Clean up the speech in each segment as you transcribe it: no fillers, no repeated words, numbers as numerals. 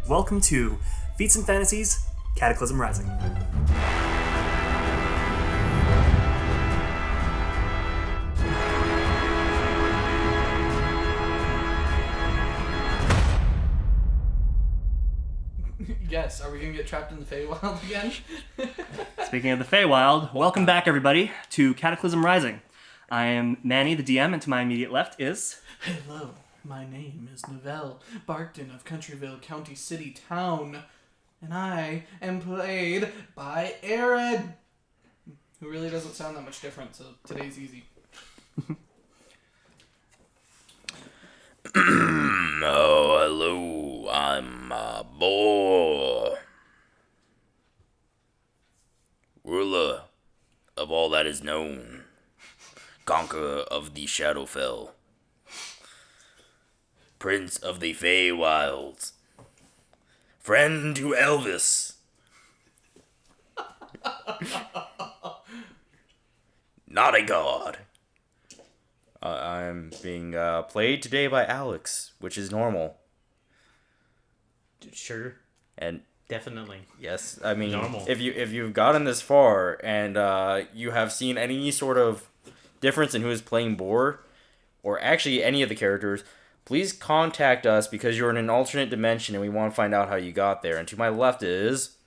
Welcome to Feats Fantasies, Cataclysm Rising. Yes, are we going to get trapped in the Feywild again? Speaking of the Feywild, welcome back everybody to Cataclysm Rising. I am Manny, the DM, and to my immediate left is... Hello, my name is Manuel, Barkton of Countryville County City Town, and I am played by Aaron, who really doesn't sound that much different, so today's easy. Oh, hello, I'm Boar, ruler of all that is known, conqueror of the Shadowfell, prince of the Feywilds, friend to Elvis, not a god. I'm being played today by Alex, which is normal. Sure. And Definitely. yes, I mean, Normal. if you've gotten this far and you have seen any sort of difference in who is playing Boar, or actually any of the characters, please contact us because you're in an alternate dimension and we want to find out how you got there. And to my left is...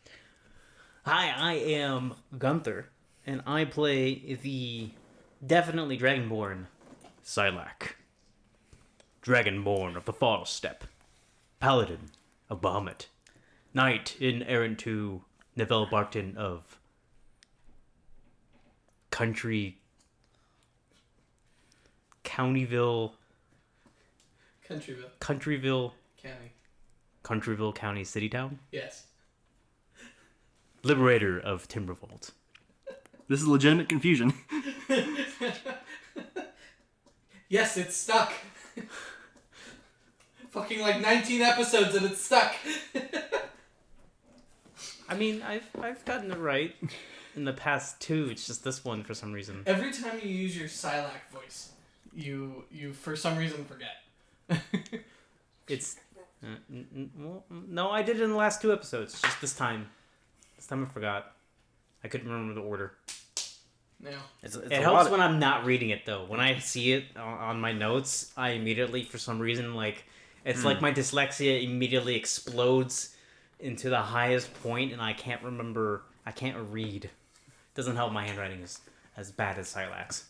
Hi, I am Gunther, and I play the definitely Dragonborn Sylack. Dragonborn of the Fall Step. Paladin of Bahamut. Knight in errant to Neville Barkton of Countyville Countryville County. Countryville County City Town. Yes. Liberator of Timbervault. This is legitimate confusion. Yes, it's stuck. Fucking like 19 episodes and it's stuck. I mean, I've gotten it right in the past two. It's just this one for some reason. Every time you use your Sylack voice, you for some reason forget. It's well, no, I did it in the last two episodes. Just this time I forgot. I couldn't remember the order. No. It helps when I'm not reading it though. When I see it on my notes, I immediately, for some reason, like it's like my dyslexia immediately explodes into the highest point, and I can't remember. I can't read. It doesn't help my handwriting is as bad as Sylack's.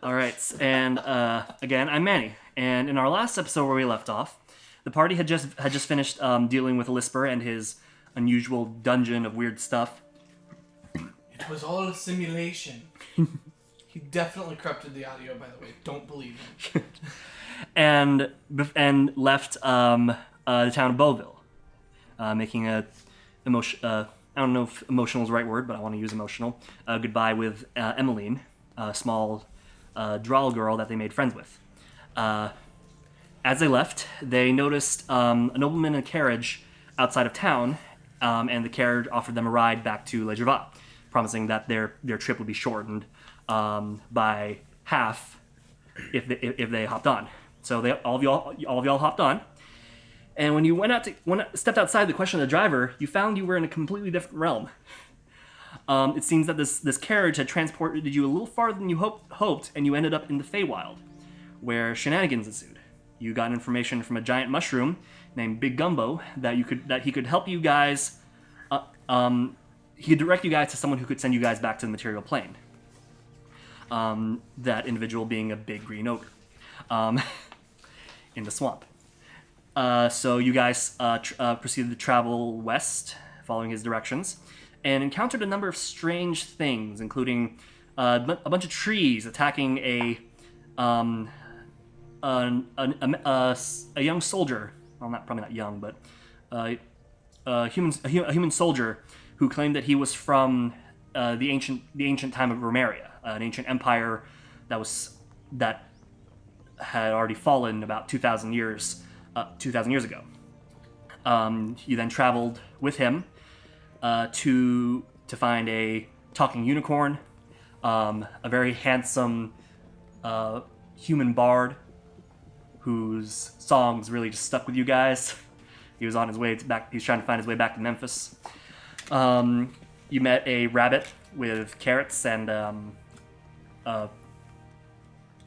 All right, and again, I'm Manny. And in our last episode where we left off, the party had just finished dealing with Lisper and his unusual dungeon of weird stuff. It was all a simulation. He definitely corrupted the audio, by the way. Don't believe him. and left the town of Beauville, making a I don't know if emotional is the right word, but I want to use emotional. Goodbye with Emmeline, a small droll girl that they made friends with. As they left, they noticed a nobleman in a carriage outside of town, and the carriage offered them a ride back to Les Gevais, promising that their trip would be shortened by half if they hopped on. So all of y'all hopped on, and when you stepped outside the question of the driver, you found you were in a completely different realm. It seems that this carriage had transported you a little farther than you hoped, and you ended up in the Feywild, where shenanigans ensued. You got information from a giant mushroom named Big Gumbo that he could help you guys. He could direct you guys to someone who could send you guys back to the material plane. That individual being a big green ogre in the swamp. So you guys proceeded to travel west, following his directions, and encountered a number of strange things, including a bunch of trees attacking a young soldier. Well, probably not young, but a human soldier who claimed that he was from the ancient time of Romeria, an ancient empire that had already fallen about 2,000 years ago. You then traveled with him to find a talking unicorn, a very handsome human bard whose songs really just stuck with you guys. He was on his way back. He was trying to find his way back to Memphis. You met a rabbit with carrots and a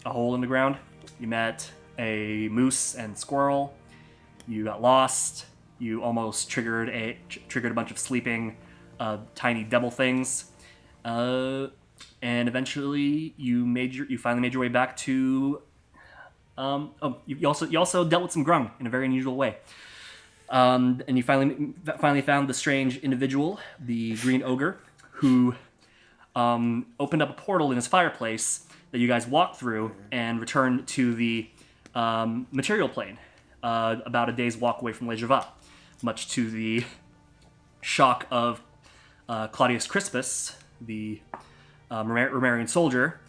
hole in the ground. You met a moose and squirrel. You got lost. You almost triggered a bunch of sleeping tiny devil things, and eventually you finally made your way back to. You also dealt with some grung in a very unusual way. And you finally found the strange individual, the green ogre, who opened up a portal in his fireplace that you guys walked through and returned to the material plane, about a day's walk away from Les Gevais, much to the shock of Claudius Crispus, the Romarian soldier,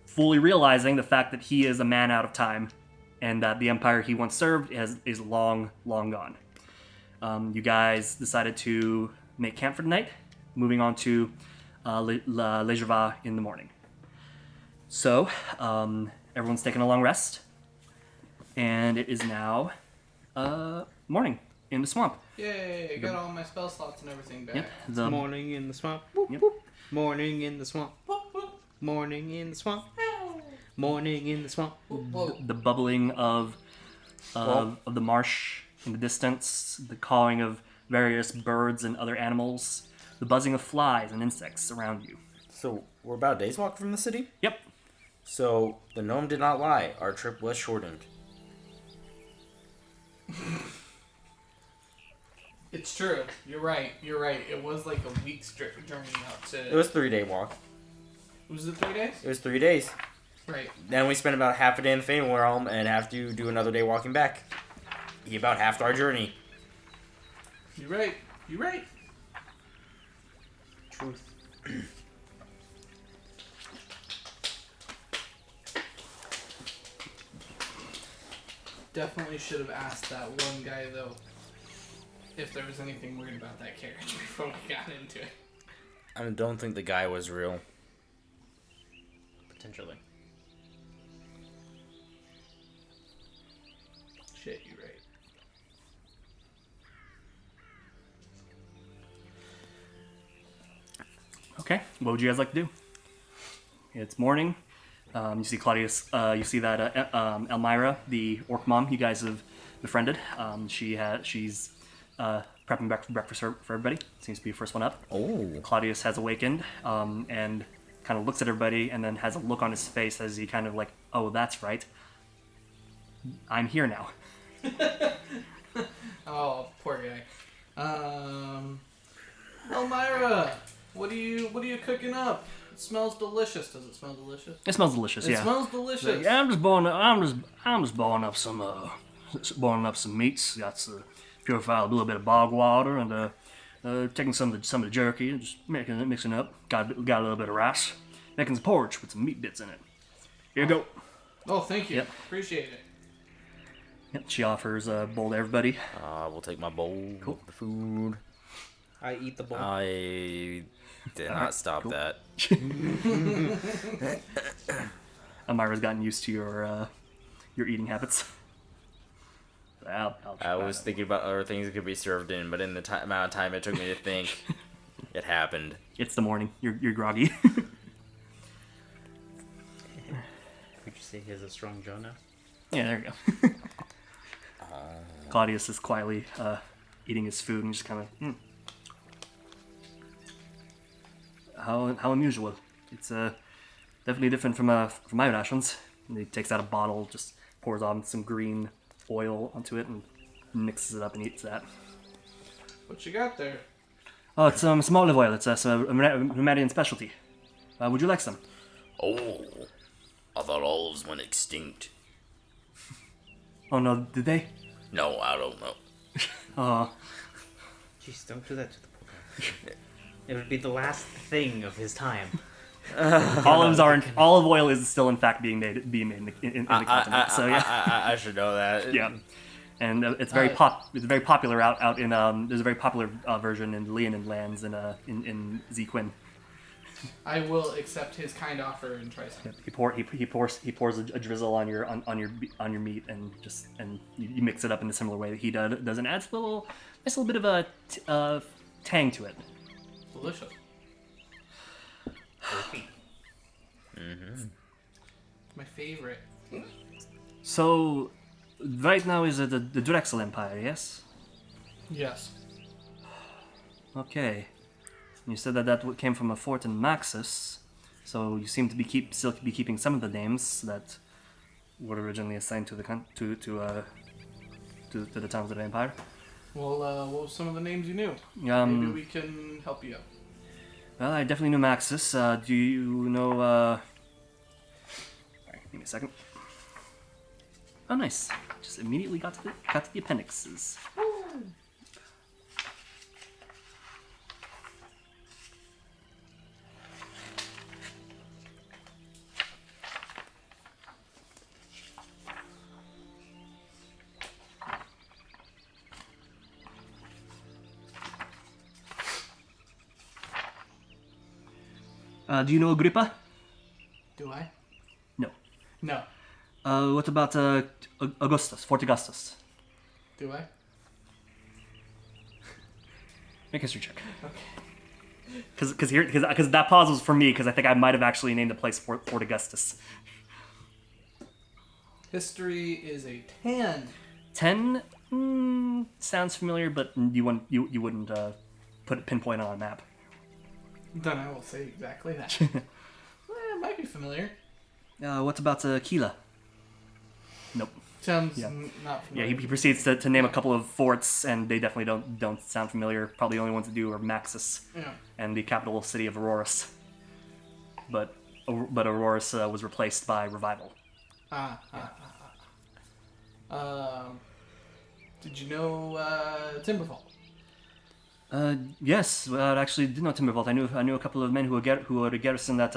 fully realizing the fact that he is a man out of time, and that the empire he once served is long, long gone. You guys decided to make camp for the night, moving on to Les Gevais in the morning. So, everyone's taking a long rest, and it is now morning in the swamp. Yay, I got all my spell slots and everything back. Yep. Morning in the swamp. Yep. Morning in the swamp. Morning in the swamp. Morning in the swamp. Whoa. The bubbling of the marsh in the distance, the cawing of various birds and other animals, the buzzing of flies and insects around you. So, we're about a day's walk from the city? Yep. So, the gnome did not lie. Our trip was shortened. It's true. You're right. It was like a week's journey out to... It was a 3-day walk. Was it 3 days? It was 3 days. Right. Then we spent about half a day in the Feywild Realm and have to do another day walking back. Be about half our journey. You're right. Truth. Definitely should have asked that one guy, though, if there was anything weird about that carriage before we got into it. I don't think the guy was real. Potentially. Shit, you're right. Okay. What would you guys like to do? It's morning. You see Claudius. You see that Elmira, the orc mom, you guys have befriended. She's prepping breakfast for everybody. Seems to be the first one up. Oh. Claudius has awakened and kind of looks at everybody and then has a look on his face as he kind of like, oh, that's right. I'm here now. Oh, poor guy. Elmira, what are you cooking up? It smells delicious. Does it smell delicious? It smells delicious. It Yeah. smells delicious. Yeah, I'm just boiling up some meats. Got to purify a little bit of bog water and taking some of the jerky and just mixing up. Got a little bit of rice. Making some porridge with some meat bits in it. Here you go. Oh, thank you. Yep. Appreciate it. Yep, she offers a bowl to everybody. We'll take my bowl. Cool. The food. I eat the bowl. I did not stop cool. that. Elmira's gotten used to your eating habits. I was thinking about other things that could be served in, but in the amount of time it took me to think, it happened. It's the morning. You're groggy. Would you say he has a strong jaw now? Yeah, there you go. Claudius is quietly eating his food and just kind of, How unusual. It's definitely different from my rations. And he takes out a bottle, just pours on some green oil onto it and mixes it up and eats that. What you got there? Oh, it's some olive oil. It's a Romarian specialty. Would you like some? Oh, I thought olives went extinct. Oh no, did they? No, I don't know. Oh, Jeez, don't do that to the poor guy. It would be the last thing of his time. olive oil is still in fact being made in the continent. So yeah, I should know that. yeah. And it's very popular out in there's a very popular version in the Leonin lands in Zequin. I will accept his kind offer and try some. He pours a drizzle on your meat and you mix it up in a similar way that he does and adds a little bit of a tang to it. Delicious. My favorite. So, right now is the Drexel Empire, yes? Yes. Okay. You said that came from a fort in Maxus, so you seem to be still keeping some of the names that were originally assigned to the towns of the Empire. Well, what were some of the names you knew? Maybe we can help you out. Well, I definitely knew Maxus. Do you know? Alright, give me a second. Oh, nice. Just immediately got to the appendixes. Do you know Agrippa? Do I? No. No. What about Augustus, Fort Augustus? Do I? Make a history check. Okay. Because that pause was for me because I think I might have actually named the place Fort Augustus. History is a 10. 10 sounds familiar, but you wouldn't pinpoint it on a map. Then I will say exactly that. It might be familiar. What about Kila? Nope. Sounds Yeah. not Yeah, familiar. he proceeds to name a couple of forts, and they definitely don't sound familiar. Probably the only ones that do are Maxus Yeah. and the capital city of Aurorus. But Aurorus was replaced by Revival. Did you know Timberfall? Yes, I actually did know Timbervault. I knew a couple of men who were garrison that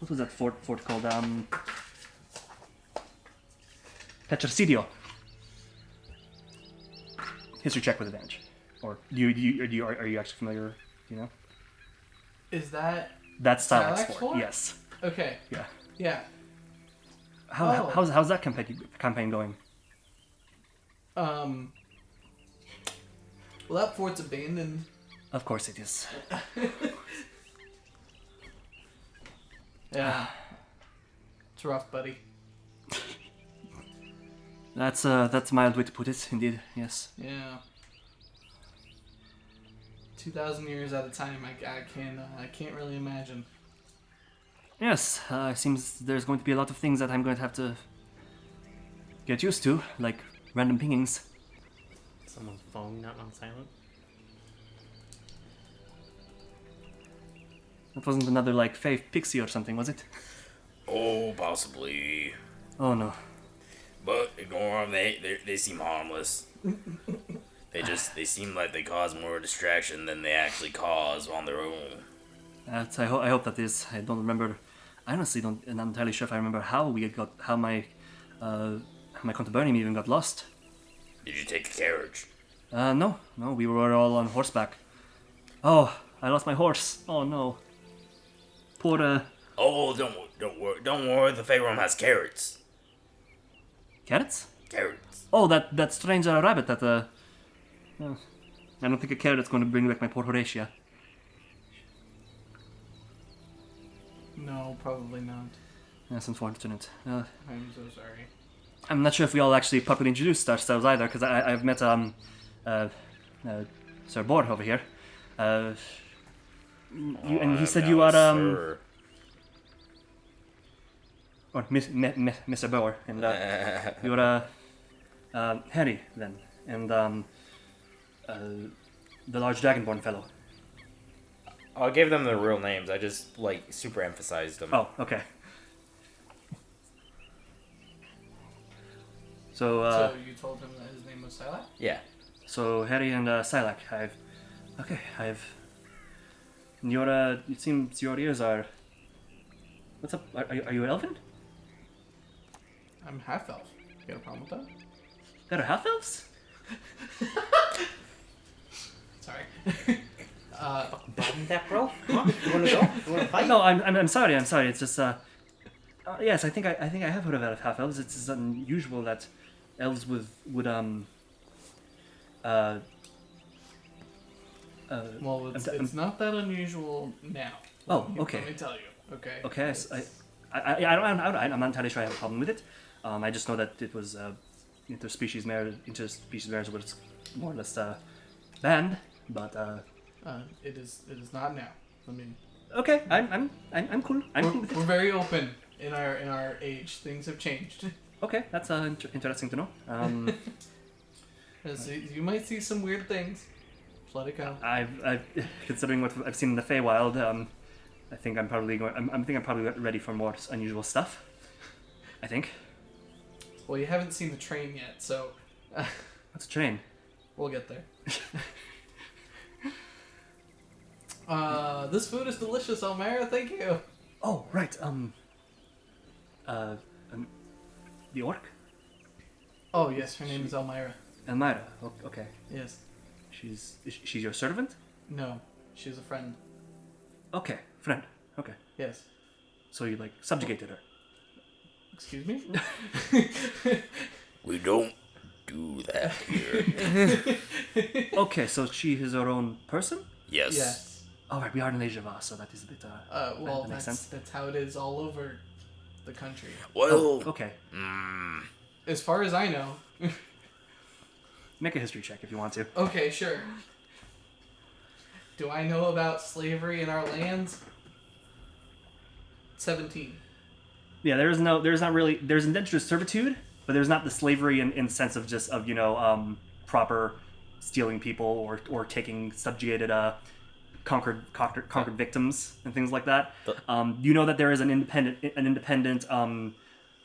what was that fort called? Petrosidio. History check with advantage. Or are you actually familiar? Do you know? Is that That's Sylack's Sylack's fort. fort? Yes. okay? Yeah. Yeah. How's that campaign going? Well, that fort's abandoned. Of course it is. Yeah. It's rough, buddy. That's a mild way to put it. Indeed. Yes. Yeah. 2,000 years at a time. I can't really imagine. Yes. Seems there's going to be a lot of things that I'm going to have to get used to, like random pingings. Someone's phone not on silent. That wasn't another like Faith Pixie or something, was it? Oh, possibly. Oh no. But ignore them. They seem harmless. They seem like they cause more distraction than they actually cause on their own. I hope that is. I don't remember. I honestly don't. I'm not entirely sure if I remember how my contubernum even got lost. Did you take a carriage? No, we were all on horseback. Oh, I lost my horse. Oh no. Poor Oh, don't worry. The Faerun has carrots. carrots? Carrots. Oh, that strange rabbit that I don't think a carrot's going to bring back my poor Horatia. No, probably not. That's unfortunate. I'm so sorry. I'm not sure if we all actually properly introduced ourselves either, because I've met Sir Bor over here. And he said you are Sir. or Mr. Bor, and you are Harry then, and the large dragonborn fellow. I'll give them their real names. I just super emphasized them. Oh, okay. So So you told him that his name was Sylack? Yeah. So Harry and Sylack, your it seems your ears are. What's up? Are you elven? I'm half elf. You got a problem with that? That are half elves? Sorry. Bottom that, bro? Huh? You wanna go? You wanna fight? No, I'm sorry. I'm sorry. It's just yes, I think I have heard of half elves. It's unusual that elves would Well, it's not that unusual now. Oh, okay. Let me tell you. Okay. Okay, I'm not entirely sure I have a problem with it. I just know that it was interspecies marriage was more or less banned, but It is not now. I mean, okay, I'm cool. I'm cool with we're it. very open in our age. Things have changed. Okay, that's interesting to know. So you might see some weird things. Just let it go. I've considering what I've seen in the Feywild, I think I'm probably ready for more unusual stuff. I think. Well, you haven't seen the train yet, so What's a train? we'll get there. This food is delicious, Elmira. Thank you. Oh, right. The orc, Oh yes, her name is Elmira. Elmira. Okay, Yes. she's your servant. No, she's a friend. Okay, friend. Okay, Yes. so you subjugated her. Excuse me. We don't do that here. Okay, so she is her own person. Yes. Yes. All right, we are in Les Gevais, so that is a bit. Well, that makes sense. that's how it is all over the country. Well, Okay, As far as I know. make a history check if you want to. Okay, sure. Do I know about slavery in our lands? 17. Yeah, there's indentured servitude, but there's not the slavery in the sense of just proper stealing people or taking subjugated conquered victims and things like that. You know that there is an independent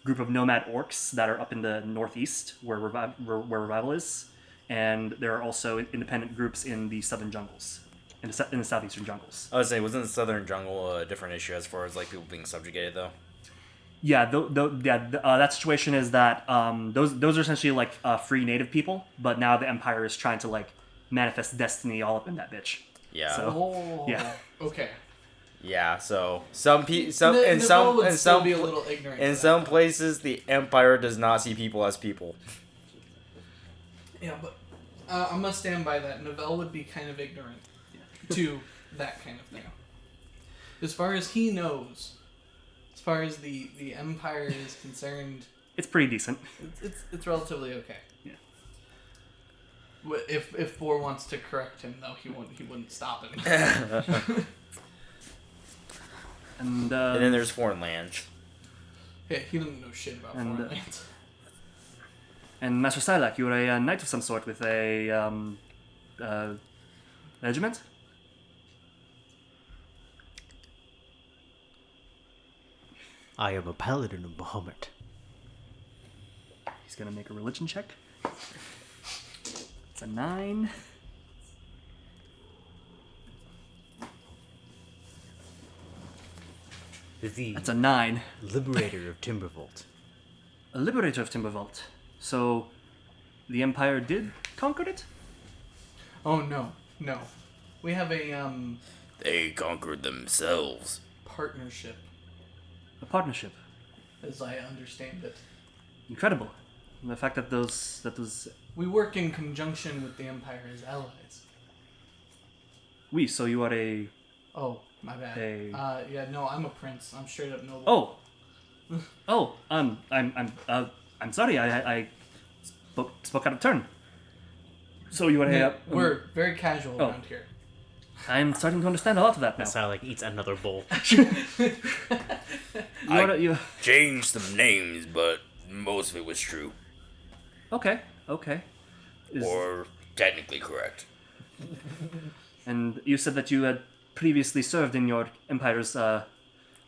group of nomad orcs that are up in the northeast where revival is, and there are also independent groups in the southern jungles, in the southeastern jungles. I would say, wasn't the southern jungle a different issue as far as people being subjugated though? Yeah, that situation is that those are essentially free native people, but now the empire is trying to manifest destiny all up in that bitch. Yeah. So- Oh. yeah. Okay. Yeah. So some Neville some would in still some be a little ignorant. in to some that. places the empire does not see people as people. Yeah, but I'm gonna stand by that. Novell would be kind of ignorant to that kind of thing. As far as he knows, as far as the empire is concerned, It's pretty decent. it's relatively okay. Yeah. If Boar wants to correct him, though, he wouldn't stop him. And And then there's foreign lands. Yeah, he doesn't know shit about And, foreign lands. and Master Sylack, you're a knight of some sort with a regiment. I am a paladin of Bahamut. He's gonna make a religion check. It's a 9. The That's a 9. liberator of Timbervault. A liberator of Timbervault. So, the Empire did conquer it? Oh no. We have a They conquered themselves. partnership, A partnership. as I understand it. Incredible. And the fact that those We work in conjunction with the Empire as allies. so you are a Oh, my bad. Hey. Yeah, no, I'm a prince. I'm straight up noble. I'm sorry, I spoke out of turn. So you are a We're very casual oh. around here. I'm starting to understand a lot of that now. Sylack eats another bowl. You Changed some names, but most of it was true. okay. Is- Or technically correct. And you said that you had previously served in your empire's I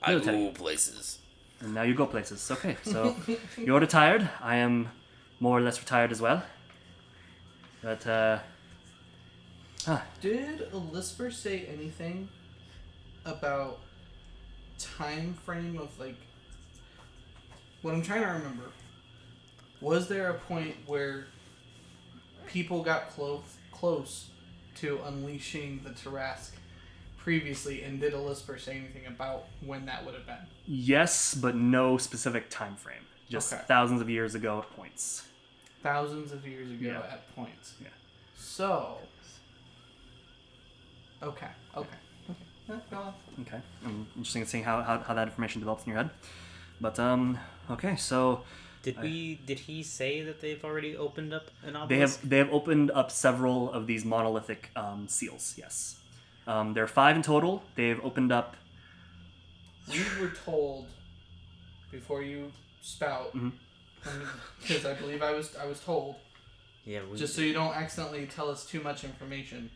military, go places. and now you go places. Okay, so you're retired. I am more or less retired as well. But Did Elisper say anything about time frame of what I'm trying to remember? Was there a point where people got close to unleashing the Tarask previously, and did Elisper say anything about when that would have been? Yes, but no specific time frame. Just Okay. thousands of years ago at points. Thousands of years ago Yeah. at points. Yeah. So. Okay. Yeah, go on. Okay. Interesting to see how that information develops in your head. But okay, so Did he say that they've already opened up an obelisk? they have opened up several of these monolithic seals. Yes. There are 5 in total. They've opened up. We were told before you spout, because I believe I was told, Yeah. just so you don't accidentally tell us too much information.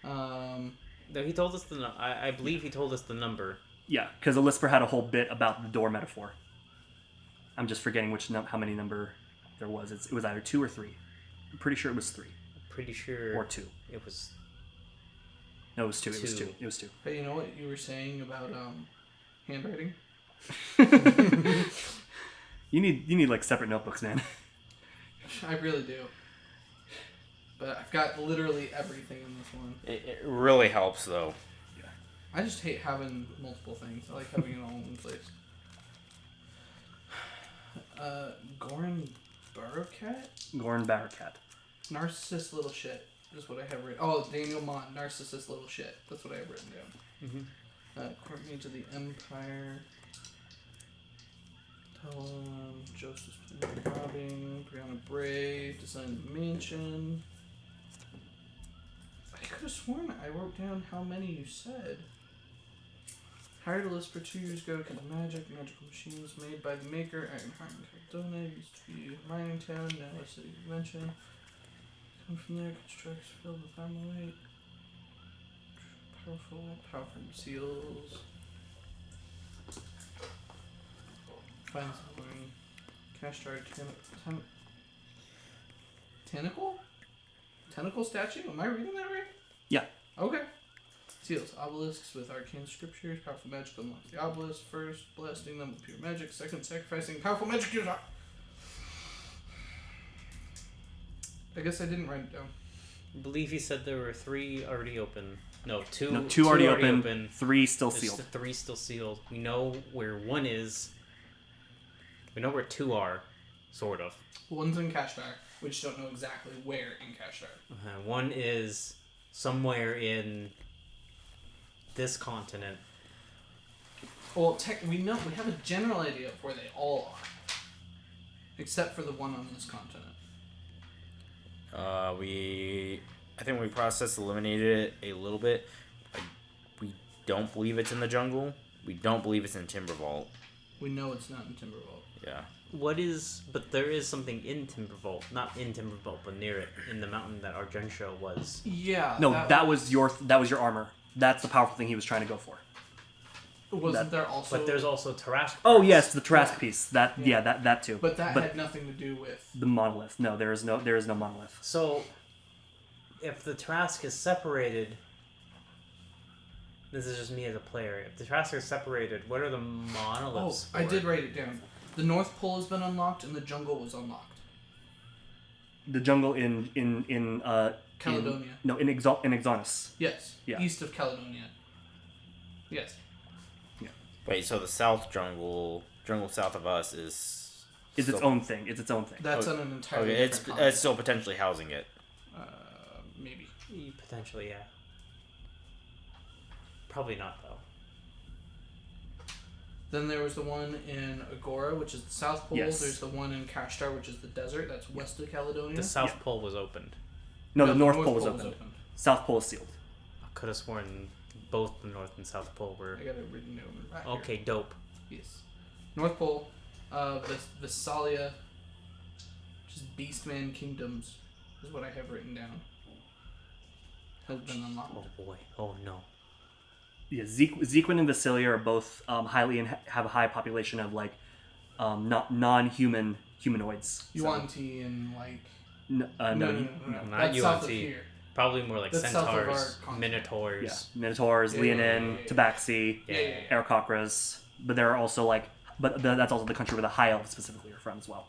No, he told us I believe he told us the number. Yeah, because Elisper had a whole bit about the door metaphor. I'm just forgetting how many number there was. It was either 2 or 3. I'm pretty sure it was 3 Pretty sure. or 2. It was. No, it was 2. It was 2. 2. It was 2. But you know what you were saying about handwriting? You need like separate notebooks, man. I really do. But I've got literally everything in this one. It really helps, though. I just hate having multiple things. I like having it all in one place. Goran Burrocat? Goran Barrowcat. Narcissist little shit is what I have written. Oh, Daniel Maun, narcissist little shit. That's what I have written down. Court Mage of the Empire. Joseph Robbing. Brianna Bray. Designed the mansion. I could have sworn I wrote down how many you said. Hired a list for 2 years ago because magical machines made by the maker. Ironheart and Cardona used to be a mining town, now a city convention. Come from there, constructs filled with armor. Powerful seals. Find something. Cash jar, tentacle? Tentacle statue? Am I reading that right? Yeah. Okay. Seals, obelisks with arcane scriptures, powerful magic unlocks the obelisk first, blasting them with pure magic, second, sacrificing powerful magic user. I guess I didn't write it down. I believe he said there were 3 already open. No, 2. No, 2 already open. 3 still There's sealed. 3 still sealed. We know where 1 is. We know where 2 are, sort of. One's in Kashtar. We just don't know exactly where in Kashtar. 1 is somewhere in this continent. Well, we have a general idea of where they all are, except for the one on this continent. I think we eliminated it a little bit. We don't believe it's in the jungle. We don't believe it's in Timbervault. We know it's not in Timbervault. Yeah. But there is something in Timbervault. Not in Timbervault, but near it, in the mountain that Argentio was. Yeah. No, that was your armor. That's the powerful thing he was trying to go for. Wasn't there also? But there's also Tarask. Oh yes, the Tarask piece. That too. But that had nothing to do with the monolith. No, there is no monolith. So, if the Tarask is separated, this is just me as a player. If the Tarask is separated, what are the monoliths? I did write it down. The North Pole has been unlocked, and the jungle was unlocked. The jungle in Caledonia. in Exonus. Yes. Yeah. East of Caledonia. Yes. Wait, so the south jungle south of us is It's its own thing. It's its own thing. That's on an entirely okay. different continent. It's still potentially housing it. Maybe. Potentially, yeah. Probably not, though. Then there was the one in Agora, which is the South Pole. Yes. There's the one in Kashtar, which is the desert. That's west of Caledonia. The South Pole was opened. No, the North Pole was open. South Pole is sealed. I could have sworn both the North and South Pole were... I got it written down right here. Okay, dope. Yes. North Pole, Visalia, which is Beastman Kingdoms, is what I have written down. Has been unlocked. Oh boy. Oh no. Yeah, Zequin and Vasilia are both highly and have a high population of like not non-human humanoids. Yuan-Ti and like... No. No. Not That's south of UNT. here. Probably more like That's south of our centaurs, continent. minotaurs. Yeah, Minotaurs, Leonin, yeah. Tabaxi, Yeah. Aarakocras. But there are also like, but that's also the country where the High Elves specifically are from as well.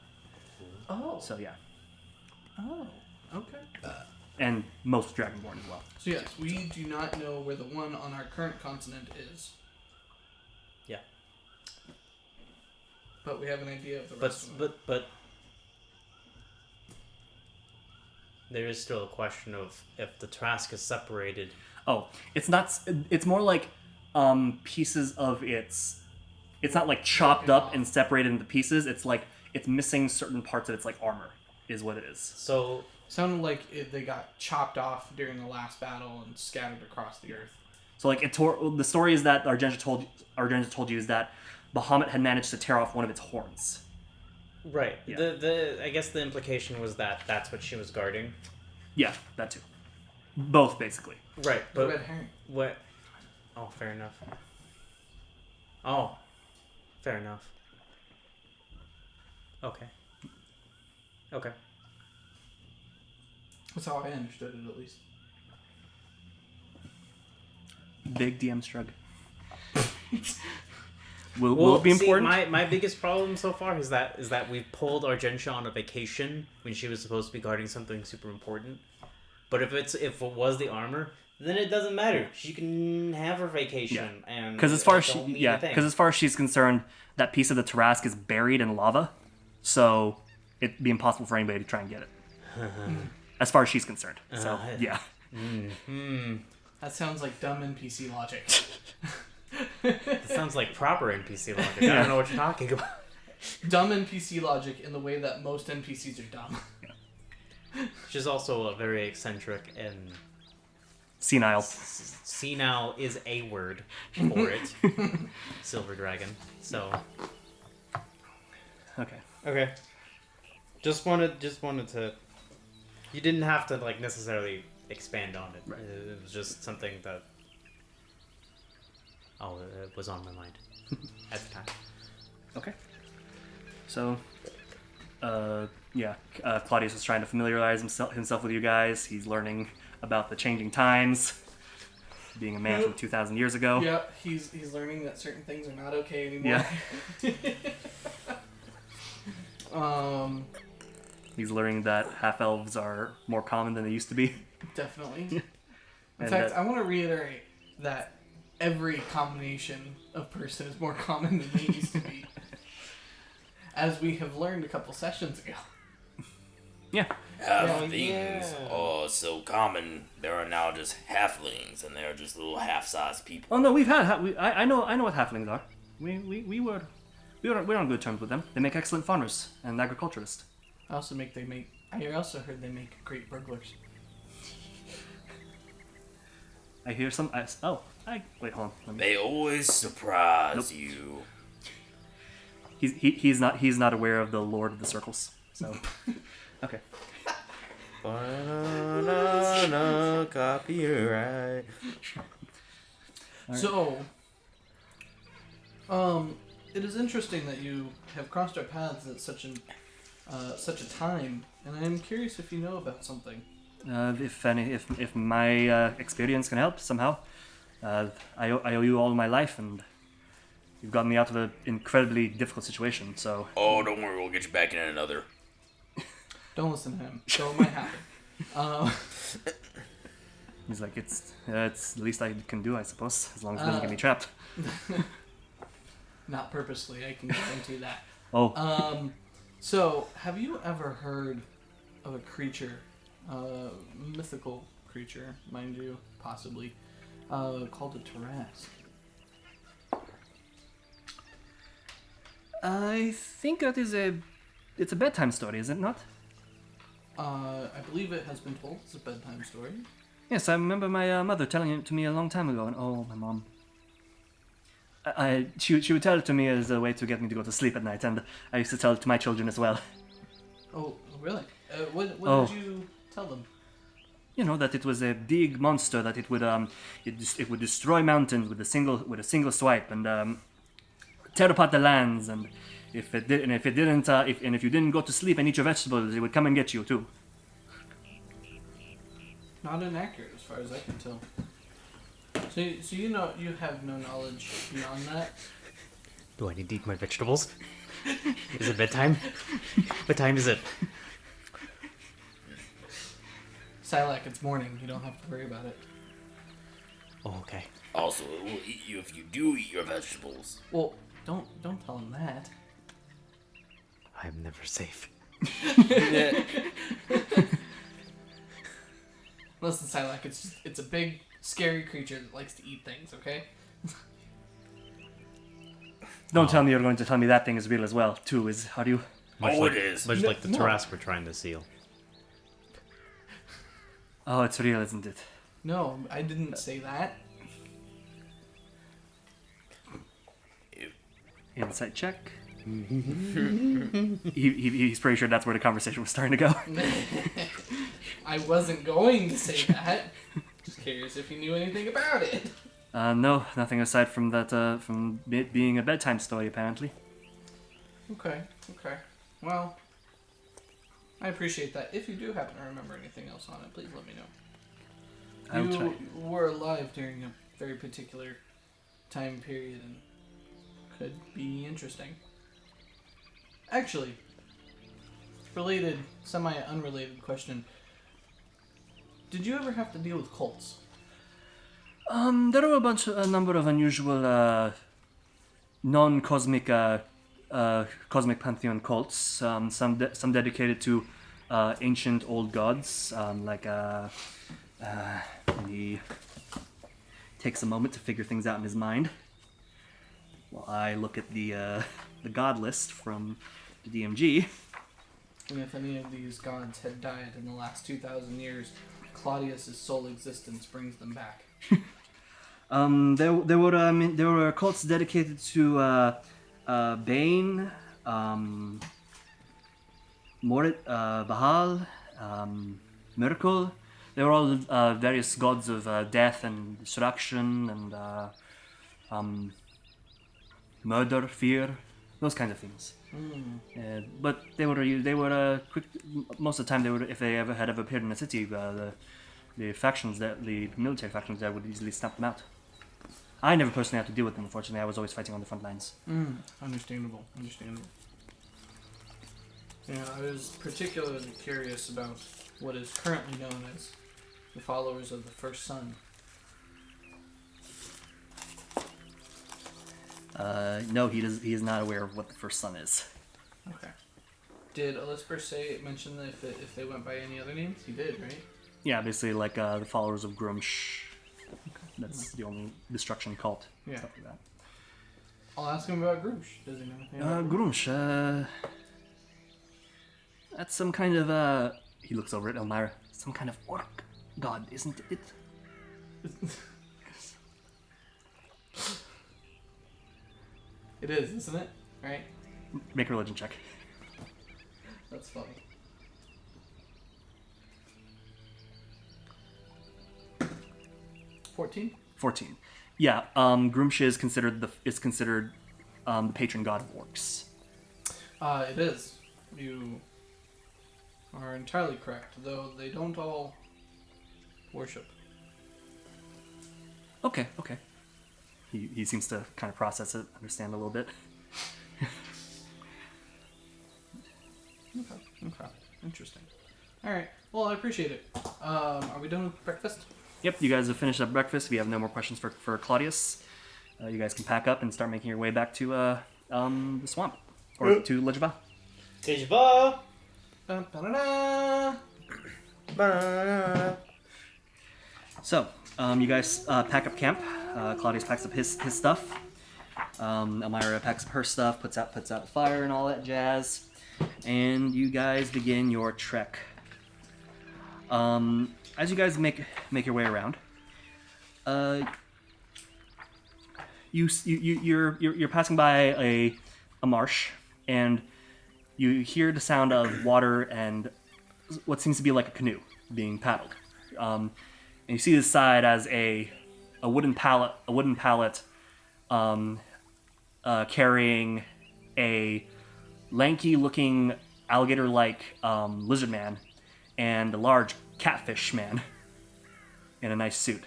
Oh. So yeah. Oh. Okay. and most Dragonborn as well. So yes, we do not know where the one on our current continent is. Yeah. But we have an idea of the rest of them. But there is still a question of if the Trask is separated. Oh, it's not. It's more like pieces of its. It's not like chopped up and separated into pieces. It's like it's missing certain parts of its like armor, is what it is. So Sounded like they got chopped off during the last battle and scattered across the earth. So like it tore. The story is that Argenta told you is that Bahamut had managed to tear off one of its horns. right, Yeah. the I guess the implication was that that's what she was guarding. Yeah, that too. Both basically. Right, The but red herring. what? Oh, fair enough. Oh, fair enough. Okay. Okay. That's how I understood it, at least. Big DM shrug. Will it be important? See, my biggest problem so far is that we've pulled Argentia on a vacation when she was supposed to be guarding something super important. But if it was the armor, then it doesn't matter. She can have her vacation, and Because as far as she's concerned, that piece of the Tarask is buried in lava, so it'd be impossible for anybody to try and get it. As far as she's concerned. So yeah. That sounds like dumb NPC logic. It sounds like proper NPC logic. I don't know what you're talking about. Dumb NPC logic in the way that most NPCs are dumb. She's also a very eccentric and Senile. senile is a word for it. Silver dragon. So Okay. Just wanted to. You didn't have to like necessarily expand on it. Right. It was just something that. Oh, it was on my mind at the time. Okay. So, Claudius is trying to familiarize himself with you guys. He's learning about the changing times, being a man from 2,000 years ago. Yeah, he's learning that certain things are not okay anymore. Yeah. He's learning that half-elves are more common than they used to be. Definitely. In And fact, I want to reiterate that every combination of person is more common than they used to be. As we have learned a couple sessions ago. Yeah. Half-things are so common. There are now just halflings, and they're just little half-sized people. Oh no, we've had. I know what halflings are. We're on good terms with them. They make excellent farmers and agriculturists. I also heard they make great burglars. I hear some. Wait, hold on. They always surprise you. He's not aware of the Lord of the Circles. So, okay. Banana copyright. Right. So, it is interesting that you have crossed our paths at such a time, and I'm curious if you know about something. If my experience can help somehow, I owe you all my life, and you've gotten me out of an incredibly difficult situation. So. Oh, don't worry, we'll get you back in another. Don't listen to him. So it might happen. He's like, it's the least I can do, I suppose, as long as it doesn't get me trapped. Not purposely, I can guarantee that. Oh. So, have you ever heard of a creature, mythical creature, mind you, possibly, called a Tarask? I think it's a bedtime story, is it not? I believe it has been told. It's a bedtime story. Yes, I remember my mother telling it to me a long time ago, and oh, my mom. She would tell it to me as a way to get me to go to sleep at night, and I used to tell it to my children as well. Oh, really? What did you tell them? You know that it was a big monster that it would destroy mountains with a single swipe and tear apart the lands, and if you didn't go to sleep and eat your vegetables, it would come and get you too. Not inaccurate, as far as I can tell. So you have no knowledge beyond that. Do I need to eat my vegetables? Is it bedtime? What time is it? Sylack, it's morning. You don't have to worry about it. Oh, okay. Also, it will eat you if you do eat your vegetables. Well, don't tell him that. I am never safe. Listen, Sylack, it's a big, scary creature that likes to eat things, okay? Don't tell me you're going to tell me that thing is real as well, too. How do you... It is. Much No, like the no. Tarrasque we're trying to seal. Oh, it's real, isn't it? No, I didn't say that. Insight check. He's pretty sure that's where the conversation was starting to go. I wasn't going to say that. Just curious if you knew anything about it. No, nothing aside from that, from it being a bedtime story, apparently. Okay. Well, I appreciate that. If you do happen to remember anything else on it, please let me know. I'll try. You were alive during a very particular time period and could be interesting. Actually, related, semi-unrelated question. Did you ever have to deal with cults? There were a number of unusual, non-cosmic, cosmic pantheon cults. Some dedicated to ancient old gods, he takes a moment to figure things out in his mind. While I look at the god list from the DMG. And if any of these gods had died in the last 2,000 years, Claudius's sole existence brings them back. There were cults dedicated to Bane, Morit, Bahal, Miracle. They were all various gods of death and destruction and murder, fear, those kinds of things. But they were quick. Most of the time, if they ever had appeared in a city, the military factions there would easily stamp them out. I never personally had to deal with them. Unfortunately, I was always fighting on the front lines. Understandable. Yeah, I was particularly curious about what is currently known as the followers of the First Son. No, he is not aware of what the First Son is. Okay. Did Elisper mention that if they went by any other names? He did, right? Yeah, basically like the followers of Grumsh. That's the only destruction cult. Yeah. Stuff like that. I'll ask him about Groosh. Does he know anything about Groosh? Grumsh, that's some kind of, he looks over at Elmira, some kind of orc god, isn't it? It is, isn't it? Right? Make a religion check. That's funny. $14? 14. Yeah, Grumsh is considered the patron god of orcs. It is. You are entirely correct, though they don't all worship. Okay. He seems to kind of process it, understand a little bit. Okay. Interesting. Alright. Well, I appreciate it. Are we done with breakfast? Yep, you guys have finished up breakfast. We have no more questions for Claudius. You guys can pack up and start making your way back to the swamp. Or to Les Gevais. Tejba! Ba-da-da! So, you guys pack up camp. Claudius packs up his stuff. Elmira packs up her stuff, puts out the fire and all that jazz. And you guys begin your trek. As you guys make your way around, you're passing by a marsh, and you hear the sound of water and what seems to be like a canoe being paddled. And you see the side as a wooden pallet carrying a lanky-looking alligator-like lizard man and a large catfish man in a nice suit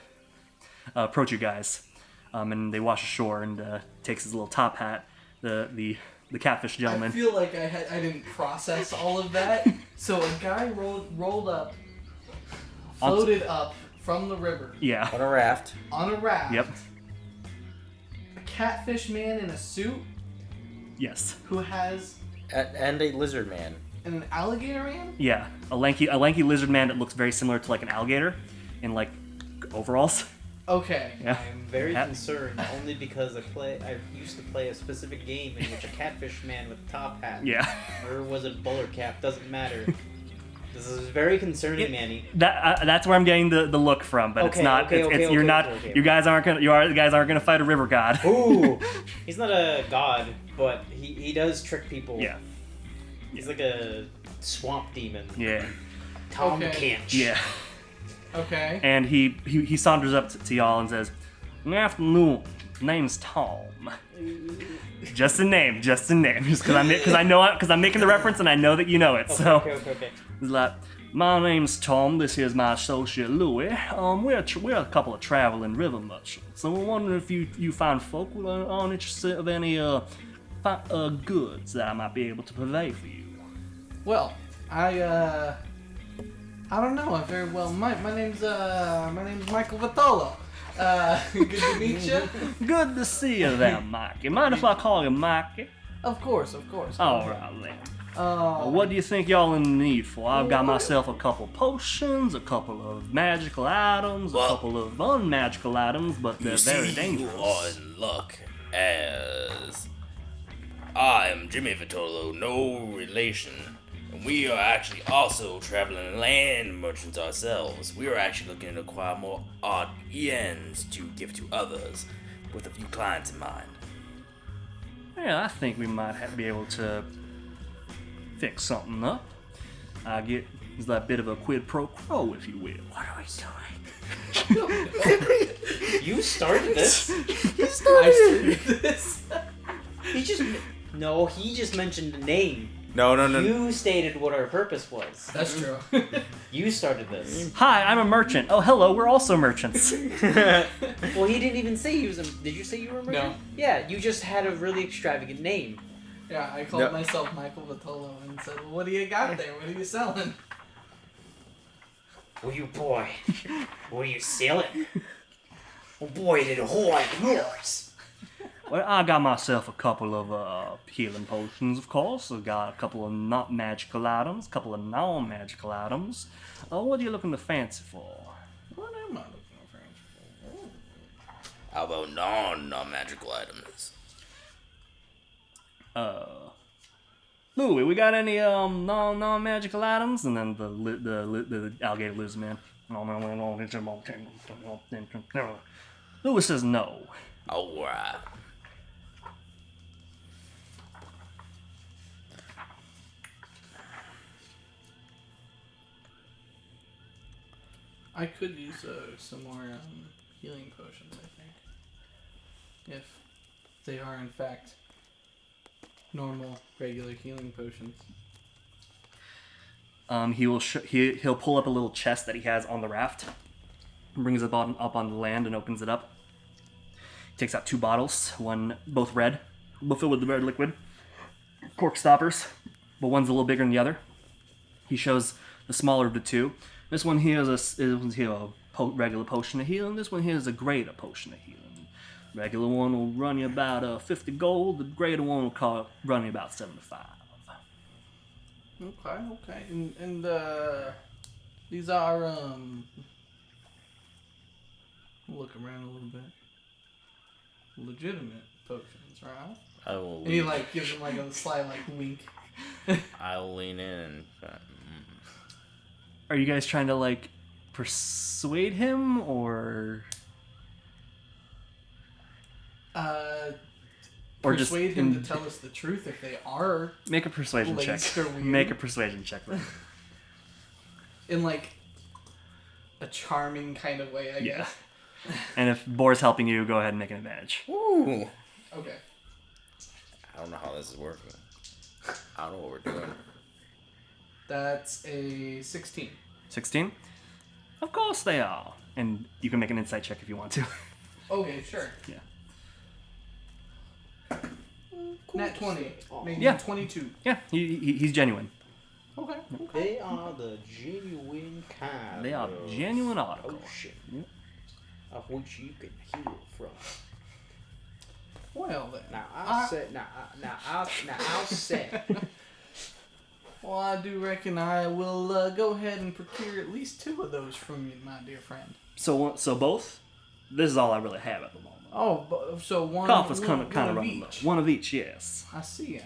approach you guys, and they wash ashore and takes his little top hat. The catfish gentleman. I feel like I didn't process all of that. So a guy rolled up floated up from the river Yeah. On a raft. on a raft. Yep. A catfish man in a suit Yes. who has And a lizard man. an alligator man. Yeah. A lanky lizard man that looks very similar to like an alligator in like overalls. Okay. Yeah. I'm very Hat. concerned only because I used to play a specific game in which a catfish man with a top hat, Yeah. or was it a bowler cap? Doesn't matter. This is very concerning, Manny. That's where I'm getting the look from, but it's Okay, not. okay, it's, okay, you're okay, not. okay. You guys aren't gonna fight a river god. Ooh, he's not a god, but he does trick people. Yeah. He's like a swamp demon. Yeah. Tom Okay. Kench. Yeah. Okay. And he saunters up to y'all and says, "Good afternoon. Name's Tom." Just a name. Just because I'm making the reference and I know that you know it. So. Okay. He's like, "My name's Tom. This here's my associate Louis. We're a couple of traveling river merchants. So we're wondering if you fine folk aren't interested of any goods that I might be able to purvey for you." Well, I don't know. Very well. My name's Michael Vitolo. Good to meet you. Good to see you there, Mikey. Mind if I call you Mikey? Of course. All right then. What do you think y'all in need for? I've got myself a couple potions, a couple of magical items, a couple of unmagical items, but they're very dangerous. You are in luck, as I am Jimmy Vitolo, no relation. And we are actually also traveling land merchants ourselves. We are actually looking to acquire more odd yens to give to others, with a few clients in mind. Yeah, I think we might be able to fix something up. I get it's like a bit of a quid pro quo, if you will. What are we doing? You started this. I started this. He just mentioned the name. No. You stated what our purpose was. That's true. You started this. Hi, I'm a merchant. Oh, hello, we're also merchants. Well, he didn't even say he was a... Did you say you were a merchant? No. Yeah, you just had a really extravagant name. Yeah, I called myself Michael Vitolo and said, "Well, what do you got there? What are you selling?" Oh, you boy. What are you selling? Oh boy, did a whole lot of yours. Well, I got myself a couple of healing potions, of course. I got a couple of not magical items, a couple of non-magical items. What are you looking to fancy for? What am I looking for? How about non-magical items? Louis, we got any non-magical items? And then the alligator lizard man. Louis says no. Alright. I could use some more healing potions, I think. If they are, in fact, normal, regular healing potions. He'll pull up a little chest that he has on the raft, brings it up on the land and opens it up. He takes out 2 bottles, one both red, both filled with the red liquid, cork stoppers, but one's a little bigger than the other. He shows the smaller of the 2. This one here is a regular potion of healing. This one here is a greater potion of healing. Regular one will run you about 50 gold. The greater one will run you about 75. Okay. And these are, look around a little bit. Legitimate potions, right? I will. And he, gives him, a sly, wink. I'll lean in. Are you guys trying to persuade him or persuade him to tell us the truth if they are make a persuasion check? laced or weird? Make a persuasion check. Then. In a charming kind of way, I Yeah. guess. And if Boar's helping you, go ahead and make an advantage. Ooh. Okay. I don't know how this is working. I don't know what we're doing. That's a 16. 16? Of course they are. And you can make an insight check if you want to. Okay, sure. Yeah. Nat 20. Maybe Yeah. 22. Yeah, he's genuine. Okay. They are the genuine kind. They are of genuine articles. Ocean, Yep. of which you can heal from. Well then. Now I'll say. Well, I do reckon I will go ahead and procure at least 2 of those from you, my dear friend. So both? This is all I really have at the moment. Oh, so one. Coffers one kind of of running low. each. One of each, yes. I see.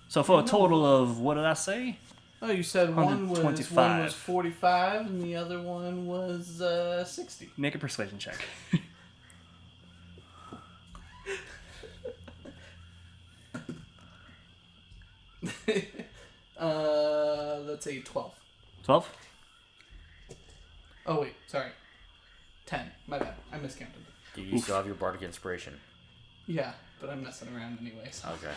So for a total of, what did I say? Oh, you said one was 125. 45 and the other one was 60. Make a persuasion check. Let's say 12. 12? Oh wait, sorry. 10. My bad. I miscounted. Do you still have your bardic inspiration? Yeah, but I'm messing around anyways. Okay.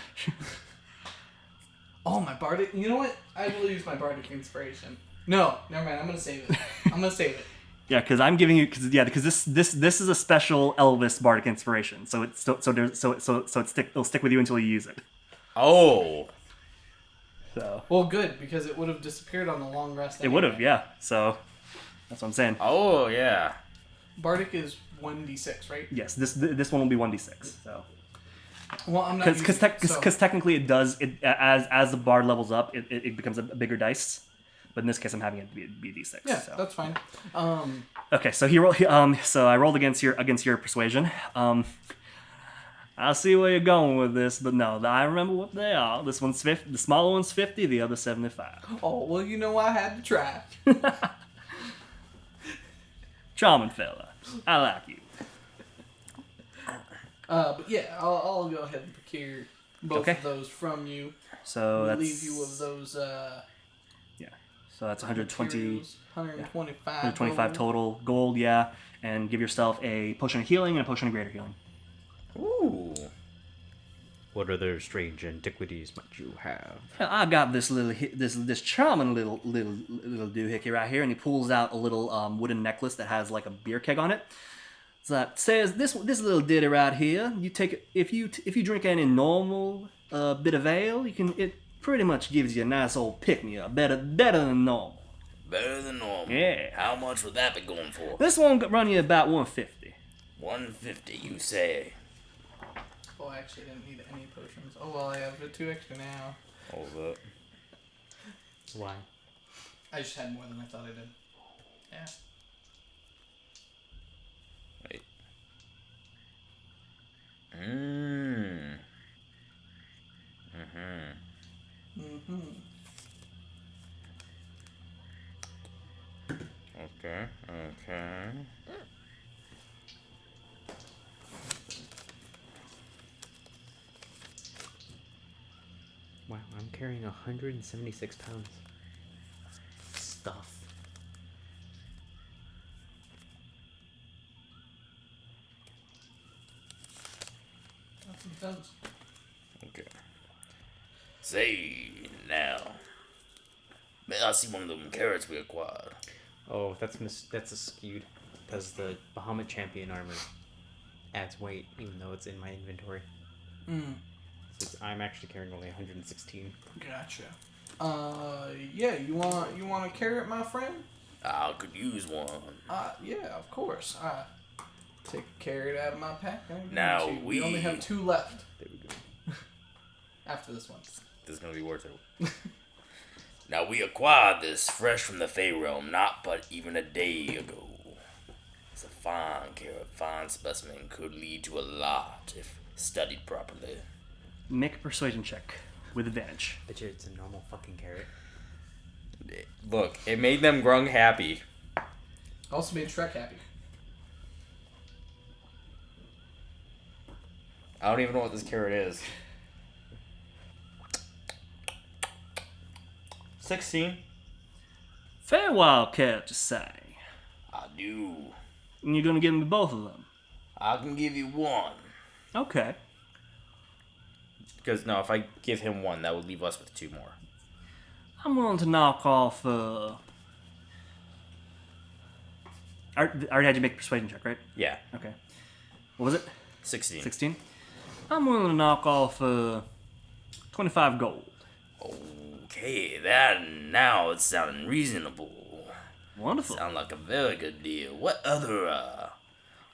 Oh, my bardic. You know what? I will use my bardic inspiration. No, never mind. I'm gonna save it. Yeah, because I'm giving you because this is a special Elvis bardic inspiration, so it'll stick with you until you use it. Oh. So Well, good because it would have disappeared on the long rest. it would have, yeah. So that's what I'm saying. Oh, yeah. Bardic is 1d6, right? Yes, this one will be 1d6. So Well, I'm not because technically it does it as the bard levels up, it becomes a bigger dice. But in this case, I'm having it be a d6. Yeah, so. that's fine. Okay, so so I rolled against your persuasion. I see where you're going with this, but no, I remember what they are. This one's 50, the smaller one's 50, the other 75. Oh, well, you know I had to try. Charming fella, I like you. But yeah, I'll go ahead and procure both of those from you. So that's Leave you of those. yeah. So that's 120, materials, 125. 125 total gold, yeah, and give yourself a potion of healing and a potion of greater healing. Ooh. What other strange antiquities might you have? I got this this charming little doohickey right here, and he pulls out a little wooden necklace that has like a beer keg on it. So that says this little ditty right here. You take it if you drink any normal bit of ale, it pretty much gives you a nice old pick me up, better than normal. Better than normal. Yeah. How much would that be going for? This one run you about 150. 150, you say? Oh, I actually didn't need any potions. Oh well, I have 2 extra now. Hold up. Why? I just had more than I thought I did. Yeah. Wait. Mm. Okay. Wow, I'm carrying 176 pounds. Stuff. That's what it does. Okay. Say now. May I see one of them carrots we acquired? Oh, that's a skewed because the Bahamut champion armor adds weight, even though it's in my inventory. So I'm actually carrying only 116. Gotcha. Yeah. You want a carrot, my friend? I could use one. Yeah, of course. Take a carrot out of my pack. Now we only have 2 left. There we go. After this one. This is gonna be worth it. Now we acquired this fresh from the Fey realm, not but even a day ago. It's a fine carrot, fine specimen, could lead to a lot if studied properly. Make a persuasion check with advantage. Bet you it's a normal fucking carrot. Look, it made them grung happy. Also made Shrek happy. I don't even know what this carrot is. 16. Fair wild carrot to say. I do. And you're gonna give me both of them. I can give you one. Okay. Because, no, if I give him one, that would leave us with 2 more. I'm willing to knock off. I already had you make a persuasion check, right? Yeah. Okay. What was it? 16. 16. I'm willing to knock off 25 gold. Okay, now it's sounding reasonable. Wonderful. Sound like a very good deal. What other,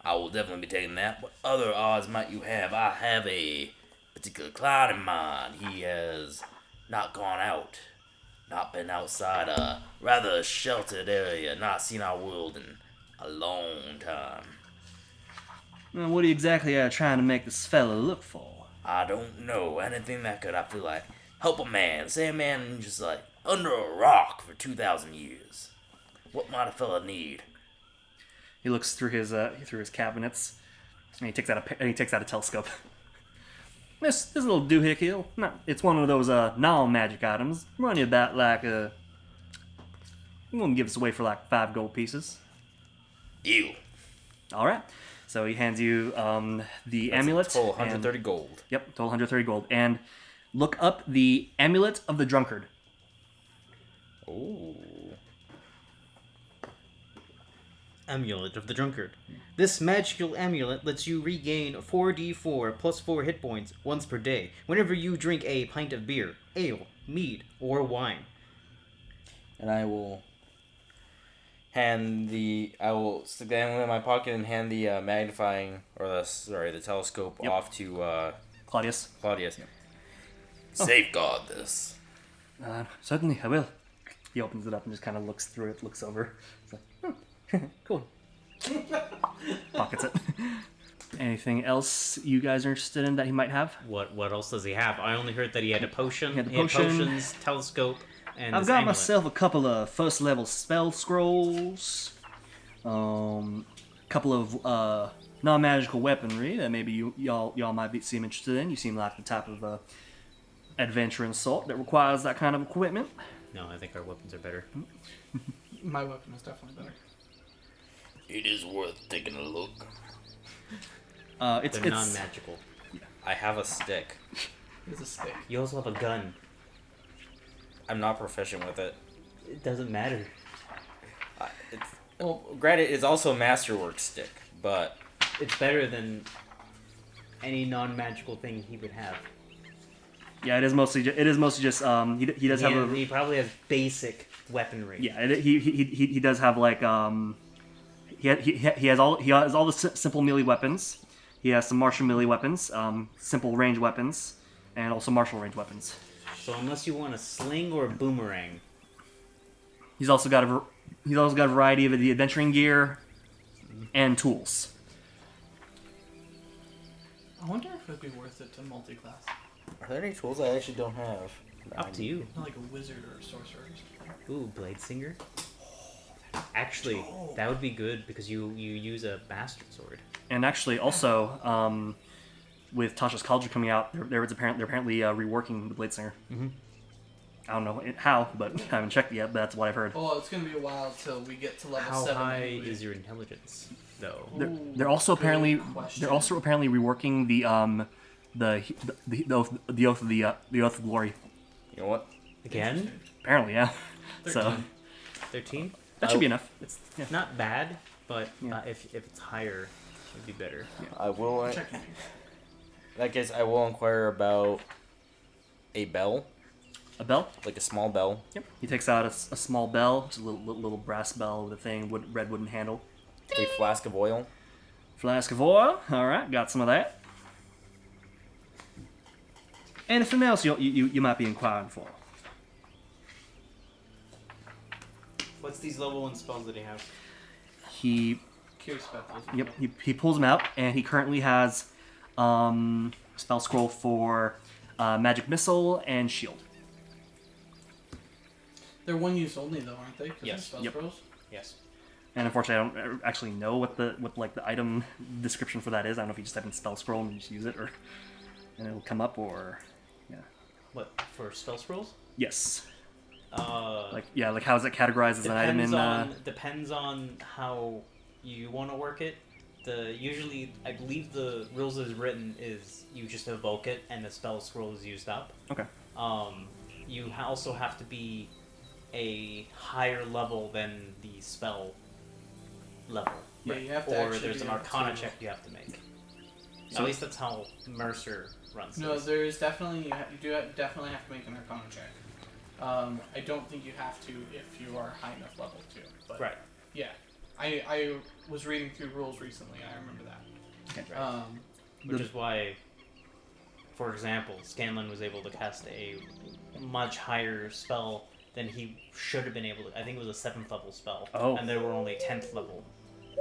I will definitely be taking that. What other odds might you have? I have a particular client in mind. He has not gone out. Not been outside a rather sheltered area. Not seen our world in a long time. Well, what are you exactly trying to make this fella look for? I don't know. Anything that could, I feel like, help a man. Say a man just like under a rock for 2,000 years. What might a fella need? He looks through his cabinets, and he takes out a telescope. This little doohickey here, it's one of those non-magic items. Run you about like you won't give us away for like 5 gold pieces. Ew. All right. So he hands you the That's amulet. a total 130 gold. Yep, total 130 gold. And look up the amulet of the drunkard. Ooh. Amulet of the Drunkard. This magical amulet lets you regain 4d4 plus 4 hit points once per day whenever you drink a pint of beer, ale, mead, or wine. And I will stick the amulet in my pocket and hand the the telescope off to Claudius. Claudius. Safeguard this. Certainly, I will. He opens it up and just kind of looks through it, looks over. It's like, cool. Pockets it. Anything else you guys are interested in that he might have? What else does he have? I only heard that he had a potion. He had the He had potion. potions, telescope, and I've this got amulet. myself a couple of first level spell scrolls, couple of non-magical weaponry that maybe y'all might seem interested in. You seem like the type of adventuring sort that requires that kind of equipment. No, I think our weapons are better. My weapon is definitely better. It is worth taking a look. It's They're non-magical. I have a stick. It's a stick. You also have a gun. I'm not proficient with it. It doesn't matter. Granted, it's also a masterwork stick, but It's better than any non-magical thing he would have. Yeah, it is mostly just he does have a He probably has basic weaponry. yeah he does have like he has all the simple melee weapons. He has some martial melee weapons, simple range weapons, and also martial range weapons. So unless you want a sling or a boomerang, He's also got a variety of the adventuring gear and tools. I wonder if it'd be worth it to multi-class. are there any tools I actually don't have? up to you. Not like a wizard or a sorcerer or something. Ooh, Blade Singer. Actually, that would be good because you use a bastard sword. And actually, also, with Tasha's Cauldron coming out, they're apparently reworking the Blade Singer. Mm-hmm. I don't know how, but I haven't checked yet. But that's what I've heard. Oh, it's gonna be a while till we get to level How 7. high anyway. is your intelligence, though? They're also Good apparently question. they're also apparently reworking the oath of glory. You know what? Again? Apparently, yeah. 13. So 13? that should be enough. It's Yeah. not bad, but Yeah. if it's higher, it'd be better. I will. In Checking. that case, I will inquire about a bell, A bell. like a small bell. Yep. He takes out a small bell, just a little brass bell with a red wooden handle. A flask of oil. Flask of oil. All right, got some of that. Anything else you might be inquiring for? What's these level 1 spells that he has? He Curious about those. Yep, he pulls them out, and he currently has spell scroll for magic missile and shield. They're one use only though, aren't they? 'Cause they're Yes. Spell Yep. scrolls. Yes. And unfortunately, I don't actually know what the item description for that is. I don't know if you just type in spell scroll and you just use it, or and it'll come up, or yeah. What, for spell scrolls? Yes. Like Like how is it categorized as an item in? Depends on how you want to work it. Usually, I believe the rules as written is you just evoke it and the spell scroll is used up. Okay. You also have to be a higher level than the spell level. Yeah, you have to Or actually there's be an able Arcana to- check you have to make. So- At least that's how Mercer runs No, this. there's definitely definitely have to make an Arcana check. I don't think you have to if you are high enough level to. But Right. Yeah. I was reading through rules recently. I remember that. Right. Which is why, for example, Scanlan was able to cast a much higher spell than he should have been able to. I think it was a 7th level spell. Oh. And they were only 10th level.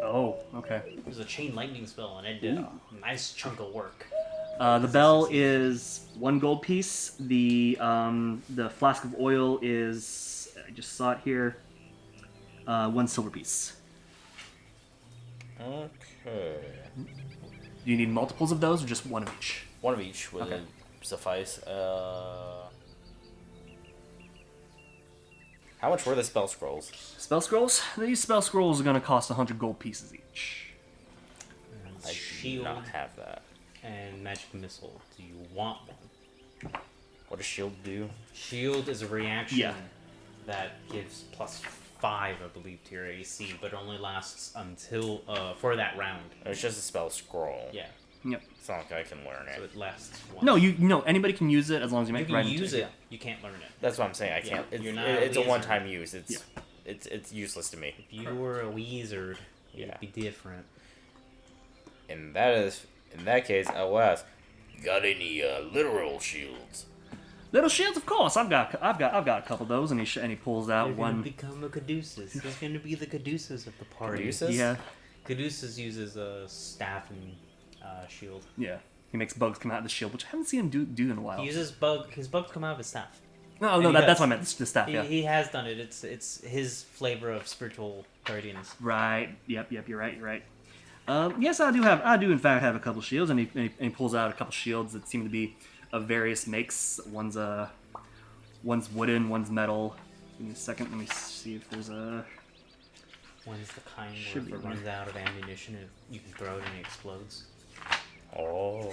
Oh, okay. It was a chain lightning spell, and it did a nice chunk of work. The bell is 1 gold piece. The flask of oil is, I just saw it here, 1 silver piece. Okay. Do you need multiples of those or just 1 of each? One of each would Okay. suffice. How much were the spell scrolls? Spell scrolls? These spell scrolls are going to cost 100 gold pieces each. I do Shield not have that. and magic missile. Do you want one? What does shield do? Shield is a reaction Yeah. that gives +5, I believe, to your AC, but only lasts until for that round. It's just a spell scroll. Yeah, Yep. It's not like I can learn so it. it lasts once. No, anybody can use it as long as you you make it can right use into it. You can't learn it. That's what I'm saying. I Yeah, can't. you're not It's a a one-time use. Yeah. It's useless to me. If you were a wizard, Yeah. it'd be different. In that case, I will ask. Got any literal shields? Little shields, of course. I've got a couple of those, and he pulls out You're gonna one. become a Caduceus. He's gonna be the Caduceus of the party. Caduceus? Yeah, Caduceus uses a staff and shield. yeah. He makes bugs come out of the shield, which I haven't seen him do in a while. He uses his bugs come out of his staff. No, and no, he that's does. what I meant. The staff, yeah. He has done it. It's his flavor of spiritual guardians. Right. Yep. You're right. Yes, I do in fact have a couple shields, and he pulls out a couple shields that seem to be of various makes. One's wooden, one's metal. Give me a second. Let me see if there's a. One's the kind where Should if it be. runs out of ammunition, you can throw it and it explodes. Oh.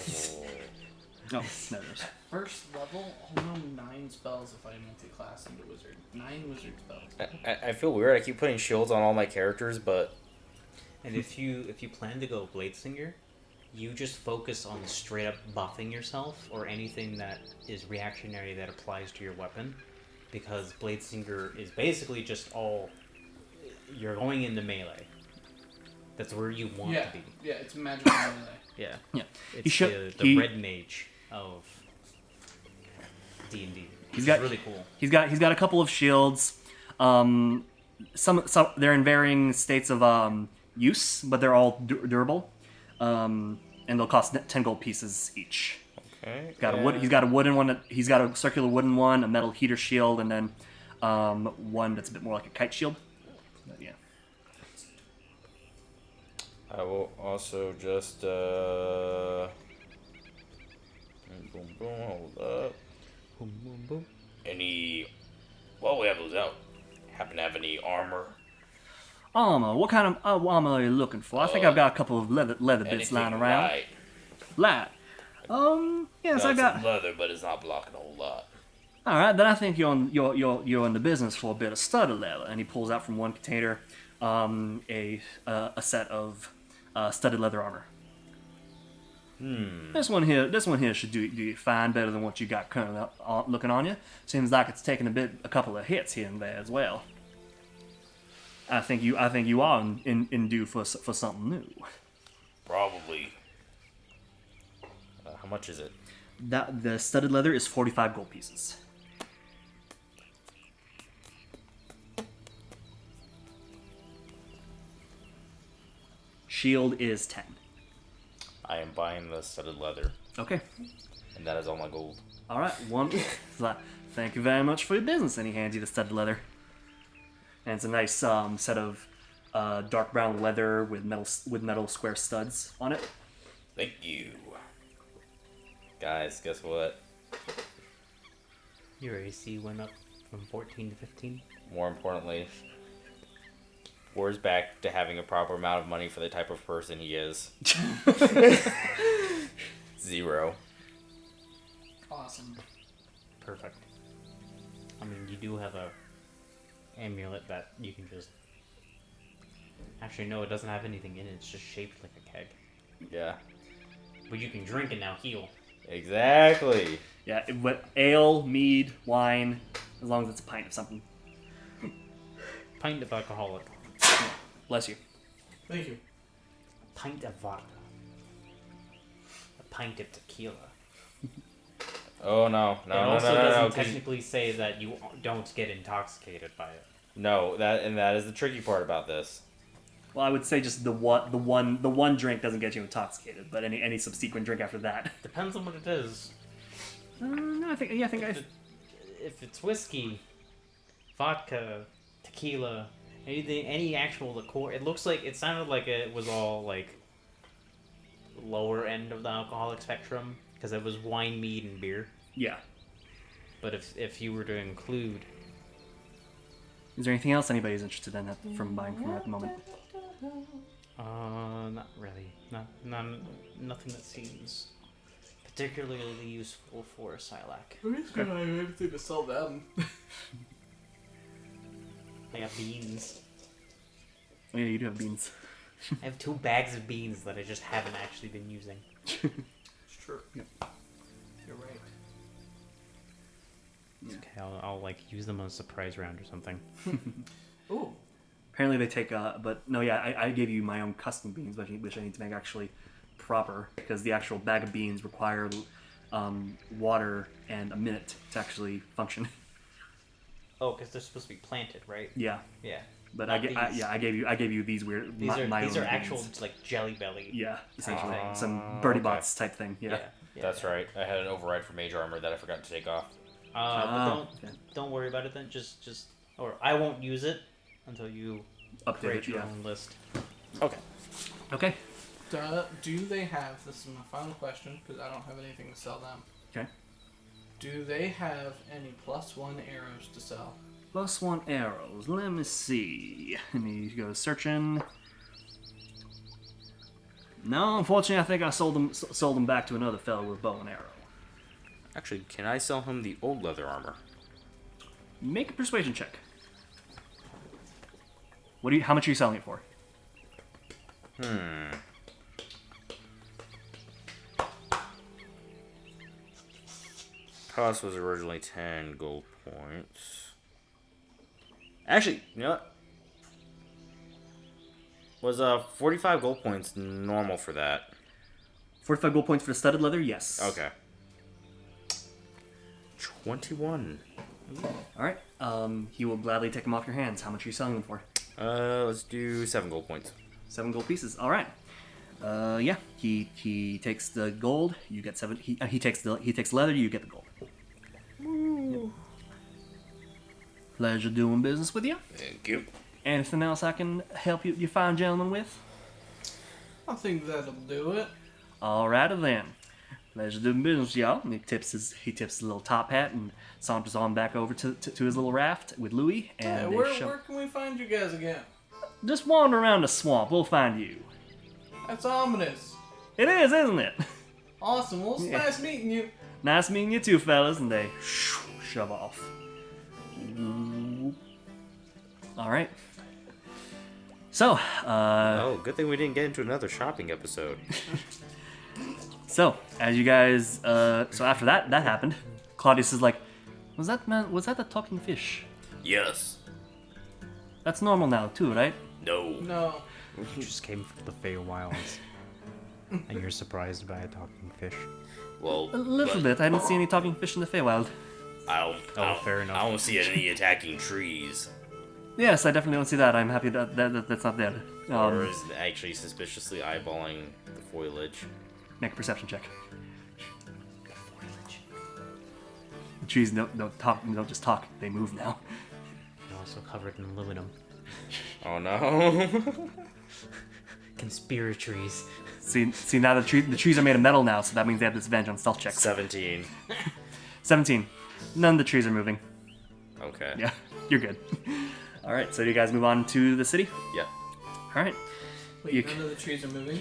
Oh, no, there's. First level, I know 9 spells if I multi-class into wizard. 9 wizard spells. I feel weird. I keep putting shields on all my characters, but And if you plan to go Bladesinger, you just focus on straight up buffing yourself or anything that is reactionary that applies to your weapon, because Bladesinger is basically just all you're going into melee. That's where you want Yeah, to be. yeah, it's magical melee. Yeah. Yeah. It's the he- red mage of D&D. He's It's got- really cool. He's got a couple of shields. Some they're in varying states of use, but they're all durable. And they'll cost 10 gold pieces each. okay. He's got a wooden one. He's got a circular wooden one, a metal heater shield, and then one that's a bit more like a kite shield. But, yeah. I will also just boom, hold up. Boom, boom, boom. Any? Well, we have those out. Happen to have any armor? Armor. What kind of armor are you looking for? I think I've got a couple of leather bits Anything lying around. light? Light. Yes, I Got got. some leather, but it's not blocking a whole lot. All right, then I think you're in the business for a bit of studded leather. And he pulls out from one container a set of studded leather armor. This one here should do you fine, better than what you got currently looking on you. Seems like it's taken a couple of hits here and there as well. I think you are in due for something new. Probably. How much is it? The studded leather is 45 gold pieces. Shield is 10. I am buying the studded leather, Okay. and that is all my gold. All right. One. Thank you very much for your business. And he hands you the studded leather. And it's a nice set of dark brown leather with metal square studs on it. Thank you. Guys, guess what? Your AC went up from 14 to 15. More importantly, War's back to having a proper amount of money for the type of person he is. 0. Awesome. Perfect. I mean, you do have a amulet that you can just... Actually, no, it doesn't have anything in it. It's just shaped like a keg. Yeah. But you can drink and now heal. Exactly. Yeah. But ale, mead, wine, as long as it's a pint of something. Pint of alcoholic. Bless you. Thank you. Pint of vodka. A pint of tequila. Oh no, It also no, doesn't 'cause- technically say that you don't get intoxicated by it. No, that is the tricky part about this. Well, I would say just the one drink doesn't get you intoxicated, but any subsequent drink after that. Depends on what it is. No, I think If it's whiskey, vodka, tequila, anything, any actual liqueur, it sounded like it was all like lower end of the alcoholic spectrum because it was wine, mead, and beer. yeah. But if you were to include, Is there anything else anybody's interested in from buying from her at the moment? not really, nothing that seems particularly useful for a Sylack. We're just gonna have anything to sell them. I got beans. Oh yeah, you do have beans. I have 2 bags of beans that I just haven't actually been using. It's true. Yeah. You're right. It's okay, I'll like use them on a surprise round or something. Ooh. Apparently they take, but no, yeah, I gave you my own custom beans, which I need to make actually proper, because the actual bag of beans require water and a minute to actually function. Oh, because they're supposed to be planted, right? Yeah, Yeah. but Not I gave you these weird. These are my these own are actual beans. like jelly belly. Yeah, essentially some Oh, birdie okay. bots type thing. Yeah. That's right. I had an override for mage armor that I forgot to take off. But okay. don't worry about it then. Just or I won't use it until you Update create it. your Yeah. own list. Okay. Okay. Do they have, this is my final question, because I don't have anything to sell them. Okay. Do they have any +1 arrows to sell? +1 arrows. Let me see. Let me go searching. No, unfortunately, I think I sold them back to another fellow with bow and arrow. Actually, can I sell him the old leather armor? Make a persuasion check. How much are you selling it for? Cost was originally 10 gold points. Actually, you know what? Was 45 gold points normal for that? 45 gold points for the studded leather? Yes. Okay. 21. Alright. He will gladly take them off your hands. How much are you selling them for? Let's do 7 gold points. 7 gold pieces. Alright. Yeah. He takes the gold, you get 7. He takes the leather, you get the gold. Yep. Pleasure doing business with you. Thank you. Anything else I can help you fine gentlemen with? I think that'll do it. Alrighty then. Pleasure doing business, y'all. And he tips his little top hat and saunters on back over to his little raft with Louis. And Hey, they where show- can we find you guys again? Just wander around the swamp. We'll find you. That's ominous. It is, isn't it? Awesome. Well, it's Yeah. nice meeting you. Nice meeting you too, fellas. And they shove off. All right. So, Oh, good thing we didn't get into another shopping episode. So, as you guys, so after that happened, Claudius is like, was that the talking fish? Yes. That's normal now too, right? No. No. You just came from the Feywilds, and you're surprised by a talking fish. Well, A little bit. I didn't see any talking fish in the Feywild. Fair enough. I don't see any attacking trees. Yes, I definitely don't see that. I'm happy that's not there. Or is actually suspiciously eyeballing the foliage. Make a perception check. The trees don't talk. Don't just talk. They move now. You're also covered in aluminum. Oh no. Conspiratries. See now the trees are made of metal now, so that means they have disadvantage on stealth checks. 17. 17. None of the trees are moving. Okay. Yeah, you're good. All right, so you guys move on to the city. Yeah. All right. Wait, You none of the trees are moving?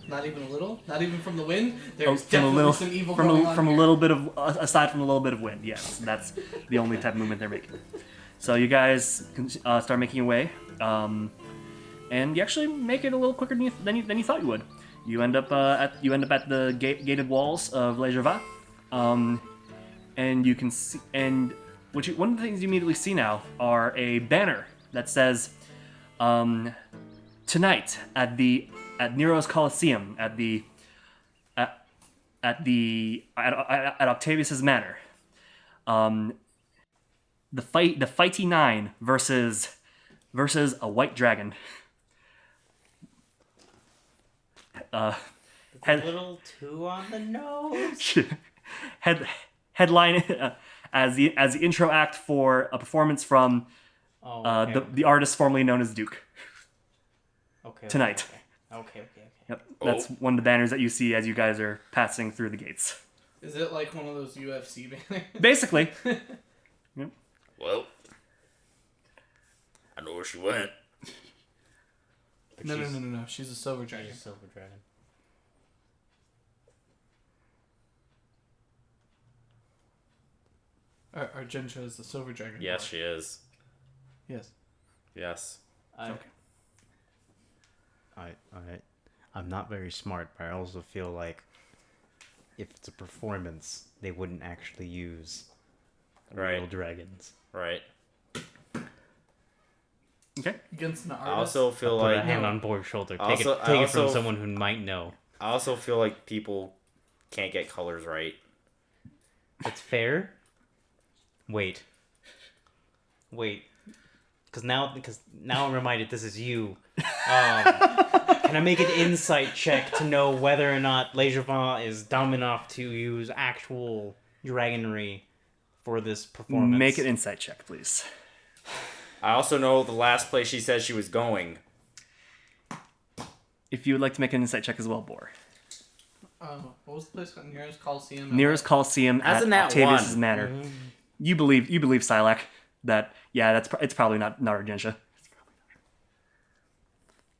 Not even a little? Not even from the wind? Oh, There's from a definitely little, some evil from going a, on from a here. little bit of aside from a little bit of wind. Yes, that's the only type of movement they're making. So you guys can start making your way, and you actually make it a little quicker than you thought you would. You end up at the gated walls of Les Gevais, and you can see, and one of the things you immediately see now are a banner that says, tonight at Nero's Colosseum at Octavius's Manor, the Fighty Nine versus a white dragon. A little too on the nose. Headline as the intro act for a performance from the artist formerly known as Duke. Tonight. Okay. Yep, that's one of the banners that you see as you guys are passing through the gates. Is it like one of those UFC banners? Basically. Yep. Well, I know where she went. No. She's a silver dragon. She's a silver dragon. Argentia is the silver dragon. Yes, she is. Yes. Yes. I'm not very smart, but I also feel like if it's a performance, they wouldn't actually use real dragons. Right. Okay. Against an artist. I also feel Put a like hand on Borg's shoulder. Take Also- it from someone who might know. I also feel like people can't get colors right. It's fair. Wait. Because now I'm reminded this is you. Can I make an insight check to know whether or not Les Gevais is dumb enough to use actual dragonry for this performance? Make an insight check, please. I also know the last place she said she was going. If you would like to make an insight check as well, Bor. What was the place called? Nero's Coliseum? Nero's Coliseum at Hasn't that Octavius's one? Manor. You believe Sylack that it's probably not Argentia.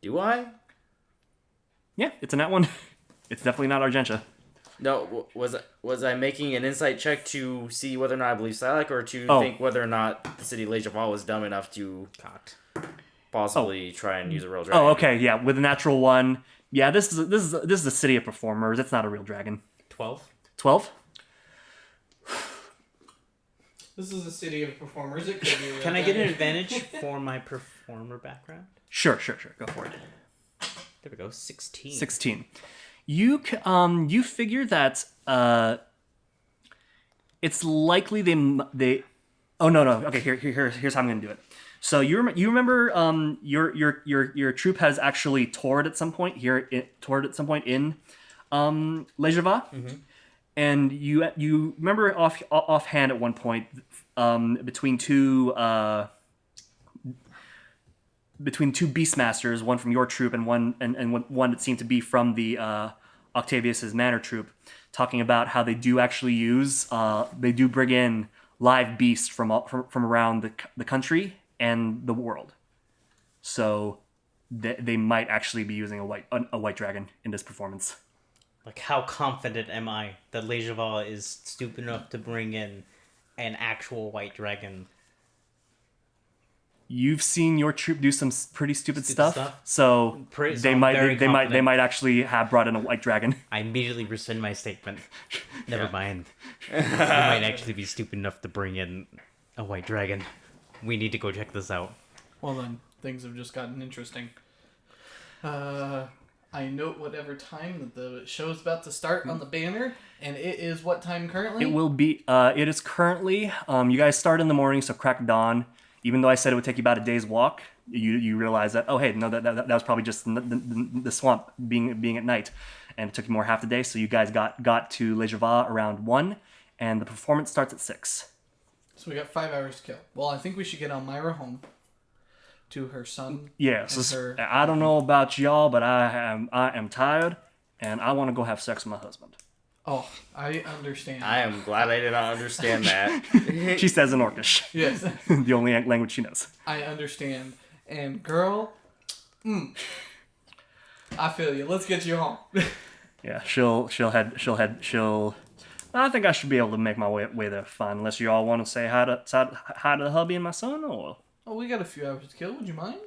Do I? Yeah, it's a nat one. It's definitely not Argentia. No, was I making an insight check to see whether or not I believe Sylack, or to think whether or not the city of Les Gevais was dumb enough to possibly try and use a real dragon? Oh, okay, yeah, with a natural one. Yeah, this is a city of performers. It's not a real dragon. 12. 12? This is a city of performers. It could be a real Can I get an dragon. advantage for my performer background? Sure. Go for it. There we go. 16. 16. You figure that it's likely they. Oh no. Okay, here's how I'm gonna do it. So you remember your troop has actually toured at some point in Les Gevais, and you remember offhand at one point between two Beastmasters, one from your troop and one that seemed to be from the Octavius's Manor troop, talking about how they do actually they do bring in live beasts from around the country and the world. So they might actually be using a white dragon in this performance. Like, how confident am I that Les Gevais is stupid enough to bring in an actual white dragon? You've seen your troop do some pretty stupid stuff, so So they I'm very confident. might actually have brought in a white dragon. I immediately rescind my statement. Never mind. They might actually be stupid enough to bring in a white dragon. We need to go check this out. Well then, things have just gotten interesting. I note whatever time that the show's about to start on the banner, and it is what time currently? It will be. It is currently. You guys start in the morning, so crack dawn. Even though I said it would take you about a day's walk, you realize that that was probably just the swamp being at night, and it took you more half the day. So you guys got to Les Gevais around 1, and the performance starts at 6. So we got 5 hours to kill. Well, I think we should get Elmira home to her son. Yeah, so I don't know about y'all, but I am tired, and I want to go have sex with my husband. Oh, I understand. I am glad I did not understand that. She says in Orcish. Yes. The only language she knows. I understand. And girl, I feel you. Let's get you home. Yeah, she'll head. I think I should be able to make my way there fine, unless you all want to say hi to the hubby and my son, or. Oh, we got a few hours to kill. Would you mind?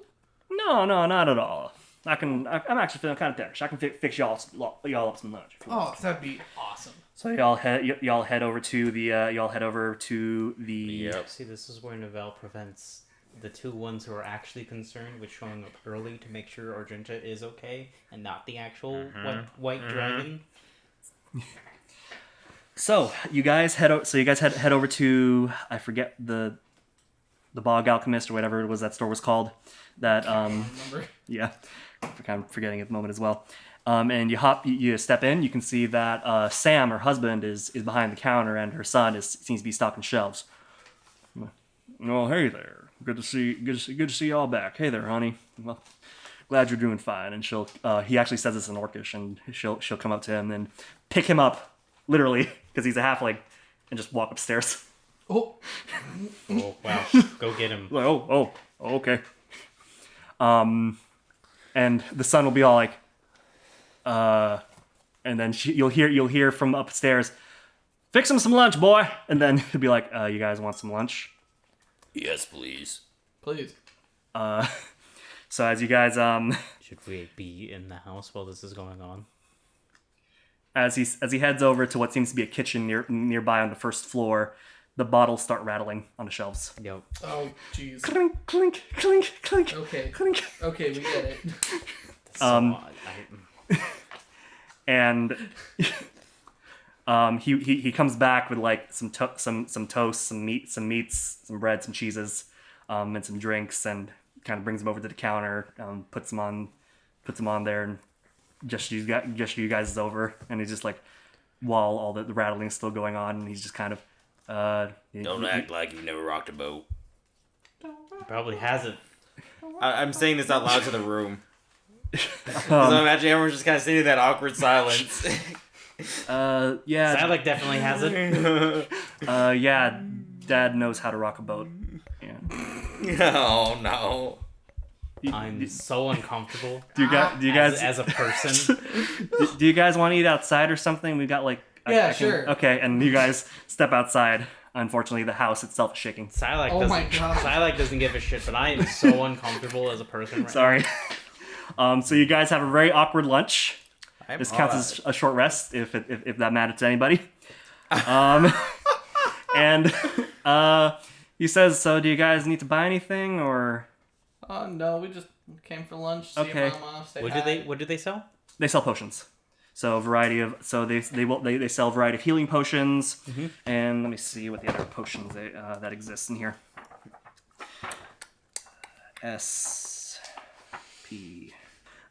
No, not at all. I'm actually feeling kind of damaged. I can fix y'all up some lunch. If you want. Oh, that'd be awesome. So y'all head over to the Yep. See, this is where Novell prevents the two ones who are actually concerned with showing up early to make sure Argenta is okay and not the actual white dragon. So you guys head over to, I forget the Bog Alchemist or whatever it was that store was called. That Remember? yeah, I'm kind of forgetting at the moment as well. And you step in. You can see that Sam, her husband, is behind the counter, and her son seems to be stocking shelves. Well, hey there. Good to see y'all back. Hey there, honey. Well, glad you're doing fine. And he actually says this in Orcish, and she'll come up to him and pick him up, literally, because he's a halfling, and just walk upstairs. Oh. Oh, wow. Go get him. Like, okay. And the son will be all like, and then you'll hear from upstairs, fix him some lunch, boy. And then he'll be like, you guys want some lunch? Yes, please. Please. So as you guys Should we be in the house while this is going on? as he heads over to what seems to be a kitchen nearby on the first floor, the bottles start rattling on the shelves. Yep. Oh, jeez. Clink, clink, clink, clink. Okay. Clink. Okay, we get it. And he comes back with like some toast, some meats, some bread, some cheeses, and some drinks, and kind of brings them over to the counter, puts them on there, and gesture you guys is over, and he's just like, while all the rattling is still going on, and he's just kind of Don't act like you've never rocked a boat. Probably hasn't. I'm saying this out loud to the room. Because I'm imagining everyone's just kind of sitting in that awkward silence. yeah, Sylack definitely hasn't. yeah, Dad knows how to rock a boat. Yeah. Oh no. I'm so uncomfortable. Do you guys as a person? do you guys want to eat outside or something? We got like Sure. Okay, and you guys step outside. Unfortunately, the house itself is shaking. Sylack Oh doesn't. my God. Sylack doesn't give a shit, but I am so uncomfortable as a person. Right Sorry. So you guys have a very awkward lunch. I'm This counts as a short rest, if that matters to anybody. And he says, "So, do you guys need to buy anything, or?" Oh, no, we just came for lunch. See Okay. your mama, say What hi. did they sell? They sell potions. So they sell a variety of healing potions, and let me see what the other potions that exist in here. SP.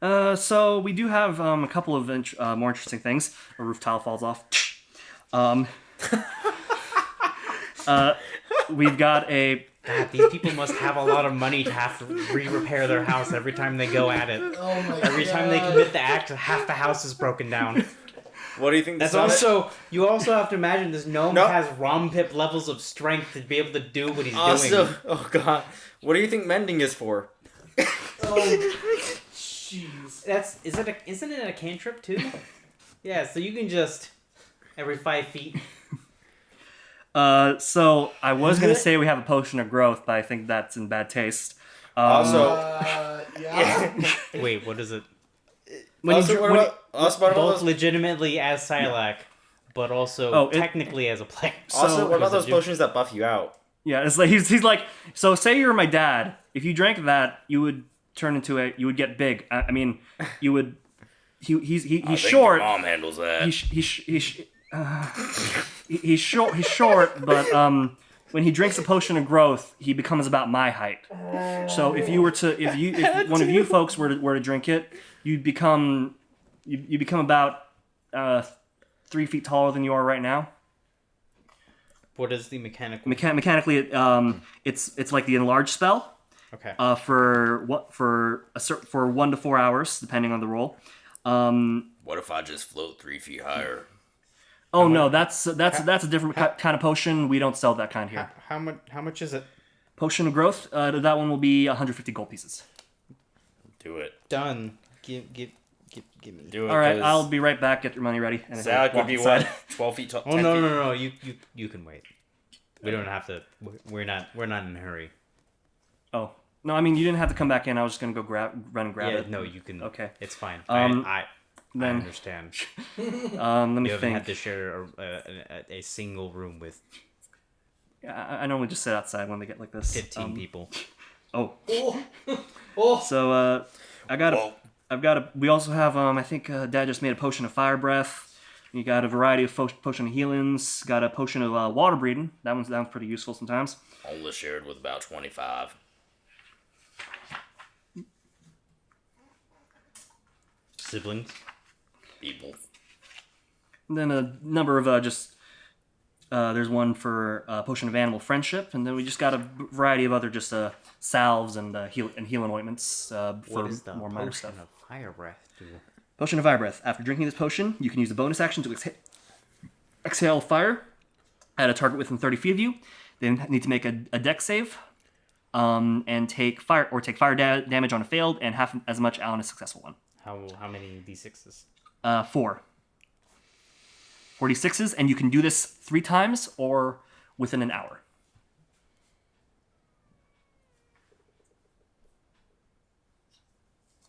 So we do have a couple of more interesting things. A roof tile falls off. We've got a. God, these people must have a lot of money to have to re-repair their house every time they go at it. Oh my Every time they commit the act, half the house is broken down. What do you think? That's you also have to imagine this gnome has Rompip levels of strength to be able to do what he's doing. Oh god, what do you think mending is for? Oh, jeez. Isn't it a cantrip too? Yeah, so you can just every 5 feet. So I was gonna say we have a potion of growth, but I think that's in bad taste. Yeah. Wait, what is it? Also, Legitimately as Sylack, but also technically as a player. Also, what about those potions that buff you out? Yeah, it's like he's like, so say you're my dad. If you drank that, you would turn into you would get big. I mean, you would. He's short. Your mom handles that. He's short, but when he drinks a potion of growth, he becomes about my height. So if one of you folks were to drink it, you'd become about 3 feet taller than you are right now. What is the mechanical? Mechanically, it's like the enlarge spell. Okay. For 1 to 4 hours, depending on the roll. What if I just float 3 feet higher? Oh no, that's a different kind of potion. We don't sell that kind here. How much is it? Potion of growth. That one will be 150 gold pieces. Do it. Done. Give me. Do it. All right, I'll be right back. Get your money ready. And Sylack would be inside. what? 12 feet tall. Oh no! You can wait. We don't have to. We're not in a hurry. Oh no, I mean you didn't have to come back in. I was just gonna go run and grab it. No, you can. Okay. It's fine. I Then understand. let me You haven't think. had to share a single room with I normally just sit outside when they get like this. 15 people. Oh, Oh, oh. so I got Whoa. I've got a. We also have I think Dad just made a potion of fire breath. You got a variety of potion of healings. Got a potion of water breathing. That one's pretty useful sometimes. Only shared with about 25 Siblings. people. And then a number of just. There's one for potion of animal friendship, and then we just got a variety of other just salves and healing ointments for What is the more minor potion stuff. of fire breath do? Potion of fire breath. After drinking this potion, you can use the bonus action to exhale fire at a target within 30 feet of you. They need to make a dex save, and take fire damage on a failed, and half as much on a successful one. How many d6s? 4. 46s, and you can do this 3 times or within an hour.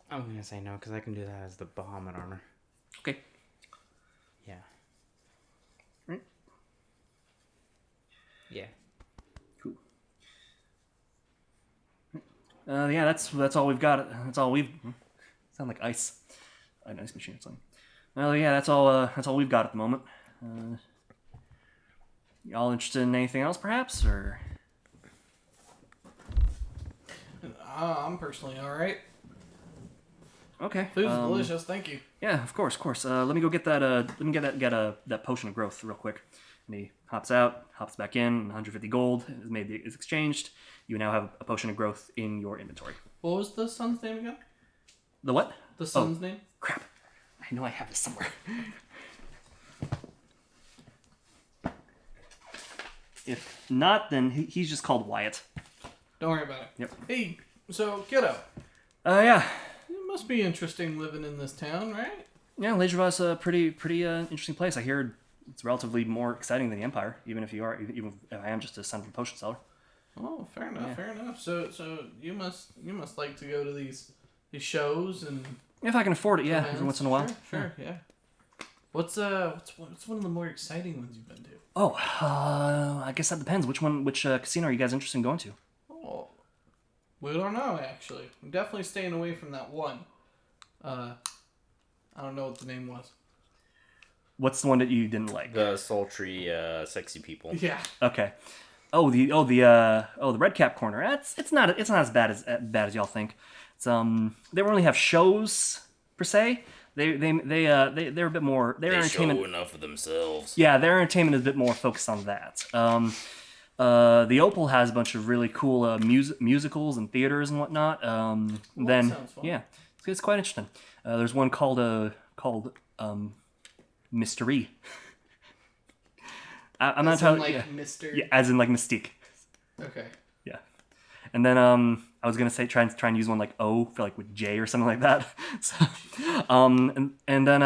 I'm gonna say no because I can do that as the Bahamut armor. Okay. Yeah. Right. Yeah. Cool. Yeah, that's all we've got. That's all we've. Sound like ice. An ice machine or something. Well, yeah, that's all we've got at the moment. Y'all interested in anything else, perhaps, or? I'm personally all right. Okay. Food's delicious. Thank you. Yeah, of course. Let me go get that. Let me get that potion of growth real quick. And he hops out, hops back in. 150 gold is exchanged. You now have a potion of growth in your inventory. What was the son's name again? The what? The son's name? Crap! I know I have this somewhere. If not, then he's just called Wyatt. Don't worry about it. Yep. Hey, so kiddo, Yeah. it must be interesting living in this town, right? Yeah, Les Gevais is a pretty interesting place. I hear it's relatively more exciting than the Empire, even if I am just a son of a potion seller. Oh, fair enough. Fair enough. So you must like to go to these shows and If I can afford it, yeah, events. every once in a while. Sure, yeah. What's one of the more exciting ones you've been to? Oh, I guess that depends. Which casino are you guys interested in going to? Oh, we don't know actually. I'm definitely staying away from that one. I don't know what the name was. What's the one that you didn't like? The sultry, sexy people. Yeah. Okay. The Red Cap corner. It's not as bad as y'all think. It's they don't really have shows per se. They're a bit more. Their They entertainment. show enough of themselves. Yeah, their entertainment is a bit more focused on that. The Opal has a bunch of really cool musicals and theaters and whatnot. that sounds fun. Yeah, it's quite interesting. There's one called Mystery. I'm not As in, telling. like Mr. Yeah, as in like Mystique. Okay. Yeah. And then I was gonna say try and use one like O for like with J or something like that. So, and then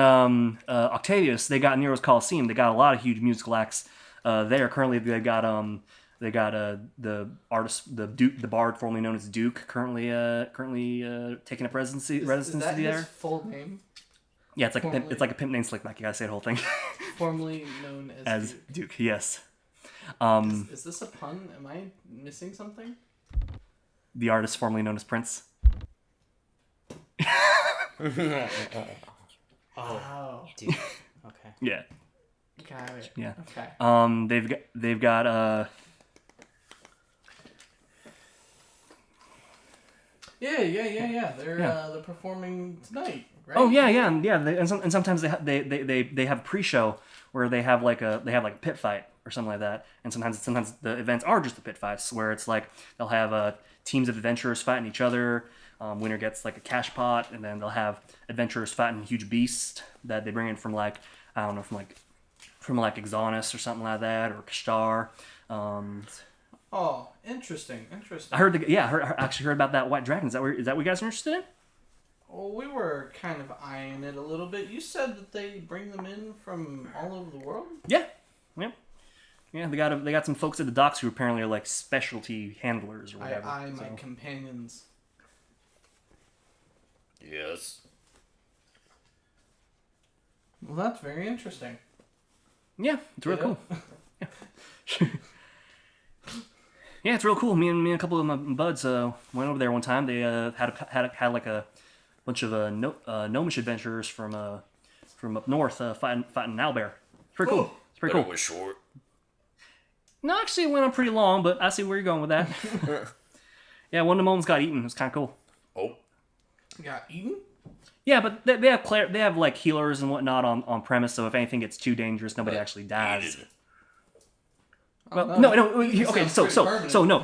Octavius, they got Nero's Coliseum. They got a lot of huge musical acts there. Currently they got the artist, the Duke, the bard formerly known as Duke, currently taking up residency Is that there. his full name? Yeah, it's like Formerly- it's like a pimp named Slickback. You gotta say the whole thing. Formerly known As Duke. Duke, yes. Is this a pun? Am I missing something? The artist formerly known as Prince. Oh. Dude. Okay. Yeah. Got it. Yeah. Okay. They've got Yeah. They're performing tonight, right? Oh yeah. And sometimes they have a pre-show where they have like a pit fight or something like that. And sometimes the events are just the pit fights where it's like they'll have teams of adventurers fighting each other. Winner gets like a cash pot, and then they'll have adventurers fighting a huge beast that they bring in from like I don't know from like Exonus or something like that, or Kashtar. Oh, interesting. I actually heard about that white dragon. Is that what you guys are interested in? Well, we were kind of eyeing it a little bit. You said that they bring them in from all over the world? Yeah. They got some folks at the docks who apparently are like specialty handlers or whatever. I my companions. Yes. Well, that's very interesting. Yeah, it's real Yeah. cool. Yeah, it's real cool. Me and a couple of my buds went over there one time. They had like a bunch of gnomish adventurers from up north fighting an owlbear. It's pretty cool. It's pretty But cool. it was short. No, actually, it went on pretty long, but I see where you're going with that. Yeah, one of the Moans got eaten. It was kind of cool. Oh. Got eaten? Yeah, but they have like healers and whatnot on premise, so if anything gets too dangerous, nobody actually dies. Well, no, okay,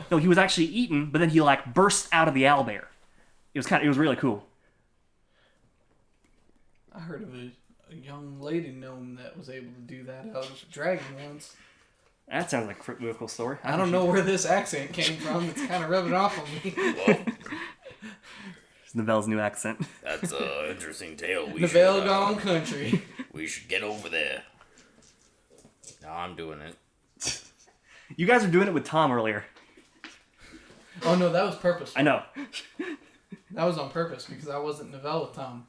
no, he was actually eaten, but then he like burst out of the owlbear. It was really cool. I heard of a young lady gnome that was able to do that out of a dragon once. That sounds like a real cool story. I don't know where this accent came from. It's kind of rubbing off on me. It's Novelle's new accent. That's an interesting tale. Novelle gone country. We should get over there. No, I'm doing it. You guys were doing it with Tom earlier. Oh no, that was purposeful. I know. That was on purpose because I wasn't Novelle with Tom.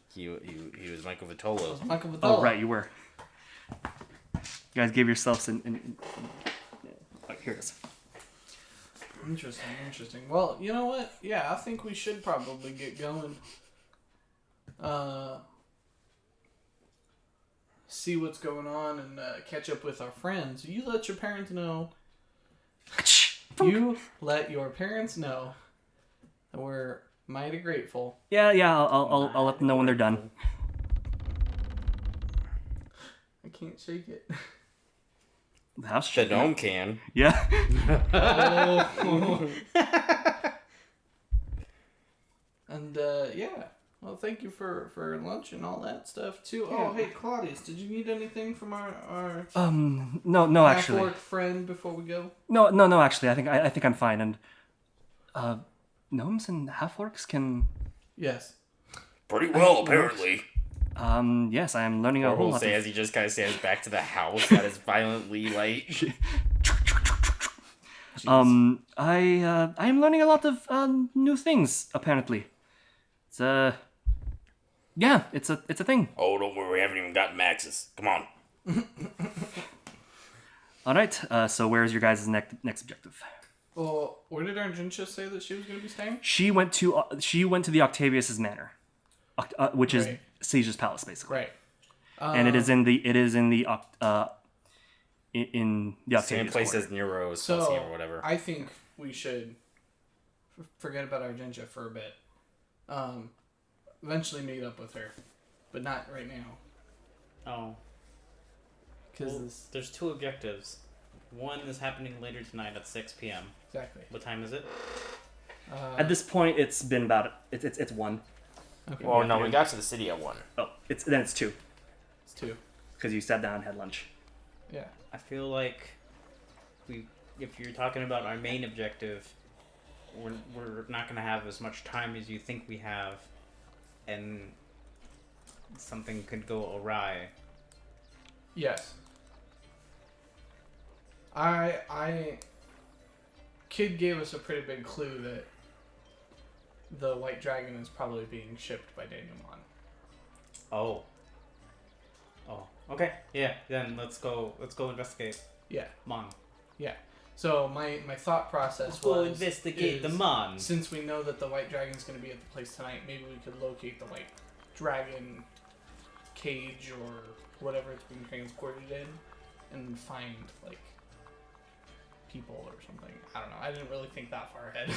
He was Michael Vitolo. Michael Vitola. Oh, right, you were. You guys gave yourselves an oh, here it is. Interesting. Well, you know what? Yeah, I think we should probably get going. See what's going on and catch up with our friends. You let your parents know. You let your parents know that we're mighty grateful. Yeah, I'll let them know when they're done. I can't shake it. The house The should gnome can. Yeah. Oh. And yeah. Well, thank you for lunch and all that stuff too. Oh, hey Claudius, did you need anything from our No, actually. half-orc friend before we go? No, actually. I think I'm fine. And gnomes and half-orcs can. Yes. Pretty well, apparently. Yes, I am learning a Or whole we'll lot. say as he just kind of stands back to the house that is violently like. I am learning a lot of new things. Apparently, it's yeah, it's a thing. Oh, don't worry, we haven't even gotten Max's. Come on. All right. So where's your guys' next objective? Well, where did Argentia say that she was going to be staying? She went to the Octavius's manor, which is Right. Siege's palace, basically. Right. And it is in the Octavius Same place quarter. as Nero's So Coliseum or whatever. I think we should forget about Argentia for a bit. Eventually meet up with her, but not right now. Oh. Because Well, there's two objectives. One is happening later tonight at 6 p.m. exactly. What time is it? At this point, it's been about it's 1. Okay. Oh no, we got to the city at 1. Oh, it's 2 It's 2. because you sat down and had lunch. Yeah. I feel like if you're talking about our main objective, we're not going to have as much time as you think we have, and something could go awry. Yes. Kid gave us a pretty big clue that the white dragon is probably being shipped by Daniel Maun. Oh. Okay. Yeah. Then let's go investigate. Yeah. Mon. Yeah. So my thought process Let's go was investigate the is, Mon. Since we know that the white dragon's going to be at the place tonight, maybe we could locate the white dragon cage or whatever it's being transported in, and find like people or something. I don't know. I didn't really think that far ahead.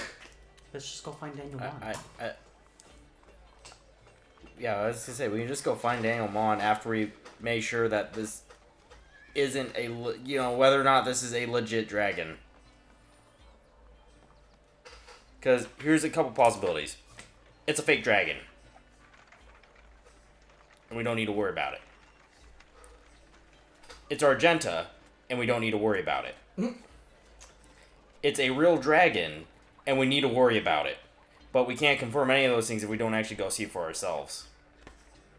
Let's just go find Daniel Mon. Yeah, I was gonna say we can just go find Daniel Maun after we make sure that this isn't whether or not this is a legit dragon. Because here's a couple possibilities. It's a fake dragon, and we don't need to worry about it. It's Argenta, and we don't need to worry about it. It's a real dragon, and we need to worry about it. But we can't confirm any of those things if we don't actually go see for ourselves.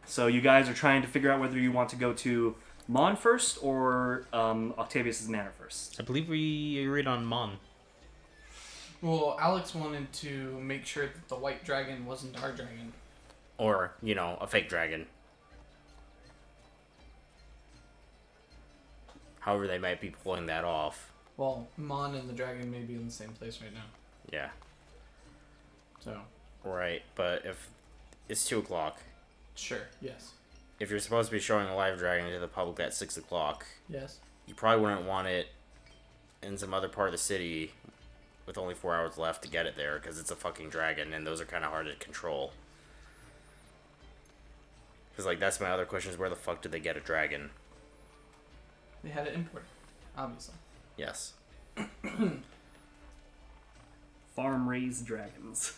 So you guys are trying to figure out whether you want to go to Mon first or Octavius's manor first. I believe we agreed on Mon. Well, Alex wanted to make sure that the white dragon wasn't our dragon. Or, a fake dragon. However, they might be pulling that off. Well, Maun and the dragon may be in the same place right now. Yeah. So. Right, but if it's 2 o'clock, Sure. Yes. if you're supposed to be showing a live dragon to the public at 6 o'clock, Yes. you probably wouldn't want it in some other part of the city with only 4 hours left to get it there, because it's a fucking dragon, and those are kind of hard to control. Because, like, that's my other question is where the fuck did they get a dragon? They had it imported, obviously. Yes. Farm-raised dragons.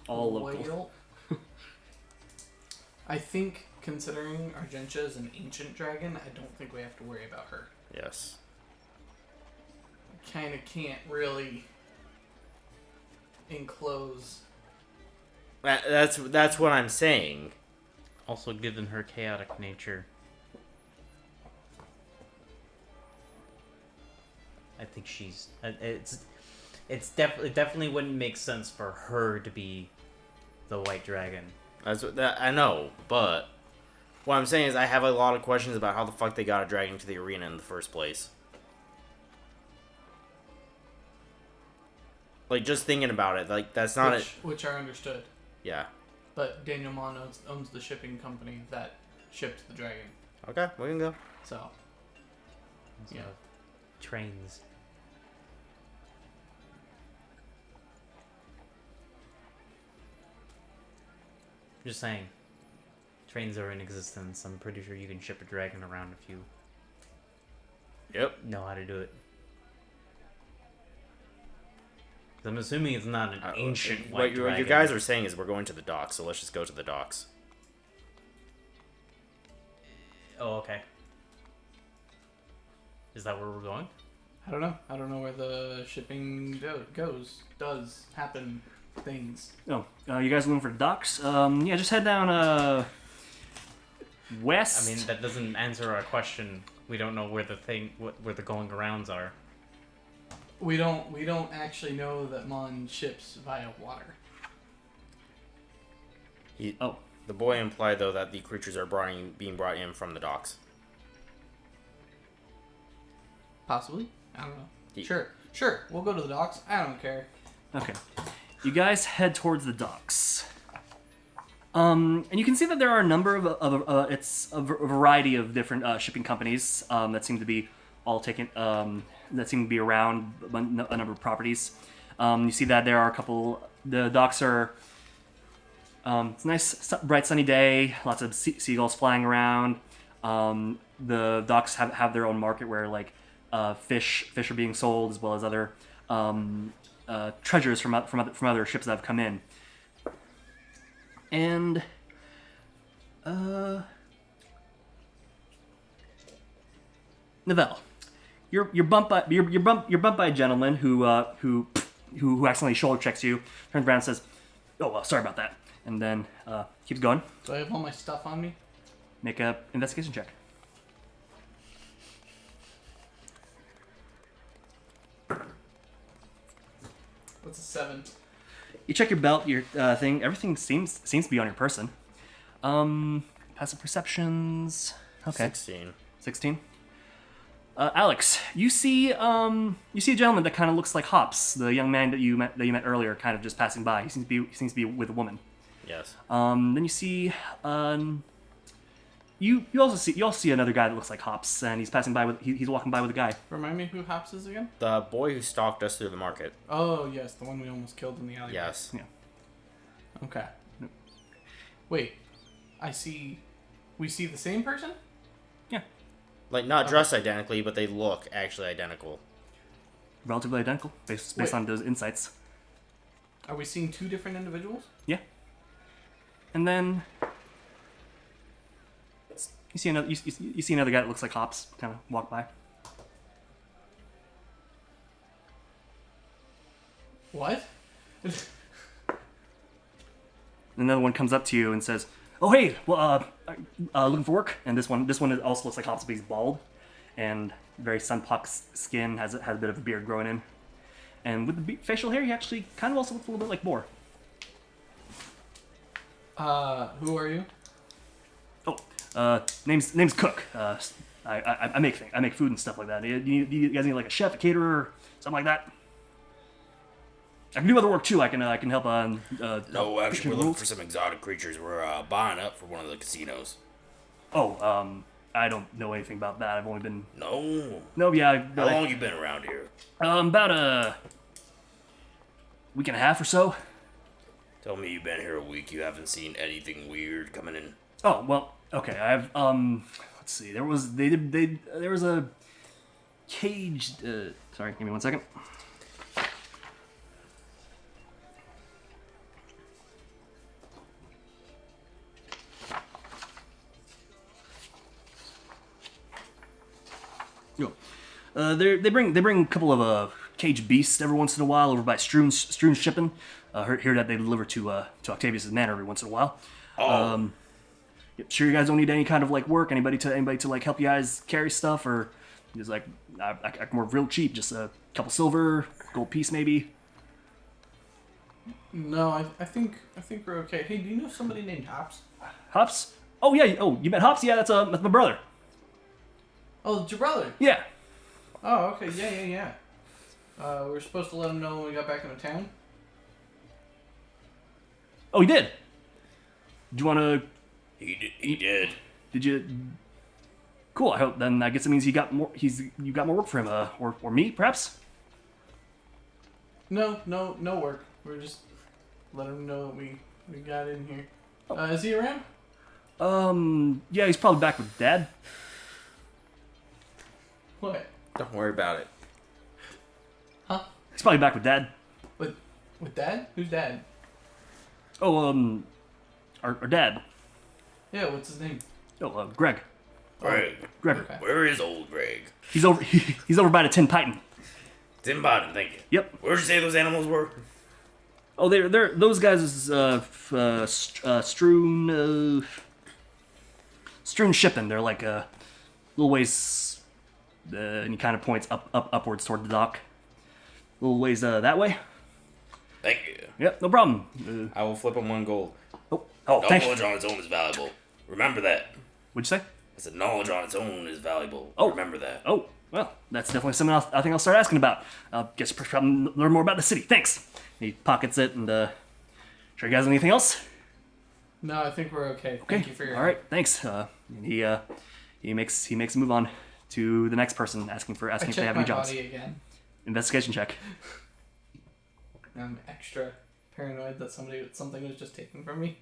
All local. Well, I think, considering Argentia is an ancient dragon, I don't think we have to worry about her. Yes. Kind of can't really enclose. That's what I'm saying. Also, given her chaotic nature, I think she's. It definitely wouldn't make sense for her to be the white dragon. That's what I know, but what I'm saying is I have a lot of questions about how the fuck they got a dragon to the arena in the first place. Like, just thinking about it, like, that's not Which are understood. Yeah. But Daniel Maun owns the shipping company that shipped the dragon. Okay, we can go. So. So, Yeah. trains. Just saying. Trains are in existence. I'm pretty sure you can ship a dragon around if you Yep. know how to do it. 'Cause I'm assuming it's not an ancient white What dragon. you guys are saying is we're going to the docks, so let's just go to the docks. Oh, okay. Is that where we're going? I don't know. I don't know where the shipping does happen things. Oh, you guys looking for docks? Yeah, just head down west. I mean, that doesn't answer our question. We don't know where where the going arounds are. We don't actually know that Maun ships via water. The boy implied, though, that the creatures are being brought in from the docks. Possibly. I don't know. Sure. We'll go to the docks. I don't care. Okay. You guys head towards the docks. And you can see that there are a number of it's a variety of different shipping companies that seem to be all taken that seem to be around a number of properties. You see that there are a couple. The docks are. It's a nice, bright, sunny day. Lots of seagulls flying around. The docks have their own market where like fish are being sold as well as other treasures from other ships that have come in. And Novell, you're bumped by a gentleman who accidentally shoulder checks you, turns around and says, "Oh well, sorry about that," and then keeps going. Do I have all my stuff on me? Make a investigation check. What's a 7? You check your belt, your thing. Everything seems to be on your person. Passive perceptions. Okay. 16. Alex, you see a gentleman that kind of looks like Hops, the young man that you met earlier, kind of just passing by. He seems to be with a woman. Yes. Then you see you also see another guy that looks like Hops, and he's passing by he's walking by with a guy. Remind me who Hops is again? The boy who stalked us through the market. Oh, yes, the one we almost killed in the alley. Yes. Yeah. Okay. Wait, we see the same person? Yeah. Like, not dressed identically, but they look actually identical. Relatively identical, based on those insights. Are we seeing 2 different individuals? Yeah. And then you see another guy that looks like Hops kind of walk by. What? Another one comes up to you and says, "Oh hey, well, looking for work?" And this one also looks like Hops, but he's bald and very sun-pocked skin, has a bit of a beard growing in, and with the facial hair, he actually kind of also looks a little bit like Boar. Who are you? Oh, name's Cook. I make things. I make food and stuff like that. Do you guys need like a chef, a caterer, something like that? I can do other work too. I can help on. No, actually, fixing we're looking rules. for some exotic creatures. We're buying up for one of the casinos. Oh, I don't know anything about that. I've only been. No. No, yeah. How long you been around here? About a week and a half or so. Tell me you've been here a week. You haven't seen anything weird coming in. Oh well, okay. I've let's see. There was a caged. Sorry, give me 1 second. Yo. They bring a couple of caged beasts every once in a while over by Struen's shipping. Here that they deliver to Octavius's manor every once in a while. Oh. Sure, you guys don't need any kind of like work, anybody to like help you guys carry stuff, or just like I can work real cheap, just a couple silver, gold piece maybe. No, I think we're okay. Hey, do you know somebody named Hops? Hops? Oh yeah. Oh, you met Hops? Yeah, that's my brother. Oh, it's your brother. Yeah. Oh, okay. Yeah. We were supposed to let him know when we got back into town. Oh, he did. Do you want to? He did. Did you? Cool. I hope then. I guess it means you got more work for him, or me perhaps. No work. We're just letting him know that we got in here. Is he around? Yeah, he's probably back with Dad. What? Don't worry about it. Huh? He's probably back with Dad. With Dad? Who's Dad? Oh, our Dad. Yeah, what's his name? Oh, Greg. Greg. Gregor. Okay. Where is old Greg? He's over. He's over by the Tin Python. Tim Bottom, thank you. Yep. Where'd you say those animals were? Oh, they're those guys is strewn shipping. They're like little ways, and he kind of points upwards toward the dock. Little ways that way. Thank you. Yep, no problem. I will flip him 1 gold. Oh, thank you. Knowledge on its own is valuable. Remember that. What'd you say? I said knowledge on its own is valuable. Oh. Remember that. Oh, well, that's definitely something else I think I'll start asking about. Guess probably learn more about the city. Thanks. He pockets it and sure you guys have anything else? No, I think we're okay. Okay. Thank you for your All right. Thanks. And he makes a move on to the next person, asking if they I have checked any my jobs. body again. Investigation check. I'm extra paranoid that something was just taken from me.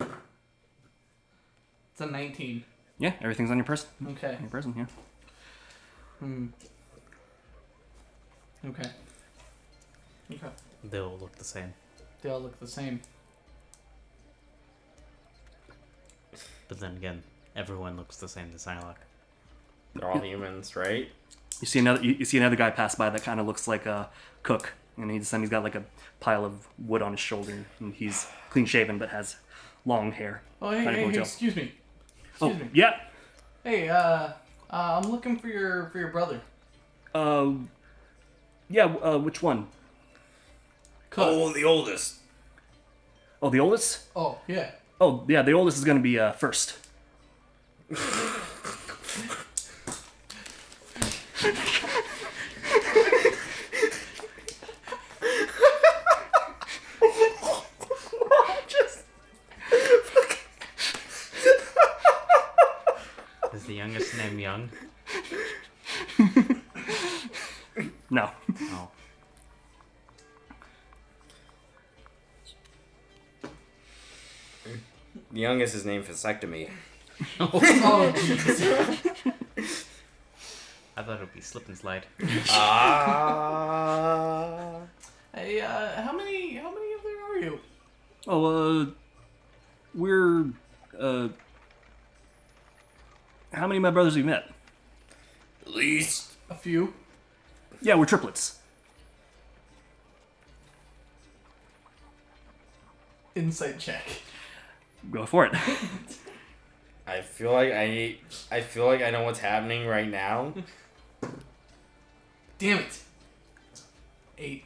It's a 19. Yeah, everything's on your person. Okay. Your person, yeah. Okay. They all look the same. They all look the same. But then again, everyone looks the same to Sylack. They're all humans, right? You see another guy pass by that kind of looks like a cook, and he's got like a pile of wood on his shoulder, and he's clean shaven but has long hair. Oh, hey, Kind of ponytail. excuse me. Oh, Excuse me. yeah. Hey, I'm looking for your brother. Yeah. Which one? Cook. Oh, the oldest. Oh, the oldest. Oh, yeah. Oh, yeah. The oldest is gonna be first. Is the youngest name Young? No. Oh. The youngest is named Vasectomy. Oh, jeez. I thought it would be Slip and Slide. Ah. Hey, how many of there are you? Oh, we're how many of my brothers have you met? At least. A few. Yeah, we're triplets. Insight check. Go for it. I feel like I know what's happening right now. Damn it. 8.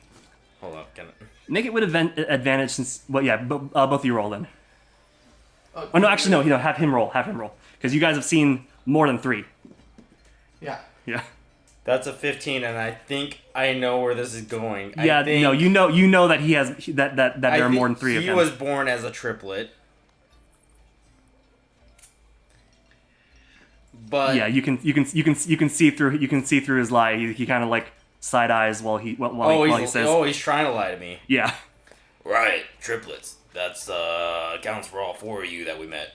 Hold up, can I... Make it with advantage since. Well, yeah, both of you roll then. Oh no, actually no. Have him roll. Because you guys have seen more than 3. Yeah. Yeah. That's a 15, and I think I know where this is going. Yeah, no, you know that he has that there are more than 3 of him. He was born as a triplet. But yeah, you can see through his lie. He kind of like side eyes while he says, "Oh, he's trying to lie to me." Yeah. Right, triplets. That's accounts for all 4 of you that we met.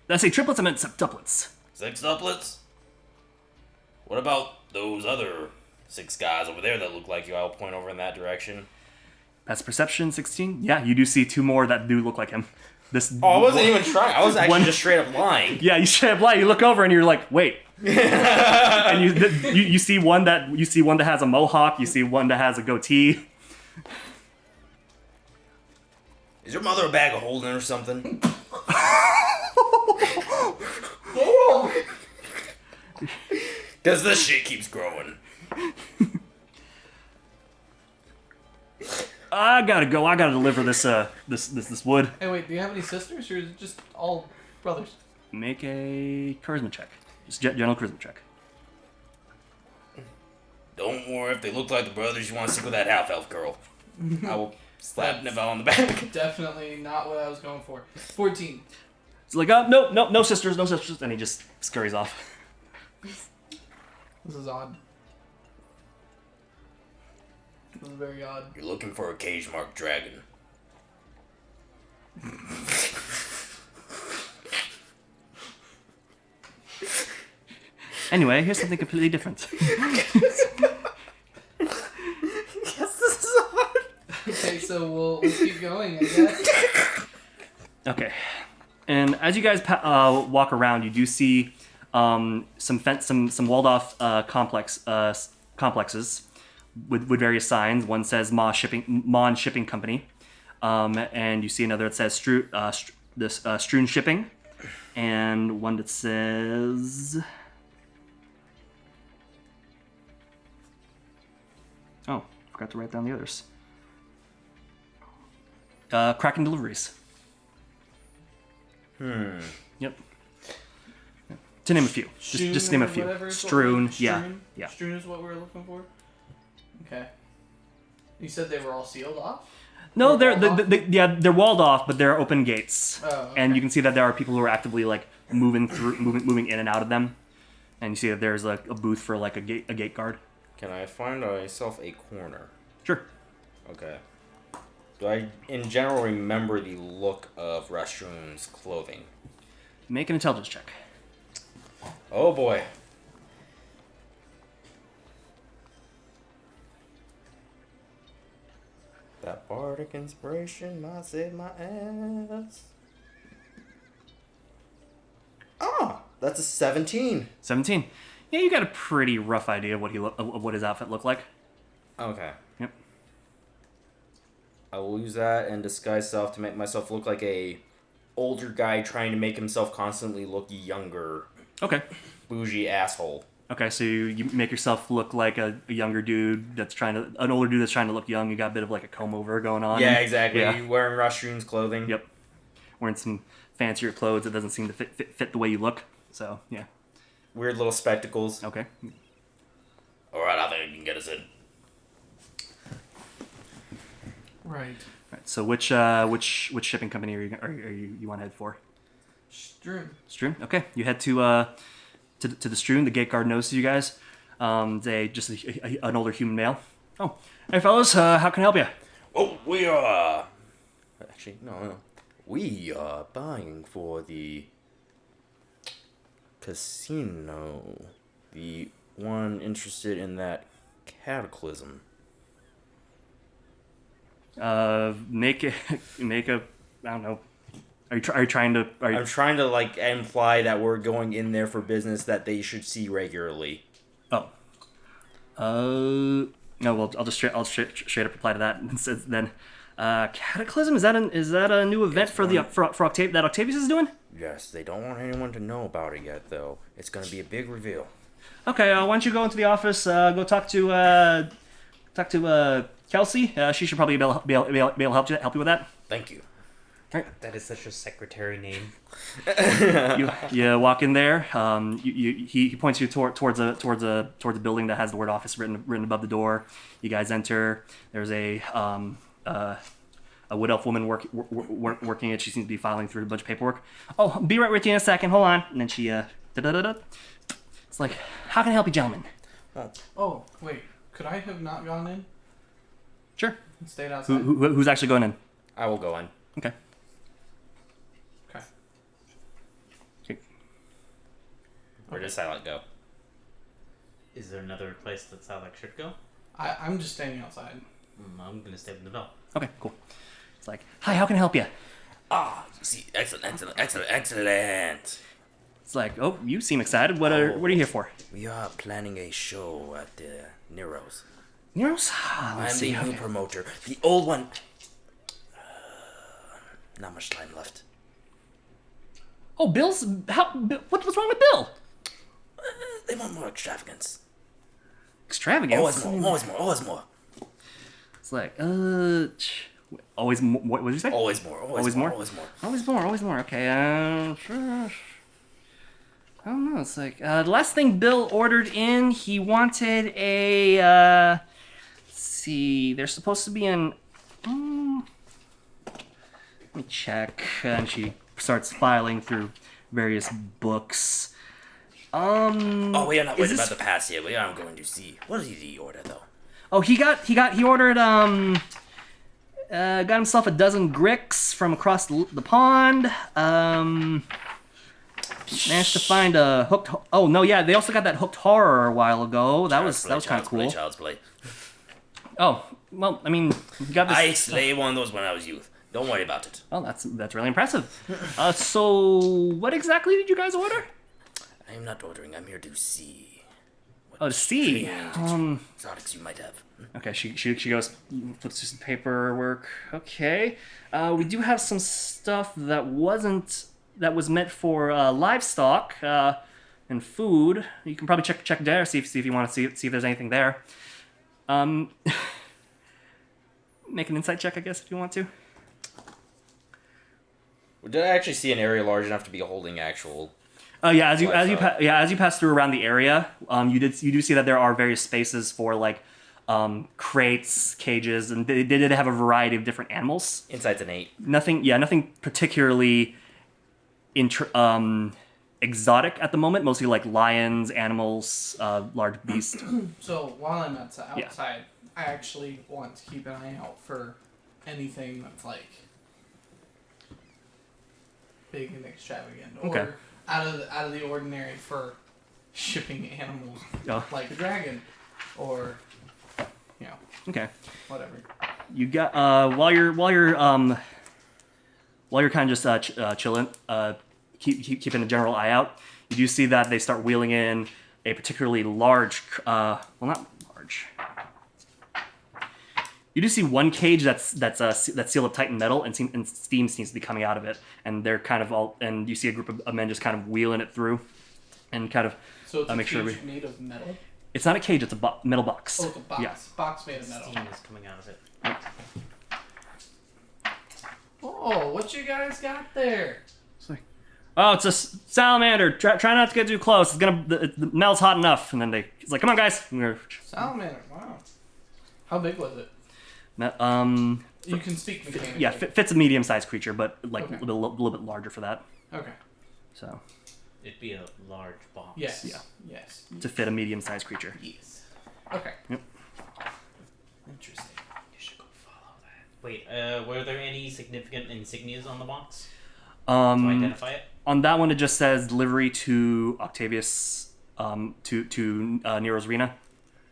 Did I say triplets? I meant septuplets. 6 duplets? What about those other 6 guys over there that look like you? I'll point over in that direction. That's perception 16. Yeah, you do see 2 more that do look like him. I wasn't even trying. I was actually just straight up lying. Yeah, you straight up lie. You look over and you're like, wait. And you see one that has a mohawk. You see one that has a goatee. Is your mother a bag of holding or something? Because this shit keeps growing. I gotta go. I gotta deliver this wood. Hey, wait, do you have any sisters, or is it just all brothers? Make a charisma check. Just general charisma check. Don't worry, if they look like the brothers, you want to stick with that half-elf girl. I will slap Neville on the back. Definitely not what I was going for. 14. It's like, no sisters, and he just scurries off. This is odd. This is very odd. You're looking for a cage-marked dragon. Anyway, here's something completely different. Okay, so we'll keep going, I guess. Okay, and as you guys walk around, you do see some walled off complexes with various signs. One says Maun Shipping Company, and you see another that says Strewn Shipping, and one that says. Oh, forgot to write down the others. Kraken Deliveries. Yep. To name a few. Just name a few. Strewn. Yeah. Strewn is what we're looking for? Okay. You said they were all sealed off? No, they're walled off, but they're open gates. Oh, okay. And you can see that there are people who are actively like moving in and out of them. And you see that there's like a booth for like a gate guard. Can I find myself a corner? Sure. Okay. Do I, in general, remember the look of Rashtroon's clothing? Make an intelligence check. Oh boy. That bardic inspiration might save my ass. Ah, that's a 17. 17. Yeah, you got a pretty rough idea of what his outfit looked like. Okay. Yep. I will use that and disguise self to make myself look like a older guy trying to make himself constantly look younger. Okay. Bougie asshole. Okay, so you make yourself look like a younger dude an older dude that's trying to look young. You got a bit of like a comb over going on. Yeah, exactly. Yeah. Wearing Rashtroon's clothing. Yep. Wearing some fancier clothes that doesn't seem to fit the way you look. So, yeah. Weird little spectacles. Okay. Alright, I think you can get us in. Right. Right. So which shipping company are you want to head for? Strewn. Strewn. Okay. You head to the Strewn. The gate guard knows you guys. They just an older human male. Oh, hey fellas, how can I help you? Oh, we are... Actually, no. We are buying for the casino. The one interested in that Cataclysm. Make a I don't know. Are you trying to? I'm trying to like imply that we're going in there for business that they should see regularly. Oh. No. Well, I'll straight up reply to that. And says then, Cataclysm, is that a new event for Octavius that Octavius is doing? Yes, they don't want anyone to know about it yet, though. It's going to be a big reveal. Okay. Why don't you go into the office? Go talk to Kelsey. She should probably be able to help you with that. Thank you. That is such a secretary name. You walk in there. He points you towards a building that has the word office written above the door. You guys enter. There's a wood elf woman working it. She seems to be filing through a bunch of paperwork. Oh, I'll be right with you in a second. Hold on. And then she It's like, how can I help you, gentlemen? Oh, wait. Could I have not gone in Sure. and stayed outside? Who's actually going in? I will go in. Okay. Okay. Where does Sylack go? Is there another place that Saltzman should go? I'm just staying outside. I'm gonna stay with Novel. Okay, cool. It's like, hi, how can I help you? See, excellent. It's like, oh, you seem excited. What are you here for? We are planning a show at the Nero's. Nero's? I'm the new promoter. The old one. Not much time left. Oh, what's wrong with Bill? They want more extravagance. Extravagance? Always more. It's like, always more. What did you say? Always more. Always more. Okay, sure. I don't know. It's like, the last thing Bill ordered in, he wanted a, let's see, there's supposed to be an, let me check. And she starts filing through various books. We are not worried is this- about the past yet. We are going to see. What did he order, though? Oh, he ordered, got himself a dozen gricks from across the pond. Managed to find a hooked. Oh no, yeah, they also got that hooked horror a while ago. That was kind of cool. Child's play. Oh well, I mean, you got this. I slayed one of those when I was youth. Don't worry about it. Oh, that's really impressive. So what exactly did you guys order? I am not ordering. I'm here to see. Oh, to see. Exotics you might have. Okay, she goes, flips through some paperwork. Okay, we do have some stuff that was meant for livestock and food. You can probably check there, see if you want to see if there's anything there. Make an insight check, I guess, if you want to. Did I actually see an area large enough to be holding actual? As you pass through around the area, you do see that there are various spaces for like crates, cages, and they did have a variety of different animals. Insight's an 8. Nothing particularly exotic at the moment. Mostly like lions, animals, large beasts. So while I'm outside, I actually want to keep an eye out for anything that's like big and extravagant, or out of the ordinary for shipping animals, like a dragon, or Okay. whatever. You got while you're kind of just chilling, keeping a general eye out. You do see that they start wheeling in a particularly large, well, not large. You do see one cage that's sealed up tight in metal, and steam seems to be coming out of it, and they're kind of and you see a group of men just kind of wheeling it through, and kind of So it's make a sure cage made of metal. it's not a cage, it's a metal box. Oh, it's a box. Yeah. Box made of metal. Steam is coming out of it. Oh, what you guys got there? Oh, it's a salamander. Try not to get too close. The metal's hot enough. And then he's like, "Come on, guys." Salamander. Wow. How big was it? You can speak mechanically. Yeah, fits a medium-sized creature, but like Okay. a little bit larger for that. Okay. So It'd be a large box. Yes. Yeah. Yes. to fit a medium-sized creature. Yes. Okay. Yep. Interesting. You should go follow that. Wait, were there any significant insignias on the box to identify it? On that one, it just says delivery to Octavius, to Nero's Arena.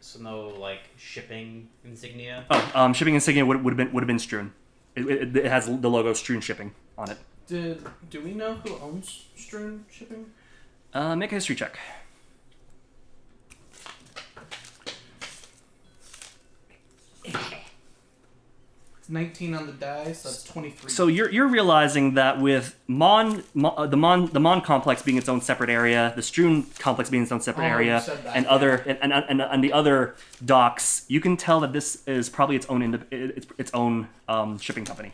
So no like shipping insignia. Oh, shipping insignia would have been strewn. It has the logo strewn shipping on it. Do we know who owns Strewn Shipping? Make a history check. It's 19 on the dice, so that's 23. So you're realizing that with the Maun complex being its own separate area, the Strewn complex being its own separate Oh, you area, said that, and yeah. other and the other docks, you can tell that this is probably its own shipping company.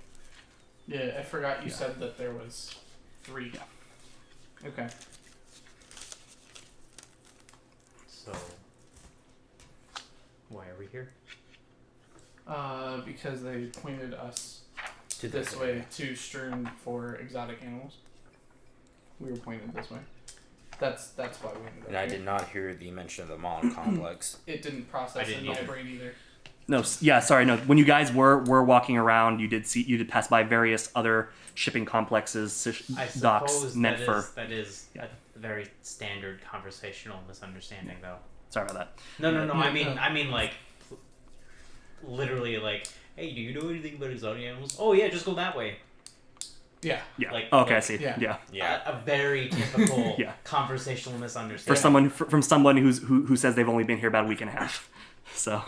Yeah, I forgot you said that there was 3. Yeah. Okay. So, why are we here? Because they pointed us To this way to Sturm for exotic animals. We were pointed this way. That's why we ended up And I here. did not hear the mention of the Maun complex. It didn't process I didn't in my either. brain either. No, yeah, sorry, no. When you guys were walking around, you did pass by various other shipping complexes, I docks suppose meant for. that is a very standard conversational misunderstanding, though. Sorry about that. No. Yeah, I mean, like, literally, like, hey, do you know anything about exotic animals? Oh yeah, just go that way. Yeah. Yeah. Like- okay, I like- see. yeah. Yeah. Yeah. A very typical Yeah. conversational For misunderstanding. someone from someone who says they've only been here about a week and a half. So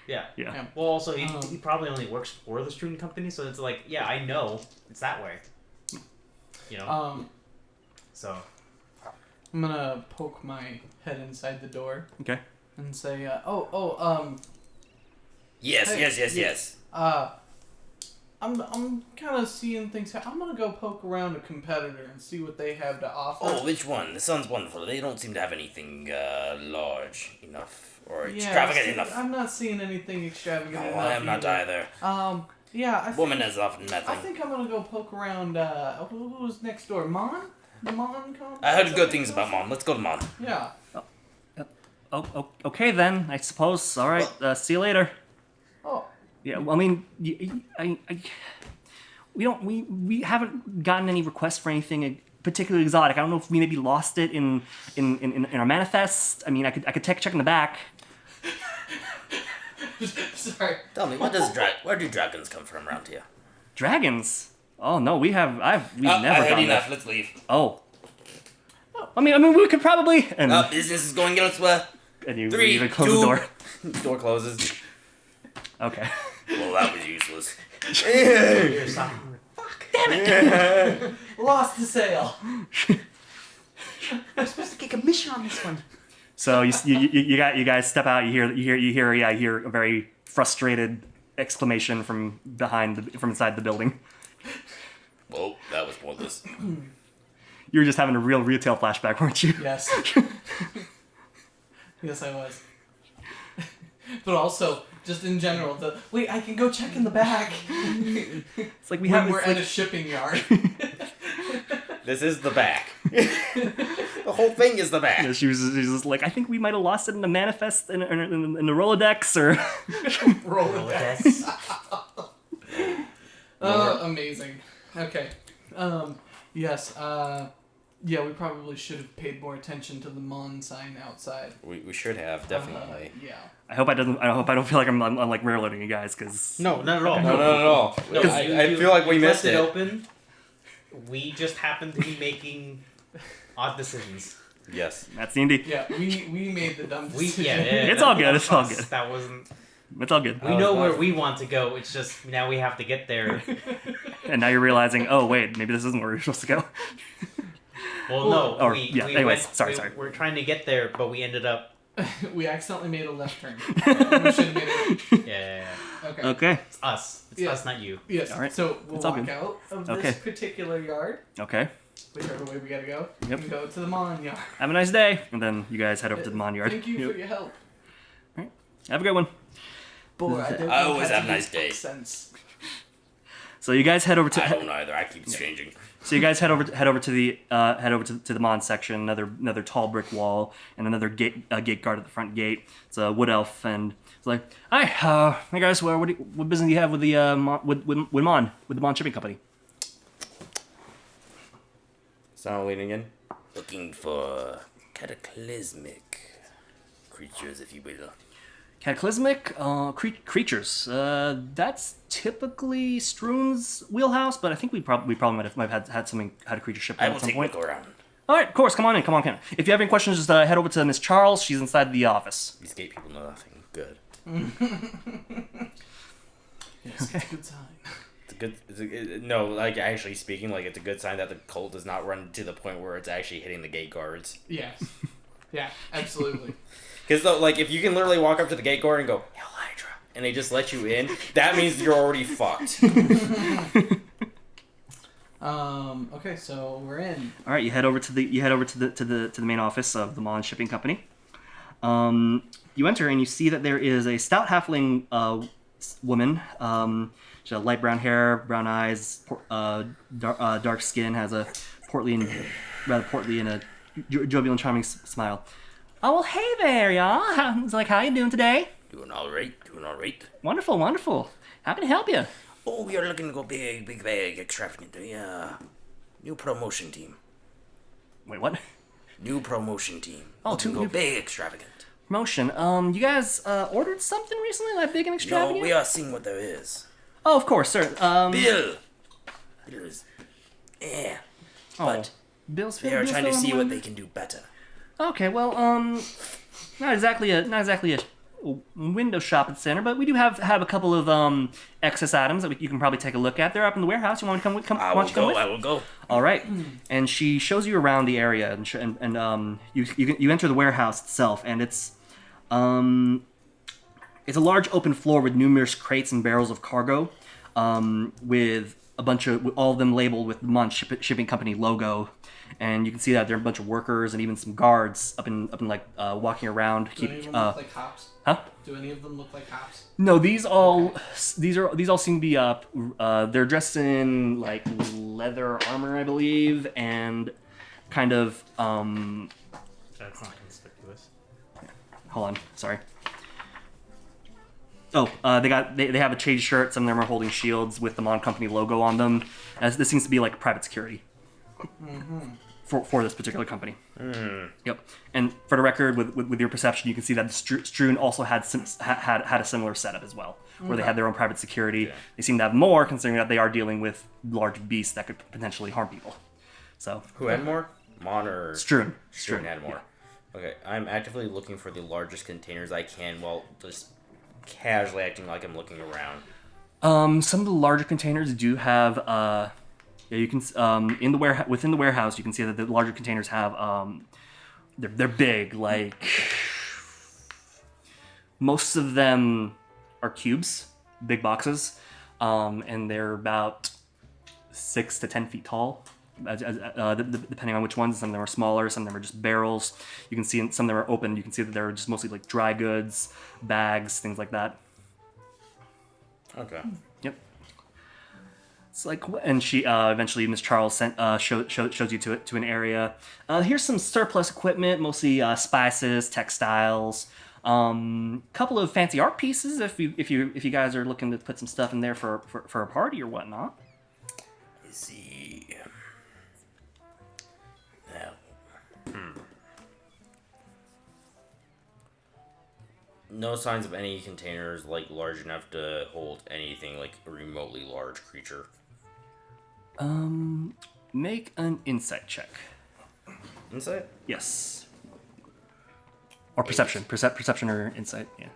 Yeah. yeah. Yeah. Well, also, he probably only works for the student company, so it's like, yeah, I know it's that way. You know. So. I'm gonna poke my head inside the door Okay. and say, Yes, Hey, yes. I'm kind of seeing things. I'm gonna go poke around a competitor and see what they have to offer. Oh, which one? This sounds wonderful. They don't seem to have anything large enough or Yeah, extravagant see, enough. I'm not seeing anything extravagant Oh, enough. I am not either. Yeah, I Woman think, has often I nothing. think I'm gonna go poke around. Who's next door? Mon? The Mon complex? I heard good think things so? about Mon. Let's go to Mon. Yeah. Oh, okay then. I suppose. All right. See you later. Oh, Yeah. Well, I mean, we haven't gotten any requests for anything particularly exotic. I don't know if we maybe lost it in our manifest. I mean, I could check in the back. sorry. Tell me, where do dragons come from around here? Dragons. Oh no, we've never I gotten heard enough. that. Let's leave. Oh. I mean, we could probably and Business is going elsewhere. and you 3, even close 2. the door. Door closes. Okay. Well, that was useless. You're something. Lost the sale. I'm supposed to get commission on this one. So you guys step out. You hear a very frustrated exclamation from inside the building. Well, that was pointless. You were just having a real retail flashback, weren't you? Yes. Yes, I was. But also, just in general, wait, I can go check in the back. It's like We're at a shipping yard. This is the back. The whole thing is the back. Yeah, she was just like, I think we might have lost it in the manifest in the Rolodex or. Rolodex. Oh, amazing. Okay. Yes. Yeah, we probably should have paid more attention to the Mon sign outside. We should have, definitely. Yeah. I hope I don't feel like I'm like railroading you guys because. No, not at all. No, not at all. No, I feel like we missed left it. open. We just happen to be making odd decisions. Yes. That's D&D. Yeah, we made the dumb decision. It's all good, it's all good. That wasn't. It's all good. We know where we want to go. It's just now we have to get there. And now you're realizing, oh wait, maybe this isn't where we're supposed to go. Well, no. Or- we, yeah, we anyways, went, sorry. We're trying to get there, but we ended up. We accidentally made a left turn. We should have made it. Yeah. Okay. Okay. It's us. It's Yeah. us, not you. Yes. All right. So we'll It's all walk good. out of Okay. this particular yard, Okay. whichever way we gotta go, Yep. and go to the Mon yard. Have a nice day. And then you guys head over to the Mon Yard. Thank you Yep. for your help. Have a good one. Boy, I don't I know always how have to a nice make day. sense. So you guys head over I to. don't either. I keep changing. So you guys head over to the Mon section. Another tall brick wall and another gate guard at the front gate. It's a wood elf and it's like, hi, hey guys, what business do you have with the with the Mon shipping company? Sound leaning in. Looking for cataclysmic creatures, if you will. Cataclysmic creatures. That's typically Stroon's wheelhouse, but I think we probably might have had a creature shipped I in will at some take a point. look around. All right, of course. Come on in. Come on. If you have any questions, just head over to Miss Charles. She's inside the office. These gate people know nothing. Good. Yes, it's a good sign. No, like actually speaking, like it's a good sign that the cult does not run to the point where it's actually hitting the gate guards. Yes. Yeah, absolutely. Because like if you can literally walk up to the gate guard and go, "Hail Hydra," and they just let you in, that means you're already fucked. Okay, so we're in. All right, you head over to the main office of the Maun Shipping Company. You enter and you see that there is a stout halfling woman. She has light brown hair, brown eyes, dark skin, has a rather portly and a jovial and charming smile. Oh, well, hey there, y'all. How you doing today? Doing all right. Wonderful, wonderful. How can I help you? Oh, we are looking to go big, extravagant. New promotion team. Wait, what? New promotion team. Oh, Looking to new- go big, extravagant. Promotion. You guys ordered something recently, like big and No, extravagant? we are seeing what there is. Oh, of course, sir. Bill is, but Bill's they are trying to see what they can do better. Okay, well, not exactly a window shopping center, but we do have a couple of excess items that you can probably take a look at. They're up in the warehouse. You want to come? I will go. All right. And she shows you around the area, and you enter the warehouse itself, and it's a large open floor with numerous crates and barrels of cargo, with all of them labeled with the Maun Shipping Company logo. And you can see that there are a bunch of workers and even some guards up in like walking around. Do any of them look like cops? Huh? Do any of them look like cops? No, these all seem to be they're dressed in like leather armor, I believe, and kind of That's not conspicuous. hold on, sorry. Oh, they have a changed shirt. Some of them are holding shields with the Maun Company logo on them. As this seems to be like private security for this particular company. Yep. And for the record, with your perception, you can see that Stroon also had a similar setup as well, where they had their own private security. Yeah. They seem to have more, considering that they are dealing with large beasts that could potentially harm people. So Who had more? Mon or Stroon had more. Yeah. Okay, I'm actively looking for the largest containers I can while just casually acting like I'm looking around. Some of the larger containers do have you can within the warehouse you can see that the larger containers have they're big, like most of them are cubes, big boxes, and they're about 6 to 10 feet tall, depending on which ones. Some of them are smaller, some of them are just barrels. You can see some of them are open. You can see that they're just mostly like dry goods, bags, things like that. Okay. Yep. It's like, and she eventually Miss Charles shows you to an area. Here's some surplus equipment, mostly spices, textiles, couple of fancy art pieces if you guys are looking to put some stuff in there for a party or whatnot. Let's see. Now, No signs of any containers like large enough to hold anything like a remotely large creature. Make an insight check. Insight? Yes. Or perception. Perception or insight, yeah.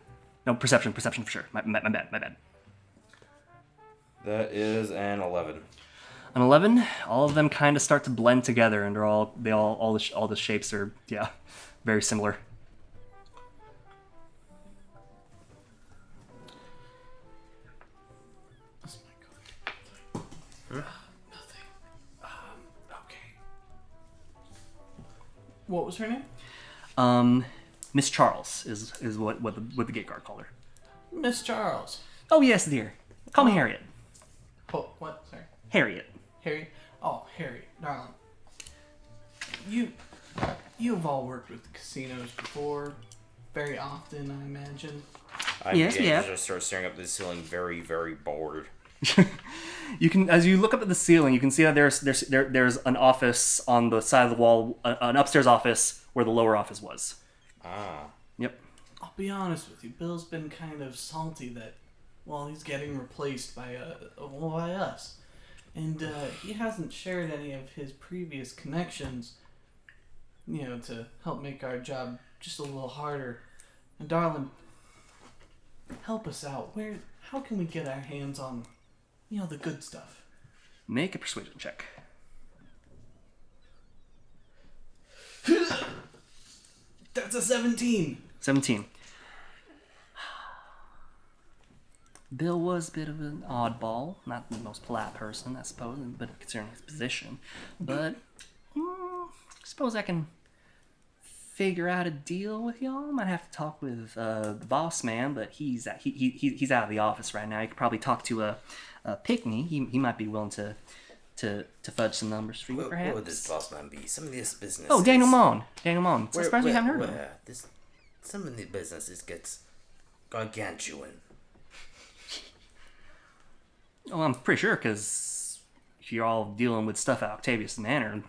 No, perception for sure. My bad. That is an 11. An 11, all of them kind of start to blend together, and all the shapes are, yeah, very similar. Nothing. Okay. What was her name? Miss Charles is what the gate guard called her. Miss Charles. Oh yes, dear. Call me Harriet. Oh, what? Sorry. Harriet. Harry? Oh, Harry, darling. You've all worked with casinos before, very often, I imagine. I'm Yes, beginning yeah. to just start staring up at the ceiling, very, very bored. You can, as you look up at the ceiling, you can see that there's an office on the side of the wall, an upstairs office where the lower office was. Ah. Yep. I'll be honest with you, Bill's been kind of salty that, well, he's getting replaced by us. And he hasn't shared any of his previous connections, to help make our job just a little harder. And darling, help us out. How can we get our hands on, the good stuff? Make a persuasion check. That's a 17. 17. Bill was a bit of an oddball, not the most polite person, I suppose, but considering his position. But I suppose I can figure out a deal with y'all. Might have to talk with the boss man, but he's out of the office right now. You could probably talk to a Pickney. He might be willing to fudge some numbers for you, perhaps. What would this boss man be? Some of this business. Oh, Daniel Maun. Daniel Maun. I'm surprised we haven't heard of him. Some of the businesses gets gargantuan. Well, I'm pretty sure, because if you're all dealing with stuff at Octavius Manor,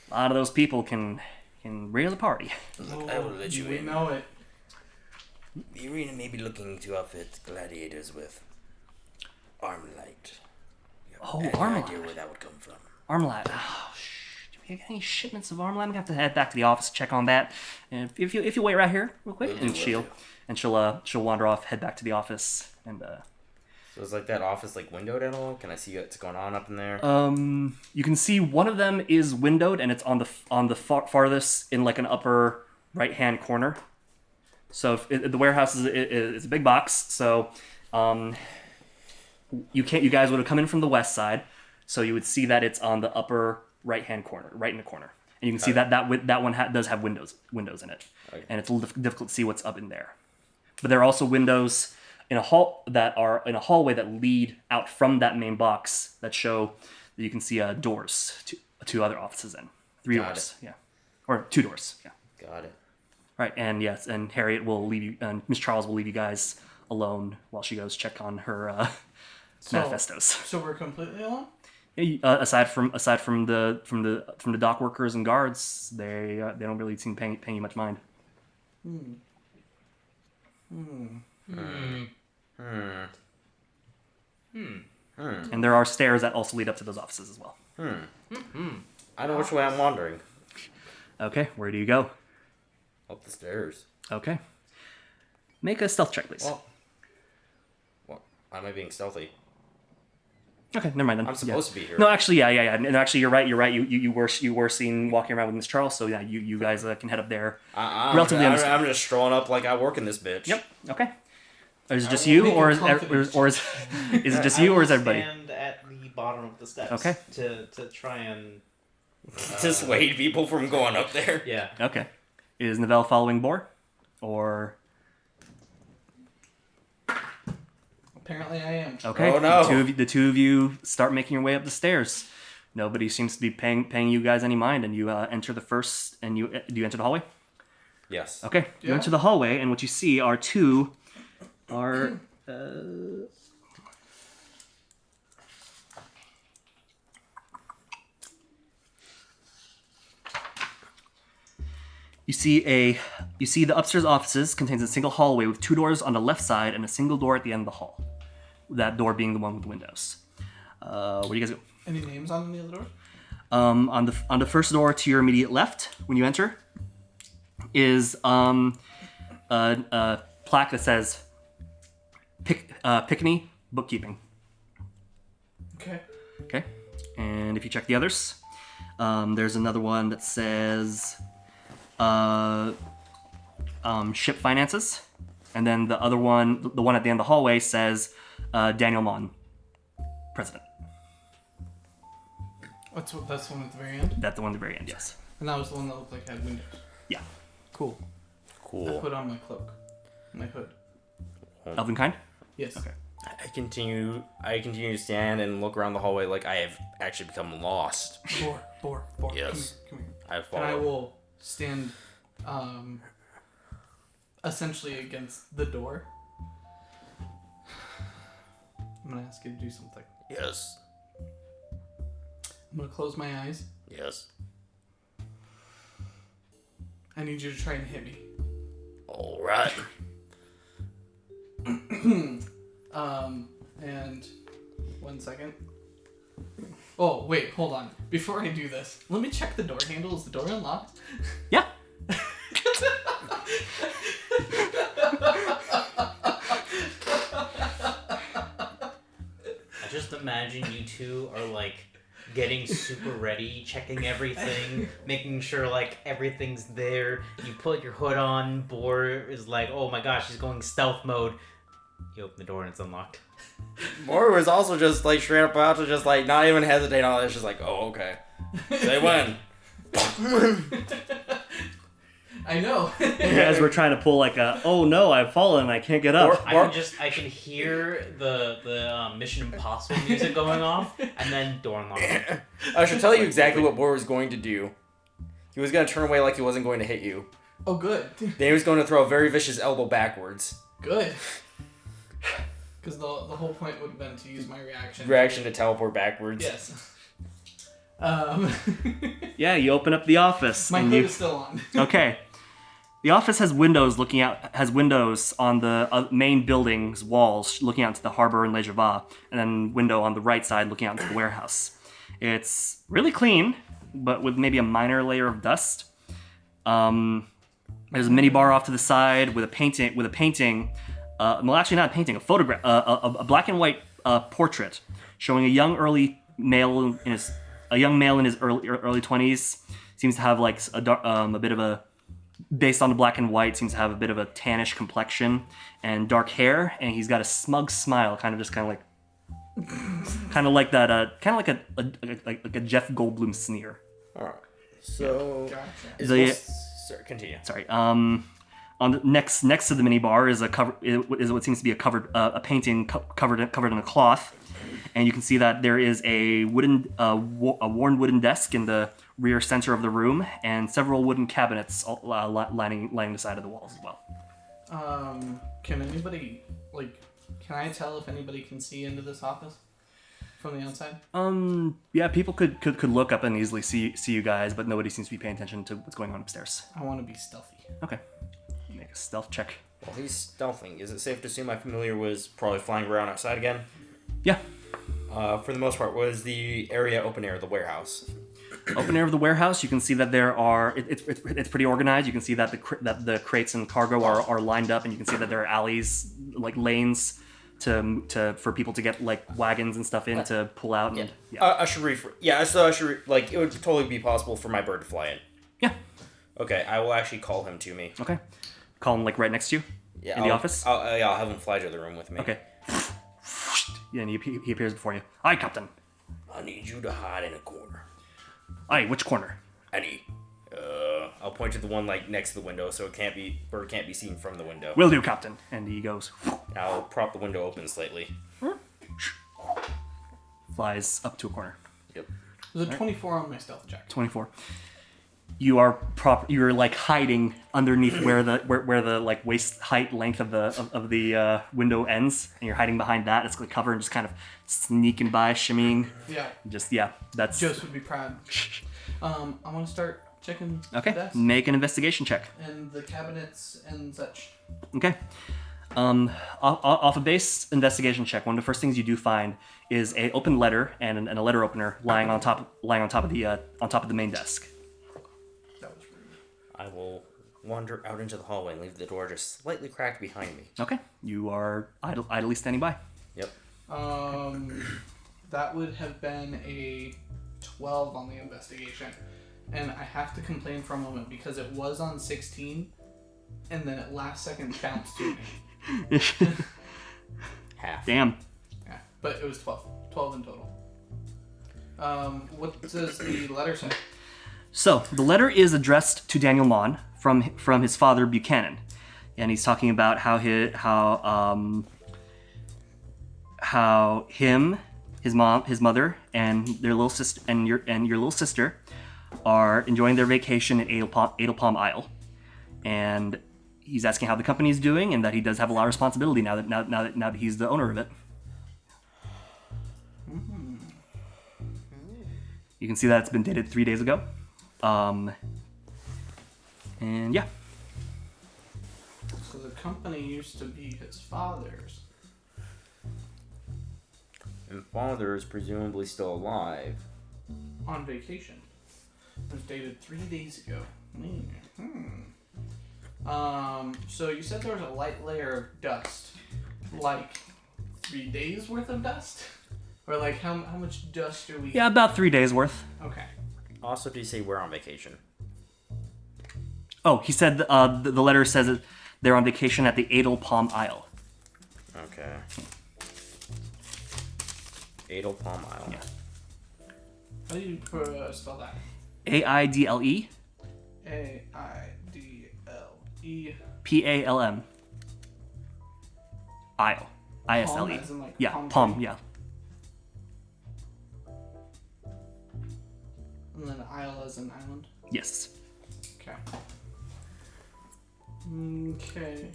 a lot of those people can rail the party. Look, I will let you We in. know it. The arena may be looking to outfit gladiators with Armlight. You have Oh, any Armlight. idea where that would come from? Armlight. Oh, do we get any shipments of Armlight? I'm gonna have to head back to the office, check on that. And if you wait right here, real quick, Will do, will do. she'll wander off, head back to the office, and So is like that office like windowed at all? Can I see what's going on up in there? you can see one of them is windowed, and it's on the farthest in like an upper right hand corner. So if the warehouse is a big box, so you guys would have come in from the west side, so you would see that it's on the upper right hand corner, right in the corner, and you can see that one does have windows in it, and it's a little difficult to see what's up in there. But there are also windows in a hallway that lead out from that main box that show that you can see doors to two other offices in. Three Got doors, yeah, or two doors, yeah. Got it. Right, and yes, and Harriet will leave you, and Miss Charles will leave you guys alone while she goes check on her manifestos. So we're completely alone? Aside from the dock workers and guards, they don't really seem paying you much mind. And there are stairs that also lead up to those offices as well. I know which way I'm wandering. Okay, where do you go? Up the stairs. Okay, make a stealth check, please. Well, why am I being stealthy? Okay, never mind then. I'm supposed to be here. No, actually, yeah. And actually, you're right. You were seen walking around with Miss Charles, so yeah, you guys can head up there. I'm Relatively just strolling up like I work in this bitch. Yep. Okay. Is it just will you, make or a is confidence is it just you, or is everybody? Stand at the bottom of the steps. Okay. To try and Dissuade people from going up there. yeah. Okay. Is Novell following Boar, or Apparently I am. okay? Oh, no. The two of you start making your way up the stairs. Nobody seems to be paying you guys any mind, and you enter the first. And do you enter the hallway? Yes. Okay. You Yeah. enter the hallway, and what you see are two. You see the upstairs offices contains a single hallway with two doors on the left side and a single door at the end of the hall. That door being the one with the windows. Where do you guys go? Any names on the other door? On the first door to your immediate left when you enter is a plaque that says Pickney Bookkeeping. Okay. Okay. And if you check the others, there's another one that says Ship Finances. And then the other one, the one at the end of the hallway, says Daniel Maun, President. That's the one at the very end? That's the one at the very end, yes. And that was the one that looked like it had windows. Yeah. Cool. I Cool. put on my cloak. My hood. Elvenkind? Yes. Okay. I continue to stand and look around the hallway like I have actually become lost. Boar. Yes. Come here. I And follow. I will stand essentially against the door. I'm going to ask you to do something. Yes. I'm going to close my eyes. Yes. I need you to try and hit me. All right. And 1 second. Oh, wait, hold on. Before I do this, let me check the door handle. Is the door unlocked? Yeah. I just imagine you two are like getting super ready, checking everything, making sure like everything's there. You put your hood on. Boar is like, oh my gosh, he's going stealth mode. You open the door and it's unlocked. Moore was also just like straight up about to just like not even hesitate on it. It's just like, oh, okay. Say when. I know. You guys were trying to pull like a, oh no, I've fallen, I can't get up. I can hear the Mission Impossible music going off, and then door unlocked. I should tell you exactly what Moore was going to do. He was going to turn away like he wasn't going to hit you. Oh, good. Then he was going to throw a very vicious elbow backwards. Good. Because the whole point would have been to use my reaction. Reaction to teleport backwards. Yes. Yeah, you open up the office. My and hood is still on. Okay. The office has windows on the main building's walls looking out to the harbor and Les Gevais, and then window on the right side looking out into the warehouse. It's really clean, but with maybe a minor layer of dust. There's a mini bar off to the side with a painting. Well, actually not a painting, a photograph, a black and white portrait showing a young male in his early 20s. Seems to have like a bit of a, based on the black and white, seems to have a bit of a tannish complexion and dark hair, and he's got a smug smile, kind of like that, kind of like a Jeff Goldblum sneer. All right. So, Gotcha. Sorry, continue. Sorry. On the next to the mini bar is what seems to be a painting covered in a cloth, and you can see that there is a worn wooden desk in the rear center of the room, and several wooden cabinets lining the side of the walls as well. Can anybody can I tell if anybody can see into this office from the outside? Yeah, people could look up and easily see you guys, but nobody seems to be paying attention to what's going on upstairs. I want to be stealthy. Okay. Make a stealth check. While he's stealthing, is it safe to assume my familiar was probably flying around outside again? Yeah. For the most part, was the area open air, the warehouse? Open air of the warehouse, you can see that there are. It's pretty organized. You can see that the crates and cargo are lined up, and you can see that there are alleys, like lanes, for people to get like wagons and stuff in to pull out. And, I should it would totally be possible for my bird to fly in. Yeah. Okay, I will actually call him to me. Okay. Call him like right next to you. Yeah. In the office. I'll have him fly to the room with me. Okay. Yeah, and he appears before you. Aye, Captain. I need you to hide in a corner. Aye, which corner? Any. I'll point to the one like next to the window, so bird can't be seen from the window. Will do, Captain. And he goes. I'll prop the window open slightly. Flies up to a corner. Yep. There's a 24 on my stealth check. 24. You're like hiding underneath where the like waist height length of the window ends, and you're hiding behind that. It's like cover and just kind of sneaking by, shimmying. Yeah. That's Joseph would be proud. I want to start checking the okay. desk Make an investigation check. and the cabinets and such. Okay. Off a base investigation check, one of the first things you do find is a open letter and a letter opener lying on top of the main desk. That was rude. I will wander out into the hallway and leave the door just slightly cracked behind me. Okay. You are idly standing by. Yep. That would have been a 12 on the investigation. And I have to complain for a moment because it was on 16 and then at last second bounced to me. Half. Damn. Yeah, but it was 12. 12 in total. What does the letter say? So the letter is addressed to Daniel Maun from his father Buchanan, and he's talking about how his mom, his mother, and their little sister, and your little sister, are enjoying their vacation at Edelpalm Isle, and he's asking how the company is doing, and that he does have a lot of responsibility now that he's the owner of it. You can see that it's been dated 3 days ago. And yeah. So the company used to be his father's. And father is presumably still alive. On vacation. It was dated 3 days ago. So you said there was a light layer of dust. Like 3 days worth of dust? Or like how much dust are we... Yeah, about 3 days worth. Okay. Also, did you say we're on vacation? Oh, he said the letter says that they're on vacation at the Edelpalm Isle. Okay. Adel Palm Isle. Yeah. How do you spell that? AIDLE AIDLE. PALM. Isle. ISLE. Palm as in, like, Yeah, palm palm, tree? yeah. And then isle as an island. Yes. Okay. Okay.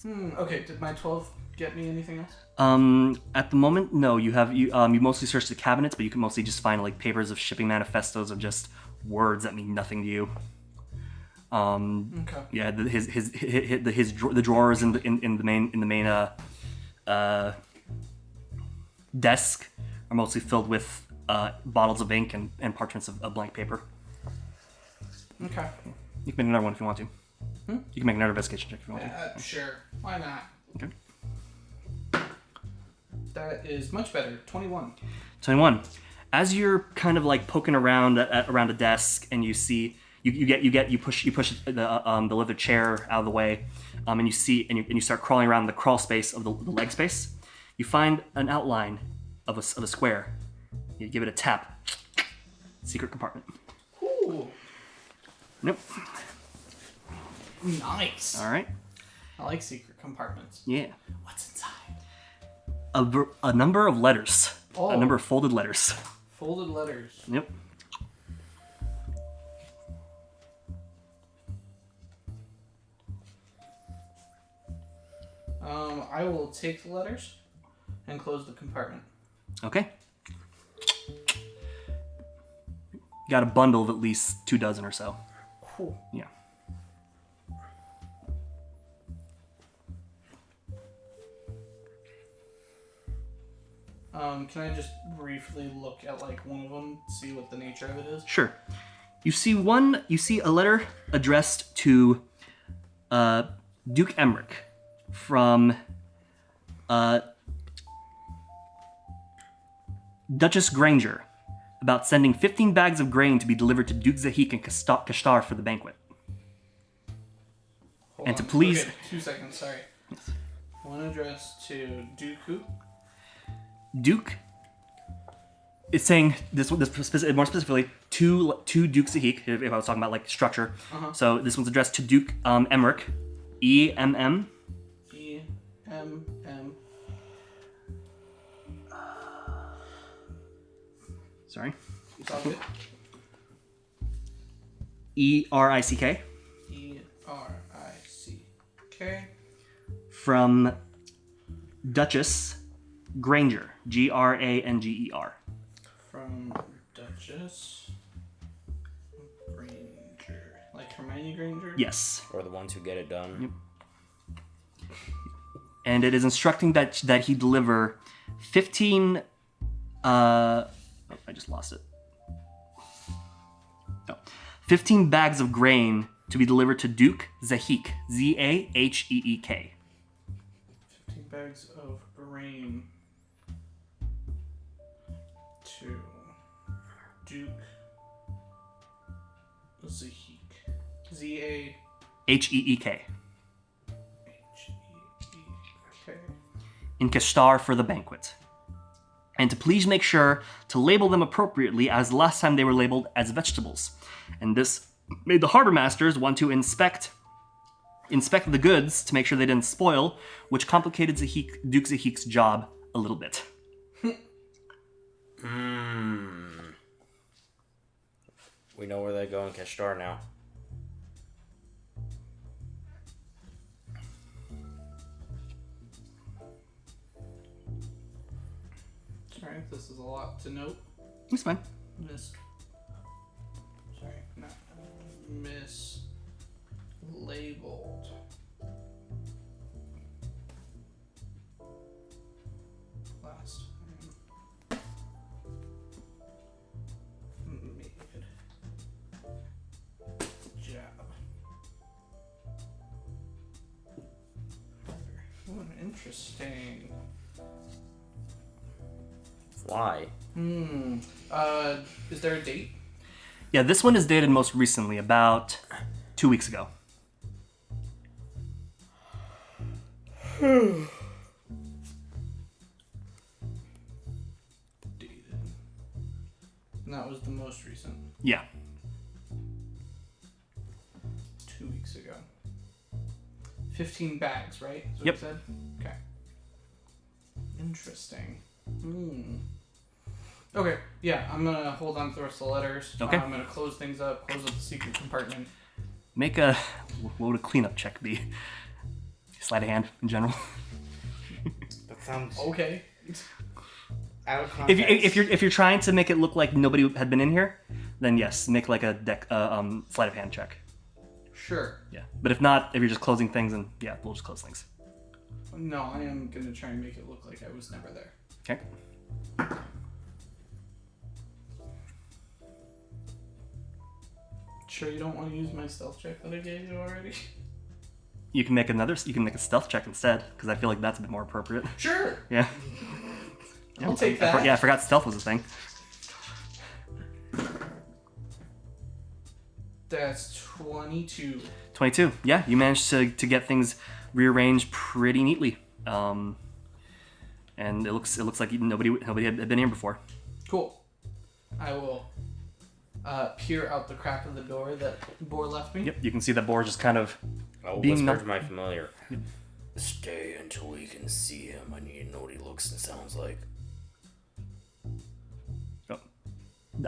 Okay, did my 12 get me anything else? At the moment, no. You mostly searched the cabinets, but you can mostly just find like papers of shipping manifestos of just words that mean nothing to you. Okay. Yeah, the drawers in the main desk are mostly filled with bottles of ink and parchments of blank paper. Okay. You can make another one if you want to. You can make another investigation check if you want to. Sure. Why not? Okay. That is much better. 21. 21. As you're kind of like poking around around a desk, and you see you push the leather chair out of the way, and you start crawling around the crawl space of the leg space. You find an outline of a square. You give it a tap. Secret compartment. Ooh. Nope. Nice. All right. I like secret compartments. Yeah. What's inside? A number of letters. Oh. A number of folded letters. Folded letters. Yep. I will take the letters and close the compartment. Okay. Got a bundle of at least 2 dozen or so. Cool. Yeah. Can I just briefly look at like one of them, see what the nature of it is? Sure. You see a letter addressed to Duke Emmerich from Duchess Granger about sending 15 bags of grain to be delivered to Duke Zahik and Kashtar for the banquet. Hold And on. to please... Okay, 2 seconds, sorry. One addressed to Dooku. Duke... It's saying more specifically to Duke Zahik, if I was talking about like structure. So this one's addressed to Duke Emmerich, EMM. EMM. Sorry. It's all good. ERICK. ERICK. From Duchess Granger, Granger. From Duchess Granger. Like Hermione Granger? Yes. Or the ones who get it done. And it is instructing that he deliver 15 I just lost it. Oh. 15 bags of grain to be delivered to Duke Zahik, Zaheek. 15 bags of grain to Duke Zahik. Zaheek. Heek. In Kashtar for the banquet. And to please make sure to label them appropriately, as last time they were labeled as vegetables. And this made the harbor masters want to inspect the goods to make sure they didn't spoil, which complicated Duke Zahik's job a little bit. We know where they go in Kashtar now. Sorry, this is a lot to note. It's fine. Mislabeled. Last time. Made. Job. Interesting. Why? Is there a date? Yeah, this one is dated most recently, about 2 weeks ago. Dated. And that was the most recent. Yeah. 2 weeks ago. 15 bags, right? Is what Yep. you said? Okay. Interesting. Okay, yeah, I'm gonna hold on to the rest of the letters. Okay. I'm gonna close things up, close up the secret compartment. Make a what would a cleanup check be? Sleight of hand in general. That sounds Okay. out of context. If you're trying to make it look like nobody had been in here, then yes, make like a sleight of hand check. Sure. Yeah. But if not, if you're just closing things, then yeah, we'll just close things. No, I am gonna try and make it look like I was never there. Okay. Sure you don't want to use my stealth check that I gave you already? You can make a stealth check instead, because I feel like that's a bit more appropriate. Sure! Yeah. I'll take that. I forgot stealth was a thing. That's 22. 22. Yeah, you managed to get things rearranged pretty neatly. And it looks like nobody had been here before. Cool. I will peer out the crack of the door that Boar left me. Yep, you can see that Boar just kind of I'll being whisper to my familiar. Stay until we can see him. I need to know what he looks and sounds like.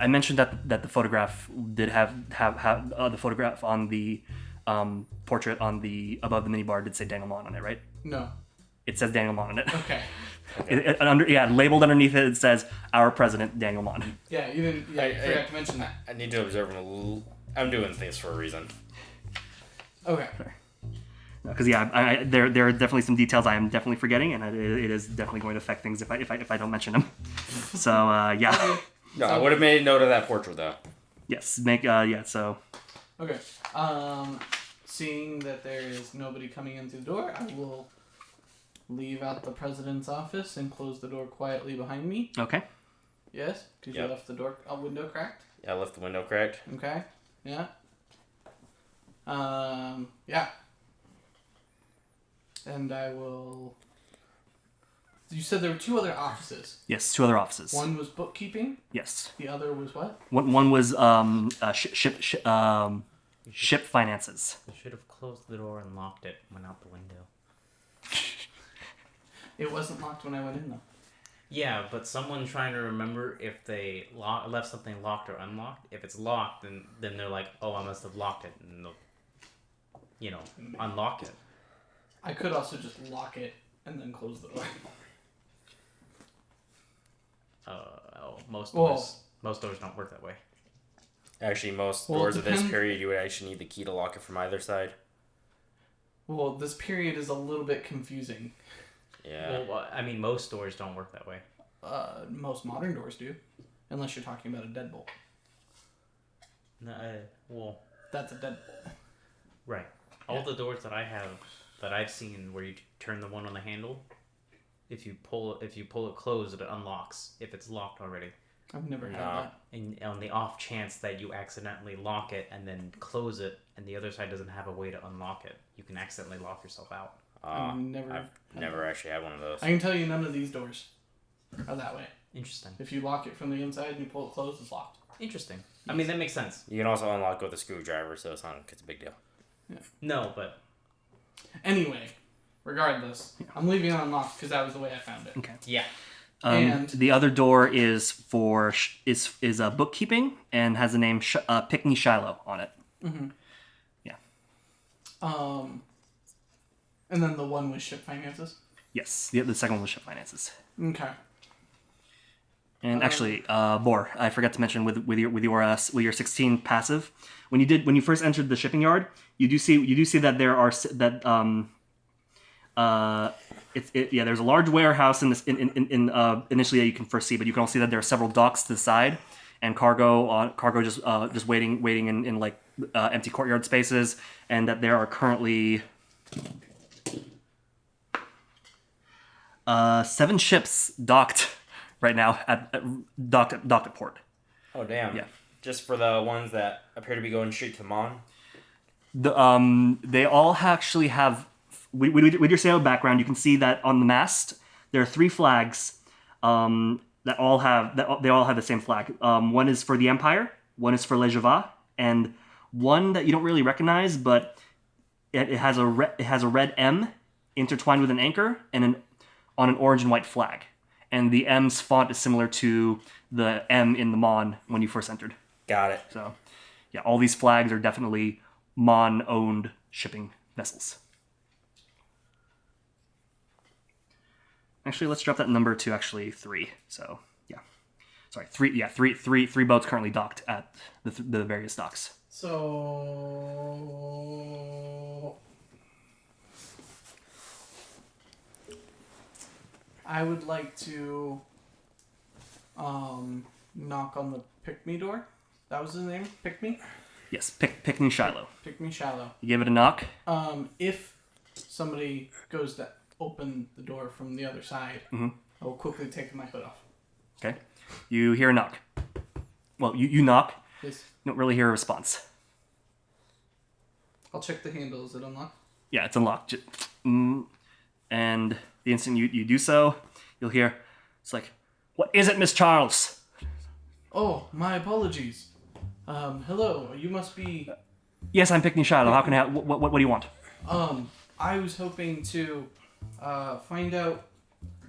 I mentioned that the photograph did have the photograph on the portrait on the above the minibar did say Daniel Maun on it, right? No. It says Daniel Maun on it. Okay. Labeled underneath it, it says our president Daniel Maun. Yeah, you didn't. Yeah, you forgot to mention that. I need to observe him a little. I'm doing things for a reason. Okay. Because there are definitely some details I am definitely forgetting, and it is definitely going to affect things if I don't mention them. So yeah. Okay. No, I would have made a note of that portrait though. Yes. So. Okay. Seeing that there is nobody coming in through the door, I will leave out the president's office and close the door quietly behind me. Okay. Yes? Because Yep. you left the door window cracked? Yeah, I left the window cracked. Okay. Yeah. Yeah. And I will... You said there were 2 other offices. Yes, 2 other offices. One was bookkeeping. Yes. The other was what? One was ship finances. You should have closed the door and locked it, went out the window. It wasn't locked when I went in, though. Yeah, but someone trying to remember if they left something locked or unlocked. If it's locked, then they're like, oh, I must have locked it, and they'll, unlock it. I could also just lock it and then close the door. Most Whoa. doors don't work that way. Actually, most Well, doors of this depend- period, you would actually need the key to lock it from either side. Well, this period is a little bit confusing. Yeah. Well, I mean, most doors don't work that way. Most modern doors do. Unless you're talking about a deadbolt. No, well, That's a deadbolt. right. All the doors that I've seen where you turn the one on the handle, if you pull it closed, it unlocks if it's locked already. I've never had No. that. And on the off chance that you accidentally lock it and then close it, and the other side doesn't have a way to unlock it, you can accidentally lock yourself out. I've never I've had never actually had one of those. I can tell you none of these doors are that way. Interesting. If you lock it from the inside and you pull it closed, it's locked. Interesting. I mean, that makes sense. You can also unlock with a screwdriver, so it's a big deal. No, but Anyway, regardless, I'm leaving it unlocked because that was the way I found it. Okay. yeah. And- The other door is for is bookkeeping and has the name Pickney Shiloh on it. And then the one with ship finances. Yes, the second one was ship finances. Okay. And actually, Bor, I forgot to mention with your 16 passive, when you first entered the shipping yard, you do see that there are there's a large warehouse in initially that you can first see, but you can also see that there are several docks to the side and cargo just waiting in like empty courtyard spaces, and that there are currently 7 ships docked right now docked at port. Oh damn! Yeah. Just for the ones that appear to be going straight to Mon. They all actually have with your sailor background, you can see that on the mast there are 3 flags that all have the same flag. One is for the Empire, one is for Les Gevais, and one that you don't really recognize, but it has a red M intertwined with an anchor and on an orange and white flag. And the M's font is similar to the M in the Maun when you first entered. Got it. So, yeah, all these flags are definitely Maun-owned shipping vessels. Actually, let's drop that number to actually 3. So, yeah. Sorry, 3. Yeah, three boats currently docked at the various docks. So I would like to knock on the Pick Me door. That was his name? Pick Me? Yes, Pick Me Shiloh. Pick Me Shallow. You give it a knock. If somebody goes to open the door from the other side, I will quickly take my hood off. Okay. You hear a knock. Well, you knock. Yes. You don't really hear a response. I'll check the handle. Is it unlocked? Yeah, it's unlocked. And the instant you do so, you'll hear, it's like, "What is it, Miss Charles?" Oh, my apologies. Hello. You must be... Yes, I'm Pick Me Shiloh. How can I help? What do you want? I was hoping to find out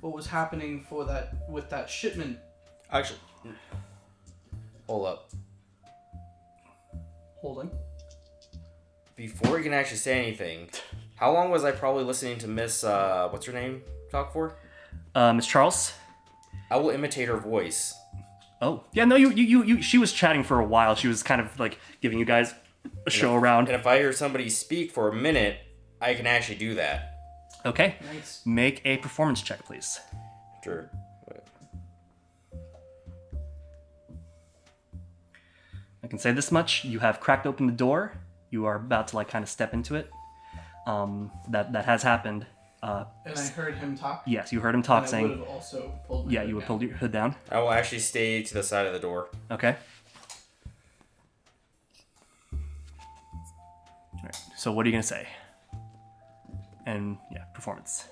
what was happening with that shipment. Actually, hold up. Holding. Before you can actually say anything, how long was I probably listening to Miss, what's her name, talk for? Miss Charles? I will imitate her voice. Oh. Yeah, no, she was chatting for a while. She was kind of like giving you guys a show around. And if I hear somebody speak for a minute, I can actually do that. Okay. Nice. Make a performance check, please. Sure. I can say this much. You have cracked open the door. You are about to kind of step into it. That has happened. And I heard him talk. Yes, you heard him talk And I saying... would have also pulled my Yeah, hood you would down. pull your hood down. I will actually stay to the side of the door. Okay. Alright, so what are you going to say? And, yeah, performance.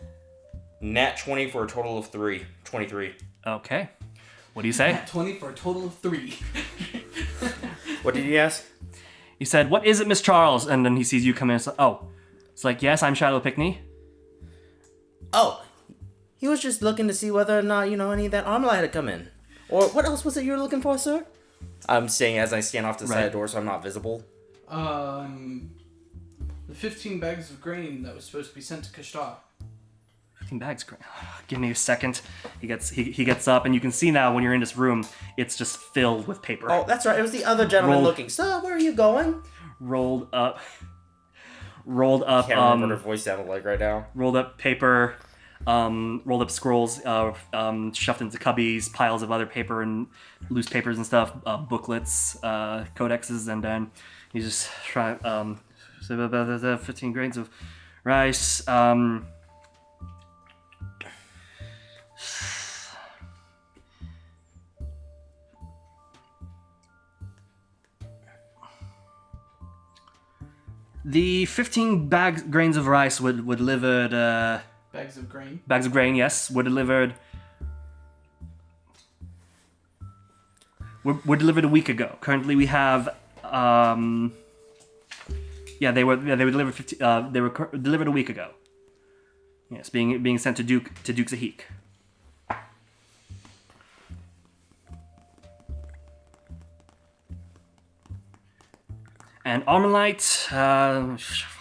Nat 20 for a total of 23. Okay. What do you say? 20 for a total of 3. What did he ask? He said, "What is it, Miss Charles?" And then he sees you come in. It's like, "Yes, I'm Shiloh Pickney." Oh, he was just looking to see whether or not, any of that armor had come in. Or what else was it you were looking for, sir? I'm saying as I stand off the side of the door so I'm not visible. The 15 bags of grain that was supposed to be sent to Kashtar. 15 bags. Great. Give me a second. He gets up, and you can see now when you're in this room, it's just filled with paper. Oh, that's right. It was the other gentleman Roll. looking. Sir, where are you going? Rolled up. Can't remember what her voice sounded like right now. Rolled up paper, rolled up scrolls, shoved into cubbies, piles of other paper and loose papers and stuff, booklets, codexes, and then you just try 15 grains of rice. The 15 grains of rice were delivered. Bags of grain. Bags of grain, yes, were delivered. Were delivered a week ago. Currently, we have. They were delivered. They were delivered a week ago. Yes, being sent to Duke Zahik. And Armalite, shuffle.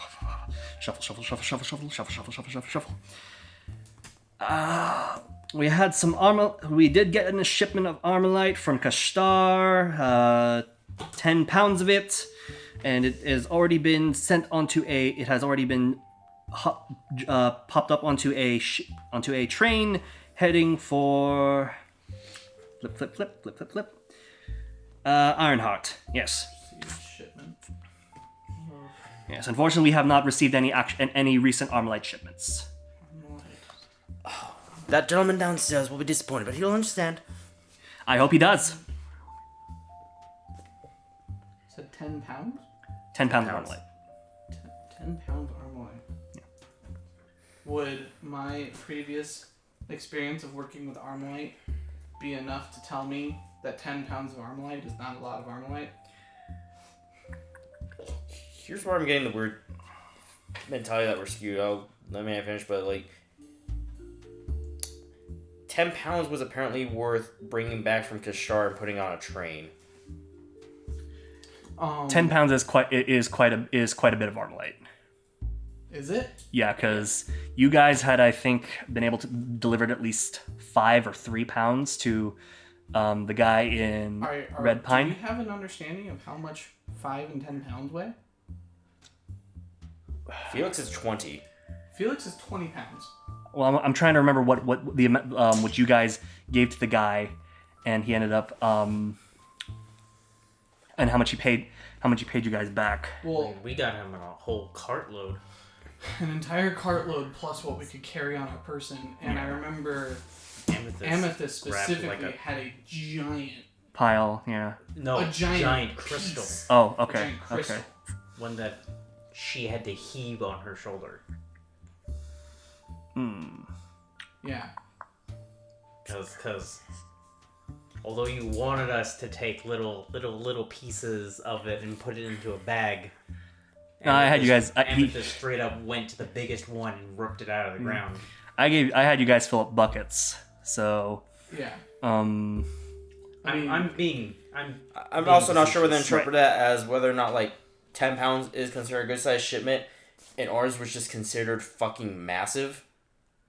We had some we did get in a shipment of Armalite from Kashtar, 10 pounds of it, and it has already been sent onto it has already been popped up onto a train heading for flip. Ironheart, yes. Shipment. Yes, unfortunately, we have not received any recent Armalite shipments. That gentleman downstairs will be disappointed, but he'll understand. I hope he does. Said 10 pounds? 10 pounds of Armalite. 10 pounds Armalite. would my previous experience of working with Armalite be enough to tell me that 10 pounds of Armalite is not a lot of Armalite? Here's where I'm getting the weird mentality that we're skewed. Let me finish, but like 10 pounds was apparently worth bringing back from Kashar and putting on a train. 10 pounds is quite a bit of Armalite. Is it? Yeah, because you guys had, I think, been able to deliver at least 5 or 3 pounds to the guy in Red Pine. Do we have an understanding of how much 5 and 10 pounds weigh? Felix is 20. Felix is 20 pounds. Well, I'm trying to remember what the what you guys gave to the guy, and he ended up and how much he paid you guys back. Well, We got him a whole cartload. an entire cartload plus what we could carry on our person, and I remember Amethyst grabbed specifically like a- had a giant, Pile, yeah. No, a giant crystal. piece. Oh, A okay, giant crystal. okay. One that she had to heave on her shoulder. Yeah. Because although you wanted us to take little pieces of it and put it into a bag, No, I had you guys. Amethyst straight up went to the biggest one and ripped it out of the ground. I had you guys fill up buckets. So, Yeah. I'm I'm being also not sure whether to facetious. interpret that as whether or not like 10 pounds is considered a good sized shipment, and ours was just considered fucking massive.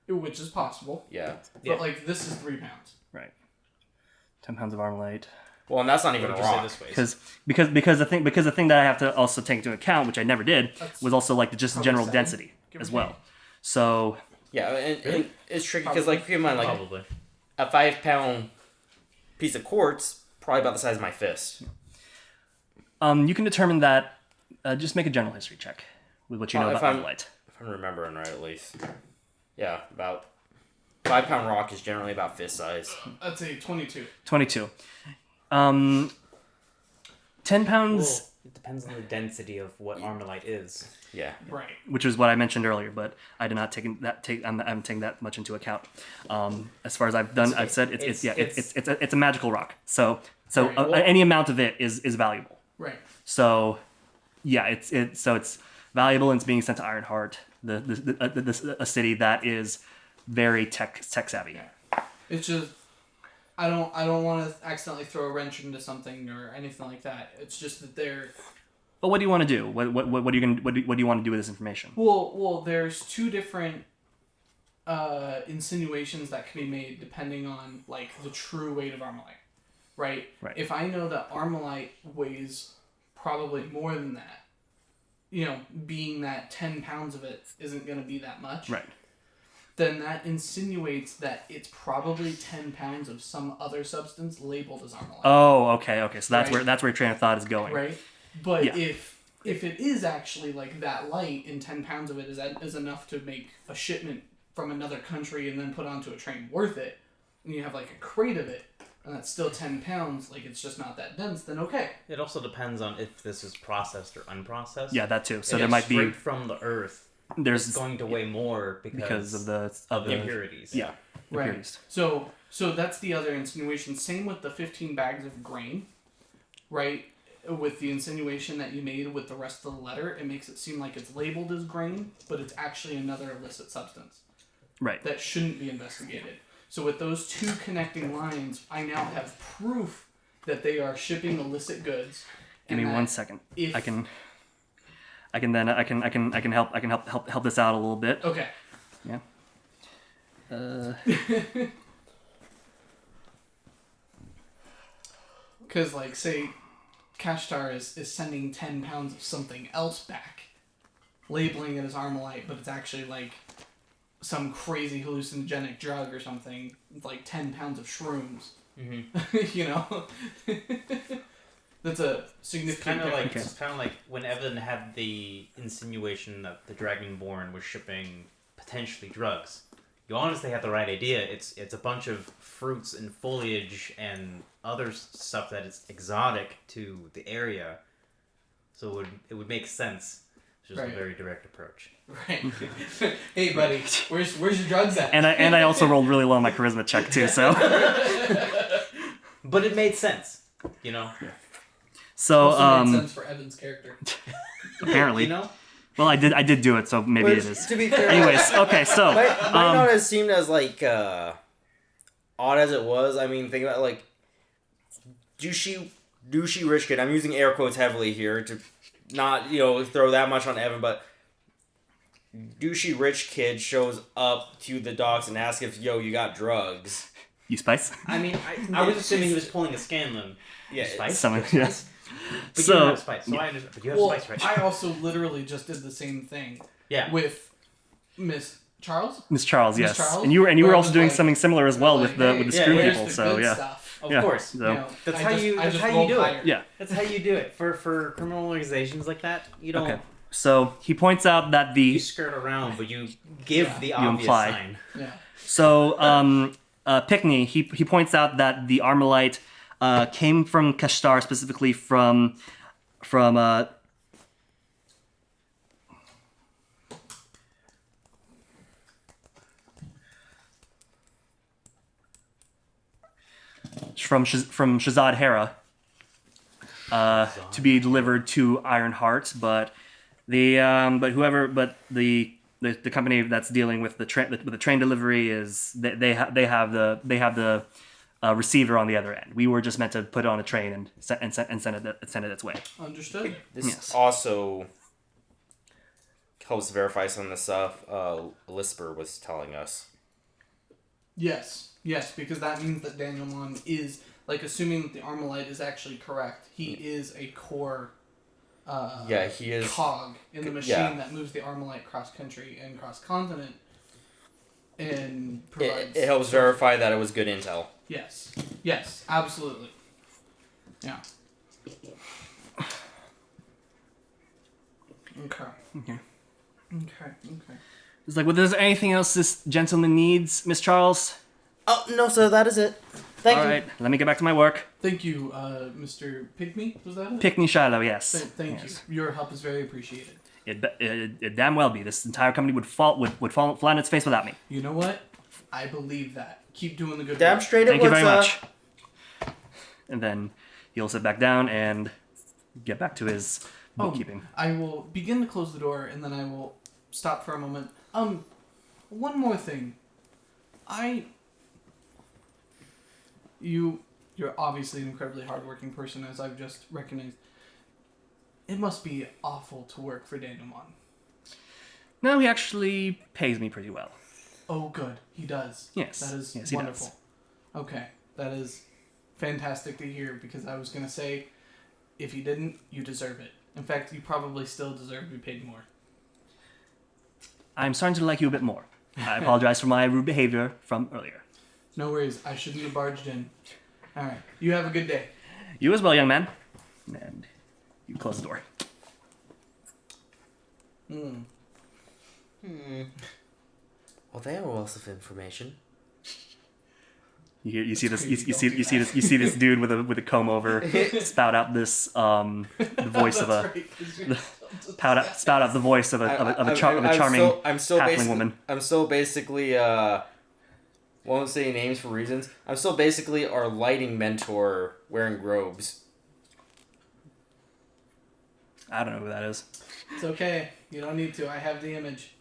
Which is possible. Yeah. But, like, this is 3 pounds. right. 10 pounds of Armalite. Well, and that's not even What a would you say rock. this way? Because the thing that I have to also take into account, which I never did, was also like just the Probably general 7, density give or as take. well. So Yeah, and Really? it's tricky because like keep in mind like Probably. a 5-pound piece of quartz probably about the size of my fist. you can determine that. Just make a general history check with what you know If about I'm- Armalite. If I'm remembering right, at least. Yeah, about 5-pound rock is generally about fist size. I'd say 22. 22. 10 pounds, Well, it depends on the density of what Armalite is. Yeah. Right. which is what I mentioned earlier, but I did not I haven't taken that much into account. As far as I've done, I've said it's a magical rock. So Right, well- any amount of it is valuable. Right. So yeah, it's valuable, and it's being sent to Ironheart, a city that is very tech savvy. It's just I don't want to accidentally throw a wrench into something or anything like that. It's just that they're But what do you want to do? What are you going what do you want to do with this information? well there's 2 different insinuations that can be made depending on like the true weight of Armalite. Right? Right. If I know that Armalite weighs probably more than that, being that 10 pounds of it isn't going to be that much. Right. Then that insinuates that it's probably 10 pounds of some other substance labeled as Armalite. Oh, okay. So that's Right. where your train of thought is going. Right? But Yeah. if it is actually like that light and 10 pounds of it is enough to make a shipment from another country and then put onto a train worth it, and you have like a crate of it, and that's still 10 pounds, like it's just not that dense, then okay. It also depends on if this is processed or unprocessed. Yeah, that too. So If there it's might be straight from the earth. there's It's going to weigh more because of the impurities. yeah. Right. impurities. So that's the other insinuation. Same with the 15 bags of grain, right? With the insinuation that you made with the rest of the letter, it makes it seem like it's labeled as grain, but it's actually another illicit substance Right. that shouldn't be investigated. So with those 2 connecting lines, I now have proof that they are shipping illicit goods. Give me and that 1 second. if- I can help this out a little bit. Okay. Yeah. Because, like, say, Kashtar is sending 10 pounds of something else back, labeling it as Armalite, but it's actually, like, some crazy hallucinogenic drug or something. It's like 10 pounds of shrooms. That's a significant difference. It's kind of like when Evan had the insinuation that the Dragonborn was shipping potentially drugs. You honestly have the right idea. It's a bunch of fruits and foliage and other stuff that is exotic to the area, so it would make sense. It's just Right. a very direct approach. Right. Hey, buddy, where's your drugs at? And I also rolled really low on my charisma check too. So But it made sense, you know. so Also made sense for Evan's character. apparently, You know. well, I did do it, so maybe it is. To be fair, Anyways, okay, so might not have seemed as like odd as it was. I mean, think about like douchey rich kid. I'm using air quotes heavily here to not throw that much on Evan, but douchey rich kid shows up to the docks and asks if you got drugs. you spice. I mean, I was assuming he was pulling a Scanlan. Yeah, Spice. Some, yes. But So- you don't have spice, so I understand. But you have Well, spice, right? I also literally just did the same thing Yeah. with Miss Charles. Miss Charles, Miss yes, Charles? and you were Where I also was doing like- something similar as well with the Like, with the hey, screw where's people. the So good yeah, stuff? Of yeah. course. So You know, That's I how just- you. I That's just how you rolled do higher. it. yeah. That's how you do it for criminal organizations like that. You don't. Okay. So he points out that You the skirt around, but you give Yeah. the You obvious imply. sign. Yeah. so Pickney he points out that the Armalite came from Kashtar, specifically from Shazad Hera to be delivered to Ironheart, but the company that's dealing with the train delivery is they have the receiver on the other end. We were just meant to put it on a train and send it its way. Understood. This Yes. also helps verify some of the stuff Lisper was telling us. Yes, because that means that Daniel Maun is, like, assuming that the Armalite is actually correct, he is a core Yeah, he is. cog in the machine Yeah. that moves the Armalite cross-country and cross-continent and It, provides... it helps verify that it was good intel. Yes, absolutely. Yeah. Okay. It's like, well, is there anything else this gentleman needs, Miss Charles? Oh no, sir, that is it. Thank All you. right, let me get back to my work. Thank you, Mr. Pygmy, was that it? Pickney Shiloh, yes. Thank Yes. you. Your help is very appreciated. It damn well be. This entire company would fall flat on its face without me. You know what? I believe that. Keep doing the good Damn work. straight it Thank you was. very much. And then he'll sit back down and get back to his bookkeeping. I will begin to close the door, and then I will stop for a moment. One more thing. You're obviously an incredibly hardworking person, as I've just recognized. It must be awful to work for Daniel Maun. No, he actually pays me pretty well. Oh, good. He does. Yes. That is Yes, he wonderful. does. Okay. That is fantastic to hear, because I was going to say, if you didn't, you deserve it. In fact, you probably still deserve to be paid more. I'm starting to like you a bit more. I apologize for my rude behavior from earlier. No worries. I shouldn't have barged in. All right. You have a good day. You as well, young man. And you close the door. Well, they are a wealth of information. You see this you Please see don't you do see that. this you see this dude with a comb over spout out this the voice of a spout out the voice of a charming I'm still halfling basically, woman. I'm still basically won't say names for reasons. I'm still basically our lighting mentor wearing robes. I don't know who that is. It's okay. You don't need to. I have the image.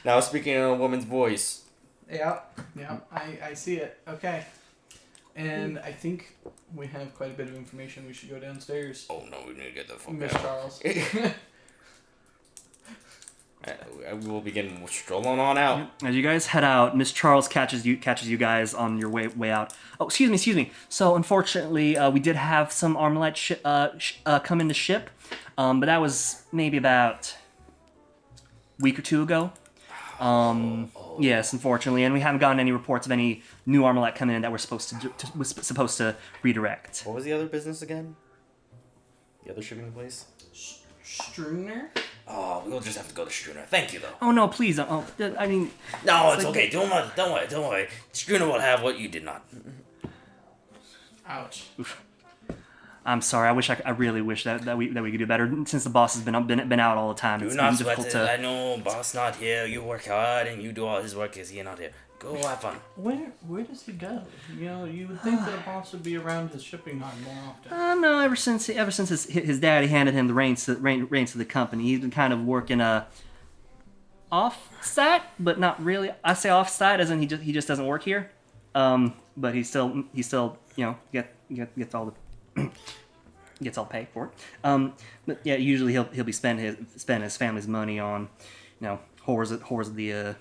Now speaking in a woman's voice. Yeah. I see it. Okay. And I think we have quite a bit of information. We should go downstairs. Oh no, we need to get the fuck Miss out. Charles. We will begin strolling on out. As you guys head out, Miss Charles catches you guys on your way out. Oh, excuse me. So unfortunately, we did have some Armalite come in the ship, but that was maybe about a week or two ago. Yes, unfortunately, and we haven't gotten any reports of any new Armalite coming in that we're supposed to redirect. What was the other business again? The other shipping place? Struner? Oh, we'll just have to go to Struner. Thank you, though. Oh no, please! Oh, I mean, No, it's like- okay. Don't worry. Struner will have what you did not. Ouch. I'm sorry. I really wish that we could do better. Since the boss has been out all the time, Do it's not been sweat difficult it. to. I know boss not here. You work hard and you do all his work because he not here. Go have fun. Where does he go? You know, you would think that a boss would be around his shipping yard more often. No, ever since his daddy handed him the reins to the company, he's been kind of working off-site, but not really. I say off-site as in he just doesn't work here. But he still gets all the gets all paid for it. But yeah, usually he'll be spend his family's money on, whores at the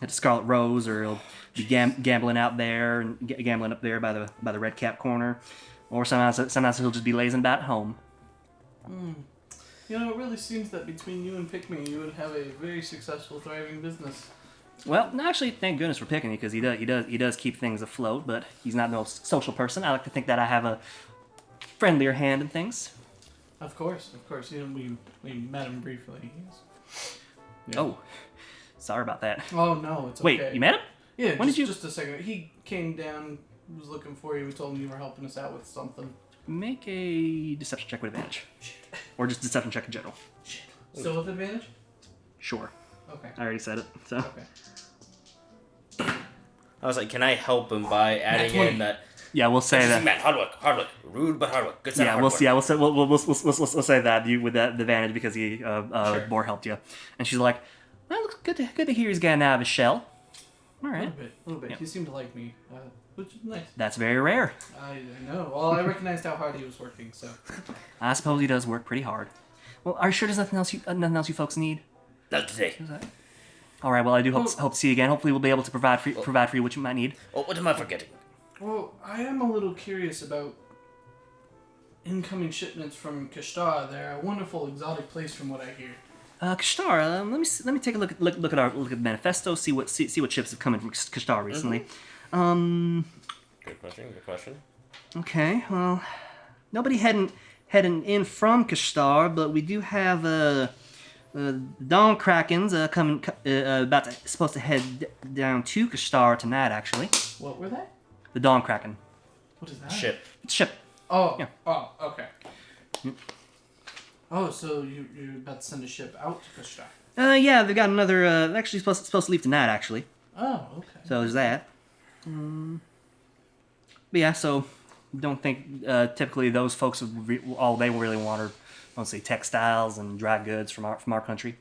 at the Scarlet Rose, or he'll be gambling out there and gambling up there by the Red Cap corner, or sometimes he'll just be lazing about at home. You know, it really seems that between you and Pick Me, you would have a very successful, thriving business. Well, actually, thank goodness for picking me, because he does keep things afloat, but he's not no social person. I like to think that I have a friendlier hand in things. Of course. You know, we met him briefly. Yeah. Oh, sorry about that. Oh no, it's okay. Wait, you met him? Yeah. When did you? Just a second. He came down, was looking for you. We told him you were helping us out with something. Make a deception check with advantage, or just deception check in general. Still with advantage? Sure. Okay. I already said it. So. Okay. I was like, can I help him by adding in that? Yeah, we'll say that. Man, hard work. Rude but hard work. Good Yeah, hard we'll work. see. Yeah, we'll say that you with that advantage because he Boar helped you, and she's like, well, looks good to hear he's getting out of his shell. All A right, little bit. Yep. He seemed to like me, which is nice. that's very rare. I know. Well, I recognized how hard he was working, so. I suppose he does work pretty hard. Well, are you sure there's nothing else you folks need? Not today. All right. Well, I do hope to see you again. Hopefully, we'll be able to provide for you what you might need. Oh, what am I forgetting? Well, I am a little curious about incoming shipments from Kashtar. They're a wonderful exotic place, from what I hear. Kashtar. Let me take a look at the manifesto. See what ships have come in from Kashtar recently. Good question. Okay. Well, nobody heading in from Kashtar, but we do have Dawn Krakens coming supposed to head down to Kashtar tonight. Actually, What were they? the Dawn Kraken. What is that? Ship. It's a ship. Oh. Yeah. Oh, okay. Oh, so you're about to send a ship out to Kashtar? Yeah, they've got another. They're actually supposed to leave tonight. Actually, Oh, okay. so there's that. But yeah, so don't think typically those folks all they really want are mostly textiles and dry goods from our country.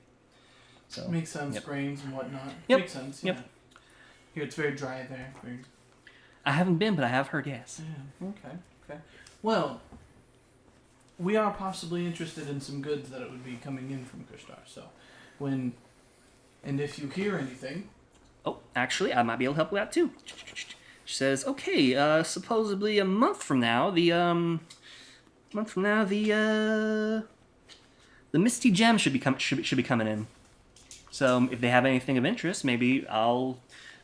So Makes sense. Yep. Grains and whatnot. Yep. Makes sense. Yep. Yeah. Here it's very dry there. Very. I haven't been, but I have heard yes. Yeah. Okay. Well, we are possibly interested in some goods that it would be coming in from Kashtar. So, if you hear anything, Oh, actually, I might be able to help you out too. She says, "Okay, supposedly a month from now, the Misty Gem should be coming in. So if they have anything of interest, maybe I'll.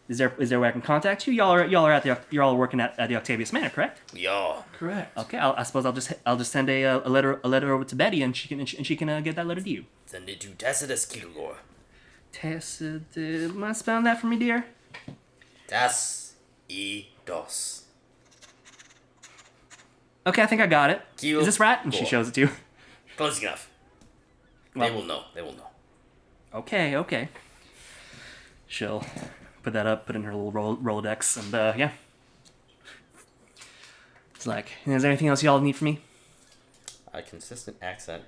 Is there a way I can contact you? You're all working at the Octavius Manor, correct? We are. correct. Okay, I suppose I'll just send a letter over to Betty, and she can get that letter to you. Send it to Tacitus Kilgore. Mind spelling that for me, dear? Das e dos. Okay, I think I got it. Kilgore. Is this right? And she shows it to you. Close enough. Well- They will know. They will know. Okay. She'll put that up, put in her little Rolodex, and yeah. It's like, is there anything else y'all need from me? A consistent accent.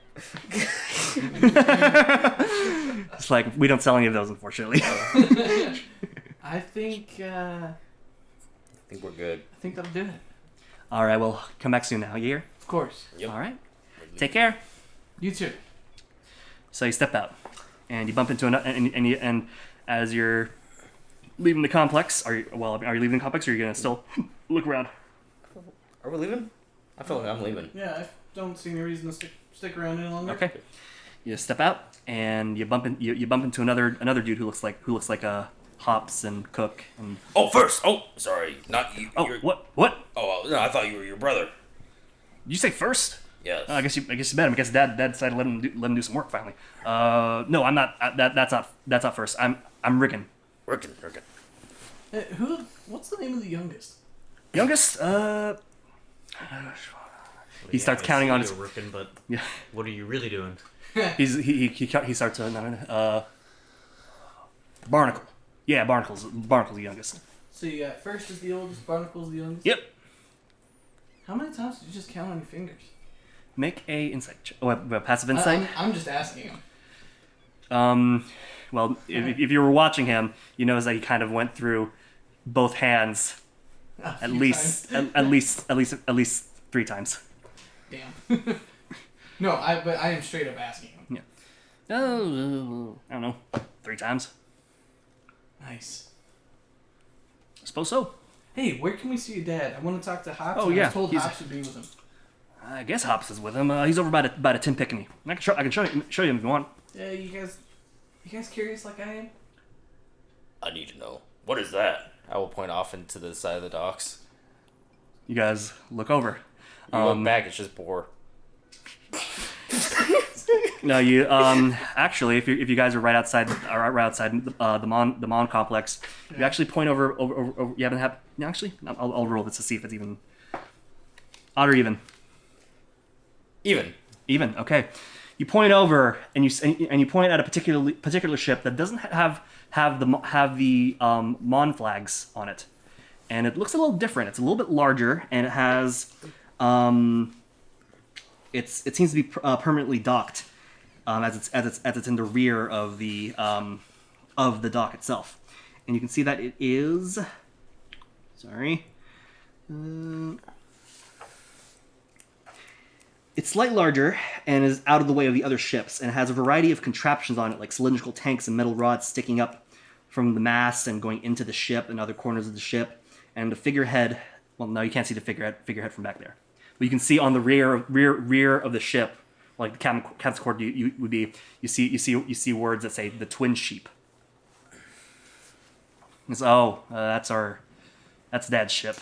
It's like, we don't sell any of those, unfortunately. I think I think we're good. that'll do it. All right, well, come back soon now. You hear? Of course. Yep. All right. Take care. You too. So you step out, and you bump into and as you're leaving the complex, are you leaving the complex, or are you gonna still look around? Are we leaving? I feel like I'm leaving. Yeah, I don't see any reason to stick around any longer. Okay. You step out, and you bump into another dude who looks like a Hops and Cook and. Oh, first. Oh, sorry. Not you. Oh, you're- what? Oh, no, I thought you were your brother. Did you say first? Yes. I guess you met him. I guess Dad decided to let him do some work finally. No, I'm not. That's not first. I'm Rickon. Rickon. What's the name of the youngest? Youngest. he starts counting on his. Working, but Yeah. what are you really doing? He starts to Barnacle. Yeah, Barnacle's the youngest. So you got first is the oldest, Barnacle's the youngest? Yep. How many times did you just count on your fingers? Make a insight. Passive insight. I'm just asking him. Well, if you were watching him, you notice that he kind of went through both hands at least 3 times. Damn. No, but I am straight up asking him. Yeah. Oh, I don't know, 3 times. Nice. I suppose so. Hey, where can we see your dad? I want to talk to Hops. Oh, and I yeah, was told he's- Hops would be with him. I guess Hops is with him. He's over by the tin picnic. I can show you him if you want. Yeah, you guys curious like I am? I need to know. What is that? I will point off into the side of the docks. You guys look over. You look back, it's just Boar. No, you actually, if you guys are right outside the Maun complex, you actually point over. You haven't had. No, actually, I'll roll this to see if it's even. Odd or even. Even. Okay. You point over and you point at a particular ship that doesn't have the Maun flags on it, and it looks a little different. It's a little bit larger, and it has it seems to be permanently docked, as it's in the rear of the dock itself, and you can see that it is. Sorry. It's slightly larger and is out of the way of the other ships, and it has a variety of contraptions on it, like cylindrical tanks and metal rods sticking up from the mast and going into the ship and other corners of the ship. And the figurehead, well, no, you can't see the figurehead from back there, but you can see on the rear of the ship, like the captain's quarter, you see words that say the Twin Sheep. It's that's Dad's ship.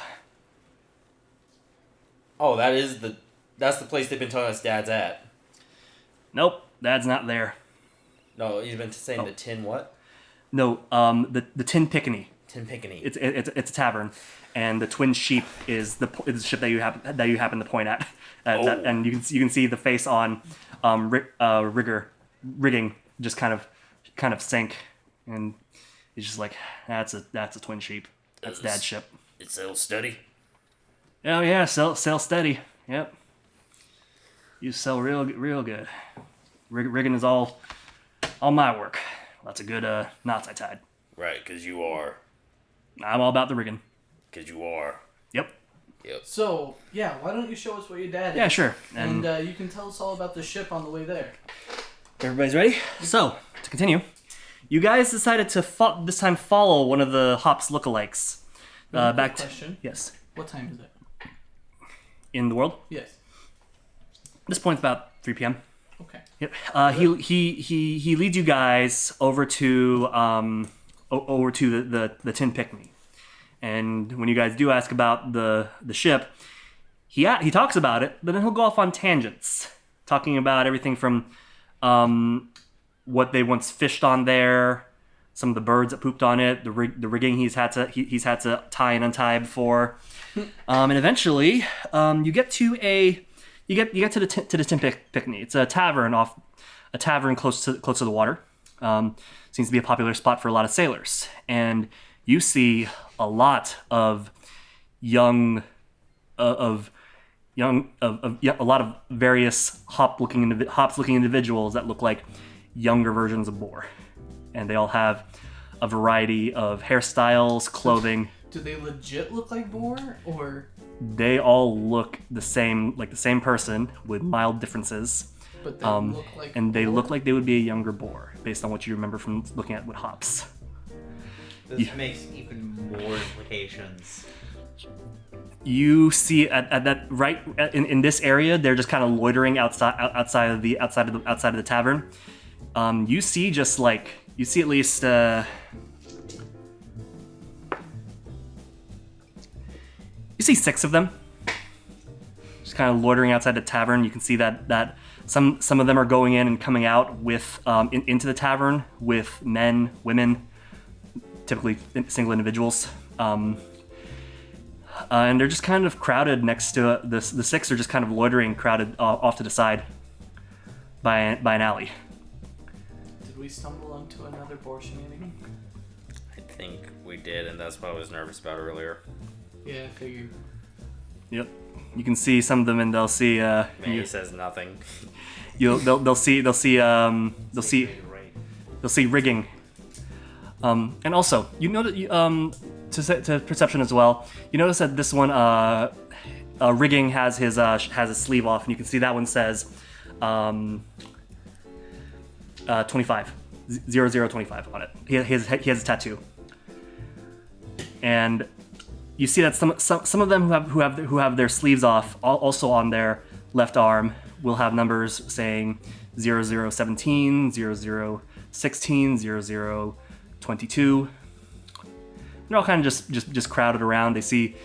Oh, that's the place they've been telling us Dad's at. Nope, Dad's not there. No, you've been saying the tin what? No, the Tin Pickaninny. Tin Pickaninny. It's a tavern, and the Twin Sheep is the ship that you happen to point at, and you can see the face on rigging just kind of sink, and it's just like that's a Twin Sheep. That's Dad's ship. It sells steady. Oh yeah, sell steady. Yep. You sell real good. Rigging is all my work. Lots of good knots I tied. Right, because you are. I'm all about the rigging. Because you are. Yep. So, yeah, why don't you show us what your dad is? Yeah, sure. And you can tell us all about the ship on the way there. Everybody's ready? So, to continue, you guys decided to this time follow one of the Hops lookalikes. Back to question. yes. What time is it? In the world? Yes. This point's about 3 p.m. Okay. Yep. He leads you guys over to the Tin Picnic, and when you guys do ask about the ship, he talks about it, but then he'll go off on tangents, talking about everything from what they once fished on there, some of the birds that pooped on it, the rigging he's had to tie and untie before, and eventually you get to the Tin Picnic. It's a tavern close to the water. Seems to be a popular spot for a lot of sailors, and you see a lot of a lot of various hops-looking individuals that look like younger versions of Boar, and they all have a variety of hairstyles, clothing. Do they legit look like Boar, or? They all look the same, like the same person with mild differences. But they look like and they Boar? look like they would be a younger Boar, based on what you remember from looking at with Hops. This makes even more implications. You see at that right in this area, they're just kind of loitering outside of the tavern. You see at least. You see 6 of them, just kind of loitering outside the tavern. You can see that some of them are going in and coming out with into the tavern with men, women, typically single individuals. and they're just kind of crowded next to the 6 are just kind of loitering, crowded off to the side by an alley. Did we stumble onto another boar shenanigan? I think we did, and that's what I was nervous about earlier. Yeah, I figured. Yep. You can see some of them, and they'll see. He says nothing. They'll see rigging. And also, you know that to perception as well. You notice that this one rigging has his sleeve off, and you can see that one says 25, 0025 on it. He has a tattoo, and you see that some of them who have their sleeves off also on their left arm will have numbers saying 0017, 0016, 0022. They're all kind of just crowded around. They see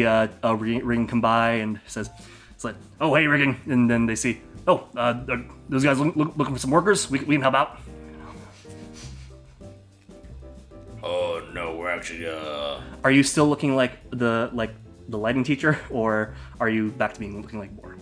a rigging come by and says, it's like, oh hey rigging, and then they see, oh those guys looking for some workers. We can help out. Oh no, we're actually Are you still looking like the lighting teacher, or are you back to being looking like Boar?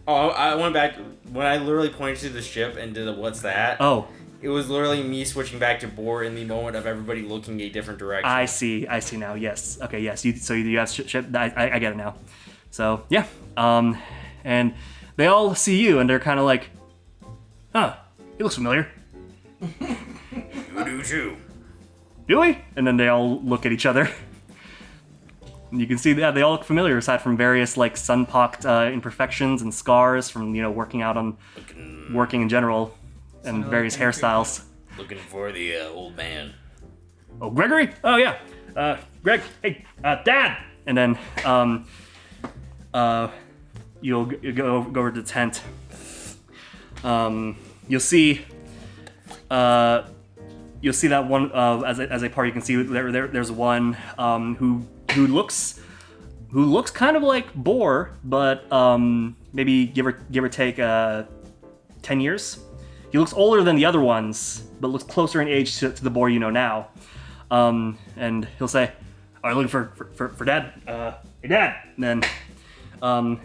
Oh, I went back when I literally pointed to the ship and did a what's that? Oh, It was literally me switching back to Boar in the moment of everybody looking a different direction. I see now. Yes. Okay. Yes. You have ship. I get it now. So yeah. And they all see you, and they're kind of like, huh, he looks familiar. you do too. Do we? And then they all look at each other. And you can see that they all look familiar, aside from various like sun-pocked imperfections and scars from working in general, and various hairstyles. Looking for the old man. Oh, Gregory? Oh yeah. Greg. Hey, Dad. And then you'll go over to the tent. You'll see that one as a part. You can see there's one who looks kind of like Boar, but maybe give or take 10 years. He looks older than the other ones, but looks closer in age to the Boar you know now. And he'll say, "Are you looking for Dad? Hey, Dad!" And then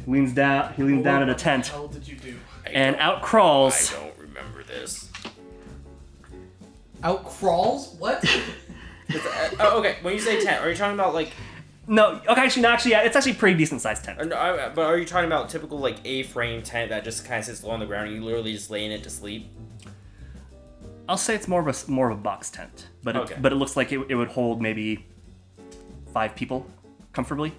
leans down at a tent. What the hell did you do? And out crawls. I don't remember this. Out crawls? What? Okay, when you say tent, are you talking about like... No, okay, yeah, it's actually a pretty decent sized tent. But are you talking about typical like A-frame tent that just kind of sits low on the ground and you literally just lay in it to sleep? I'll say it's more of a box tent, but Okay. but it looks like it would hold maybe 5 people comfortably.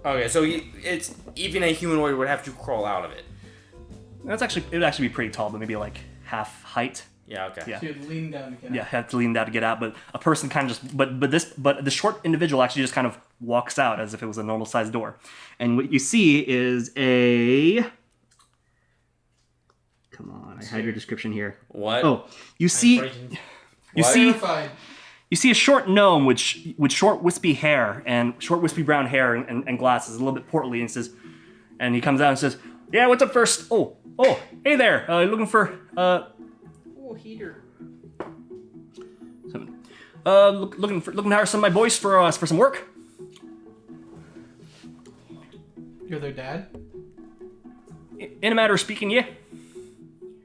Okay, so it's even a humanoid would have to crawl out of it. It would actually be pretty tall, but maybe like half height. Yeah, okay. Yeah. So you'd lean down to get Yeah, out. have to lean down to get out, but a person kind of just but the short individual actually just kind of walks out as if it was a normal sized door. And what you see is a Come on, I had your description here. What? Oh, you see Terrified. you see a short gnome with short wispy hair and short wispy brown hair and glasses, a little bit portly, and says, and he comes out and says, "Yeah, what's up first? Oh, hey there. Looking for Oh, heater. looking to hire some of my boys for some work." You're their dad? In a matter of speaking, yeah.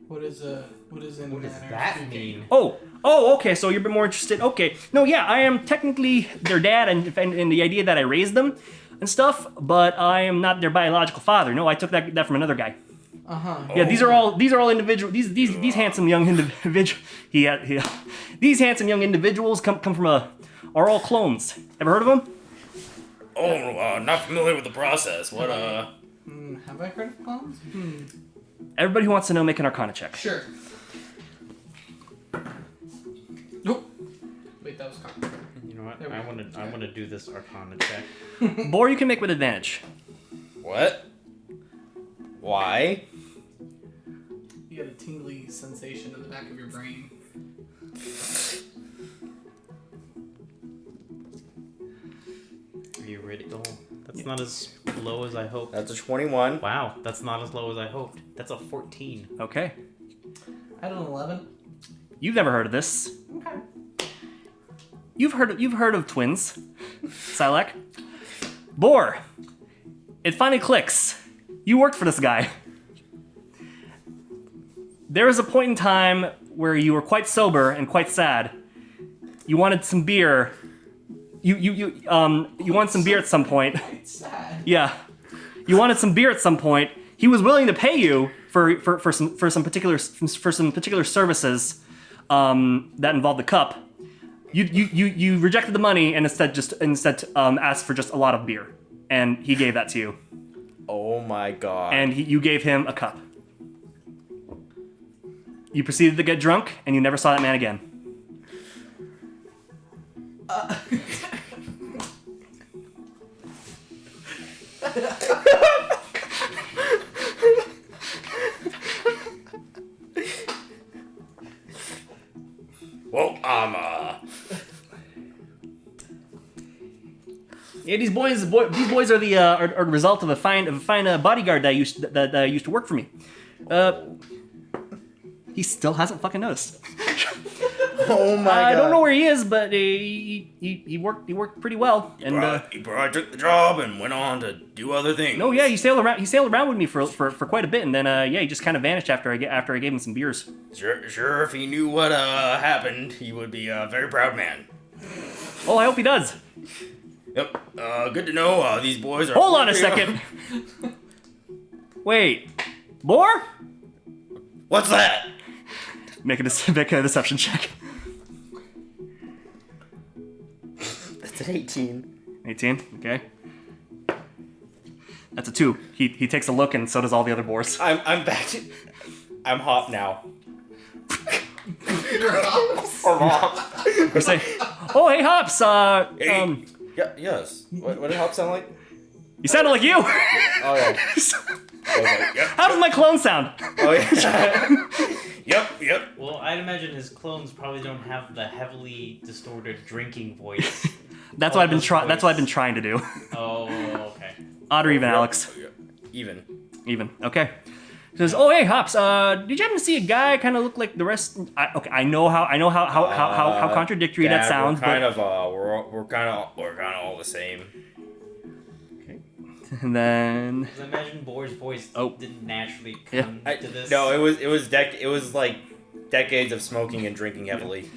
What is in What does manner that speaking? mean? Oh, okay. So you're a bit more interested. Okay. No, yeah, I am technically their dad, and the idea that I raised them and stuff, but I am not their biological father. No, I took that from another guy. Yeah, these are all individual. These handsome young individual. These handsome young individuals come from are all clones. Ever heard of them? Oh, not familiar with the process. What Have I heard of clones? Everybody who wants to know, make an Arcana check. Sure. Nope. Wait, that was cocked. You know what? There we go. I wanna do this Arcana check. Boar, you can make with advantage. What? Why? You get a tingly sensation in the back of your brain. Are you ready? Oh, that's not as low as I hoped. That's a 21. Wow, that's not as low as I hoped. That's a 14. Okay. I had an 11. You've never heard of this. Okay. You've heard of twins, Sylack. Boar, it finally clicks. You worked for this guy. There was a point in time where you were quite sober and quite sad. You wanted some beer. You wanted some beer at some point. It's sad. Yeah. You wanted some beer at some point. He was willing to pay you for some particular services that involved the cup. You rejected the money and instead asked for just a lot of beer, and he gave that to you. Oh my god. And you gave him a cup. You proceeded to get drunk, and you never saw that man again. Well, Yeah, these boys are the are result of a fine bodyguard that used to work for me. He still hasn't fucking noticed. Oh my god. I don't know where he is, but he worked pretty well. And he probably took the job and went on to do other things. no, yeah, he sailed around with me for quite a bit, and then he just kind of vanished after I gave him some beers. Sure, if he knew what happened, he would be a very proud man. Oh, I hope he does. Yep, good to know, these boys are... Hold on a second. Wait, Boar? What's that? Make a deception check. That's an 18. 18. Okay. That's a 2. He takes a look, and so does all the other boars. I'm back to... I'm Hop now. Or say, oh hey Hops, Yeah, yes. What did Hop sound like? you sounded like you. Oh yeah. Okay, yep. How does my clone sound? Oh yeah. Yep. Well, I'd imagine his clones probably don't have the heavily distorted drinking voice. That's what I've been trying. That's what I've been trying to do. Oh, okay. Odd or even, Alex? Even. Even. Okay. He says, "Oh hey Hops, did you happen to see a guy kind of look like the rest?" I know how contradictory that sounds, we're kind but of we're kind of all the same. and then 'Cause I imagine Boar's voice Oh. didn't naturally Yeah. come to this. No, it was like decades of smoking and drinking heavily.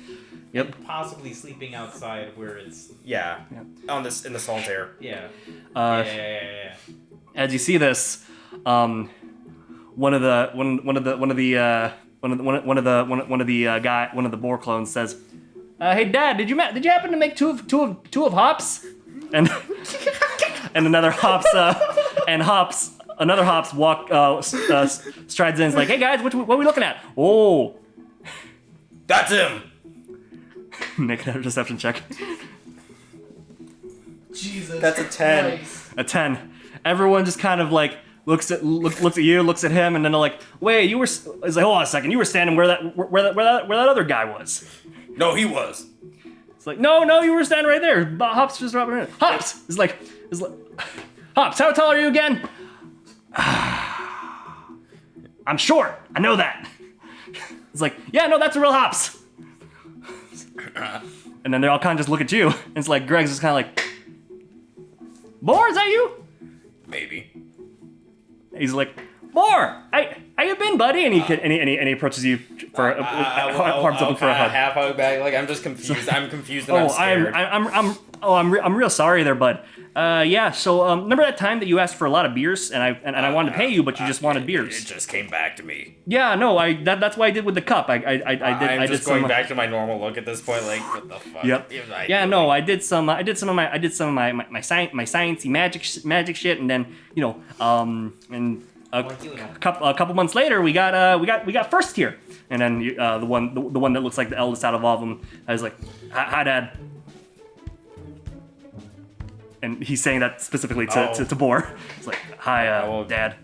yep. Possibly sleeping outside where it's... Yeah. Yeah. On this in the salt air. Yeah. Uh, Yeah. As you see this, one of the boar clones says, "Hey Dad, did you happen to make two of Hops?" And and another Hops strides in. And is like, "Hey guys, what are we looking at?" Oh, That's him! make another deception check. Jesus. That's a 10. Christ. A 10. Everyone just kind of like looks at you, looks at him, and then they're like, "Wait, you were?" It's like, "Hold on a second. You were standing where that other guy was." No, he was. It's like, no, you were standing right there. Hops just dropping in. Hops is like, Hops, how tall are you again? I'm short. I know that. It's like, yeah, no, that's a real Hops. And then they all kind of just look at you. And it's like, Greg's just kind of like, Boar, is that you? Maybe. He's like, Boar, how you been, buddy? And he approaches you for arms open for a hug. Half hug back. Like I'm just confused. I'm confused and I'm scared. I'm real sorry there, bud. Yeah. So remember that time that you asked for a lot of beers, and I wanted to pay you, but you just wanted beers. It just came back to me. Yeah. No. That's what I did with the cup. I did. I'm just going back to my normal look at this point. Like what the fuck? Yep. Yeah. No. I did some my sciencey magic shit, and then and. A couple months later, we got first here, and then the one that looks like the eldest out of all of them. I was like, "Hi, Dad," and he's saying that specifically to Boar. It's like, "Hi, Dad."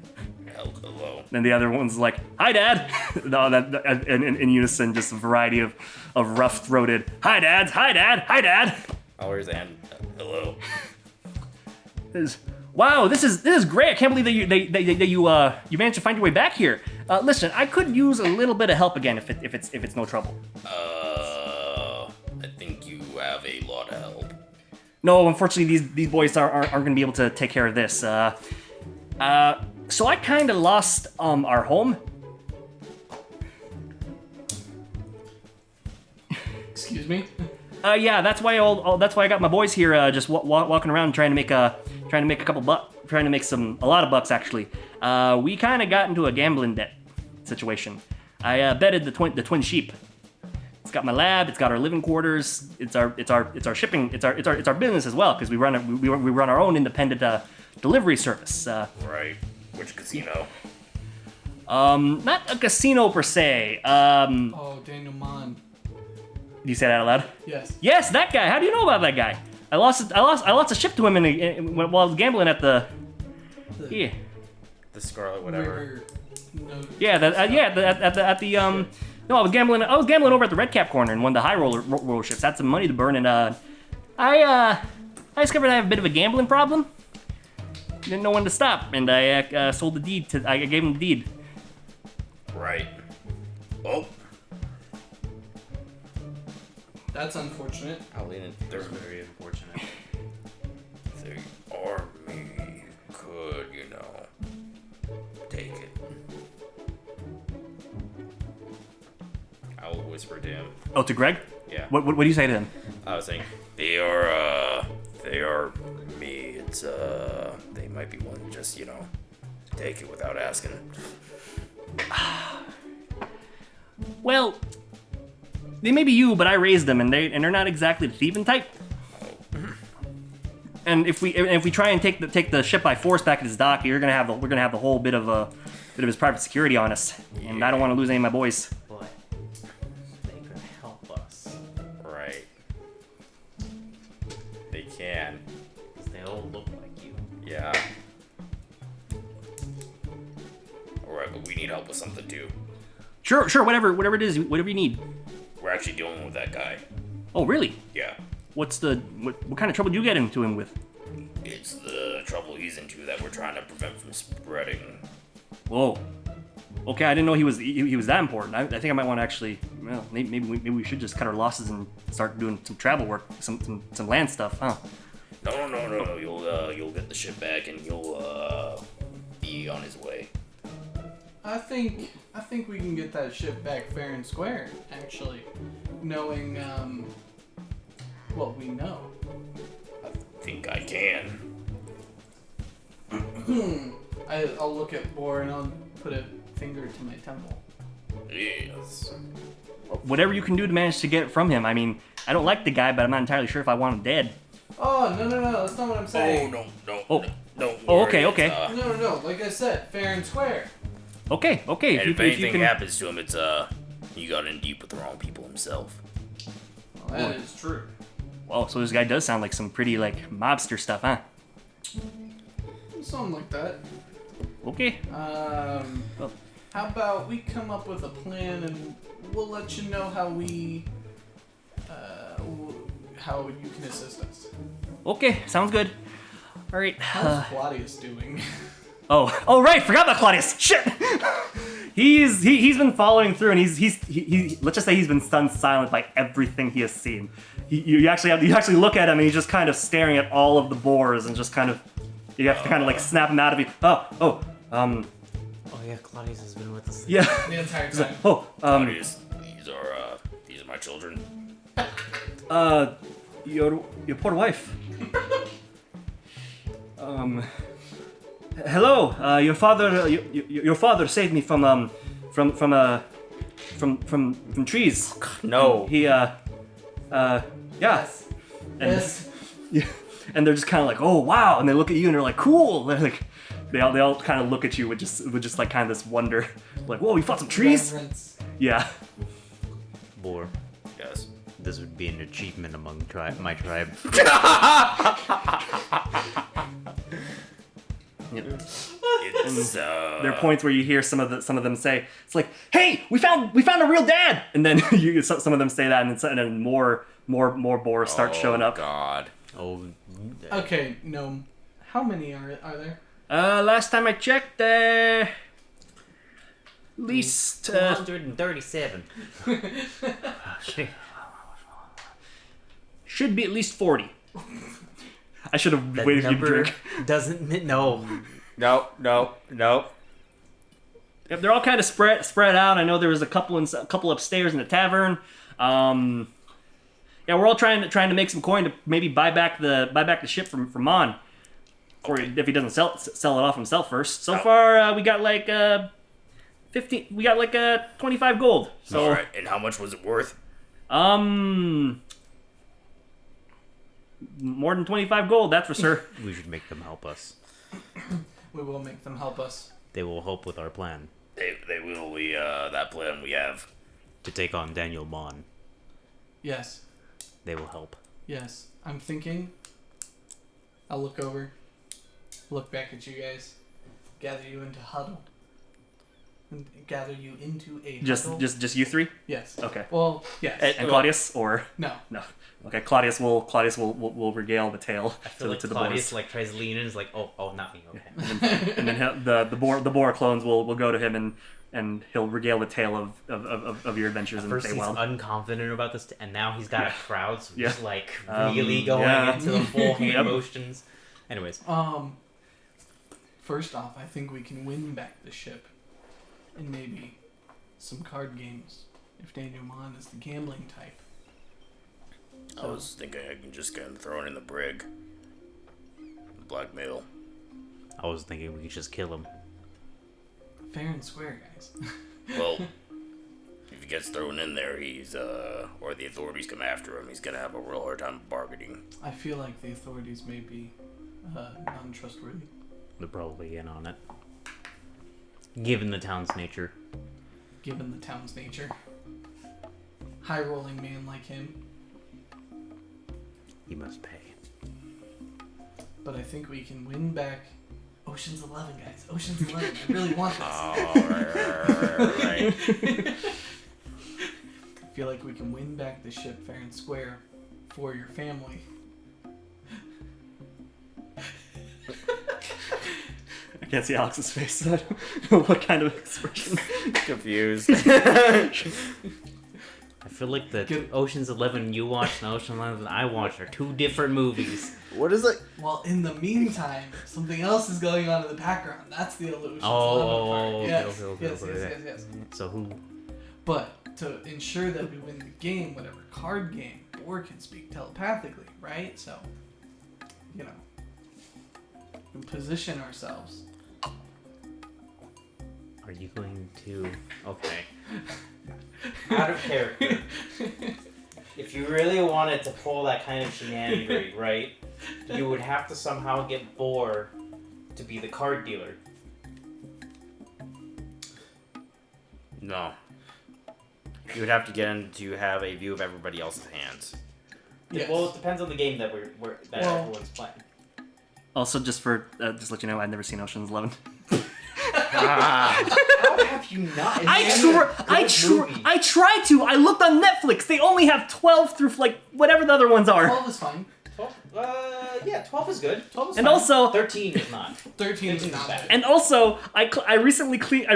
Hello. And the other one's like, "Hi, Dad." No, that in unison, just a variety of rough-throated, "Hi, Dad. Hi, Dad. Hi, Dad." Where's Ann? Hello. Wow, this is great. I can't believe that you managed to find your way back here. Listen, I could use a little bit of help again if it's no trouble. I think you have a lot of help. No, unfortunately, these boys aren't going to be able to take care of this. So I kind of lost our home. Excuse me? Yeah, that's why that's why I got my boys here, just walking around trying to make a couple trying to make a lot of bucks actually. We kind of got into a gambling debt situation. I betted the twin sheep. It's got my lab. It's got our living quarters. It's our shipping. It's our business as well because we run our own independent delivery service. Right. Which casino? Not a casino per se. Oh, Daniel Maun. You say that out loud? Yes. Yes, that guy. How do you know about that guy? I lost a ship to him while I was gambling at the. Yeah. The Scarlet, whatever. No. Yeah, at the No, I was gambling over at the Red Cap corner in one of the high roller ships. Had some money to burn, and I discovered I have a bit of a gambling problem. Didn't know when to stop, and I sold the deed to. I gave him the deed. Right. Oh, That's unfortunate. I'll lean in. They're very unfortunate. the army could, take it. I'll whisper to him. Oh, to Greg? Yeah. What do you say to him? I was saying, They are me. It's they might be willing to just, take it without asking. Well, they may be you, but I raised them, and they're not exactly the thieving type. And if we try and take the ship by force back at his dock, we're gonna have the whole bit of his private security on us, and I don't want to lose any of my boys. But they could help us. right. They can. 'Cause they all look like you. Yeah. Alright, but we need help with something too. Sure, whatever it is, whatever you need. We're actually dealing with that guy. Oh, really? Yeah. What kind of trouble do you get into him with? It's the trouble he's into that we're trying to prevent from spreading. Whoa. Okay, I didn't know he was that important. I think I might want to actually. Well, maybe we should just cut our losses and start doing some travel work, some land stuff, huh? No. You'll get the ship back and you'll be on his way. I think we can get that ship back fair and square, actually. Knowing what we know. Think I can. I'll look at Boar and I'll put a finger to my temple. Yes. Whatever you can do to manage to get it from him. I mean, I don't like the guy, but I'm not entirely sure if I want him dead. Oh, no, that's not what I'm saying. No. Oh, worry, okay. it's, No, like I said, fair and square. Okay. And if anything can... happens to him, it's he got in deep with the wrong people himself. Well, that is true. Well, so this guy does sound like some pretty mobster stuff, huh? Something like that. Okay. How about we come up with a plan and we'll let you know how how you can assist us. Okay, sounds good. All right. How's Claudius doing? Oh right, forgot about Claudius. Shit. He's been following through, and he let's just say he's been stunned silent by everything he has seen. You actually look at him, and he's just kind of staring at all of the boars, and just kind of you have to kind of snap him out of you. Oh yeah, Claudius has been with us. Yeah. The entire time. These are my children. Your poor wife. Hello. Your father saved me from trees. No. He yeah. Yes. And, Yes. yeah. And they're just kind of like, oh wow, and they look at you and they're like, cool. They're like, they all kind of look at you with just like kind of this wonder, like, whoa, you fought some trees? Reverence. Yeah. Boar, Yes. this would be an achievement among my tribe. Yep. It's There are points where you hear some of them say, it's like, hey, we found a real dad, and then some of them say that, and then more boars start showing up. God. Oh. Okay, no. How many are there? Last time I checked, at least 237. should be at least 40. I should have That waited for you to number drink. doesn't... No. No. Yep, they're all kind of spread out. I know there was a couple upstairs in the tavern. Yeah, we're all trying to make some coin to maybe buy back the ship from Maun, or if he doesn't sell it off himself first. So far, we got like 15. We got like 25 gold. So All right, and how much was it worth? more than 25 gold, that's for sure. We should make them help us. We will make them help us. They will help with our plan They will. That plan we have. to take on Daniel Maun. Yes. They will help. Yes. I'm thinking. I'll look over. Look back at you guys. Gather you into huddle. And gather you into a huddle. Just you three. Yes. Okay. Well, yes. And Claudius or No. no? Okay, Claudius will regale the tale I feel like to the Claudius boars. like tries to lean in and is like, oh, not me. Okay. And then the boar clones will go to him and he'll regale the tale of your adventures in the First he's Feywild. unconfident about this, and now he's got a crowd, so Yeah. he's like really going yeah. into the full hand Yep. motions. Anyways, First off, I think we can win back the ship. And maybe some card games. If Daniel Maun is the gambling type. I was thinking I can just kind of throw it in the brig. Blackmail. I was thinking we could just kill him. Fair and square, guys. Well, if he gets thrown in there, he's or the authorities come after him, he's gonna have a real hard time bargaining. I feel like the authorities may be non-trustworthy. They're probably in on it, given the town's nature. Given the town's nature. High-rolling man like him. He must pay. But I think we can win back Ocean's 11, guys. Ocean's 11. I really want this. Right. I feel like we can win back the ship fair and square for your family. I can't see Alex's face, so I don't know what kind of expression. Confused. I feel like the Good. Ocean's 11 you watch and Ocean's 11 I watch are two different movies. What is it? Well, in the meantime, something else is going on in the background. That's the Ocean's 11 Oh, part. okay, Yes, okay, yes, okay, yes, okay. yes, yes. So who? But to ensure that we win the game, whatever card game, Boar can speak telepathically, right? So, you know, we position ourselves. Are you going to? Okay. Out of character. If you really wanted to pull that kind of shenanigan, right, you would have to somehow get Boar to be the card dealer. No. You would have to get him to have a view of everybody else's hands. Yes. Well, it depends on the game that everyone's playing. Also, just just let you know, I've never seen Ocean's 11. How have you not? I tried to. I looked on Netflix. They only have 12 through like whatever the other ones are. 12 is fine. 12 is good. 12 is And fine. also, 13 is not. 13 is not bad. and also, I recently cleaned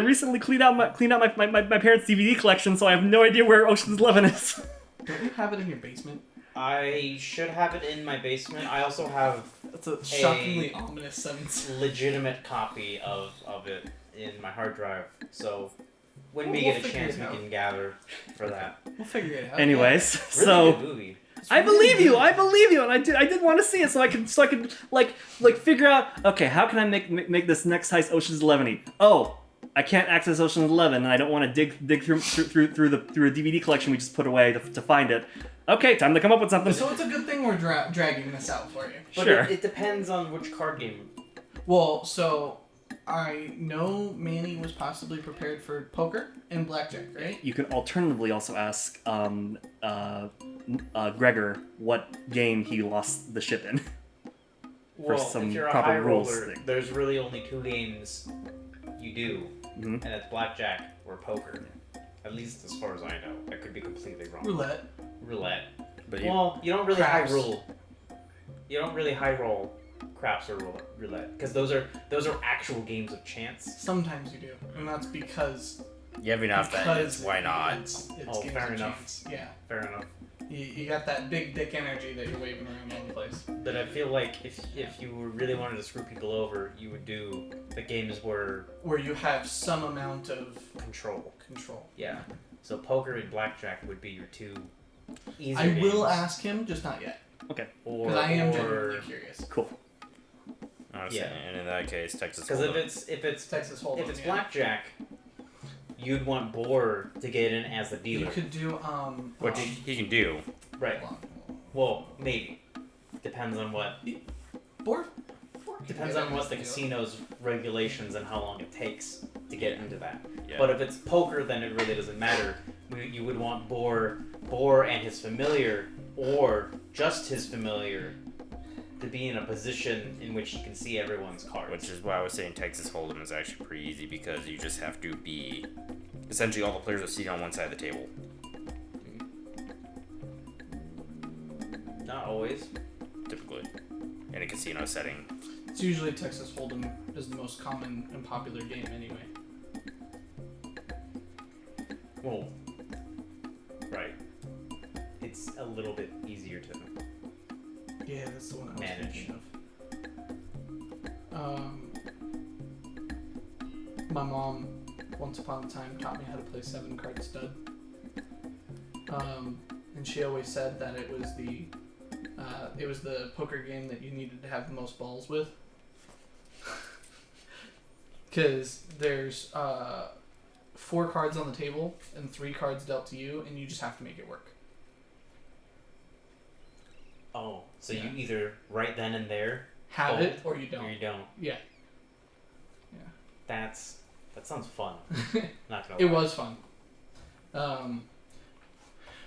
out my parents' DVD collection, so I have no idea where Ocean's 11 is. Don't you have it in your basement? I should have it in my basement. I also have That's a shockingly ominous sentence. legitimate copy of it in my hard drive. So when we We'll get a figure chance, it we out. can gather for that. We'll figure it out. Anyways, Really so. good movie. I believe you, and I did want to see it, so I could like figure out, okay, how can I make this next heist Ocean's 11-y? Oh, I can't access Ocean's 11, and I don't want to dig through a DVD collection we just put away to find it. Okay, time to come up with something. So it's a good thing we're dragging this out for you. But Sure. it depends on which card game. Well, so I know Manny was possibly prepared for poker and blackjack, right? You can alternatively also ask Gregor what game he lost the ship in. Well, some if you're a proper high rules roller, thing. there's really only two games you do, Mhm. and it's blackjack or poker. At least as far as I know. I could be completely wrong. Roulette. But Well, you don't really Craps. high roll. You don't really high roll craps or roulette because those are actual games of chance. Sometimes you do, and that's because you have enough that is, why not? It's Oh, games fair of enough. chance. Yeah, Fair enough. you got that big dick energy that you're waving around all the place. that I feel like if you really wanted to screw people over, you would do the games where Where you have some amount of control. control. Yeah. So poker and blackjack would be your two easier I will games. ask him, just not yet. Okay. Or, Because I am or genuinely curious. Cool. Honestly, Yeah. and in that case, Texas because Hold'em. if it's Texas Hold'em. if it's yeah. blackjack, you'd want Boar to get in as the You dealer. could do What he can do. Right. hold on. Well, maybe. Depends on what. Board? Depends on what the casino's regulations and how long it takes to get into that. Yeah. But if it's poker, then it really doesn't matter. You would want Boar and his familiar, or just his familiar, to be in a position in which he can see everyone's cards. Which is why I was saying Texas Hold'em is actually pretty easy because you just have to be. Essentially, all the players are seated on one side of the table. Not always. Typically, in a casino setting. It's usually Texas Hold'em is the most common and popular game anyway. Well, right. It's a little bit easier to. Yeah, that's the one I was Manage. thinking of. My mom, once upon a time, taught me how to play 7-card stud. And she always said that it was the poker game that you needed to have the most balls with. Because there's 4 cards on the table and 3 cards dealt to you, and you just have to make it work. Oh, so Yeah. you either right then and there Have fold, it or you don't. or you don't. Yeah. That sounds fun. Not gonna It lie. was fun.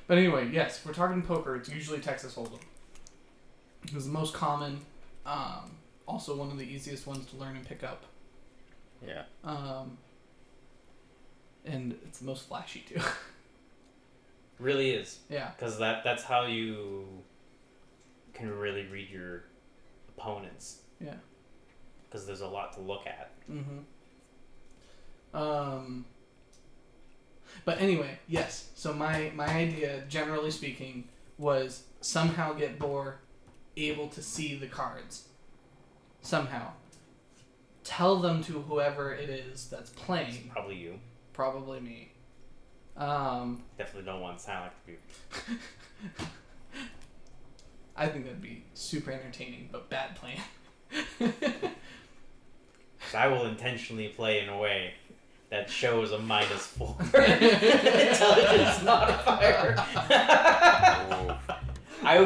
But anyway, yes, if we're talking poker, it's usually Texas Hold'em. It was the most common, also one of the easiest ones to learn and pick up. Yeah. And it's the most flashy too. Really is. Yeah. Because that's how you can really read your opponents. Yeah. Because there's a lot to look at. Mm-hmm. But anyway, yes. So my idea, generally speaking, was somehow get Boar able to see the cards. Somehow. Tell them to whoever it is that's playing. Probably you. Probably me. Definitely don't want Sylack to be. I think that'd be super entertaining, but bad plan. 'Cause I will intentionally play in a way that shows a -4 intelligence modifier.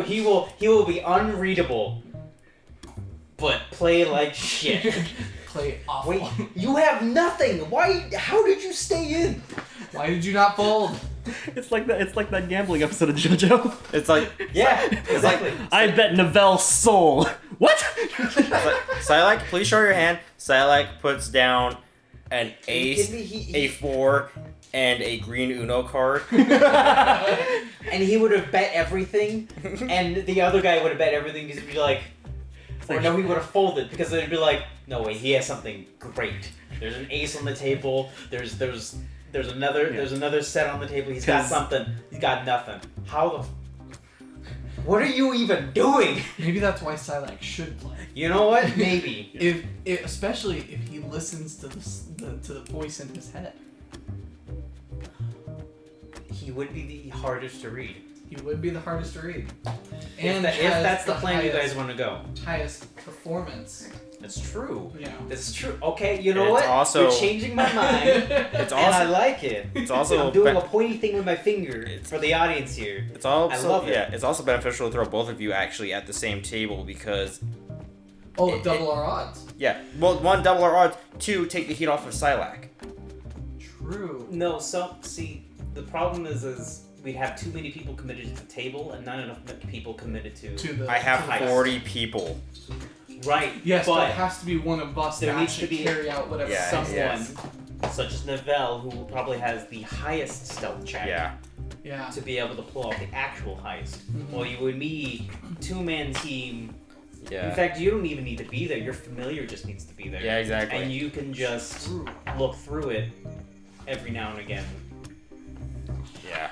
He will be unreadable, but play like shit. Play awful. Wait, you have nothing. Why? How did you stay in? Why did you not fold? It's like that gambling episode of JoJo. It's like Yeah, exactly. I bet Novelle's soul. What? Sylack, please show your hand. Sylack puts down an ace, kidding me? a 4, and a green Uno card. And he would have bet everything, and the other guy would have bet everything because he'd be like, or no, he would have folded because they'd be like, no way, he has something great. There's an ace on the table. There's another set on the table. He's got 'Cause- something. He's got nothing. How the? What are you even doing? Maybe that's why Sylack should play. You know what? Maybe. Especially if he listens to the voice in his head. He would be the hardest to read. He would be the hardest to read. If has that's the plan you guys want to go. highest performance. That's true. Yeah. That's true. Okay, you know It's what? also- You're changing my mind, It's and I also like it. it's also I'm doing be- a pointy thing with my finger for the audience here. it's also I love it. yeah, it's also beneficial to throw both of you actually at the same table because Oh, It- double our odds. yeah, well, 1, double our odds, 2, take the heat off of Sylack. True. No, so see, the problem is we'd have too many people committed to the table and not enough people committed to. To I have to the 40 people. Right. Yes, but but it has to be one of us There that needs to actually be carry out whatever. Yeah, someone yes. such as Novell, who probably has the highest stealth check. Yeah. Yeah. To be able to pull off the actual heist. Mhm. Well, you and me, 2-man team. Yeah. In fact, you don't even need to be there. Your familiar just needs to be there. Yeah, exactly. And you can just True. look through it every now and again. Yeah.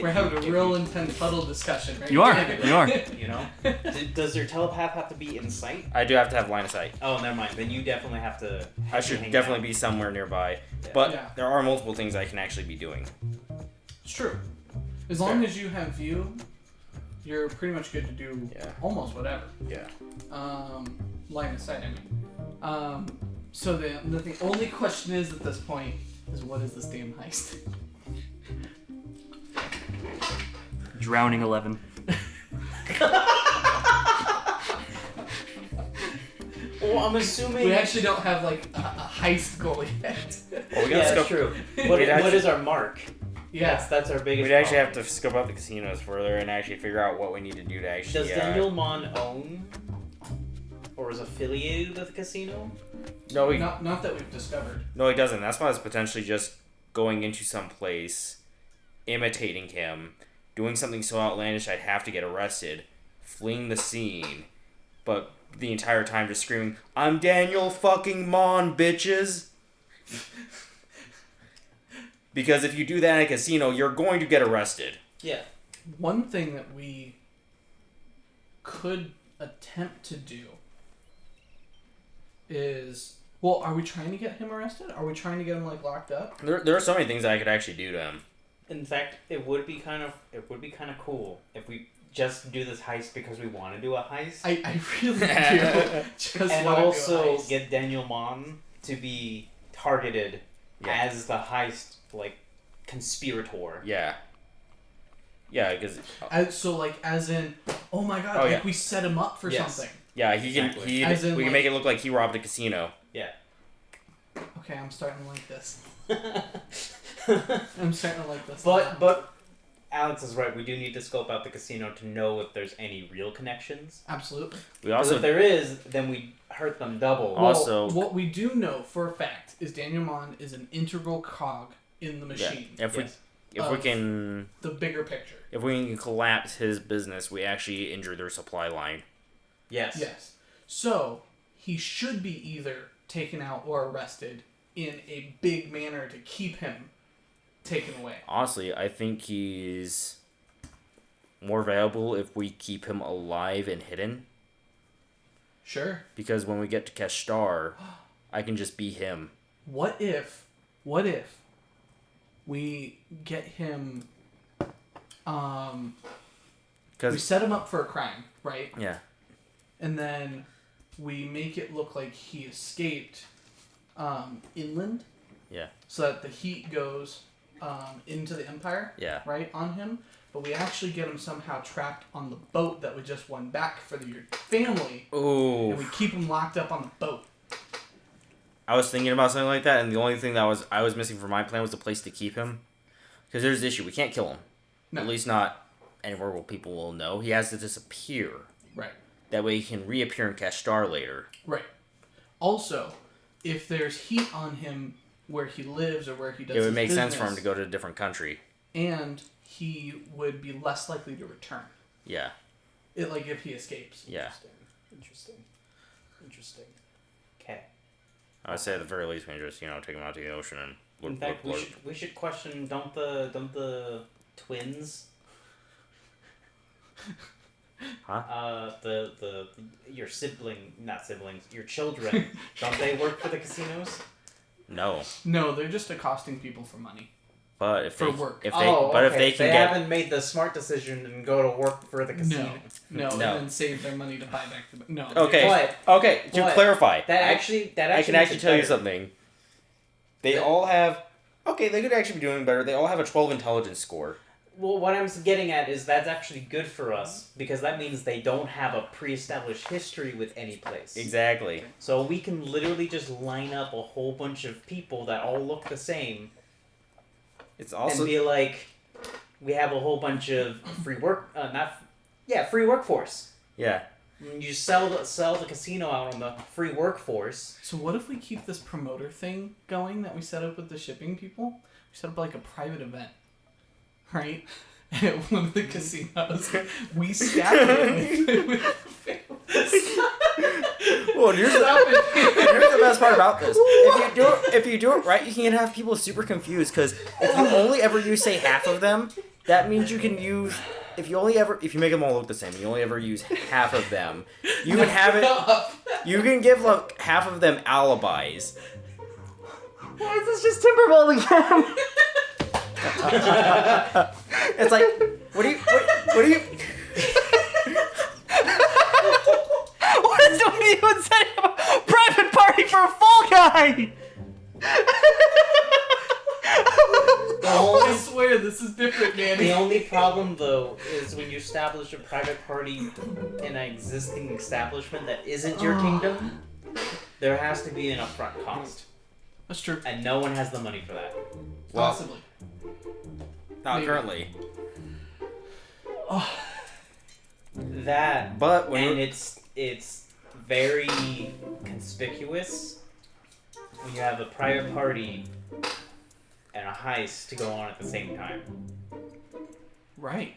We're having a real intense huddle discussion right You are. now. You are. You know? Does your telepath have to be in sight? I do have to have line of sight. Oh, never mind. Then you definitely have to. I should definitely be somewhere nearby. Yeah. But Yeah. there are multiple things I can actually be doing. It's true. As long as you have view, you're pretty much good to do almost whatever. Yeah. Line of sight, I mean. So the only question is at this point is what is this damn heist? Drowning 11. Well, I'm assuming. We actually don't have like a heist goal yet. Well, we Yeah, gotta that's scope. true. What is our mark? Yeah. That's our biggest. We'd actually have problem. to scope out the casinos further and actually figure out what we need to do to actually. Does Daniel Maun own or is affiliated with a casino? No, Not that we've discovered. no, he doesn't. That's why it's potentially just going into some place, imitating him, doing something so outlandish I'd have to get arrested, fleeing the scene, but the entire time just screaming, "I'm Daniel fucking Maun, bitches!" Because if you do that in a casino, you're going to get arrested. Yeah. One thing that we could attempt to do is, well, are we trying to get him arrested? Are we trying to get him like locked up? There are so many things I could actually do to him. In fact, it would be kind of cool if we just do this heist because we want to do a heist, I really do. Just and wanna do a also heist. get Daniel Maun to be targeted as the heist conspirator. Yeah. Yeah, because as in, oh my god, Oh, like yeah. we set him up for Yes. something. yeah, he can. Exactly. As in, We can like- make it look like he robbed a casino. Yeah. Okay, I'm starting to like this. I'm starting to like this. But Alex is right. We do need to scope out the casino to know if there's any real connections. Absolutely. We Because also if there is, then we hurt them double. Well, Also- what we do know for a fact is Daniel Maun is an integral cog in the machine. if Yes. we can The bigger picture. if we can collapse his business, we actually injure their supply line. Yes. Yes. So he should be either taken out or arrested in a big manner to keep him taken away. Honestly, I think he's more valuable if we keep him alive and hidden. Sure. Because when we get to Keshtar, I can just be him. What if we get him we Because set him up for a crime, right? yeah, And then we make it look like he escaped inland yeah, so that the heat goes into the Empire, yeah. right, on him. But we actually get him somehow trapped on the boat that we just won back for your family, Ooh, and we keep him locked up on the boat. I was thinking about something like that, and the only thing that I was missing from my plan was a place to keep him. Because there's the issue, we can't kill him. No. At least not anywhere where people will know. He has to disappear. Right. That way he can reappear in Keshtar later. Right. Also, if there's heat on him where he lives or where he does It would his make sense for him business, to go to a different country. and he would be less likely to return. Yeah, Like if he escapes. yeah. Interesting. Okay. I would say at the very least we can just, take him out to the ocean and In fact, we should question. Don't the twins? Huh? Your your children. Don't they work for the casinos? No. No, they're just accosting people for money. But if For they, work. if they can get haven't made the smart decision and go to work for the casino. No, No. and then save their money to buy back the... No. Okay. Okay, to but clarify, That I actually can makes actually it tell you better. something. They all have. Okay, they could actually be doing better. They all have a 12 intelligence score. Well, what I'm getting at is that's actually good for us because that means they don't have a pre-established history with any place. Exactly. So we can literally just line up a whole bunch of people that all look the same It's also and be like, we have a whole bunch of free workforce. yeah. You sell the casino out on the free workforce. So what if we keep this promoter thing going that we set up with the shipping people? We set up like a private event, right? At one of the casinos. We stack it with Well, here's the best part about this. If you do it right, you can have people super confused because if you only ever use say half of them, that means you can use if you make them all look the same, you only ever use half of them. You can have it. You can give like half of them alibis. Why is this just Timberwolf again? It's like, what do you? What is even setting up a private party for a fall guy? I swear this is different, Manny. The only problem, though, is when you establish a private party in an existing establishment that isn't your kingdom, there has to be an upfront cost. That's true. And no one has the money for that. Well, Possibly. not Maybe. currently. That, But when and it's very conspicuous when you have a private party and a heist to go on at the same time. Right.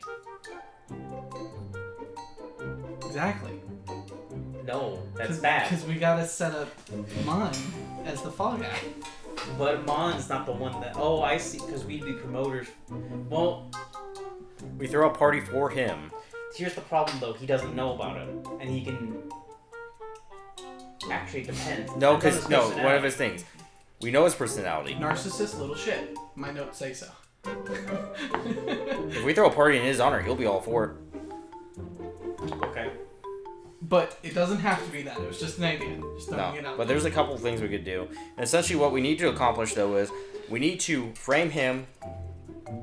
Exactly. No, that's bad. Because we gotta set up Maun as the fall guy. But Maun's not the one that. Oh, I see. Because we'd be promoters. Well, we throw a party for him. here's the problem, though. He doesn't know about it, and he can. Actually, it depends. No, Depends because on no, personality. one of his things. We know his personality. Narcissist, little shit. My notes say so. If we throw a party in his honor, he'll be all for it. Okay. But it doesn't have to be that. It was just an idea. Just throwing it No, out. but there's a couple things we could do. And essentially what we need to accomplish, though, is we need to frame him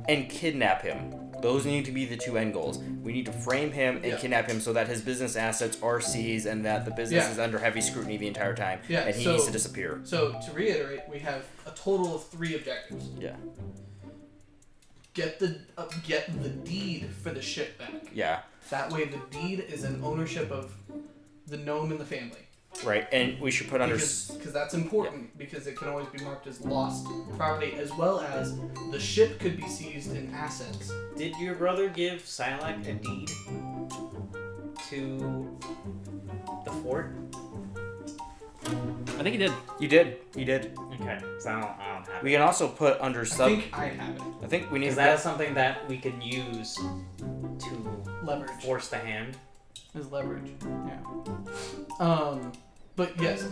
and kidnap him. Those need to be the two end goals. We need to frame him and kidnap him so that his business assets are seized and that the business is under heavy scrutiny the entire time. Yeah, and he so- needs to disappear. So, to reiterate, we have a total of 3 objectives. Yeah. Get the deed for the ship back. Yeah. That way the deed is in ownership of the gnome and the family. Right. And we should put under... Because that's important, because it can always be marked as lost property, as well as the ship could be seized in assets. Did your brother give Sylack a deed to the fort? I think he did. You did. You did. Okay, because I don't have We it. can also put under I sub... think I have it. I think we need Because to... that is something that we can use to Leverage. force the hand. Is leverage. Yeah. But yes,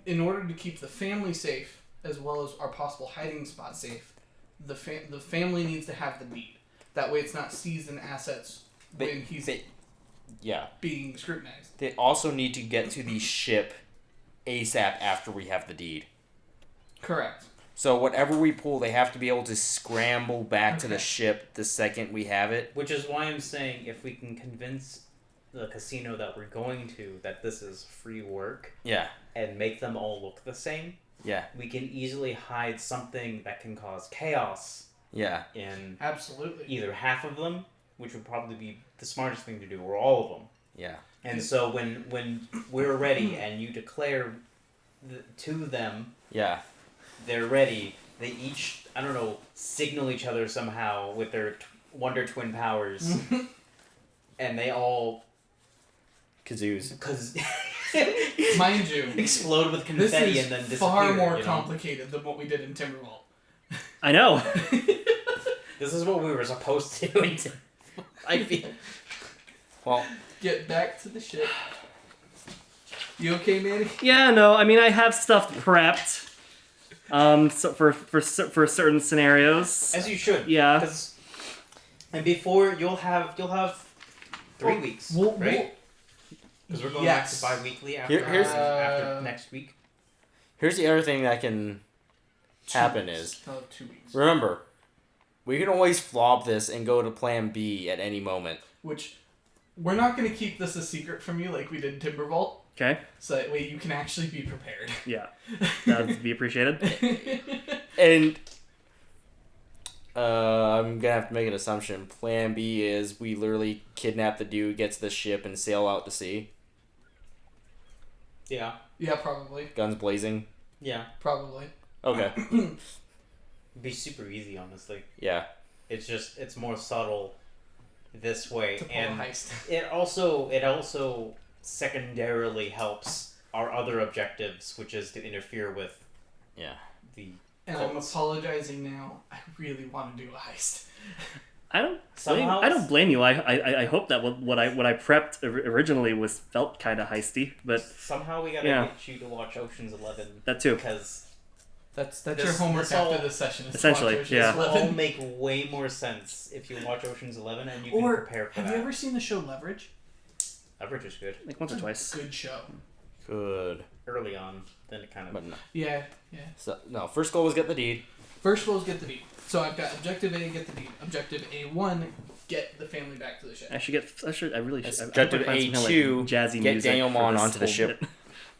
in order to keep the family safe, as well as our possible hiding spot safe, the family needs to have the deed. That way it's not seized in assets when he's Yeah. being scrutinized. They also need to get to the ship ASAP after we have the deed. Correct. So whatever we pull, they have to be able to scramble back to the Okay. ship the second we have it. Which is why I'm saying if we can convince the casino that we're going to that this is free work Yeah. and make them all look the same, Yeah. we can easily hide something that can cause chaos Yeah. in Absolutely. either half of them, which would probably be the smartest thing to do, or all of them. Yeah. And so when we're ready and you declare to them Yeah. they're ready, they each, I don't know, signal each other somehow with their Wonder Twin powers. And they all... Kazoos. Because... Mind you, explode with this confetti is and then disappear. far more you know? complicated than what we did in Timberwolf. I know. This is what we were supposed to do. I feel... Well, Get back to the ship. You okay, Manny? Yeah, no. I mean, I have stuff prepped. So for certain scenarios. As you should. Yeah. 'Cause- and before, you'll have 3 weeks, right? Because we're going back to bi-weekly after, after next week. here's the other thing that can happen is, 2 weeks. remember, we can always flop this and go to plan B at any moment. Which, we're not going to keep this a secret from you like we did in Timbervault. Okay. So that way you can actually be prepared. Yeah. That would be appreciated. And I'm gonna have to make an assumption. Plan B is we literally kidnap the dude, get to the ship, and sail out to sea. Yeah. Yeah, probably. Guns blazing. Yeah. Probably. Okay. It'd be super easy, honestly. Yeah. It's more subtle this way. To pull And a heist. it also secondarily helps our other objectives, which is to interfere with Yeah. the And I'm apologizing now. I really want to do a heist. I don't Somehow I don't blame you. I hope that what I prepped originally felt kind of heisty, but somehow we gotta Yeah. get you to watch Ocean's 11 that too. because That's This- your homework this all- after this session. Is Essentially, to watch yeah. Ocean's will all 11. make way more sense if you watch Ocean's 11 and you can Or prepare for have that. you ever seen the show Leverage? Average is good Like once or twice. Good show. Good. early on, then it kind of. But no. Yeah. So, no, first goal was get the deed. First goal is get the deed. So I've got objective A, get the deed. Objective A1, get the family back to the ship. I should get. I really should. I hope Objective I find some kind of, A2, like, jazzy get music Daniel for Maun this onto the whole ship. bit.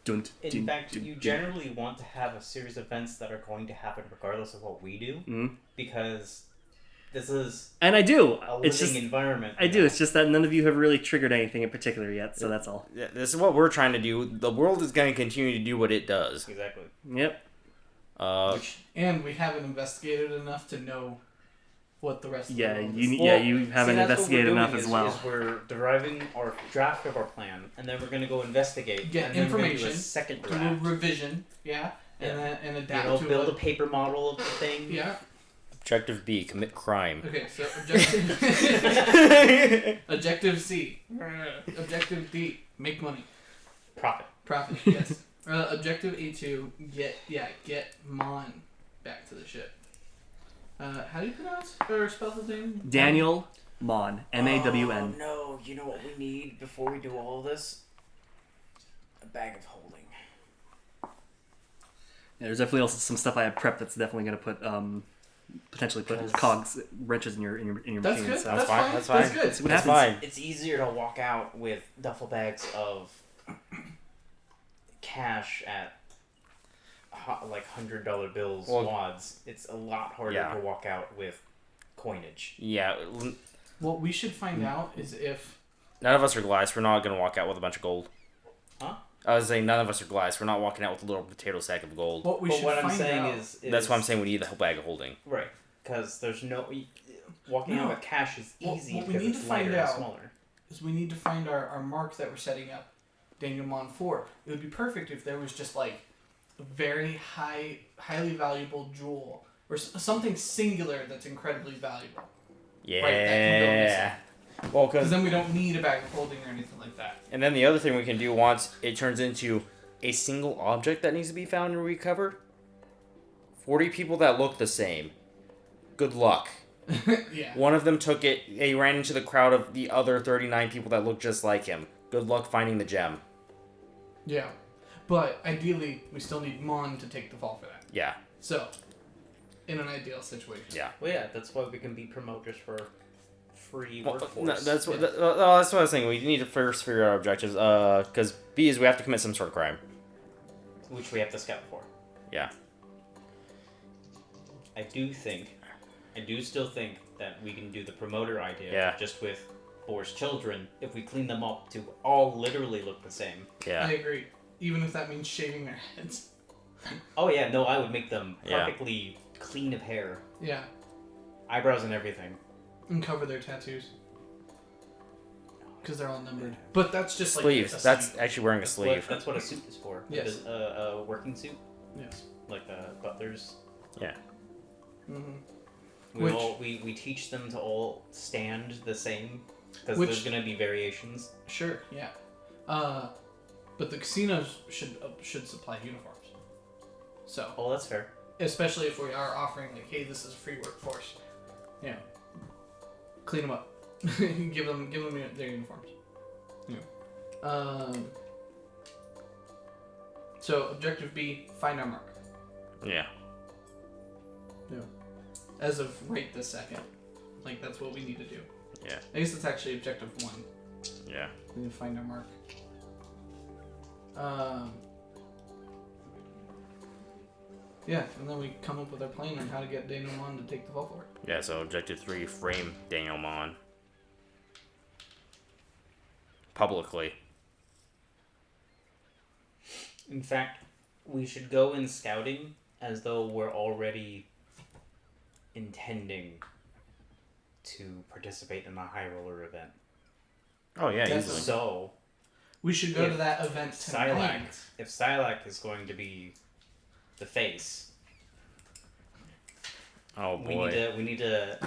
Dun, In dun, fact, dun, you dun. generally want to have a series of events that are going to happen regardless of what we do, Mhm. because this is And I do. a It's living just. environment. I do. It's just that none of you have really triggered anything in particular yet, so that's all. Yeah, this is what we're trying to do. The world is going to continue to do what it does. Exactly. Yep. And we haven't investigated enough to know what the rest of Yeah, the world you is. you haven't See, that's what we're investigated doing enough is, as well. Is we're deriving our draft of our plan, and then we're going to go investigate. Get and then we're gonna do information, a second do a draft. revision, yeah, and Yeah. then and You adapt know, to build a it. paper model of the thing. Yeah. Objective B, commit crime. Okay, so objective C. Objective D, make money. Profit. Profit, yes. Objective A2, get Maun back to the ship. How do you pronounce or spell his name? Daniel Maun. Mawn. Oh, no, you know what we need before we do all this? A bag of holding. Yeah, there's definitely also some stuff I have prepped that's definitely going to put potentially put cogs wrenches in your That's machine. good. So That's fine, fine. that's fine. That's good. see what That's happens. fine. It's easier to walk out with duffel bags of cash at like $100 bills, Well, wads. It's a lot harder yeah. to walk out with coinage. Yeah, What we should find out is if none of us are Goliaths. We're not going to walk out with a bunch of gold. Huh? I was saying none of us are Goliaths. We're not walking out with a little potato sack of gold. what we But should what I'm find saying out is That's why I'm saying we need the bag of holding. right, because there's no walking No. out with cash is easy What we because need it's to find lighter and out- smaller. is we need to find our mark that we're setting up, Daniel Maun 4. It would be perfect if there was just like a very highly valuable jewel or something singular that's incredibly valuable. Yeah. Right, that can go missing. Well, Because because then we don't need a bag of holding or anything like that. and then the other thing we can do once it turns into a single object that needs to be found and recovered. 40 people that look the same. Good luck. Yeah. One of them took it. He ran into the crowd of the other 39 people that looked just like him. Good luck finding the gem. Yeah. But ideally, we still need Maun to take the fall for that. Yeah. So, in an ideal situation. Yeah. Well, yeah, that's why we can be promoters for free Well, workforce. no, that's what Yeah. that's what I was saying. We need to first figure out our objectives. Because B is we have to commit some sort of crime. which we have to scout for. Yeah. I do still think that we can do the promoter idea Yeah. just with Boar's children if we clean them up to all literally look the same. Yeah. I agree. Even if that means shaving their heads. Oh yeah, no, I would make them Yeah. perfectly clean of hair, Yeah. eyebrows and everything. And cover their tattoos. Because they're all numbered. But that's just like Sleeves. a That's sleeve. actually wearing a sleeve. That's what a suit is for. Yes. A working suit, Yes. like butlers. Yeah. Mm-hmm. We teach them to all stand the same because Which- there's gonna be variations. Sure, yeah. But the casinos should supply uniforms. So, Oh, that's fair. especially if we are offering like, hey, this is a free workforce. Yeah. Clean them up. give them their uniforms. Yeah. So objective B, find our mark. Yeah. As of right this second. Like that's what we need to do. Yeah. I guess that's actually objective 1. Yeah. We need to find our mark. Yeah, and then we come up with our plan on how to get Daniel Maun to take the fall for it. Yeah. So objective 3: frame Daniel Maun publicly. In fact, we should go in scouting as though we're already intending to participate in a high roller event. Oh yeah, That's easily. So, We should go If to that event Sylack, tonight. if Sylack is going to be the face, Oh we boy. need to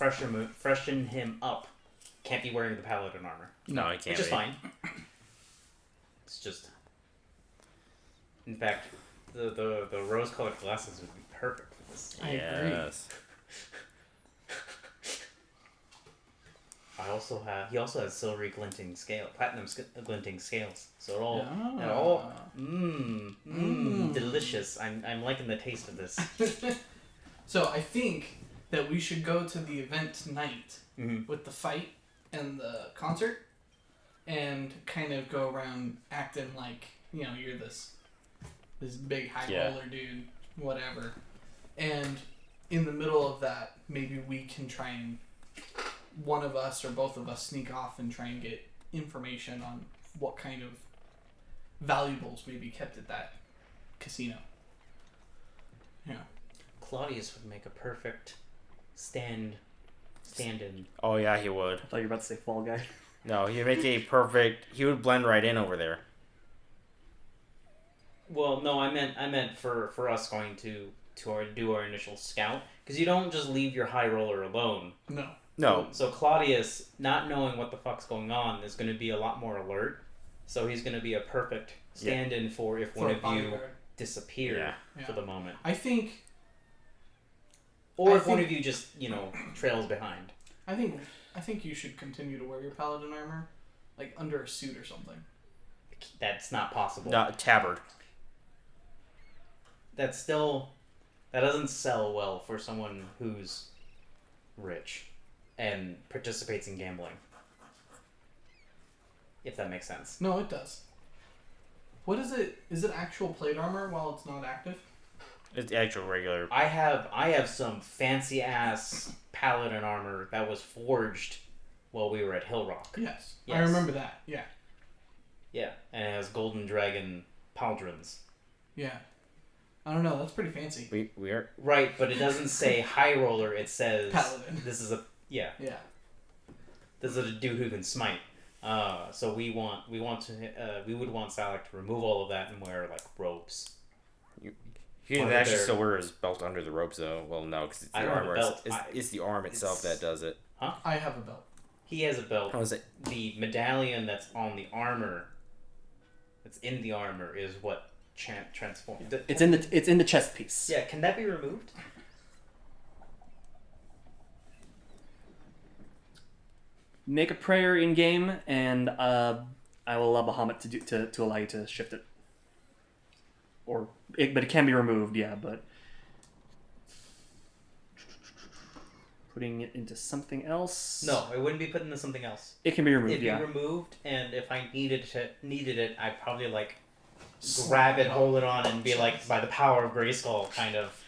freshen him up, can't be wearing the paladin armor. No, it can't Which is be. fine. It's just... In fact, the rose-colored glasses would be perfect for this. I agree. Yes. He also has silvery glinting platinum glinting scales. So Ah. it all, delicious. I'm liking the taste of this. So I think that we should go to the event tonight Mm-hmm. with the fight and the concert, and kind of go around acting like, you know, you're this big high roller dude, whatever. And in the middle of that, maybe we can try and one of us or both of us sneak off and try and get information on what kind of valuables may be kept at that casino. Yeah. Claudius would make a perfect stand-in. Oh yeah, he would. I thought you were about to say Fall Guy. No, he'd make a perfect. He would blend right in over there. Well, no, I meant for us going to do our initial scout, because you don't just leave your high roller alone. No. No, So Claudius, not knowing what the fuck's going on, is going to be a lot more alert. So he's going to be a perfect stand-in for if one For a of you bodyguard. disappear Yeah. for the moment, I think or I if one think- of you just trails behind. I think you should continue to wear your paladin armor, like under a suit or something. That's not possible. not tabard. That doesn't sell well for someone who's rich and participates in gambling. If that makes sense. No, it does. What is it? Is it actual plate armor while it's not active? It's actual regular. I have some fancy ass paladin armor that was forged while we were at Hill Rock. Yes. I Yes. remember that. Yeah. Yeah, and it has golden dragon pauldrons. Yeah. I don't know. That's pretty fancy. We are. Right, but it doesn't say high roller. It says Paladin. This is a Yeah. This is a dude who can smite. So we would want Sylack to remove all of that and wear like robes. He can Under actually there. still wear his belt under the robes though. Well, no, because it's I the don't have a armor. belt. It's the arm itself that does it. I have a belt. He has a belt. How is it? The medallion that's on the armor, that's in the armor, is what transforms. It's in the chest piece. Yeah, can that be removed? Make a prayer in game, and I will allow Bahamut to allow you to shift it. But it can be removed, yeah. But putting it into something else. No, it wouldn't be put into something else. It can be removed, It'd yeah. be removed, and if I needed it, I'd probably like grab it, hold it on, and be like, by the power of Grayskull, kind of,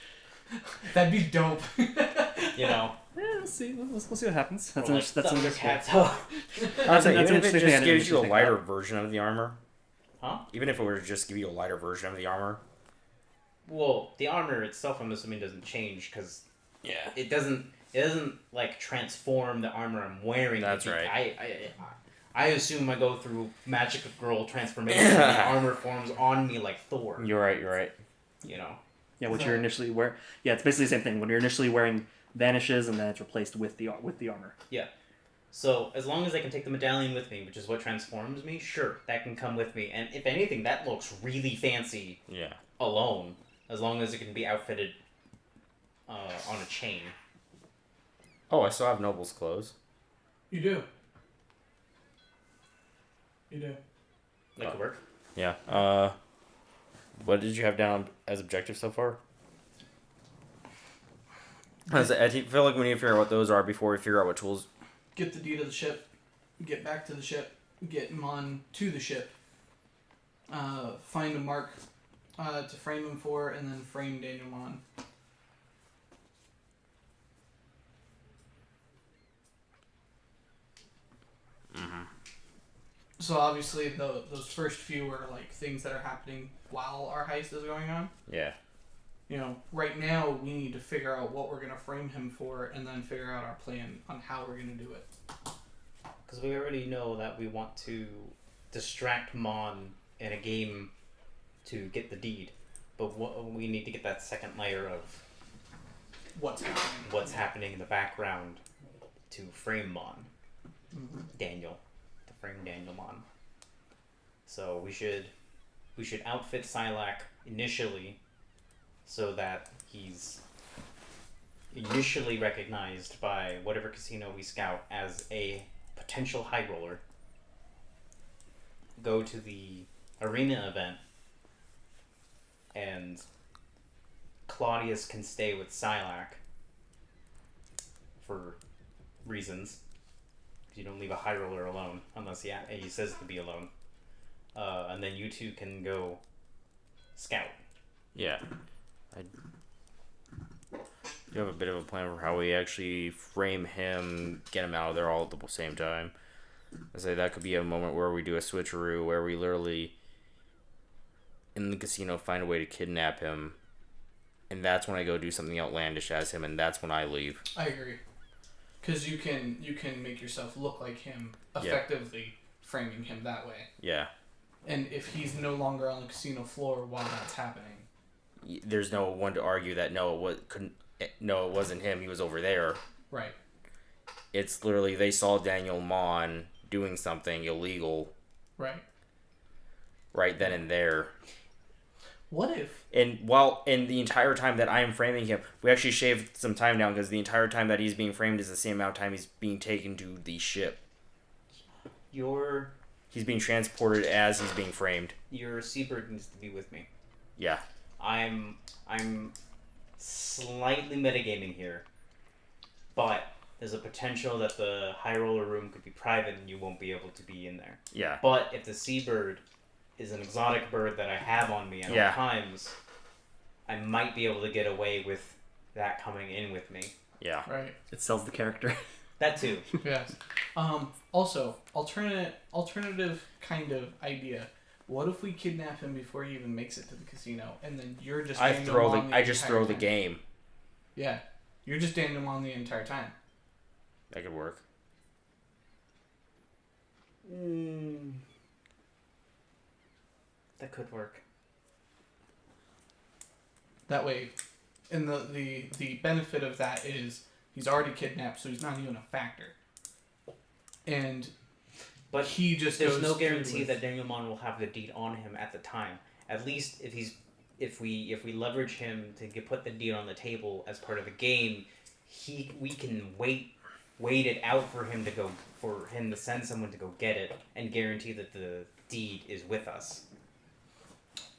That'd be dope. you know. We'll see. We'll see what happens. That's or an like that's an Thundercats. Oh. That's Even if it interesting thing I just didn't gives you a think lighter about. version of the armor. Huh? Even if it were to just give you a lighter version of the armor. Well, the armor itself, I'm assuming, doesn't change because Yeah. it doesn't like transform the armor I'm wearing. That's right. I assume I go through magic girl transformation and the armor forms on me like Thor. You're right. You know. Yeah, what you're initially wearing. Yeah, it's basically the same thing. When you're initially wearing vanishes, and then it's replaced with the armor. Yeah. So as long as I can take the medallion with me, which is what transforms me, sure, that can come with me. And if anything, that looks really fancy Yeah. alone, as long as it can be outfitted on a chain. Oh, I still have Noble's clothes. You do. You do. That could work. Yeah. What did you have down as objective so far? I feel like we need to figure out what those are before we figure out what tools. Get the deed of the ship. Get back to the ship. Get Maun to the ship. Find a mark to frame him for, and then frame Daniel Maun. So obviously those first few are like things that are happening while our heist is going on. Yeah. You know, right now we need to figure out what we're going to frame him for, and then figure out our plan on how we're going to do it. Because we already know that we want to distract Mon in a game to get the deed. But we need to get that second layer of What's happening? what's happening in the background to frame Maun. Daniel. To frame Daniel Maun. So we should outfit Sylack initially so that he's initially recognized by whatever casino we scout as a potential high roller. Go to the arena event, and Claudius can stay with Sylack for reasons. You don't leave a high roller alone unless he says to be alone. And then you two can go scout. Yeah. You have a bit of a plan for how we actually frame him, get him out of there all at the same time. I say that could be a moment where we do a switcheroo, where we literally, in the casino, find a way to kidnap him, and that's when I go do something outlandish as him, and that's when I leave. I agree. Because you can make yourself look like him, effectively framing him that way. Yeah. And if he's no longer on the casino floor while that's happening, there's no one to argue that it wasn't him. He was over there. right? It's literally they saw Daniel Maun doing something illegal. Right. Right then and there. What if? And in the entire time that I am framing him, we actually shaved some time down because the entire time that he's being framed is the same amount of time he's being taken to the ship. He's being transported as he's being framed. Your seabird needs to be with me. Yeah. I'm slightly metagaming here, but there's a potential that the high roller room could be private and you won't be able to be in there. Yeah. But if the seabird is an exotic bird that I have on me at all times, I might be able to get away with that coming in with me. Yeah. Right. It sells the character. That too. Yes. Also, alternative kind of idea. What if we kidnap him before he even makes it to the casino, and then you're just I just throw the game. Yeah, you're just Daniel Maun the entire time. That could work. That could work. That way, and the benefit of that is he's already kidnapped, so he's not even a factor. But he just there's no guarantee that Daniel Maun will have the deed on him at the time. At least if we leverage him to put the deed on the table as part of the game, we can wait it out for him to send someone to go get it and guarantee that the deed is with us.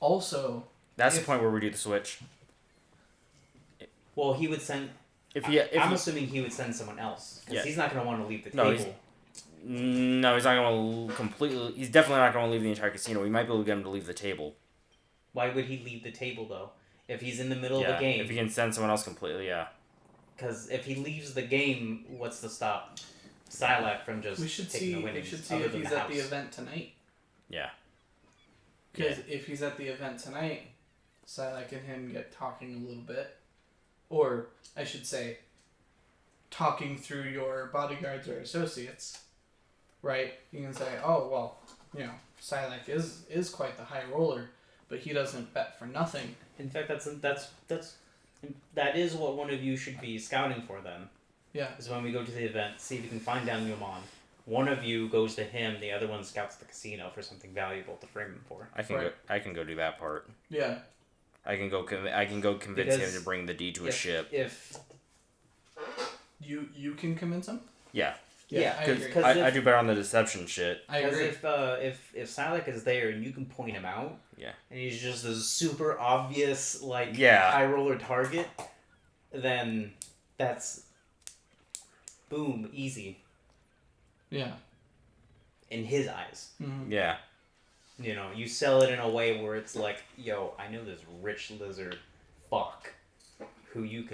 Also, that's the point where we do the switch. Well, he would send. I'm assuming he would send someone else because he's not going to want to leave the table. No, he's not going to completely. He's definitely not going to leave the entire casino. We might be able to get him to leave the table. Why would he leave the table though? If he's in the middle of the game. If he can send someone else completely, yeah. Because if he leaves the game, what's to stop Sylack from just taking the winnings? We should see if he's at the event tonight. Yeah. Because if he's at the event tonight, Sylack and him get talking a little bit. Or, I should say, talking through your bodyguards or associates. Right? You can say, oh, well, Sylack is quite the high roller, but he doesn't bet for nothing. In fact, that is what one of you should be scouting for then. Yeah. Is when we go to the event, see if you can find Daniel Maun. One of you goes to him, the other one scouts the casino for something valuable to frame him for. I can go do that part. Yeah. I can go convince him to bring the deed to a ship. If you can convince him? Yeah. Yeah, I agree. I do better on the deception shit. I agree. If Sylack is there and you can point him out, and he's just a super obvious high roller target, then that's boom, easy. Yeah. In his eyes. Mm-hmm. Yeah. You sell it in a way where it's like, yo, I know this rich lizard fuck who you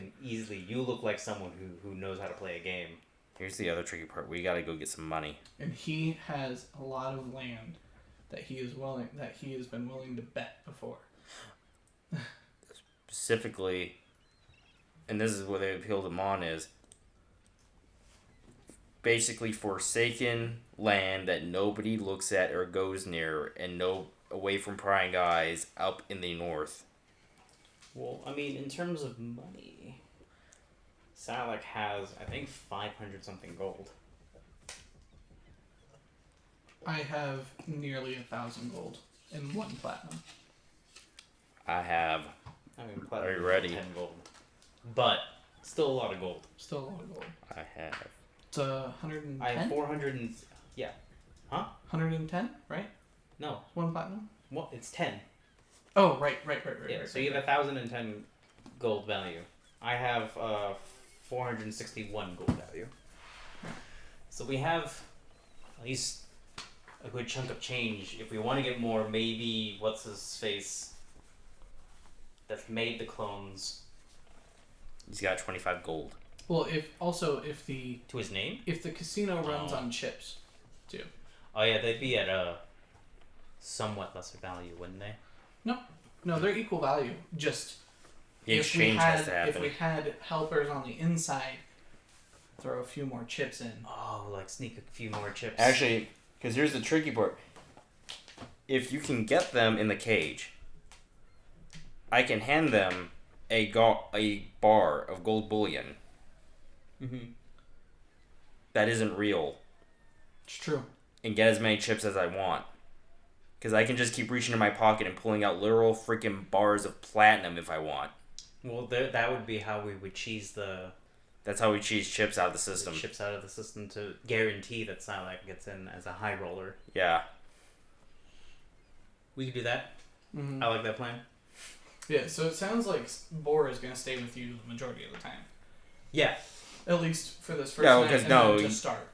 look like someone who knows how to play a game. Here's the other tricky part. We gotta go get some money. And he has a lot of land that he has been willing to bet before. Specifically, and this is where the appeal to Maun is, basically forsaken land that nobody looks at or goes near, and away from prying eyes up in the north. Well, I mean, in terms of money, Sylack has, I think, 500 something gold. I have nearly 1,000 gold and 1 platinum. I have. I mean, Are you ready? 10 gold. But still a lot of gold. Still a lot of gold. I have. It's 110? I have 400 and... Yeah. Huh? 110, right? No. 1 platinum? What? It's 10. Oh, right. Yeah, right, so you have 1,010 gold value. I have 461 gold value. So we have at least a good chunk of change. If we want to get more, maybe what's his face that's made the clones He's got 25 gold. Well, if the to his name? casino runs on chips, too. Oh yeah, they'd be at a somewhat lesser value, wouldn't they? No, they're equal value. Just The exchange has to happen. if we had helpers on the inside, throw a few more chips in. Oh, like sneak a few more chips. Actually, because here's the tricky part. If you can get them in the cage, I can hand them a bar of gold bullion that isn't real It's true. and get as many chips as I want. Because I can just keep reaching in my pocket and pulling out literal freaking bars of platinum if I want. Well, that would be how we would cheese the That's how we cheese chips out of the system. chips out of the system to guarantee that Sylack gets in as a high roller. Yeah. We could do that. Mm-hmm. I like that plan. Yeah, so it sounds like Boar is going to stay with you the majority of the time. Yeah. At least for this first No, night, 'cause and no, then to start.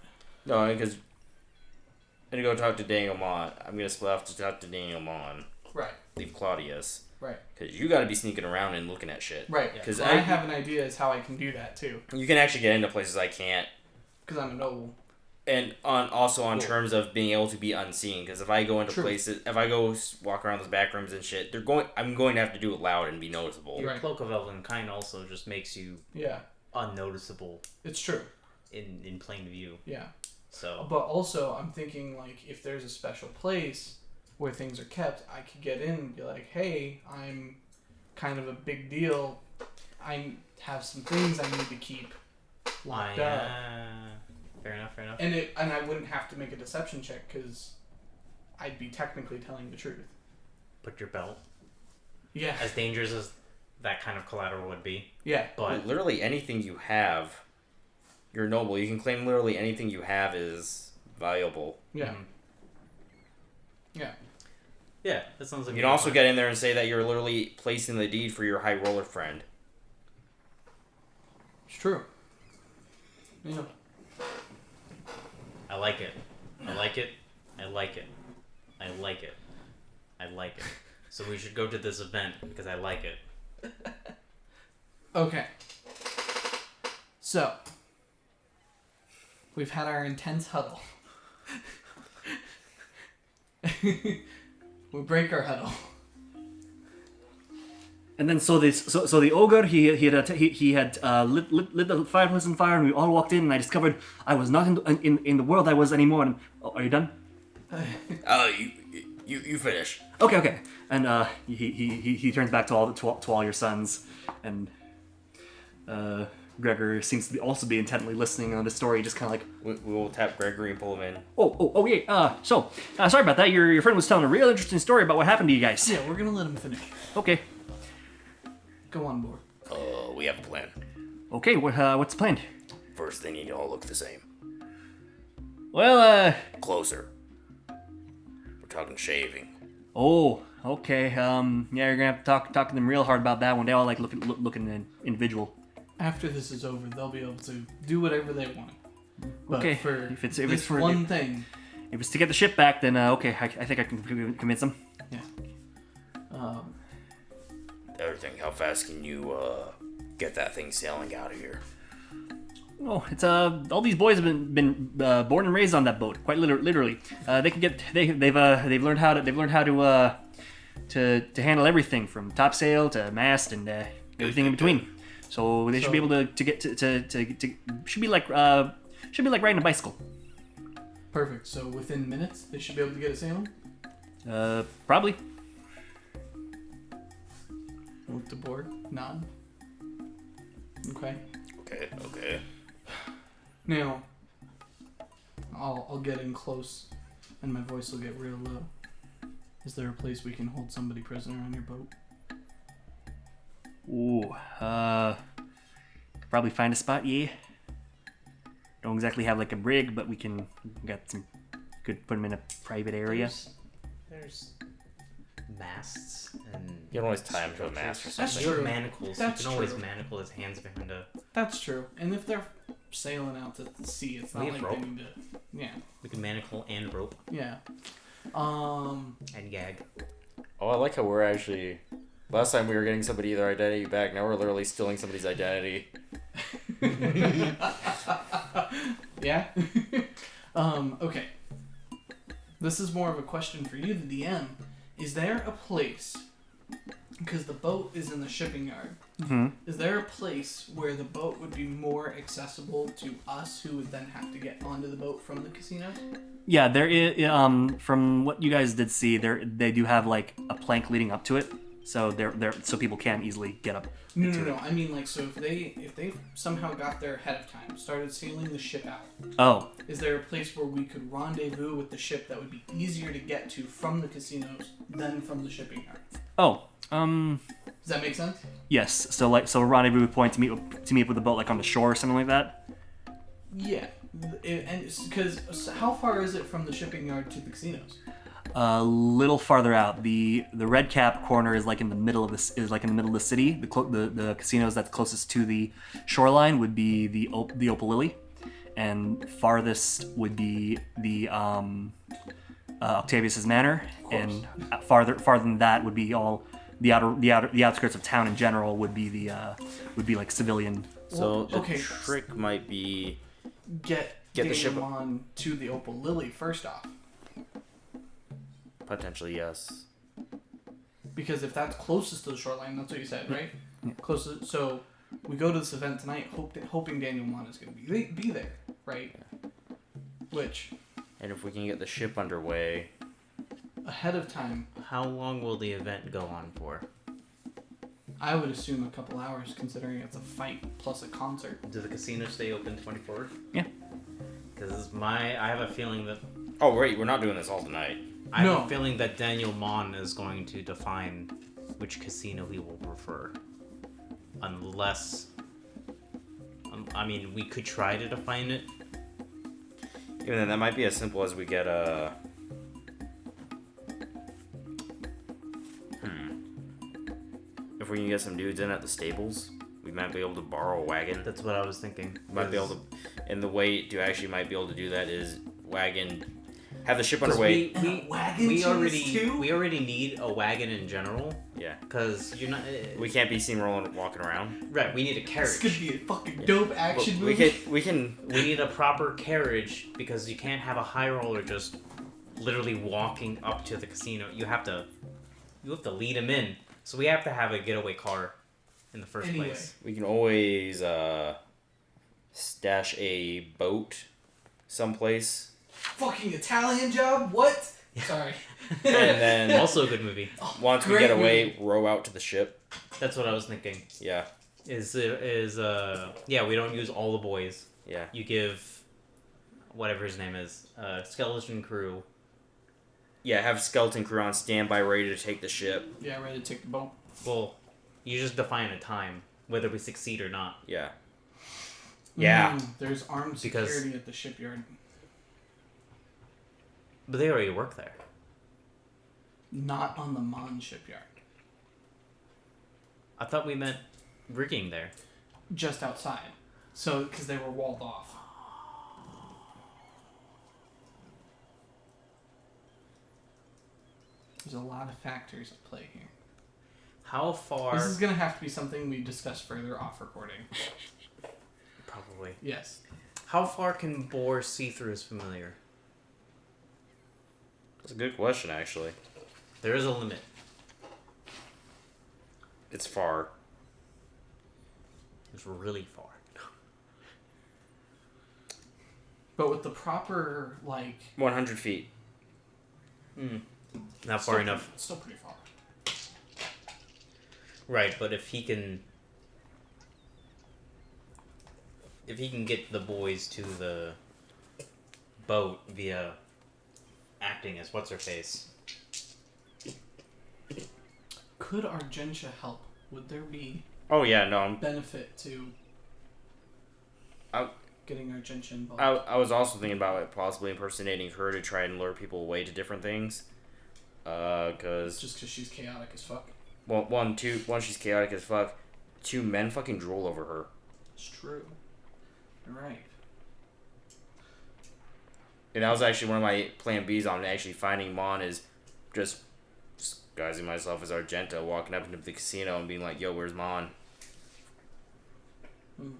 No, because I'm going to go talk to Daniel Maun. I'm going to split off to talk to Daniel Maun. Right, Leave Claudius. right, Because you got to be sneaking around and looking at shit. right. Yeah. Because Well, I have an idea as how I can do that, too. You can actually get into places I can't. Because I'm a noble. And also on Cool. terms of being able to be unseen, because if I go into True. places, if I go walk around those back rooms and shit, I'm going to have to do it loud and be noticeable. Your Right. cloak of Elvenkind also just makes you Yeah, unnoticeable it's true. in plain view. Yeah. So But also, I'm thinking, like, if there's a special place where things are kept, I could get in and be like, hey, I'm kind of a big deal. I have some things I need to keep locked up. fair enough. And I wouldn't have to make a deception check because I'd be technically telling the truth. Put your belt. Yeah. As dangerous as that kind of collateral would be. Yeah. But Literally anything you have, you're noble. You can claim literally anything you have is valuable. Yeah. Mhm. Yeah. Yeah, that sounds like You can also get in there and say that you're literally placing the deed for your high roller friend. It's true. Yeah. I like it. I like it. I like it. I like it. I like it. So we should go to this event because I like it. Okay. So, we've had our intense huddle. We break our huddle. And then so the ogre he had lit the fireplace on fire, and we all walked in, and I discovered I was not in the world I was anymore. And are you done? You finish. Okay. And he turns back to all your sons, and Gregor seems to also be intently listening on the story, just kind of like, We will tap Gregory and pull him in. oh yeah. Sorry about that. Your friend was telling a real interesting story about what happened to you guys. Yeah, we're gonna let him finish. Okay. Go on, board. We have a plan. Okay. What's planned? First, they need to all look the same. Well, Closer. We're talking shaving. Oh, okay. Yeah, you're gonna have to talk to them real hard about that one. They all like looking individual. After this is over, they'll be able to do whatever they want. But Okay, for if it's this for one thing, if it's to get the ship back, then okay, I think I can convince them. yeah. Everything. How fast can you get that thing sailing out of here? Oh, it's all these boys have been born and raised on that boat, quite literally. They can get they've learned how to handle everything from topsail to mast and everything in between. So they should be able to get to should be like riding a bicycle. Perfect. So within minutes, they should be able to get it sailing. Probably. Look to board. Nod. Okay. Okay. Now, I'll get in close, and my voice will get real low. Is there a place we can hold somebody prisoner on your boat? Ooh, probably find a spot, yeah. Don't exactly have like a brig, but we got some, could put them in a private area. There's masts and... You can always tie him to a mast or That's something. You have true. manacles. That's you can always true. manacle his hands behind a... That's true. And if they're sailing out to the sea, it's not We like have they rope. need to... Yeah. We can manacle and rope Yeah. and gag. Oh, I like how we're actually... Last time we were getting somebody their identity back, now we're literally stealing somebody's identity. Yeah? Okay. This is more of a question for you, the DM. Is there a place, because the boat is in the shipping yard, is there a place where the boat would be more accessible to us who would then have to get onto the boat from the casino? Yeah, there is. From what you guys did see, they do have like a plank leading up to it, so so people can easily get up. No. I mean, like, so if they somehow got there ahead of time, started sailing the ship out, Oh, is there a place where we could rendezvous with the ship that would be easier to get to from the casinos than from the shipping yard? Does that make sense? yes. So a rendezvous point to meet up with the boat like on the shore or something like that. Yeah. And because how far is it from the shipping yard to the casinos? A little farther out. The red cap corner is like in the middle of the city. The casinos that's closest to the shoreline would be the Opal Lily, and farthest would be the Octavius's Manor, and farther than that would be all the outskirts of town in general would be like civilian. So Well, the okay. trick might be... Get the Daniel ship- Maun to the Opal Lily first off. Potentially, yes. Because if that's closest to the shoreline, that's what you said, right? Closest. So we go to this event tonight, hoping Daniel Maun is going to be there, right? Which And if we can get the ship underway... ahead of time, How long will the event go on for? I would assume a couple hours, considering it's a fight plus a concert. Do the casinos stay open 24? Yeah. Because I have a feeling that Oh, wait, we're not doing this all tonight. I have No. a feeling that Daniel Maun is going to define which casino he will prefer. Unless... I mean, we could try to define it. Even then, that might be as simple as we get a... If we can get some dudes in at the stables, we might be able to borrow a wagon. That's what I was thinking. We might be able to... And the way to actually might be able to do that is wagon... Have the ship underway. And a wagon cheese too? We already need a wagon in general. Yeah. Because you're not... We can't be seen walking around. Right, we need a carriage. This could be a fucking dope action But movie. we can... We need a proper carriage because you can't have a high roller just literally walking up to the casino. You have to lead him in. So we have to have a getaway car in the first Anyway. place. We can always stash a boat someplace. Fucking Italian job? What? Sorry. And then Also a good movie. once we Great get away, row out to the ship. That's what I was thinking. Yeah. Yeah, we don't use all the boys. Yeah. You give whatever his name is, skeleton crew. Yeah, have skeleton crew on standby ready to take the ship. Yeah, ready to take the boat. Well, you just define a time, whether we succeed or not. Yeah. Yeah. There's armed Because- security at the shipyard. But they already work there. Not on the Maun shipyard. I thought we meant rigging there. Just outside. So, because they were walled off. There's a lot of factors at play here. How far? This is going to have to be something we discuss further off recording. Probably. Yes. How far can Boar see through his familiar? That's a good question, actually. There is a limit. It's far. It's really far. But with the proper, like... 100 feet. Not far enough. It's still pretty far. Right, but if he can... if he can get the boys to the boat via acting as what's her face. Could Argentia help? Would there be Oh yeah, no. benefit to I- getting Argentia involved? I was also thinking about it possibly impersonating her to try and lure people away to different things. Cause Just because she's chaotic as fuck. well, one, she's chaotic as fuck. 2, men fucking drool over her. It's true. You're right. And that was actually one of my plan Bs on actually finding Maun, is just disguising myself as Argenta, walking up into the casino and being like, "Yo, where's Maun?" Mm.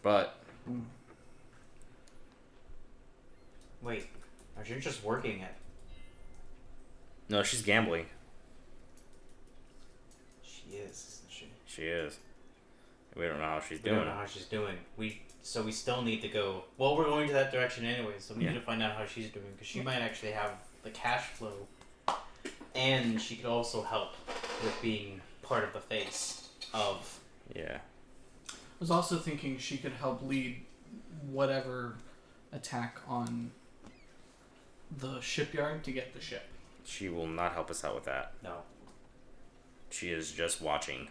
But Wait, are you just working at? no, she's gambling. She is, isn't she? She is. We don't know how she's We doing. don't know how she's doing. We still need to go. Well, we're going to that direction anyway, so we need to find out how she's doing because she might actually have the cash flow, and she could also help with being part of the face of. Yeah. I was also thinking she could help lead whatever attack on the shipyard to get the ship. She will not help us out with that. No. She is just watching.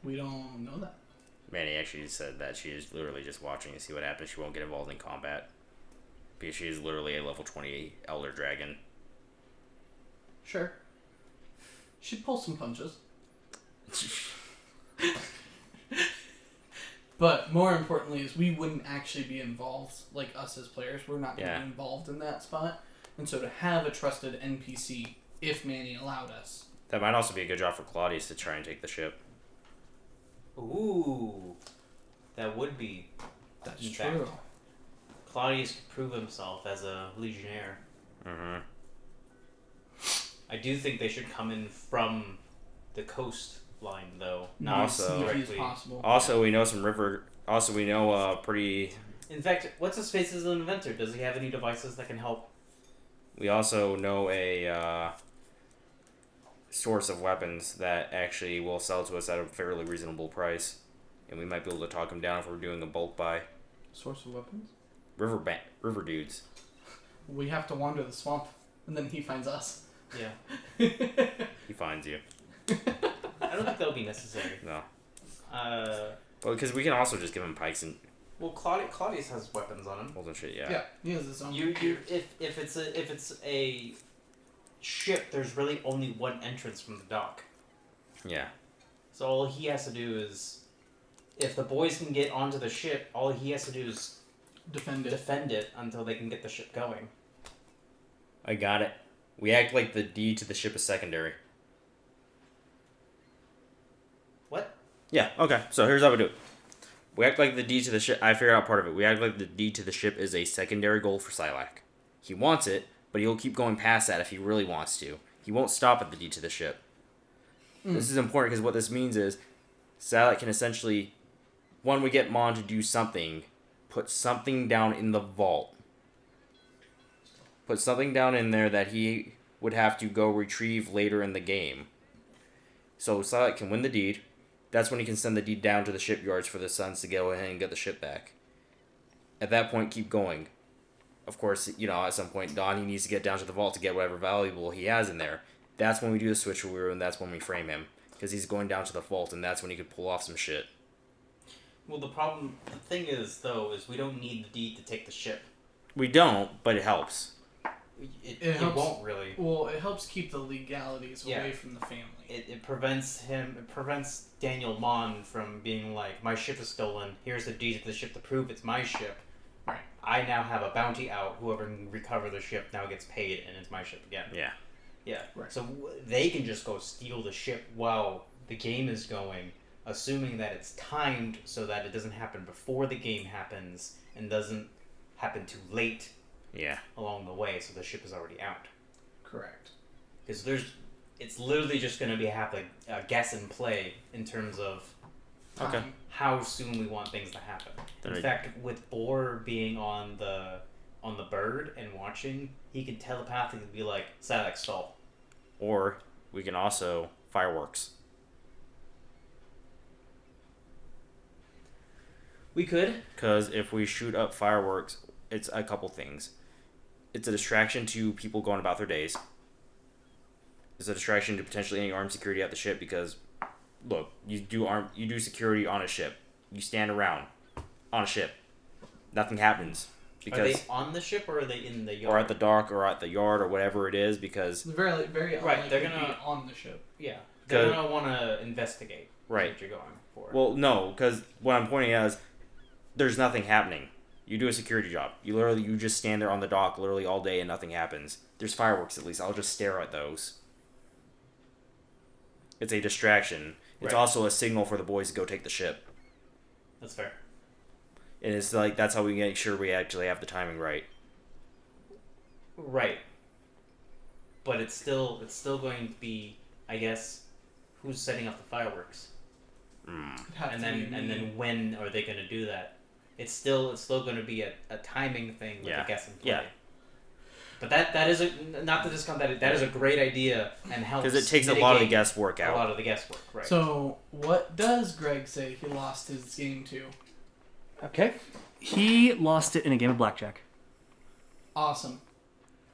We don't know that. Manny actually said that she is literally just watching to see what happens. She won't get involved in combat. Because she is literally a level 20 Elder Dragon. Sure. She'd pull some punches. But more importantly is we wouldn't actually be involved, like us as players. We're not going to be involved in that spot. And so to have a trusted NPC, if Manny allowed us. That might also be a good job for Claudius to try and take the ship. Ooh, that would be. That's In true. fact, Claudius could prove himself as a legionnaire. Mm-hmm. I do think they should come in from the coastline, though, Not not Also- sneaky as directly. possible. Also, we know some river... Also, we know pretty... In fact, what's his face as an inventor? Does he have any devices that can help? We also know a source of weapons that actually will sell to us at a fairly reasonable price. And we might be able to talk him down if we're doing a bulk buy. Source of weapons? River dudes. We have to wander the swamp, and then he finds us. Yeah. He finds you. I don't think that would be necessary. No. Well, Well, because we can also just give him pikes and Claudius has weapons on him. holes and shit, yeah. Yeah, he has his own. You if it's a ship, there's really only one entrance from the dock. Yeah. So all he has to do is, if the boys can get onto the ship, all he has to do is defend it. until they can get the ship going. I got it. We act like the D to the ship is secondary. What? Yeah, okay. So here's how we do it. We act like the D to the ship... I figured out part of it. We act like the D to the ship is a secondary goal for Sylack. He wants it, but he'll keep going past that if he really wants to. He won't stop at the D to the ship. This is important because what this means is Sylack can essentially... When we get Maun to do something, put something down in the vault. Put something down in there that he would have to go retrieve later in the game. So Sylack can win the deed. That's when he can send the deed down to the shipyards for the Sons to go ahead and get the ship back. At that point, keep going. Of course, at some point, Don, he needs to get down to the vault to get whatever valuable he has in there. That's when we do the switcheroo, and that's when we frame him. Because he's going down to the vault, and that's when he could pull off some shit. Well, the thing is, though, is we don't need the deed to take the ship. We don't, but it helps. It helps. won't really. Well, it helps keep the legalities Yeah. away from the family. It prevents Daniel Maun from being like, my ship is stolen, here's the deed to the ship to prove it's my ship. Right. I now have a bounty out, whoever can recover the ship now gets paid, and it's my ship again. Yeah. Yeah. Right. So they can just go steal the ship while the game is going, assuming that it's timed so that it doesn't happen before the game happens and doesn't happen too late Yeah. along the way, so the ship is already out. Correct. Because it's literally just going to be a guess and play in terms of Okay. how soon we want things to happen. Then In fact, with Boar being on the bird and watching, he could telepathically be like, Sylack, stall. Or we can also fireworks. We could. Because if we shoot up fireworks, it's a couple things. It's a distraction to people going about their days. It's a distraction to potentially any armed security at the ship because, look, you do security on a ship. You stand around on a ship. Nothing happens. Are they on the ship or are they in the yard? Or at the dock or at the yard or whatever it is because... Very, very Right, they're unlikely to gonna be on the ship. Yeah, they're gonna want to investigate. Right. What you're going for. Well, no, because what I'm pointing out is there's nothing happening. You do a security job. You just stand there on the dock literally all day and nothing happens. There's fireworks at least. I'll just stare at those. It's a distraction. It's Right. also a signal for the boys to go take the ship. That's fair. And it's like that's how we make sure we actually have the timing right. Right. But it's still going to be, I guess, who's setting up the fireworks, and then when are they going to do that? It's still going to be a timing thing with Yeah. the guess and play. Yeah. But that is not to discount that is a great idea and helps Because it takes a lot of the mitigate guesswork a out. lot of the guesswork. Right. So, what does Greg say he lost his game to? Okay. He lost it in a game of blackjack. Awesome.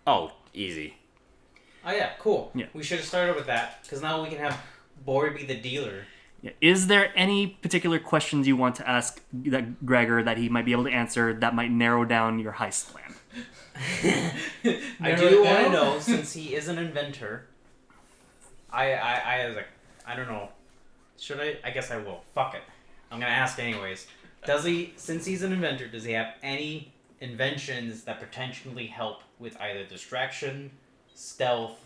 Oh, easy. Oh yeah, cool. Yeah. We should have started with that because now we can have Bory be the dealer. Yeah. Is there any particular questions you want to ask that Gregor that he might be able to answer that might narrow down your heist plan? I do want to know, since he is an inventor. I don't know. Should I? I guess I will. Fuck it. I'm gonna ask anyways. Does he, since he's an inventor, does he have any inventions that potentially help with either distraction, stealth,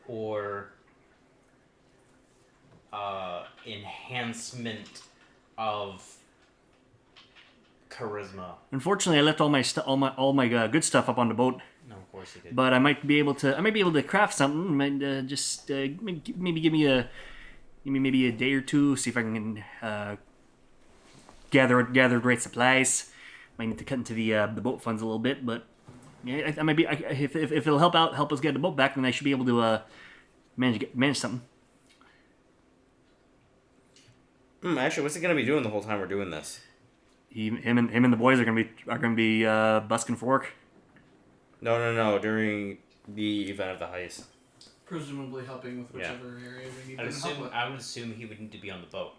or enhancement of charisma? Unfortunately, I left all my good stuff up on the boat. No, of course he did. But I might be able to craft something. Maybe give me maybe a day or two. See if I can gather great supplies. Might need to cut into the boat funds a little bit, but yeah, I might be if it'll help us get the boat back, then I should be able to manage something. Actually, what's he gonna be doing the whole time we're doing this? Him and the boys are gonna be busking for work. No. During the event of the heist. Presumably helping with whichever area we need I to help with. would assume he would need to be on the boat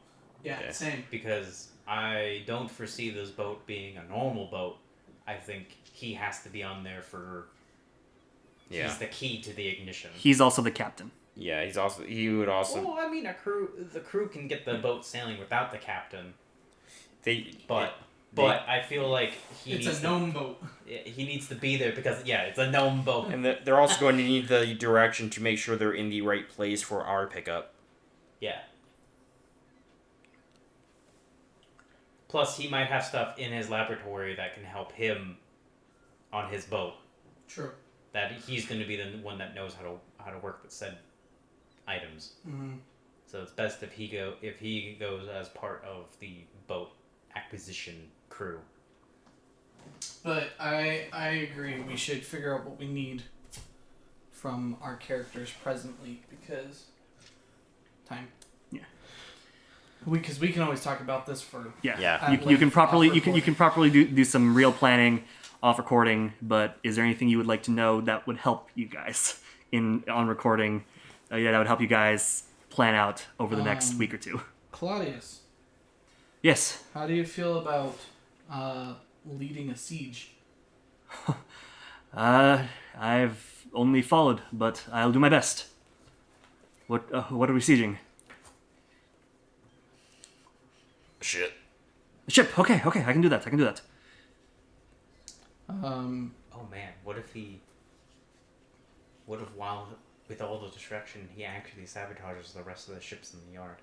Yeah, Okay. same. because I don't foresee this boat being a normal boat. I think he has to be on there for. Yeah. He's the key to the ignition. He's also the captain. Yeah, he would also. Well, I mean, the crew can get the boat sailing without the captain, but I feel like It's a gnome boat. he needs to be there because it's a gnome boat. And they're also going to need the direction to make sure they're in the right place for our pickup. Yeah. Plus, he might have stuff in his laboratory that can help him on his boat. True. That he's going to be the one that knows how to work with said items. Mm-hmm. So it's best if he goes as part of the boat acquisition crew. But I agree. We should figure out what we need from our characters presently because time. Yeah. Because we can always talk about this for Yeah. You can properly do some real planning off recording. But is there anything you would like to know that would help you guys on recording? That would help you guys plan out over the next week or two. Claudius. Yes. How do you feel about leading a siege? I've only followed, but I'll do my best. What are we sieging? Shit. The ship. Okay, I can do that. Oh man, what if while with all the distraction he actually sabotages the rest of the ships in the yard?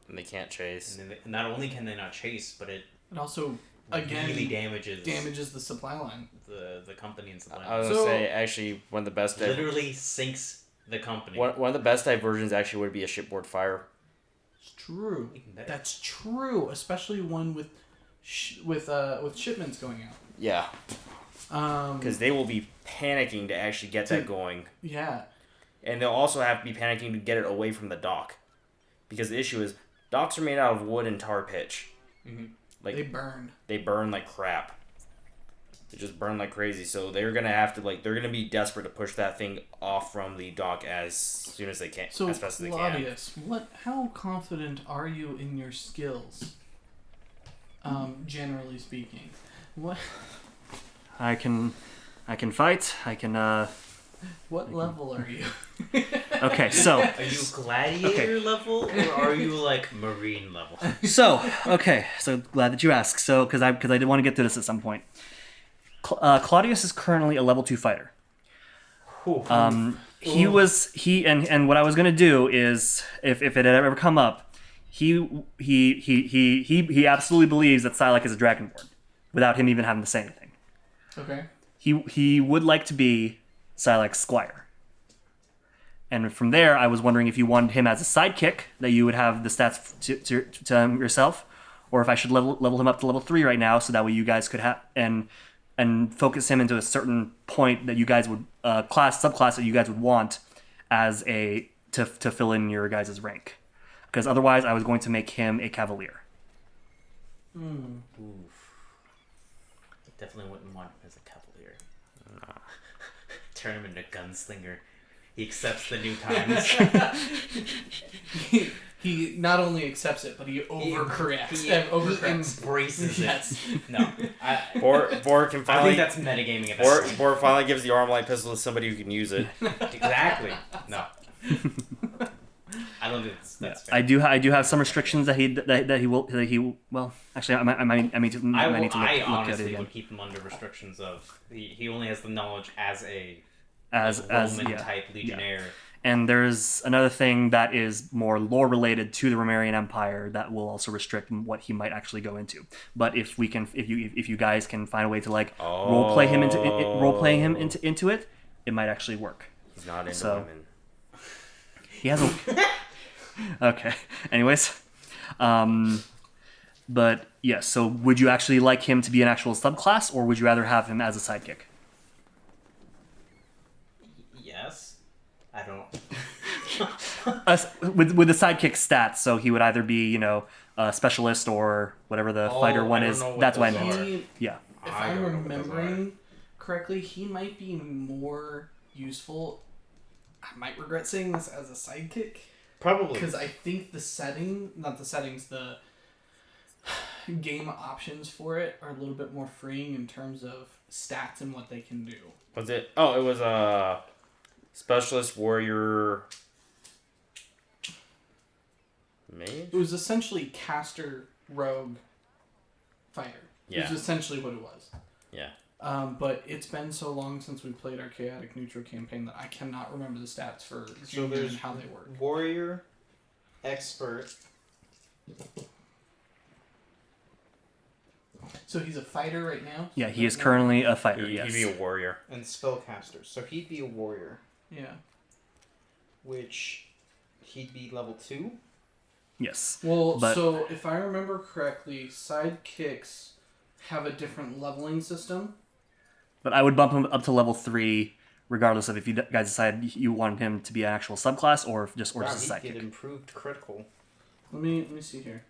And they can't chase. And then not only can they not chase, but it It also again really damages the supply line. the company and supply. I was gonna say actually one of the best. Literally sinks the company. One of the best diversions actually would be a shipboard fire. It's true. Even better. That's true, especially one with shipments going out. Yeah, because they will be panicking to actually get that going, Yeah. and they'll also have to be panicking to get it away from the dock, because the issue is docks are made out of wood and tar pitch. Mm-hmm. Like They burn. They burn like crap. They just burn like crazy. So they're gonna have to they're gonna be desperate to push that thing off from the dock as soon as they can, So, as fast as they can. Claudius, how confident are you in your skills? Generally speaking, what I can fight. I can. what level are you? Okay, so Are you gladiator level or are you like marine level? so glad that you asked. So because I did want to get to this at some point. Claudius is currently a level 2 fighter. He and what I was gonna do is if it had ever come up, he absolutely believes that Sylack is a dragonborn, without him even having to say anything. Okay. He would like to be Sylack's squire. And from there, I was wondering if you wanted him as a sidekick, that you would have the stats to yourself, or if I should level him up to level 3 right now, so that way you guys could have and focus him into a certain point that you guys would subclass that you guys would want as to fill in your guys' rank. Because otherwise, I was going to make him a cavalier. Oof. Definitely wouldn't want him as a cavalier. Turn him into gunslinger. He accepts the new times. He not only accepts it, but he overcorrects. He overcorrects. embraces Yes. it. No. Bor can I finally. think that's metagaming at that point. Bor finally gives the armlight pistol to somebody who can use it. Exactly. No. I don't think that's fair. I do have some restrictions that he well actually I need to look at it honestly again. would keep him under restrictions of he only has the knowledge as a as Roman yeah. type legionnaire. And there's another thing that is more lore related to the Romarian Empire that will also restrict what he might actually go into. But if you guys can find a way to role play him into it, it might actually work. He's not into So- women. He has a okay. Anyways, but yes. So would you actually like him to be an actual subclass, or would you rather have him as a sidekick? Yes. I don't. With the sidekick stats, so he would either be a specialist or whatever the fighter one I don't is. know what That's what I those meant. are. Yeah. If I I'm don't know what those remembering correctly, he might be more useful. I might regret saying this as a sidekick. Probably. Because I think the game options for it are a little bit more freeing in terms of stats and what they can do. Was it? Oh, it was a specialist warrior. Mage? It was essentially caster, rogue, fighter. Yeah. It was essentially what it was. Yeah. But it's been so long since we played our chaotic neutral campaign that I cannot remember the stats for So junior there's and how they work. warrior, expert. So he's a fighter right now? Yeah, he is currently a fighter. He'd Yes. be a warrior. And spellcaster. So he'd be a warrior, Yeah. which he'd be level 2. Yes. Well, But- so if I remember correctly, sidekicks have a different leveling system. But I would bump him up to level 3, regardless of if you guys decide you wanted him to be an actual subclass or just a He'd get sidekick. improved critical. Let me see here.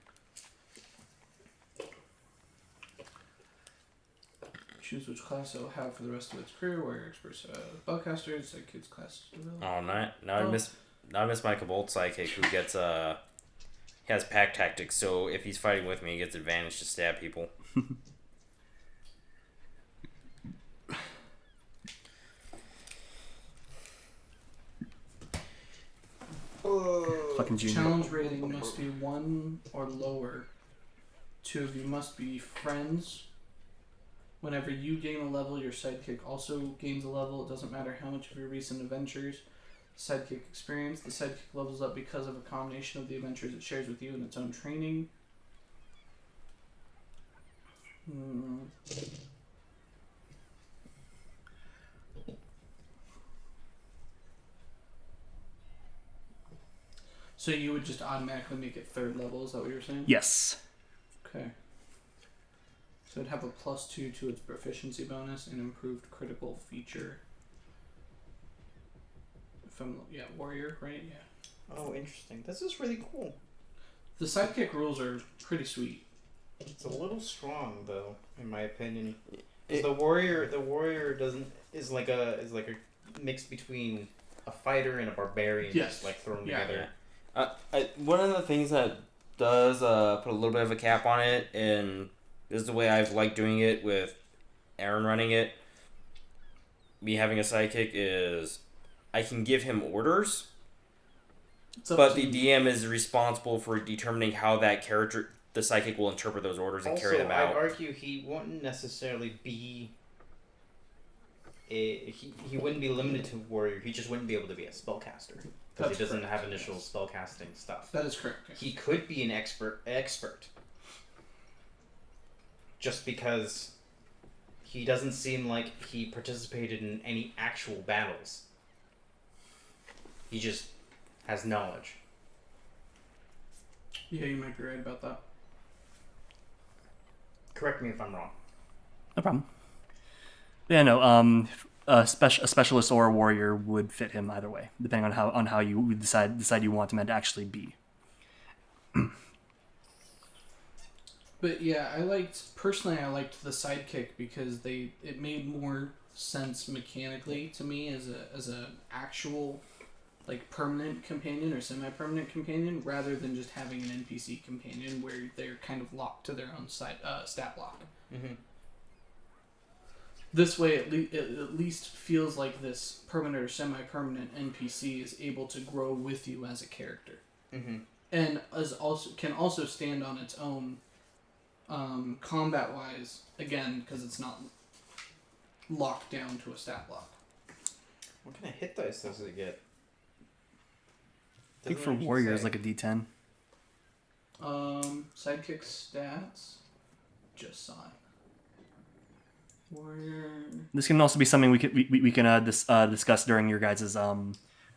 Choose which class it will have for the rest of its career. Warrior experts, spellcasters, sidekicks classes develop. Oh, now I miss Michael Bolt sidekick who gets he has pack tactics. So if he's fighting with me, he gets advantage to stab people. Fucking junior. Challenge rating must be 1 or lower. 2 of you must be friends. Whenever you gain a level, your sidekick also gains a level. It doesn't matter how much of your recent adventures sidekick experience. The sidekick levels up because of a combination of the adventures it shares with you and its own training. So you would just automatically make it 3rd level, is that what you're saying? Yes. Okay. So it'd have a +2 to its proficiency bonus and improved critical feature. Warrior, right? Yeah. Oh, interesting. This is really cool. The sidekick rules are pretty sweet. It's a little strong, though, in my opinion. 'Cause the warrior is like a mix between a fighter and a barbarian, Yes. just like thrown Yeah. together. One of the things that does put a little bit of a cap on it, and this is the way I've liked doing it with Aaron running it, me having a sidekick, is I can give him orders, It's up but to the you. DM is responsible for determining how that character, the psychic, will interpret those orders and Also, carry them I'd out. argue he wouldn't necessarily be he wouldn't be limited to warrior. He just wouldn't be able to be a spellcaster because That's he doesn't correct, have initial spellcasting stuff. That is correct. Yes. He could be an expert. Just because he doesn't seem like he participated in any actual battles. He just has knowledge. Yeah, you might be right about that. Correct me if I'm wrong. No problem. Yeah, no. A specialist or a warrior would fit him either way, depending on how you decide you want him to actually be. But yeah, I liked the sidekick because it made more sense mechanically to me as a actual like permanent companion or semi-permanent companion rather than just having an NPC companion where they're kind of locked to their own stat block. Mm-hmm. This way, it at least feels like this permanent or semi-permanent NPC is able to grow with you as a character, Mm-hmm. and can also stand on its own, combat-wise. Again, because it's not locked down to a stat block. What kind of hit dice does it get? I think Doesn't for actually warriors, say. like a D10. Sidekick stats. Just saw it. Warrior. This can also be something we can discuss during your guys'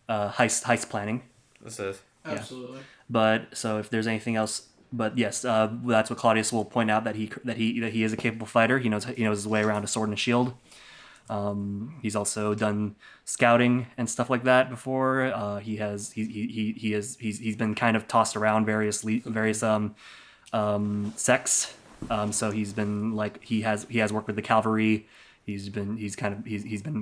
heist planning. This is. Absolutely. But so if there's anything else, but yes, that's what Claudius will point out, that he is a capable fighter. He knows his way around a sword and a shield. He's also done scouting and stuff like that before. He's been kind of tossed around various sects. So he's been like he has worked with the cavalry. He's been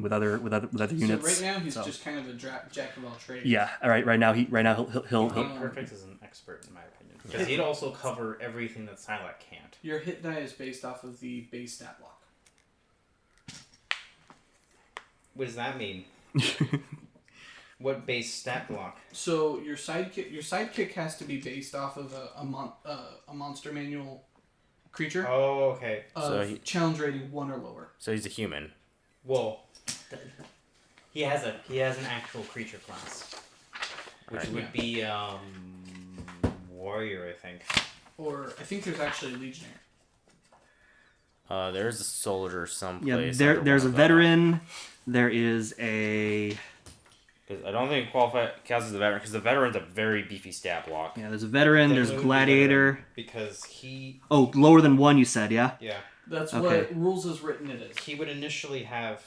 with other units. So right now he's so. just kind of a jack of all trades. Yeah. All right. Right now he'll He'd be perfect as an expert, in my opinion. Because he'd also cover everything that Sylack can't. Your hit die is based off of the base stat block. What does that mean? What base stat block? So your sidekick has to be based off of a monster manual creature Oh, okay. of So challenge rating 1 or lower. So he's a human. Whoa. He has an actual creature class, which Right. would be warrior, I think. Or I think there's actually a legionnaire. There's a soldier someplace. Yeah. under There's a one of veteran. There is a. Because I don't think it counts as a veteran, because the veteran's a very beefy stat block. Yeah. There's a veteran. There's Definitely would be gladiator. veteran, because he, Oh, lower than 1. You said, yeah. yeah, That's Okay. what rules as written it is. he would initially have.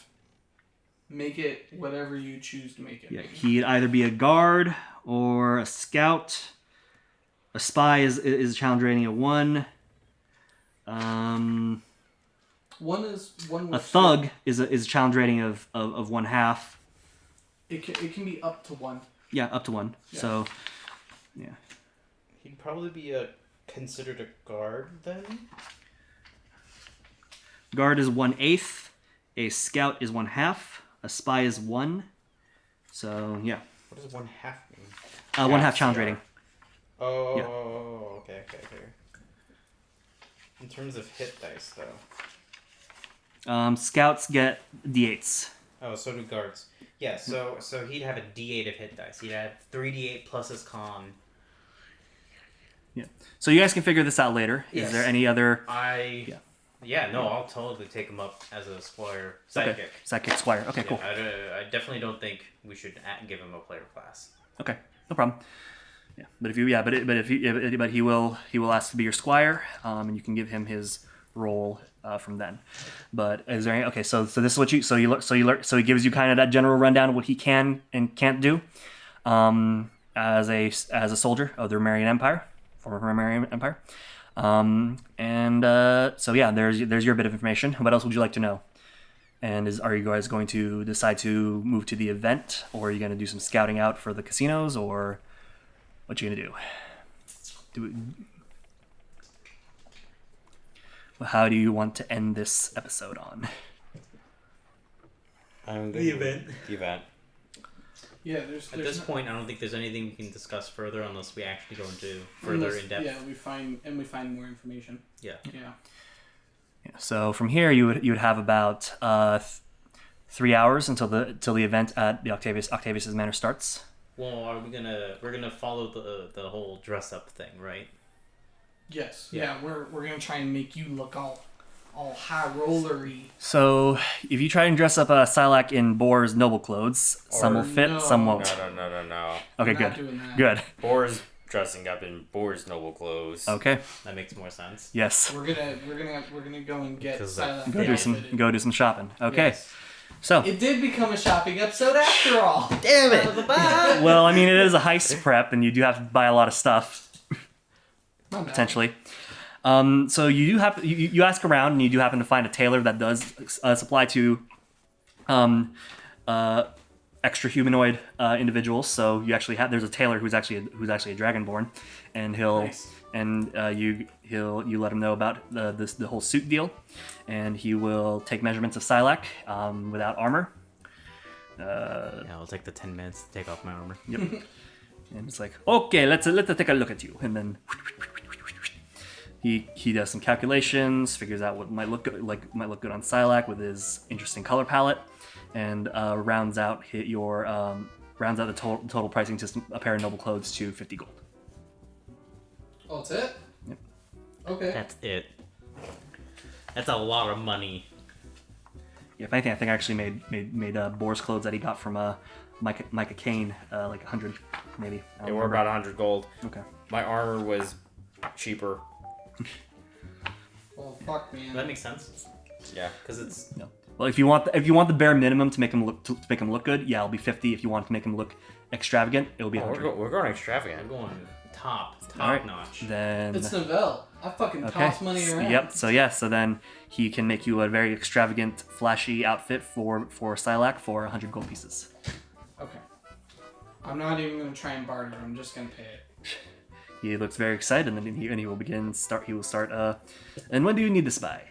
Make it whatever you choose to make it. Yeah, he'd either be a guard or a scout. A spy is challenge rating of 1. One A with thug is a challenge rating of 1/2. It can be up to 1. Yeah, up to 1. Yeah. So, yeah. He'd probably be considered a guard then. Guard is 1/8. A scout is 1/2. A spy is 1. So, yeah. What does 1/2 mean? 1/2 challenge CR. rating. Oh, Yeah. okay. In terms of hit dice, though. Scouts get D8s. Oh, so do guards. Yeah, so he'd have a D8 of hit dice. He'd have 3D8 plus his con. So you guys can figure this out later. Yes. Is there any other... I'll totally take him up as a squire sidekick. Okay. Sidekick squire. Okay, cool. I definitely don't think we should give him a player class. Okay, no problem. Yeah, but he will ask to be your squire, and you can give him his role from then. But is there any, okay? So this is what you he gives you kind of that general rundown of what he can and can't do, as a soldier of the Romarian Empire, former Romarian Empire. So yeah, there's your bit of information. What else would you like to know? And are you guys going to decide to move to the event, or are you going to do some scouting out for the casinos, or what you going to do? How do you want to end this episode on? The event. Yeah, there's At this point, I don't think there's anything we can discuss further unless we actually go into further in depth. Yeah, we find more information. Yeah. Yeah. Yeah, so from here, you would have about 3 hours until the event at the Octavius's Manor starts. Well, we're gonna follow the whole dress up thing, right? Yes. Yeah, we're gonna try and make you look all high rollery. So if you try and dress up Sylack in Boar's noble clothes, some will fit, no. some won't. No. Okay, We're not good. doing that. Good. Boar's dressing up in Boar's noble clothes. Okay. That makes more sense. Yes. We're gonna go and get 'Cause Sylack Go do some shopping. Okay. Yes. So, It did become a shopping episode after all. Damn it! well, I mean, it is a heist prep, and you do have to buy a lot of stuff My bad. potentially. So you do have you ask around, and you do happen to find a tailor that does supply to extra humanoid individuals. So you actually there's a tailor who's actually a dragonborn, and Nice. you let him know about the whole suit deal, and he will take measurements of Sylack without armor. Yeah, it'll take the 10 minutes to take off my armor. Yep. And it's like, okay, let's take a look at you, and then he does some calculations, figures out what might look good on Sylack with his interesting color palette, and rounds out the total pricing system, a pair of noble clothes to 50 gold. Oh, that's it? Yep. Okay. That's it. That's a lot of money. Yeah, if anything, I think I actually made Boar's clothes that he got from Micah Kane like 100 maybe. I don't They were remember. about 100 gold. Okay. My armor was cheaper. Well, fuck, man. That makes sense. Yeah. Because it's... No. Well, if you want the bare minimum to make him look good, yeah, it'll be 50. If you want to make him look extravagant, it'll be 100. We're going I'm extravagant. going top Alright. notch. Then It's Novell. I fucking toss money around. Yep. So then he can make you a very extravagant, flashy outfit for Sylack for 100 gold pieces. Okay. I'm not even gonna try and barter. I'm just gonna pay it. He looks very excited, and he will start. And when do you need this by?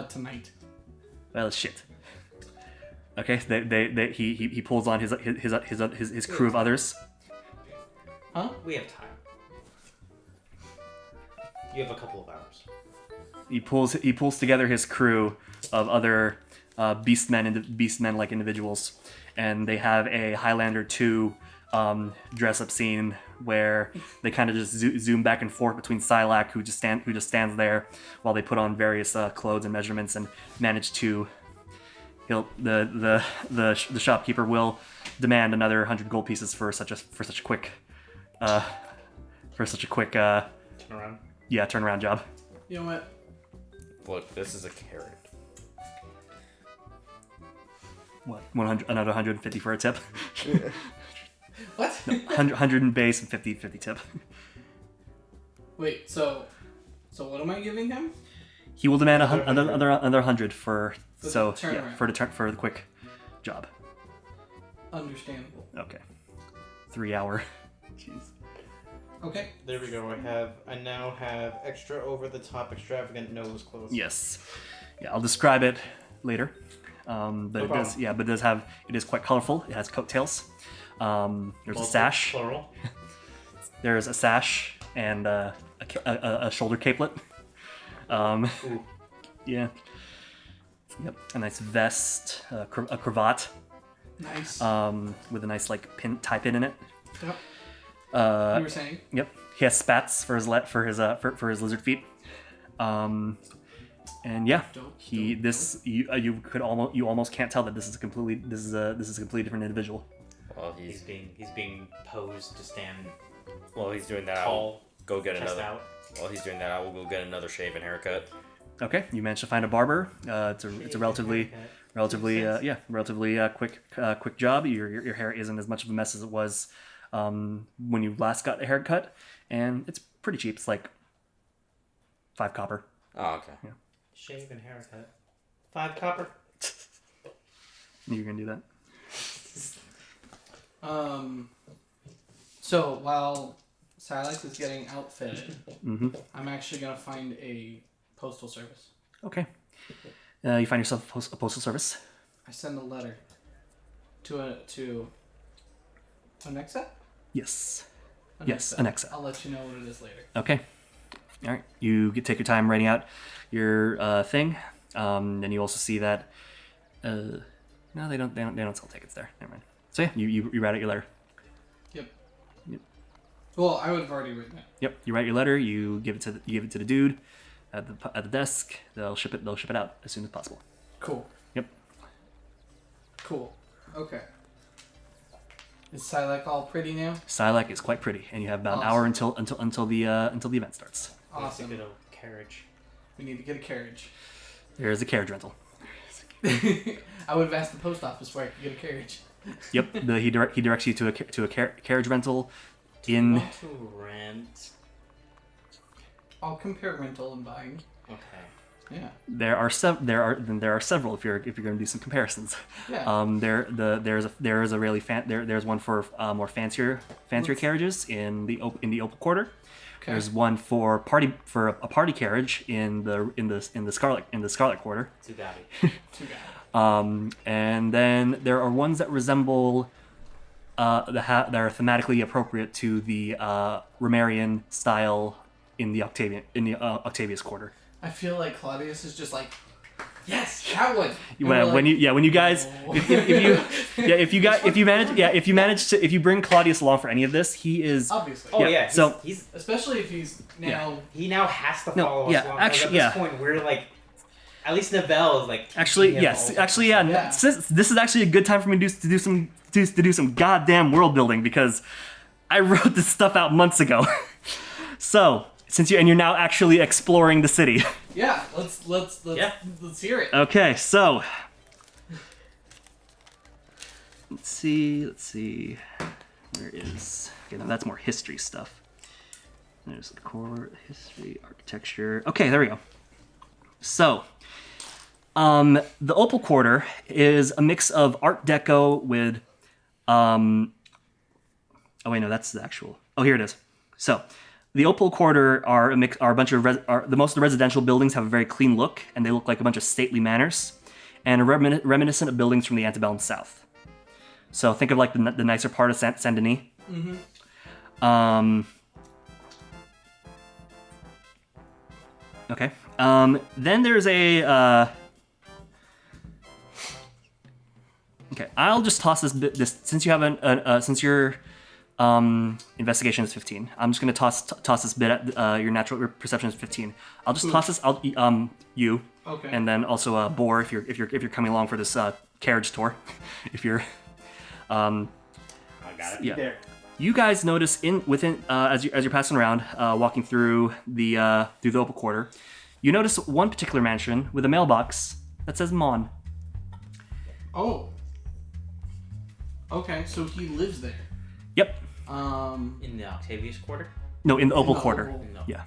Tonight. Well, shit. Okay. He pulls on his crew of others. Huh? We have time. You have a couple of hours. He pulls together his crew of other beastmen-like individuals, and they have a Highlander 2 dress-up scene where they kind of just zoom back and forth between Sylack, who just stands there while they put on various clothes and measurements, and manage to. The shopkeeper will demand another 100 gold pieces for such a quick Turn around. turnaround job. You know what? Look, this is a carrot. What? 100, another 150 for a tip. What? No, 100 in base and 50 tip. Wait. So what am I giving him? He will demand another 100 for For the so turnaround. yeah, for the quick job. Understandable. Okay. 3 hour. Jeez. Okay. There we go. I now have extra over the top extravagant nose clothes. Yes. Yeah, I'll describe it later. But it is quite colorful. It has coattails. There's a sash. Plural. There's a sash and a shoulder capelet. Ooh. Yeah. Yep. A nice vest, a cravat, Nice. with a nice tie pin in it. Yep. You were saying? Yep. He has spats for his lizard feet. And yeah, you almost can't tell that this is a completely different individual. Well, He's being posed to stand he's doing that. tall, Go get chest another. out. While he's doing that, I will go get another shave and haircut. Okay, you managed to find a barber. It's a relatively quick job. Your hair isn't as much of a mess as it was when you last got a haircut, and it's pretty cheap. It's like 5 copper. Oh, okay. Shave and haircut. 5 copper. You're gonna do that. So while Sylack is getting outfitted, Mm-hmm. I'm actually gonna find a postal service. Okay. You find yourself a postal service. I send a letter to Anexa? Yes. Yes, Anexa. I'll let you know what it is later. Okay. All right. You take your time writing out your thing. And you also see that. No, they don't sell tickets there. Never mind. So yeah, you write out your letter. Yep. Yep. Well, I would have already written it. Yep. You write your letter. You give it to the dude at the desk. They'll ship it out as soon as possible. Cool. Yep. Cool. Okay. Is Sylack all pretty now? Sylack is quite pretty, and you have about an hour until the event starts. Awesome. Good old carriage. We need to get a carriage. There's a carriage rental. I would have asked the post office where I could get a carriage. Yep. He directs you to a carriage rental I in. want to rent. I'll compare rental and buying. Okay. Yeah. There are several if you're going to do some comparisons. Yeah. There's one for more fancier carriages in the Opal Quarter. Okay. There's one for a party carriage in the Scarlet Quarter. Too bad. Too bad. And then there are ones that resemble that are thematically appropriate to the Romarian style in the Octavius Quarter. I feel like Claudius is just like, yes, that one. If you bring Claudius along for any of this, he is Obviously. Oh yeah. He's Especially if he's now. he now has to follow us along. actually, at this point, we're like, at least Novell is like. actually teaching him yes, all the actually stuff. yeah. Since this is actually a good time for me to do some goddamn world building because I wrote this stuff out months ago. So you're now actually exploring the city. Yeah. Let's hear it. Okay, so let's see. Where is? Okay, now that's more history stuff. There's the core history, architecture. Okay, there we go. So, the Opal Quarter is a mix of Art Deco with, oh wait, no, that's the actual. Oh, here it is. So, the Opal Quarter are a bunch of most of the residential buildings have a very clean look, and they look like a bunch of stately manors, and are reminiscent of buildings from the antebellum South. So think of like the nicer part of Saint Denis. Mm-hmm. Okay. Then there's a. Okay, I'll just toss this since you have since your investigation is 15. I'm just gonna toss this bit at your natural perception is 15. I'll just toss this. You. Okay. And then also Boar if you're coming along for this carriage tour, if you're. I got it. Yeah. There. You guys notice as you're passing around, walking through the Opal Quarter, you notice one particular mansion with a mailbox that says Maun. Oh. Okay, so he lives there. Yep. In the Octavius Quarter. No, in the Opal the Quarter. Opal. No. Yeah.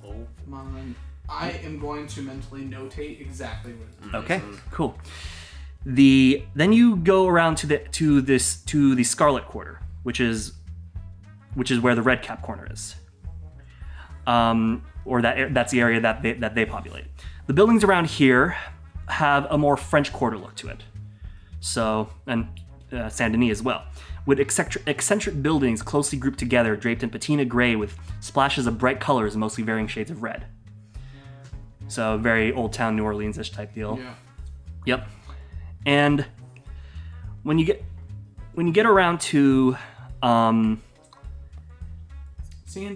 Oh. Come on. I am going to mentally notate exactly what it is. Okay. Cool. Then you go around to the Scarlet Quarter, which is where the Red Cap Corner is. Or that's the area that they populate. The buildings around here have a more French Quarter look to it. So, and Saint Denis as well, with eccentric buildings closely grouped together, draped in patina gray with splashes of bright colors and mostly varying shades of red. So, very Old Town New Orleans-ish type deal. Yeah. Yep. And when you get around to Saint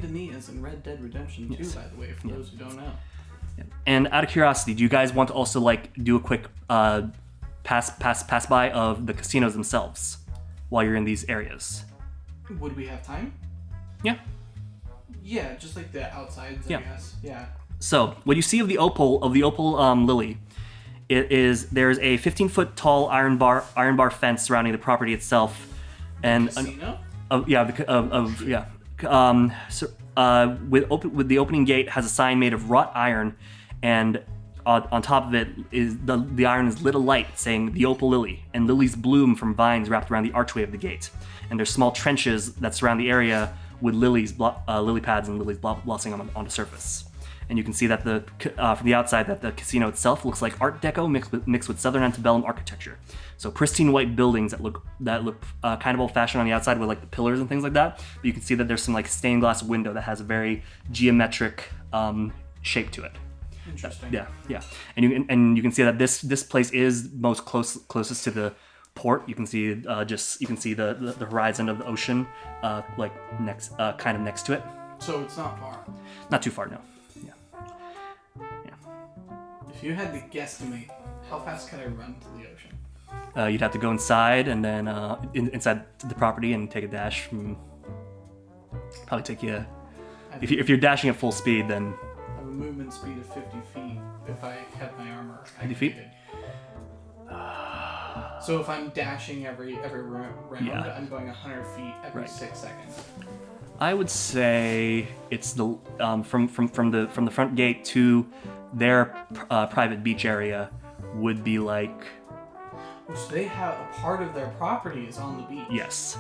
Denis is in Red Dead Redemption 2, by the way, for those who don't know. and out of curiosity, do you guys want to also like do a quick pass by of the casinos themselves while you're in these areas? Would we have time? Yeah. Yeah, just like the outsides, Yeah. I guess. Yeah. So what you see of the opal lily, there's a 15-foot tall iron bar fence surrounding the property itself, and Casino? with the opening gate has a sign made of wrought iron, and on top of it is the iron is lit alight, saying the Opal Lily, and lilies bloom from vines wrapped around the archway of the gate. And there's small trenches that surround the area with lily pads and lilies blossoming on the surface. And you can see that from the outside that the casino itself looks like Art Deco mixed with Southern antebellum architecture. So pristine white buildings that look kind of old-fashioned on the outside with like the pillars and things like that. But you can see that there's some like stained glass window that has a very geometric shape to it. Interesting. Yeah. And you can see that this place is most closest to the port. You can see the horizon of the ocean, like kind of next to it. So it's not far. Not too far, no. If you had to guesstimate, how fast can I run to the ocean? You'd have to go inside and then inside the property and take a dash from. Probably take you. If you're dashing at full speed, then. I have a movement speed of 50 feet if I have my armor 50 feet? activated. So if I'm dashing every round, Yeah. I'm going 100 feet every Right. 6 seconds. I would say it's the from the front gate to their private beach area would be like Which they have a part of their property is on the beach. yes.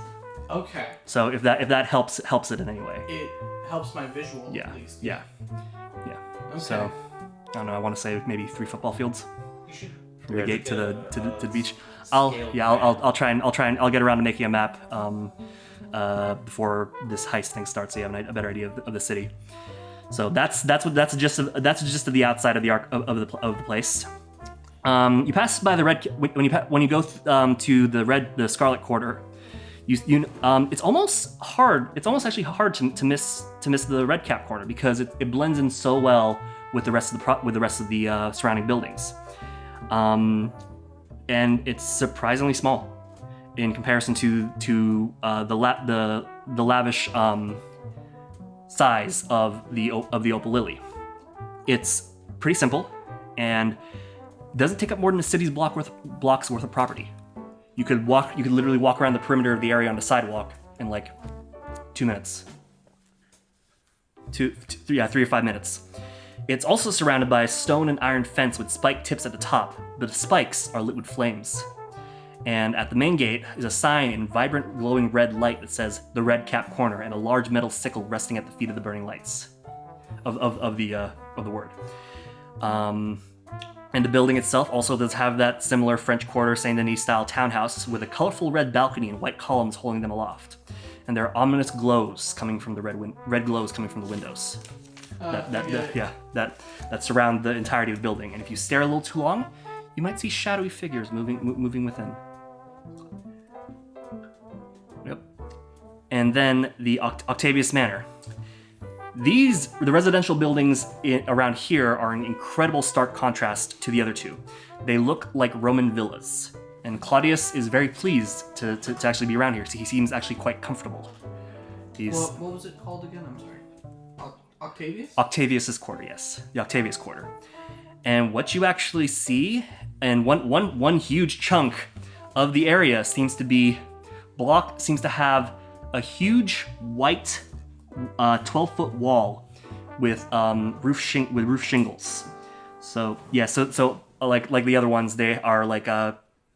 Okay. So if that helps it in any way. It helps my visual Yeah. at least. Yeah. Okay. So I don't know. I want to say maybe 3 football fields from the gate to the beach. I'll try and I'll get around to making a map before this heist thing starts, so you have a better idea of the city. So that's just of the outside of the place. You pass by the red when you go to the Scarlet Quarter. It's almost actually hard to miss the red cap corner because it blends in so well with the rest of the surrounding buildings, and it's surprisingly small in comparison to the lavish size of the Opal Lily. It's pretty simple and doesn't take up more than a city's blocks worth of property. You could literally walk around the perimeter of the area on the sidewalk in like 2 minutes. 3 or 5 minutes. It's also surrounded by a stone and iron fence with spike tips at the top, but the spikes are lit with flames. And at the main gate is a sign in vibrant glowing red light that says the Red Cap Corner and a large metal sickle resting at the feet of the burning lights of the word. And the building itself also does have that similar French Quarter Saint Denis style townhouse with a colorful red balcony and white columns holding them aloft. And there are ominous glows coming from the red glows coming from the windows. That surround the entirety of the building. And if you stare a little too long, you might see shadowy figures moving within. Yep. And then the Octavius Manor. The residential buildings around here are an incredible stark contrast to the other two. They look like Roman villas, and Claudius is very pleased to actually be around here. So he seems actually quite comfortable. What was it called again? I'm sorry. Octavius? Octavius's Quarter, yes, the Octavius Quarter. And what you actually see, and one huge chunk of the area seems to have a huge white 12-foot wall with roof shingles. So yeah, so like the other ones, they are like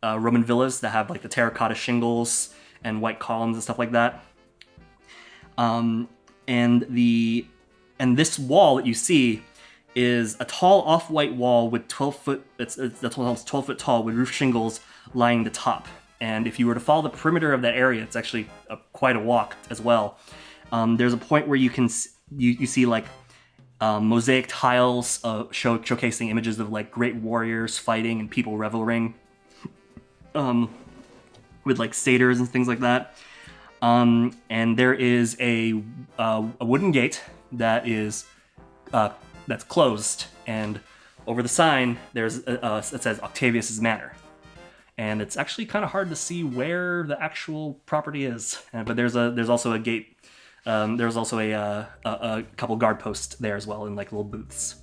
Roman villas that have like the terracotta shingles and white columns and stuff like that. And this wall that you see is a tall off-white wall with 12 foot. That's 12 foot tall with roof shingles lining the top. And if you were to follow the perimeter of that area, it's actually quite a walk as well. There's a point where you see like mosaic tiles showcasing images of like great warriors fighting and people reveling, with like satyrs and things like that. And there is a wooden gate that is that's closed, and over the sign it says Octavius's Manor. And it's actually kind of hard to see where the actual property is. But there's also a gate. There's also a couple guard posts there as well in like little booths.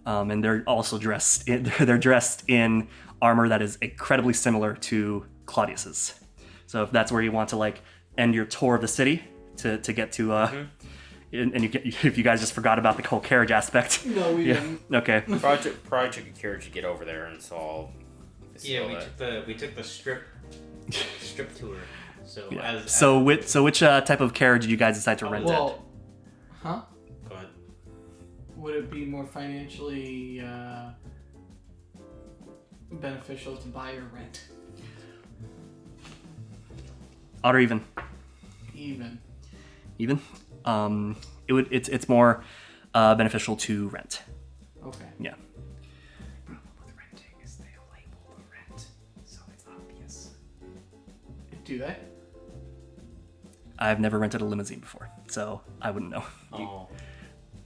And they're also dressed in armor that is incredibly similar to Claudius's. So if that's where you want to like end your tour of the city to get to And if you guys just forgot about the whole carriage aspect. No, we Yeah. didn't. Okay. Probably took a carriage to get over there and saw. Yeah, we took the strip tour. So Yeah. So which type of carriage did you guys decide to rent it? Well, huh? Go ahead. Would it be more financially beneficial to buy or rent? Odd or even? Even. Even. It's more beneficial to rent. Okay. Yeah. With renting is they label the rent, so it's obvious. Do they? I've never rented a limousine before, so I wouldn't know. Oh.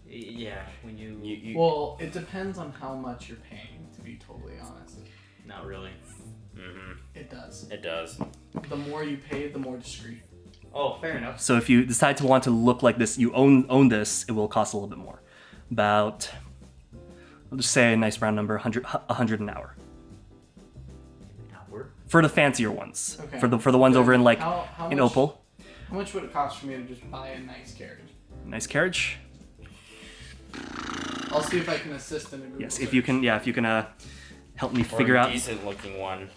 Yeah, when you... Well, it depends on how much you're paying, to be totally honest. Not really. Mm-hmm. It does. It does. The more you pay, the more discreet. Oh, fair enough. So if you decide to want to look like this, you own this, it will cost a little bit more. About, I'll just say a nice round number, 100 an hour. Hour? For the fancier ones. Okay. For the ones over in like How in much- Opal. How much would it cost for me to just buy a nice carriage? Nice carriage. I'll see if I can assist in a Google Yes, if you can help me Or figure a out decent looking one,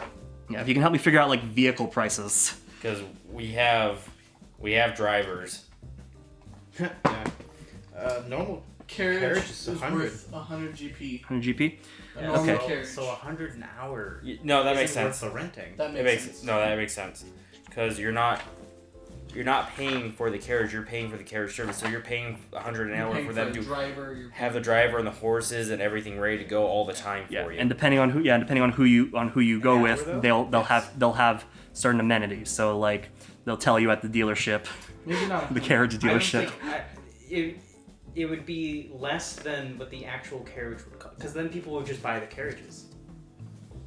if you can help me figure out like vehicle prices. because we have drivers. Yeah. Normal Carriage, Carriage is is 100. worth 100 GP. 100 GP. A normal Okay. carriage. So 100 an hour. No, that makes isn't worth sense. the renting. That It makes makes sense. that makes sense, because you're not paying for the carriage. You're paying for the carriage service. So you're paying 100 an You're hour paying for them the to driver. You're have the driver and the horses and everything ready to go all the time Yeah, for you. and depending on who you go An hour, with, though? they'll have certain amenities. So like they'll tell you at the dealership, maybe not the carriage I don't dealership. think it would be less than what the actual carriage would cost, because then people would just buy the carriages.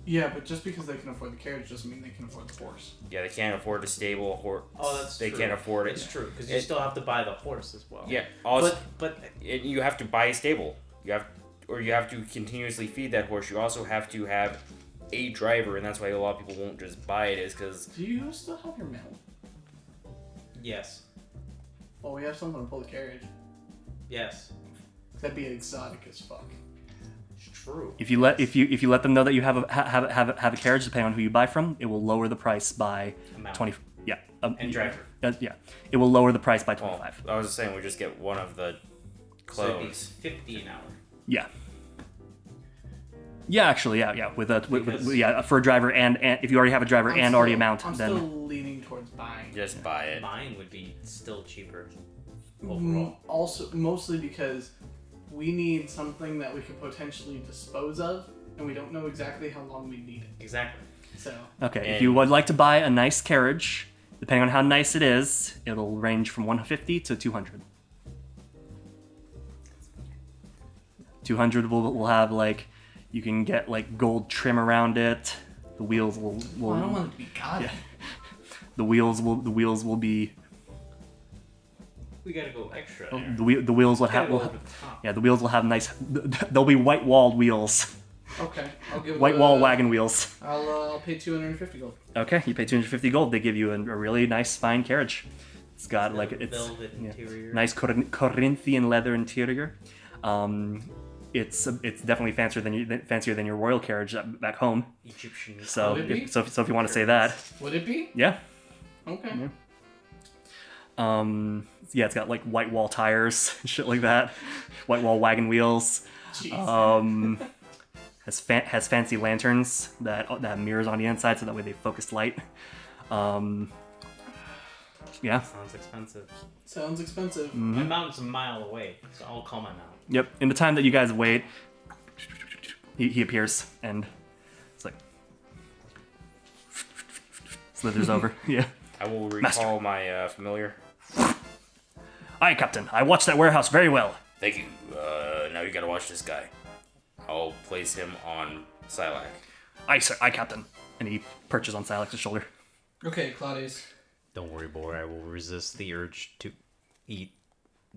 Yeah, but just because they can afford the carriage doesn't mean they can afford the horse. Yeah, they can't afford a stable horse. Oh, that's They true. can't afford it. It's true, because you It- still have to buy the horse as well. Yeah, also, But you have to buy a stable. You have to continuously feed that horse. You also have to have a driver, and that's why a lot of people won't just buy it. Is because Do you still have your mail? yes, Well, we have someone to pull the carriage. yes, That'd be exotic as fuck. it's true. If you let them know that you have a carriage, depending on who you buy from, it will lower the price by Amount. 20. Yeah. And driver. Yeah, it will lower the price by well, 25. I was just saying we just get one of the So it'd be clothes. 50 an hour. Yeah. Yeah, actually, yeah. With Because- for a driver and if you already have a driver and already a mount, I'm then still leaning towards buying. Just buy it. Mine would be still cheaper Mm, overall. Also, mostly because we need something that we could potentially dispose of, and we don't know exactly how long we need it. Exactly. So, okay. If And- you would like to buy a nice carriage, depending on how nice it is, it'll range from 150 to 200. 200 will have like you can get like gold trim around it. The wheels will well, I don't want it to be gaudy. yeah. the wheels will be We gotta go extra oh, there. the wheels will Gotta have go will over have, the top. yeah, the wheels will have nice they'll be white walled wheels. Okay, I'll give White it wall wagon wheels. I'll pay 250 gold. Okay, you pay 250 gold. They give you a really nice fine carriage. It's got like it's Velvet yeah, interior. nice Corinthian leather interior. It's definitely fancier than your royal carriage back home. Egyptian. So Would it be? if you want to say that, Would it be? yeah. Okay. Yeah. Yeah, it's got like white wall tires and shit like that, white wall wagon wheels. Jeez. Has fancy lanterns that have mirrors on the inside, so that way they focus light. Yeah. Sounds expensive. Sounds expensive. My mountain's a mile away, so I'll call my mount. Yep. In the time that you guys wait, he appears and it's like slithers over. Yeah. I will Master. recall my familiar. Aye, Captain. I watched that warehouse very well. Thank you. Now you gotta watch this guy. I'll place him on Sylack. Aye, sir. Aye, Captain. And he perches on Sylax's shoulder. Okay, Claudius. Don't worry, boy. I will resist the urge to eat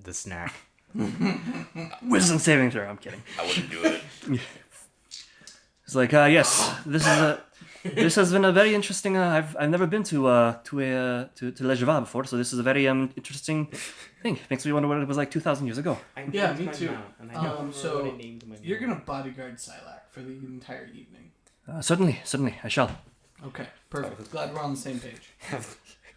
the snack. Wisdom saving throw. I'm kidding. I wouldn't do it. It's like, yes, this is This has been a very interesting. I've never been to Les Gevais before, so this is a very interesting thing. Makes me wonder what it was like 2,000 years ago. Yeah, me too. So you're gonna bodyguard Sylack for the entire evening. Certainly, I shall. Okay, perfect. Glad we're on the same page.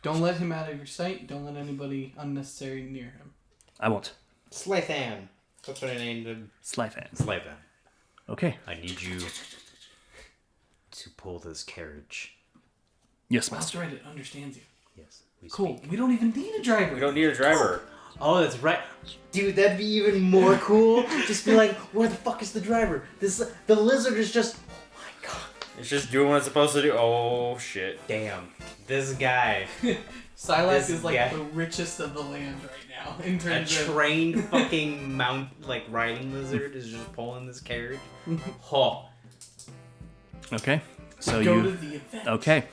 Don't let him out of your sight. Don't let anybody unnecessary near him. I won't. Slythan. That's what I named him. Slyfan. Slave then. Okay. I need you to pull this carriage. Yes, That's master. right. It understands you. Yes. We Cool. speak. We don't even need a driver. We don't need a driver. Oh, that's right. Dude, that'd be even more cool. Just be like, where the fuck is the driver? The lizard is just. Oh my god. It's just doing what it's supposed to do. Oh shit. Damn. This guy, Sylack This is like guy- the richest of the land right now in a terms of. trained fucking riding lizard is just pulling this carriage. Oh. Okay. So Go you. to the event. Okay.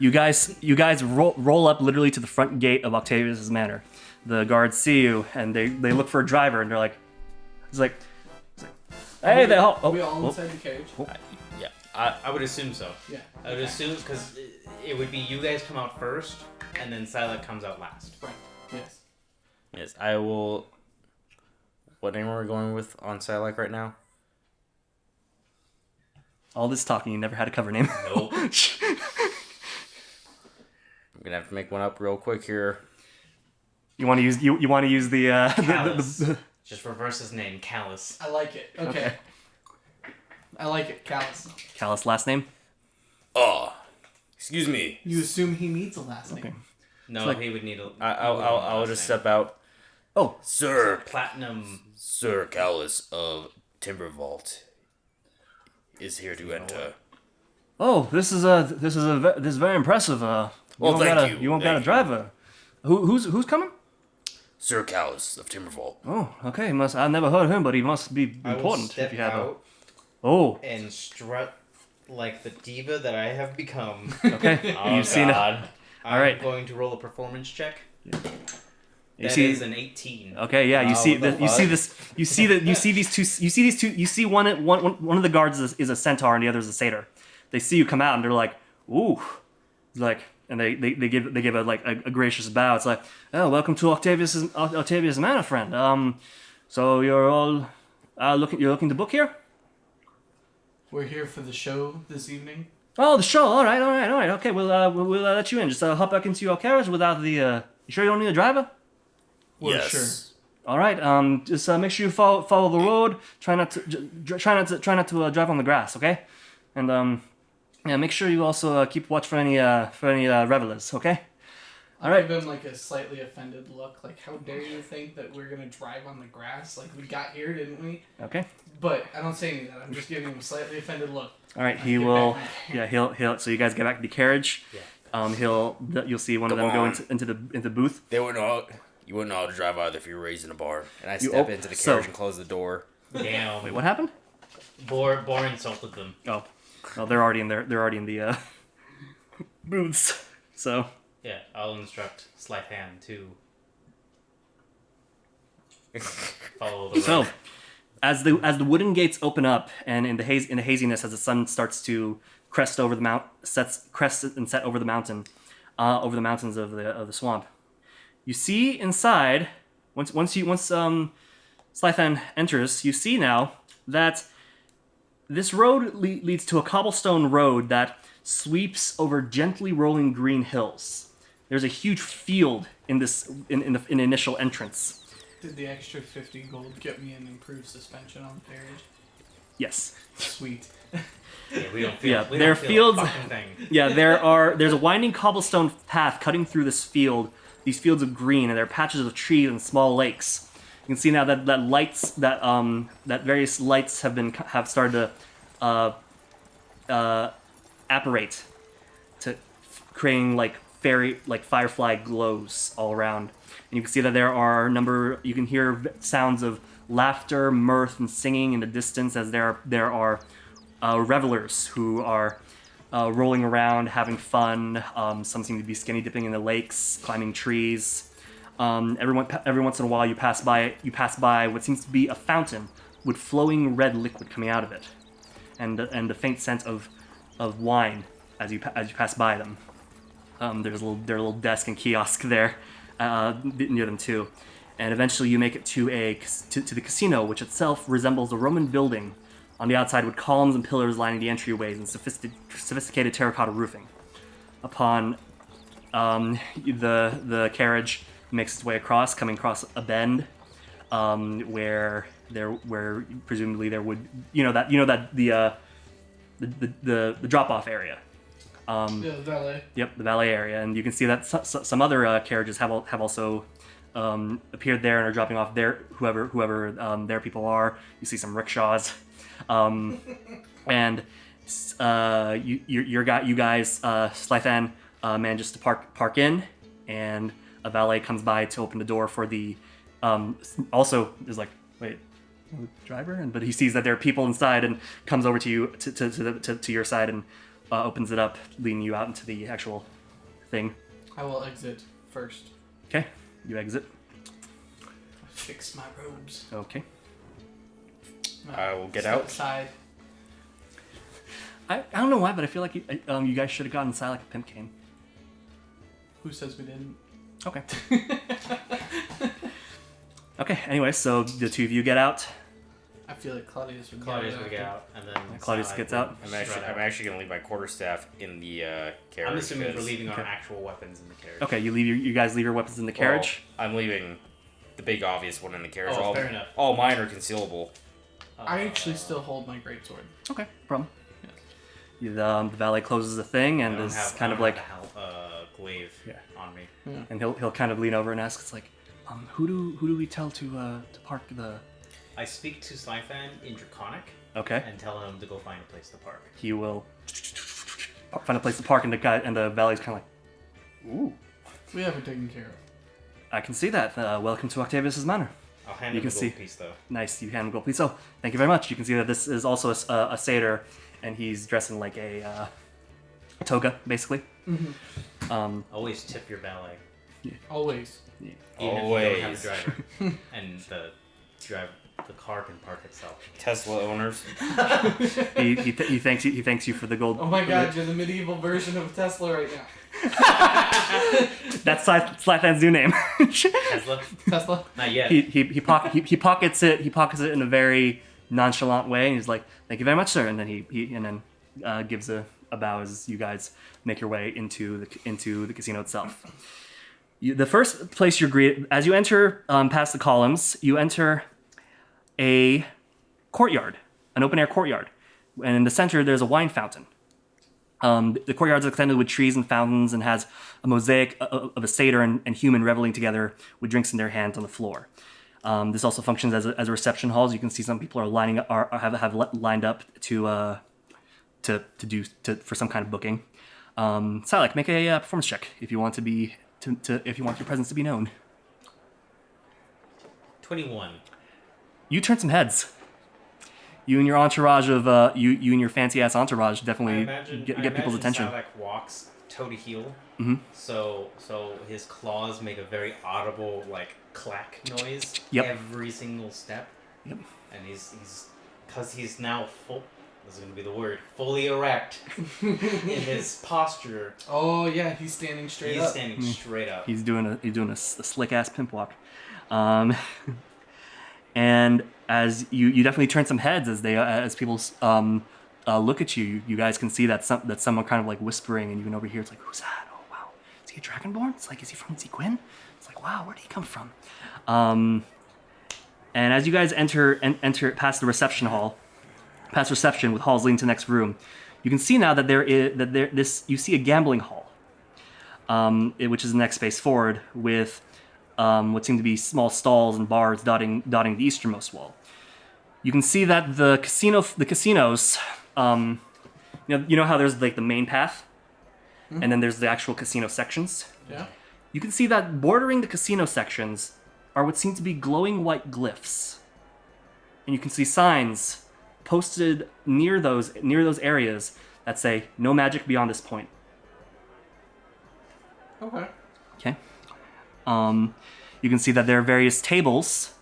You guys roll up literally to the front gate of Octavius's manor. The guards see you and they look for a driver and they're like, hey, they Are we all inside the carriage? Yeah. I would assume so. Yeah. I would assume because it would be you guys come out first, and then Sylack comes out last. Right. Yes. Yes, I will. What name are we going with on Sylack right now? all this talking, you never had a cover name. Nope. I'm gonna have to make one up real quick here. You want to use you want to use the Callus. Just reverse his name, Callus. I like it. Okay. I like it. Callus. Callus last name. Excuse me. You assume he needs a last name. Okay. No, like- he would need a. I'll just step out. Oh, Sir Platinum. Sir Callus of Timber Vault is here to enter. oh, this is very impressive. Well, won't thank got a, you. You won't got a Thank driver. Who's coming? Sir Callus of Timber Vault. Oh, okay. I've never heard of him, but he must be I will important. step If you have out Oh, and strut like the diva that I have become. okay. Oh, You've seen it. God. I'm right. going to roll a performance check. You That see, is an 18. okay, yeah. You Oh, see what the that. You see fuck? this. You see that. You see these two. You see these two. You see one of the guards is a centaur and the other is a satyr. They see you come out and they're like, ooh, it's like, and they give a gracious bow. It's like, oh, welcome to Octavius Manor, friend. So you're all looking to book here? We're here for the show this evening. Oh, the show. All right. Okay, we'll let you in. Just hop back into your carriage without the. You sure you don't need a driver? We're yes. sure. All right. Just make sure you follow the road. Try not to drive on the grass. Okay. And yeah, make sure you also keep watch for any revelers. Okay. I'll give him like a slightly offended look. Like, how dare you think that we're gonna drive on the grass? Like, we got here, didn't we? Okay. But I don't say any of that. I'm just giving him a slightly offended look. All right. He Get will. back in Yeah. He'll. So you guys get back to the carriage. Yeah. You'll see one of Come them go on. into the booth. They wouldn't know. You wouldn't know how to drive either if you were raised in a barn. And I You step op- into the so- carriage and close the door. Damn. Wait, what happened? Bor insulted them. Oh, they're already in there. They're already in the booths. So. Yeah, I'll instruct Sleight Hand to follow the So, road. as the wooden gates open up, and in the haziness, as the sun starts to crest over the set over the mountain, over the mountains of the swamp, you see inside. Once Slythan enters, you see now that this road leads to a cobblestone road that sweeps over gently rolling green hills. There's a huge field in the initial entrance. Did the extra 50 gold get me an improved suspension on the carriage? Yes. Sweet. Yeah, we don't feel. Yeah, we there are don't feel fields- A fucking thing. Yeah, there's a winding cobblestone path cutting through this field, these fields of green, and there are patches of trees and small lakes. You can see now that various lights have started to apparate, to creating like firefly glows all around. And you can see that you can hear sounds of laughter, mirth, and singing in the distance as there are revelers who are rolling around, having fun. Some seem to be skinny dipping in the lakes, climbing trees. Every once in a while, you pass by what seems to be a fountain with flowing red liquid coming out of it, and the faint scent of wine as you pass by them. There's a little desk and kiosk there near them too, and eventually you make it to the casino, which itself resembles a Roman building on the outside with columns and pillars lining the entryways and sophisticated terracotta roofing. Upon the carriage makes its way across, coming across a bend, where presumably there would the drop off area. The valet. Yep, the valet area, and you can see that some other carriages have also appeared there and are dropping off whoever their people are. You see some rickshaws, and you guys, Slythan manages to park in, and a valet comes by to open the door for the. Also, is like, wait, no driver, but he sees that there are people inside and comes over to you to your side and opens it up, leading you out into the actual thing. I will exit first. Okay, you exit. Fix my robes. Okay. I will get Step out. aside. I don't know why, but I feel like you guys should have gotten Sylack a pimp cane. Who says we didn't? Okay. Okay. Anyway, so the two of you get out. I feel like Claudius would Claudius get would it get after. out, and then Claudius Sylack gets would out. I'm actually going to leave my quarterstaff in the carriage. I'm assuming we're 'cause- leaving our Okay. actual weapons in the carriage. Okay, you guys leave your weapons in the carriage. Well, I'm leaving the big obvious one in the carriage. Oh, all, fair enough. all mine are concealable. I actually still hold my greatsword. Okay, no problem. Yes. The valet closes the thing and is kind of like, glaive Yeah. on me. and he'll kind of lean over and ask, it's like, who do we tell to park the? I speak to Slythan in Draconic Okay, and tell him to go find a place to park. he will find a place to park, and the valet's kind of like, ooh, We have it taken care of. I can see that. Welcome to Octavius's Manor. I'll hand You him can a gold see. piece though. Nice, you hand him gold, please. So, thank you very much. You can see that this is also a satyr, and he's dressed in like a toga, basically. Always tip your valet. Always. Even if you don't have Always. a driver. And the car can park itself. Tesla owners. He thanks you for the gold. Oh my god, you're the medieval version of Tesla right now. That's Slythan's new name. Tesla? Tesla? Not yet. he pockets it in a very nonchalant way, and he's like, "Thank you very much, sir." And then he gives a bow as you guys make your way into the casino itself. The first place you're greeted as you enter past the columns, you enter a courtyard, an open air courtyard, and in the center there's a wine fountain. The courtyard is extended with trees and fountains and has a mosaic of a satyr and human reveling together with drinks in their hands on the floor. This also functions as a reception hall. As you can see, some people have lined up for some kind of booking. Sylack, make a performance check if you want if you want your presence to be known. 21. You turn some heads. You and your entourage of you and your fancy ass entourage definitely get people's attention. Sylack walks toe to heel. Mhm. So his claws make a very audible like clack noise Yep. every single step. Yep. And he's now full. This is gonna be the word. Fully erect in his posture. Oh yeah, he's standing straight He's up. standing straight up. He's doing a slick ass pimp walk, and as you definitely turn some heads as people look at you. You guys can see that someone kind of like whispering, and you can overhear. It's like, who's that? Oh wow, is he a Dragonborn? It's like, is he from Quinn? It's like, wow, where did he come from? And as you guys enter past the reception hall, past reception with halls leading to the next room, you can see now that you see a gambling hall, which is the next space forward with what seem to be small stalls and bars dotting the easternmost wall. You can see that the casinos, you know how there's like the main path, and then there's the actual casino sections. Yeah. You can see that bordering the casino sections are what seem to be glowing white glyphs, and you can see signs posted near those areas that say "No magic beyond this point." Okay. Okay. You can see that there are various tables.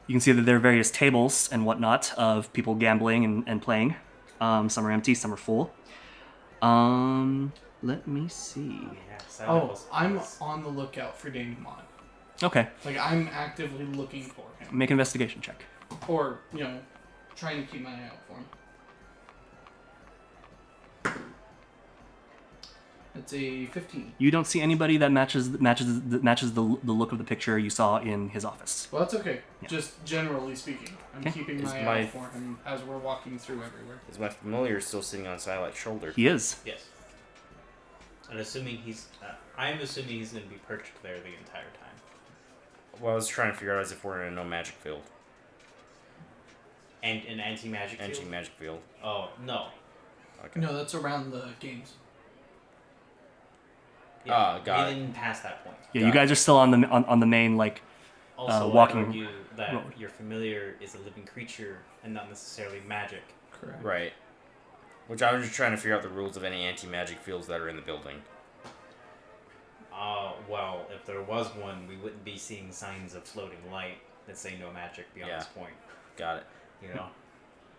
You can see that there are various tables and whatnot of people gambling and playing. Some are empty, some are full. Let me see. Yeah, Oh, I'm on the lookout for Daniel Maun. Okay, Like, I'm actively looking for him. make an investigation check. Or, trying to keep my eye out for him. It's a 15. You don't see anybody that matches the look of the picture you saw in his office. Well, that's okay. Yeah. Just generally speaking. I'm Okay. keeping Is my eye my- out for him as we're walking through everywhere. Is my familiar still sitting on Sylack's shoulder? He is. Yes. And assuming he's, I'm assuming he's going to be perched there the entire time. What I was trying to figure out is if we're in a no magic field. And an anti-magic field? Anti-magic field. Oh, no. Okay. No, that's around the games. Ah, got we it. didn't pass that point. Yeah, Got you guys are still on the main like. Also, walking I'd argue that road. your familiar is a living creature and not necessarily magic. Correct. Right. Which I was just trying to figure out the rules of any anti-magic fields that are in the building. Well, if there was one, we wouldn't be seeing signs of floating light that say no magic beyond Yeah. this point. Got it. You know?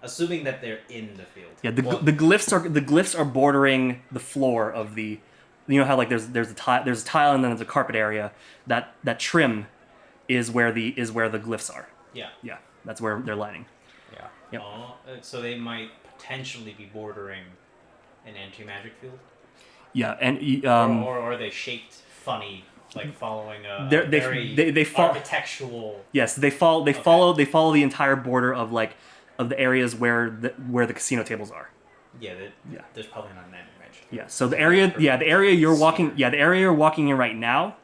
Assuming that they're in the field. Yeah, the glyphs are bordering the floor of the. You know how like there's a tile and then there's a carpet area. That trim is where the glyphs are. Yeah. Yeah, that's where they're lining. Yeah. Yep. So they might potentially be bordering an anti-magic field? Yeah, and Or are they shaped funny, like following a very they fall. architectural... Yes, they follow the entire border of the areas where the casino tables are. Yeah, Yeah. there's probably not an anti-magic. Yeah. So the area you're walking in right now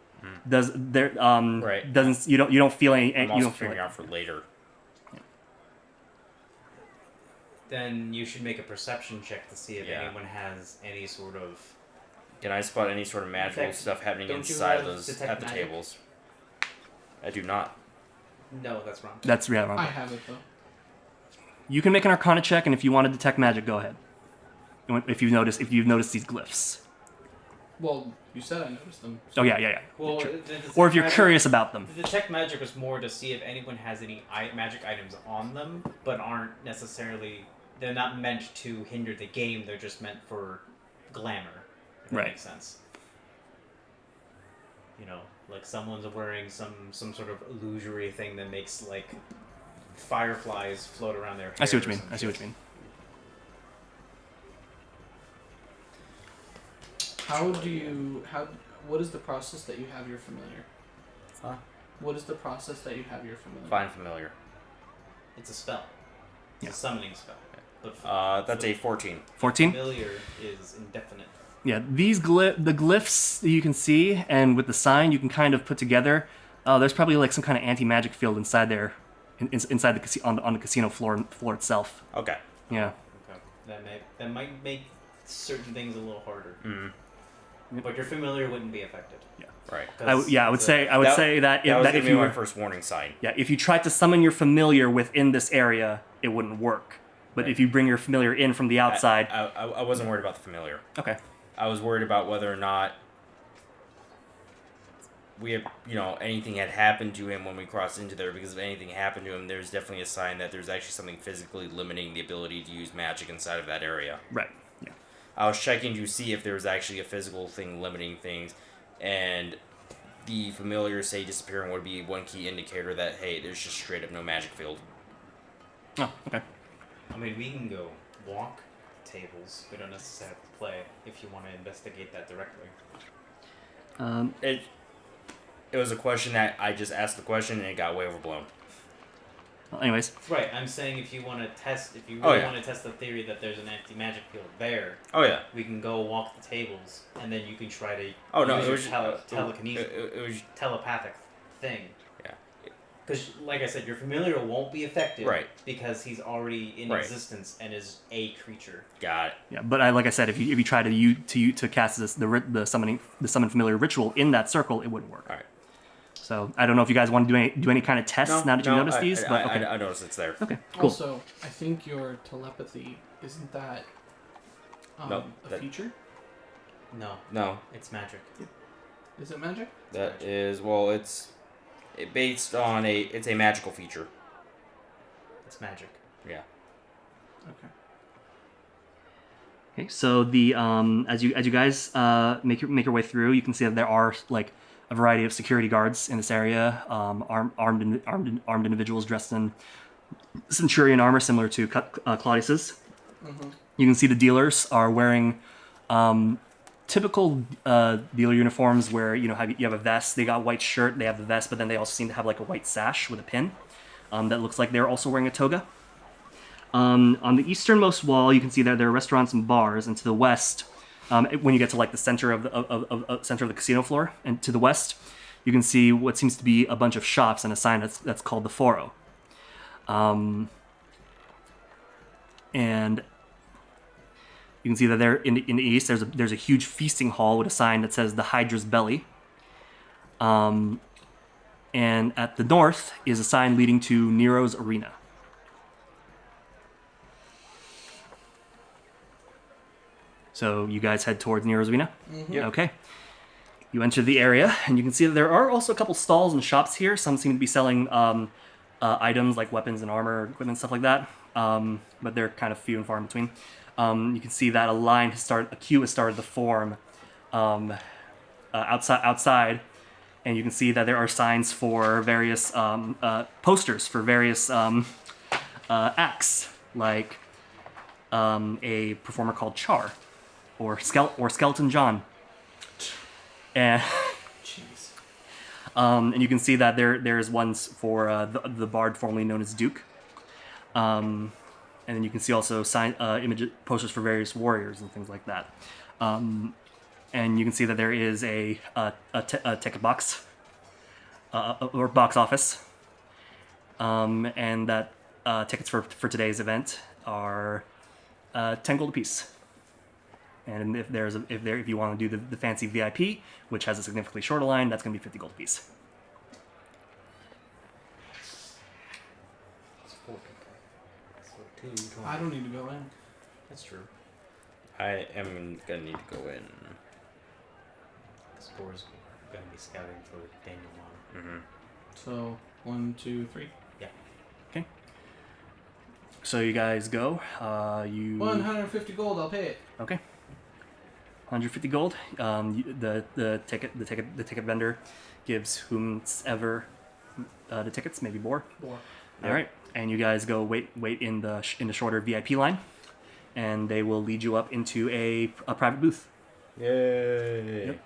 Right. doesn't you don't feel any I'm you also don't feel figuring it. out for later. Then you should make a perception check to see if Yeah. anyone has any sort of... Can I spot any sort of magical Detect- stuff happening don't you inside have those detect at the magic? tables? I do not. No, that's wrong. That's wrong. I have it, though. You can make an Arcana check, and if you want to detect magic, go ahead. If you've noticed these glyphs. Well, you said I noticed them. Oh yeah. Well, Sure. the detect Or if you're magic- curious about them. The detect magic was more to see if anyone has any magic items on them, but aren't necessarily... They're not meant to hinder the game, they're just meant for glamour. If that Right. makes sense. You know, like someone's wearing some sort of illusory thing that makes, like, fireflies float around their hair. I see what you or mean. some I see what shit. you mean. What is the process that you have your familiar? Huh? What is the process that you have your familiar? Find familiar. It's a spell. It's Yeah. a summoning spell. But That's a 14. 14. familiar is indefinite. Yeah, the glyphs that you can see, and with the sign, you can kind of put together. There's probably like some kind of anti-magic field inside there, inside the on the casino floor itself. Okay. Yeah. Okay. That might make certain things a little harder. Mm. But your familiar wouldn't be affected. Right. I would say that That was if gonna be you my were, first warning sign. yeah, if you tried to summon your familiar within this area, it wouldn't work. But Right. if you bring your familiar in from the outside, I wasn't worried about the familiar. okay. I was worried about whether or not anything had happened to him when we crossed into there, because if anything happened to him, there's definitely a sign that there's actually something physically limiting the ability to use magic inside of that area. Right. Yeah. I was checking to see if there was actually a physical thing limiting things, and the familiar, say, disappearing would be one key indicator that, hey, there's just straight up no magic field. Oh, okay. I mean, we can go walk tables. We don't necessarily have to play if you want to investigate that directly. It was a question that I just asked the question and it got way overblown. Well, anyways, Right, I'm saying if you want to test, if you Oh, really yeah. want to test the theory that there's an anti-magic field there, Oh yeah. we can go walk the tables, and then you can try to Oh no, use it your was telekinesis, it was telepathic thing. Yeah. Because, like I said, your familiar won't be affected, Right. because he's already in Right. existence and is a creature. got it. yeah, but like I said, if you try to cast the summon familiar ritual in that circle, it wouldn't work. All right. So I don't know if you guys want to do any kind of tests now that you noticed these. I, But okay. I noticed it's there. Okay. Cool. Also, I think your telepathy isn't that No, a that- feature? No, No, it's magic. Is it magic? that is it's based on it's a magical feature. It's magic. Yeah. Okay. Okay, so the as you guys make your way through, you can see that there are like a variety of security guards in this area, armed individuals dressed in centurion armor similar to Claudius's. You can see the dealers are wearing typical dealer uniforms, where you have a vest. They got white shirt, they have the vest, but then they also seem to have like a white sash with a pin that looks like they're also wearing a toga. On the easternmost wall, you can see that there are restaurants and bars, and to the west, when you get to like the center of the casino floor, and to the west, you can see what seems to be a bunch of shops and a sign that's called the Foro. And you can see that there in the east, there's a huge feasting hall with a sign that says the Hydra's Belly. And at the north is a sign leading to Nero's Arena. So you guys head towards Nero's Arena? Yep. Okay. You enter the area, and you can see that there are also a couple stalls and shops here. Some seem to be selling items like weapons and armor, equipment, stuff like that. But they're kind of few and far in between. You can see that a queue has started to form outside, and you can see that there are signs for various posters for various acts, like a performer called Char, or Skeleton John, and and you can see that there's ones for the bard formerly known as Duke, and then you can see also posters for various warriors and things like that, and you can see that there is a ticket box or box office, and that tickets for today's event are 10 gold apiece. And if you want to do the fancy VIP, which has a significantly shorter line, that's going to be 50 gold apiece. I don't need to go in. That's true. I am gonna need to go in. Spore's gonna be scouting for Daniel Maun. So 1, 2, 3. Okay. So you guys go. 150 gold. I'll pay it. Okay. 150 gold. The ticket vendor gives whomever the tickets, maybe Boar. All right, and you guys go wait in the shorter VIP line, and they will lead you up into a private booth. Yay! Yep.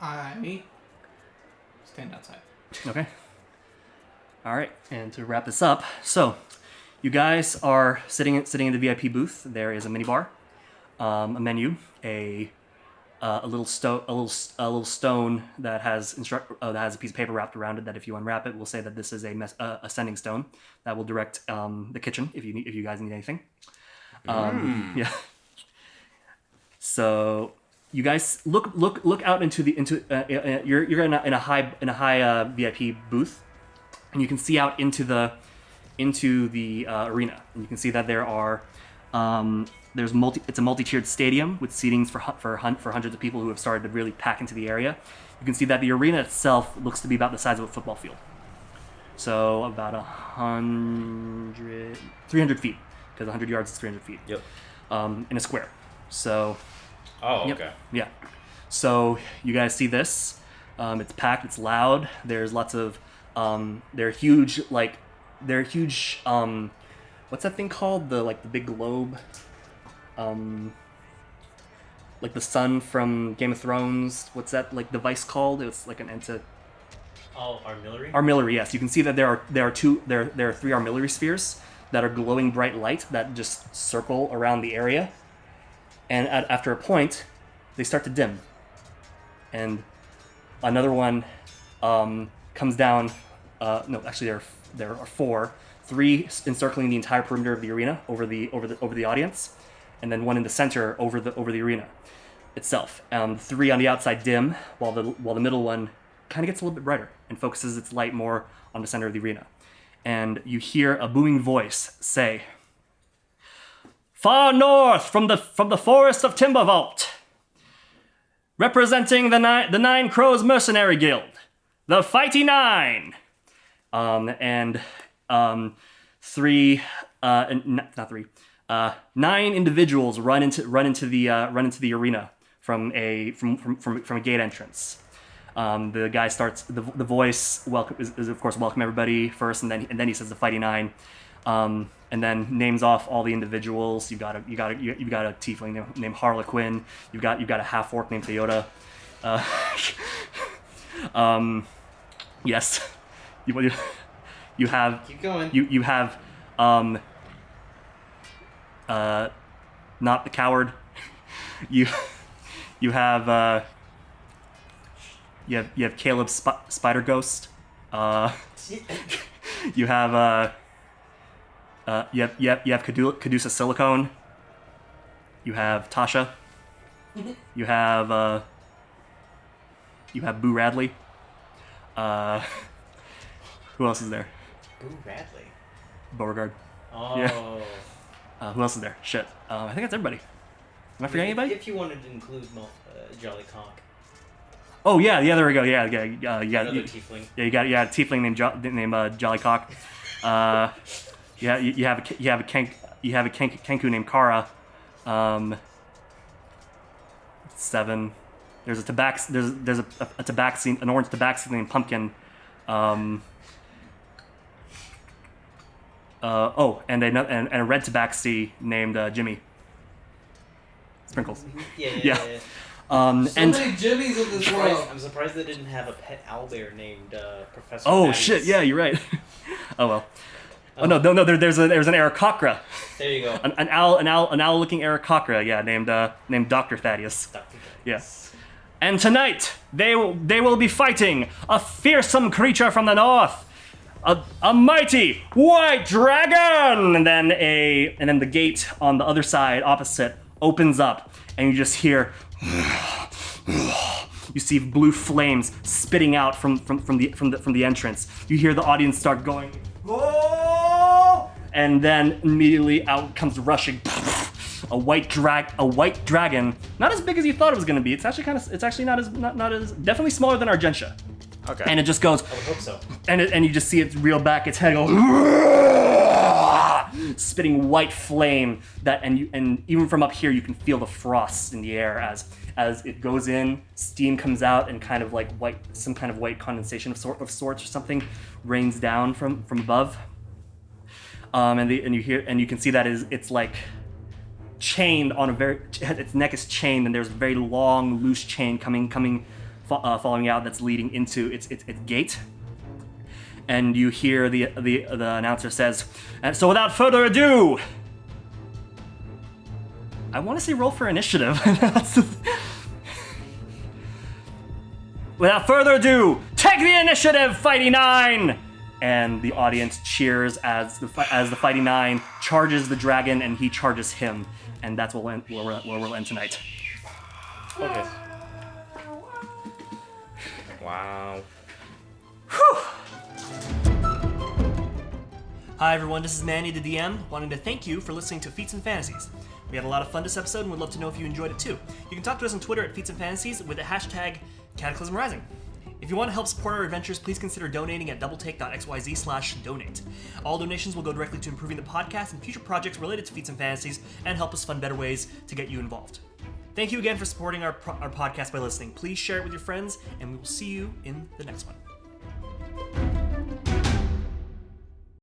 I stand outside. Okay. All right, and to wrap this up, so you guys are sitting in the VIP booth. There is a mini bar, a menu, a little stone that has that has a piece of paper wrapped around it. That if you unwrap it, will say that this is a sending stone that will direct the kitchen if you guys need anything. Yeah. So you guys look out into you're in a high VIP booth, and you can see out into the arena, and you can see that there are it's a multi-tiered stadium with seatings for hundreds of people who have started to really pack into the area. You can see that the arena itself looks to be about the size of a football field, so about 300 feet, because 100 yards is 300 feet. Yep. In a square. So. Oh, Yep. okay. Yeah. So you guys see this. It's packed. It's loud. There's lots of. They're huge. What's that thing called? The big globe. Like the sun from Game of Thrones. What's that device called? It's like an enta. Oh, artillery? Artillery. Yes. You can see that there are 3 artillery spheres that are glowing bright light that just circle around the area. And after a point, they start to dim. And another one comes down. No, actually, there are 4. 3 encircling the entire perimeter of the arena over the audience, and then 1 in the center over the arena itself. 3 on the outside dim, while the middle one kind of gets a little bit brighter and focuses its light more on the center of the arena. And you hear a booming voice say, "Far north from the forest of Timbervault, representing the Nine Crows Mercenary Guild, the Fighty Nine." And 3, not 3, 9 individuals run into the arena from a gate entrance. The guy starts the voice is of course welcome everybody first, and then he says the Fighting Nine, and then names off all the individuals. You've got a tiefling named Harlequin. You've got a half orc named Toyota. Yes, you have. Keep going. You have not the coward. You have Caleb Spider Ghost. You have Cadusa Silicone. You have Tasha. You have Boo Radley. Who else is there? Boo Radley. Beauregard. Oh. Yeah. Who else is there? Shit. I think that's everybody. Am I forgetting anybody? If you wanted to include Jolly Conk. Oh yeah, there we go. Yeah. Another tiefling. Yeah, you got a tiefling named Jollycock. You have a Kenku named Kara. 7. There's a tabaxi, an orange tabaxi named Pumpkin. And a red tabaxi named Jimmy. Sprinkles. Yeah. And many Jimmies in this world. I'm surprised they didn't have a pet owlbear named Professor. oh Thaddeus. shit, yeah, you're right. Oh well. Oh no, there's an Aarakocra. There you go. An owl looking Aarakocra, yeah, named Dr. Thaddeus. Dr. Thaddeus. Yes. And tonight they will be fighting a fearsome creature from the north. A mighty white dragon, and then the gate on the other side opposite opens up, and you just hear. You see blue flames spitting out from the entrance. You hear the audience start going, "Oh!" And then immediately out comes rushing a white dragon, not as big as you thought it was going to be. It's actually not as definitely smaller than Argentia. Okay. And it just goes, I would hope so. and you just see it reel back its head, go, spitting white flame and even from up here you can feel the frost in the air as it goes in. Steam comes out and kind of like some kind of white condensation of sorts or something rains down from above. And you can see that it's like chained on its neck is chained, and there's a very long loose chain following out that's leading into its gate. And you hear the announcer says, and so without further ado, I want to say roll for initiative. Without further ado, take the initiative, Fighting Nine! And the audience cheers as the Fighting Nine charges the dragon, and he charges him, and that's where we'll end tonight. Okay. Wow. Hi everyone, this is Manny the DM, wanting to thank you for listening to Feats and Fantasies. We had a lot of fun this episode and would love to know if you enjoyed it too. You can talk to us on Twitter at Feats and Fantasies with the hashtag Cataclysm Rising. If you want to help support our adventures, please consider donating at doubletake.xyz/donate. All donations will go directly to improving the podcast and future projects related to Feats and Fantasies and help us fund better ways to get you involved. Thank you again for supporting our podcast by listening. Please share it with your friends, and we will see you in the next one.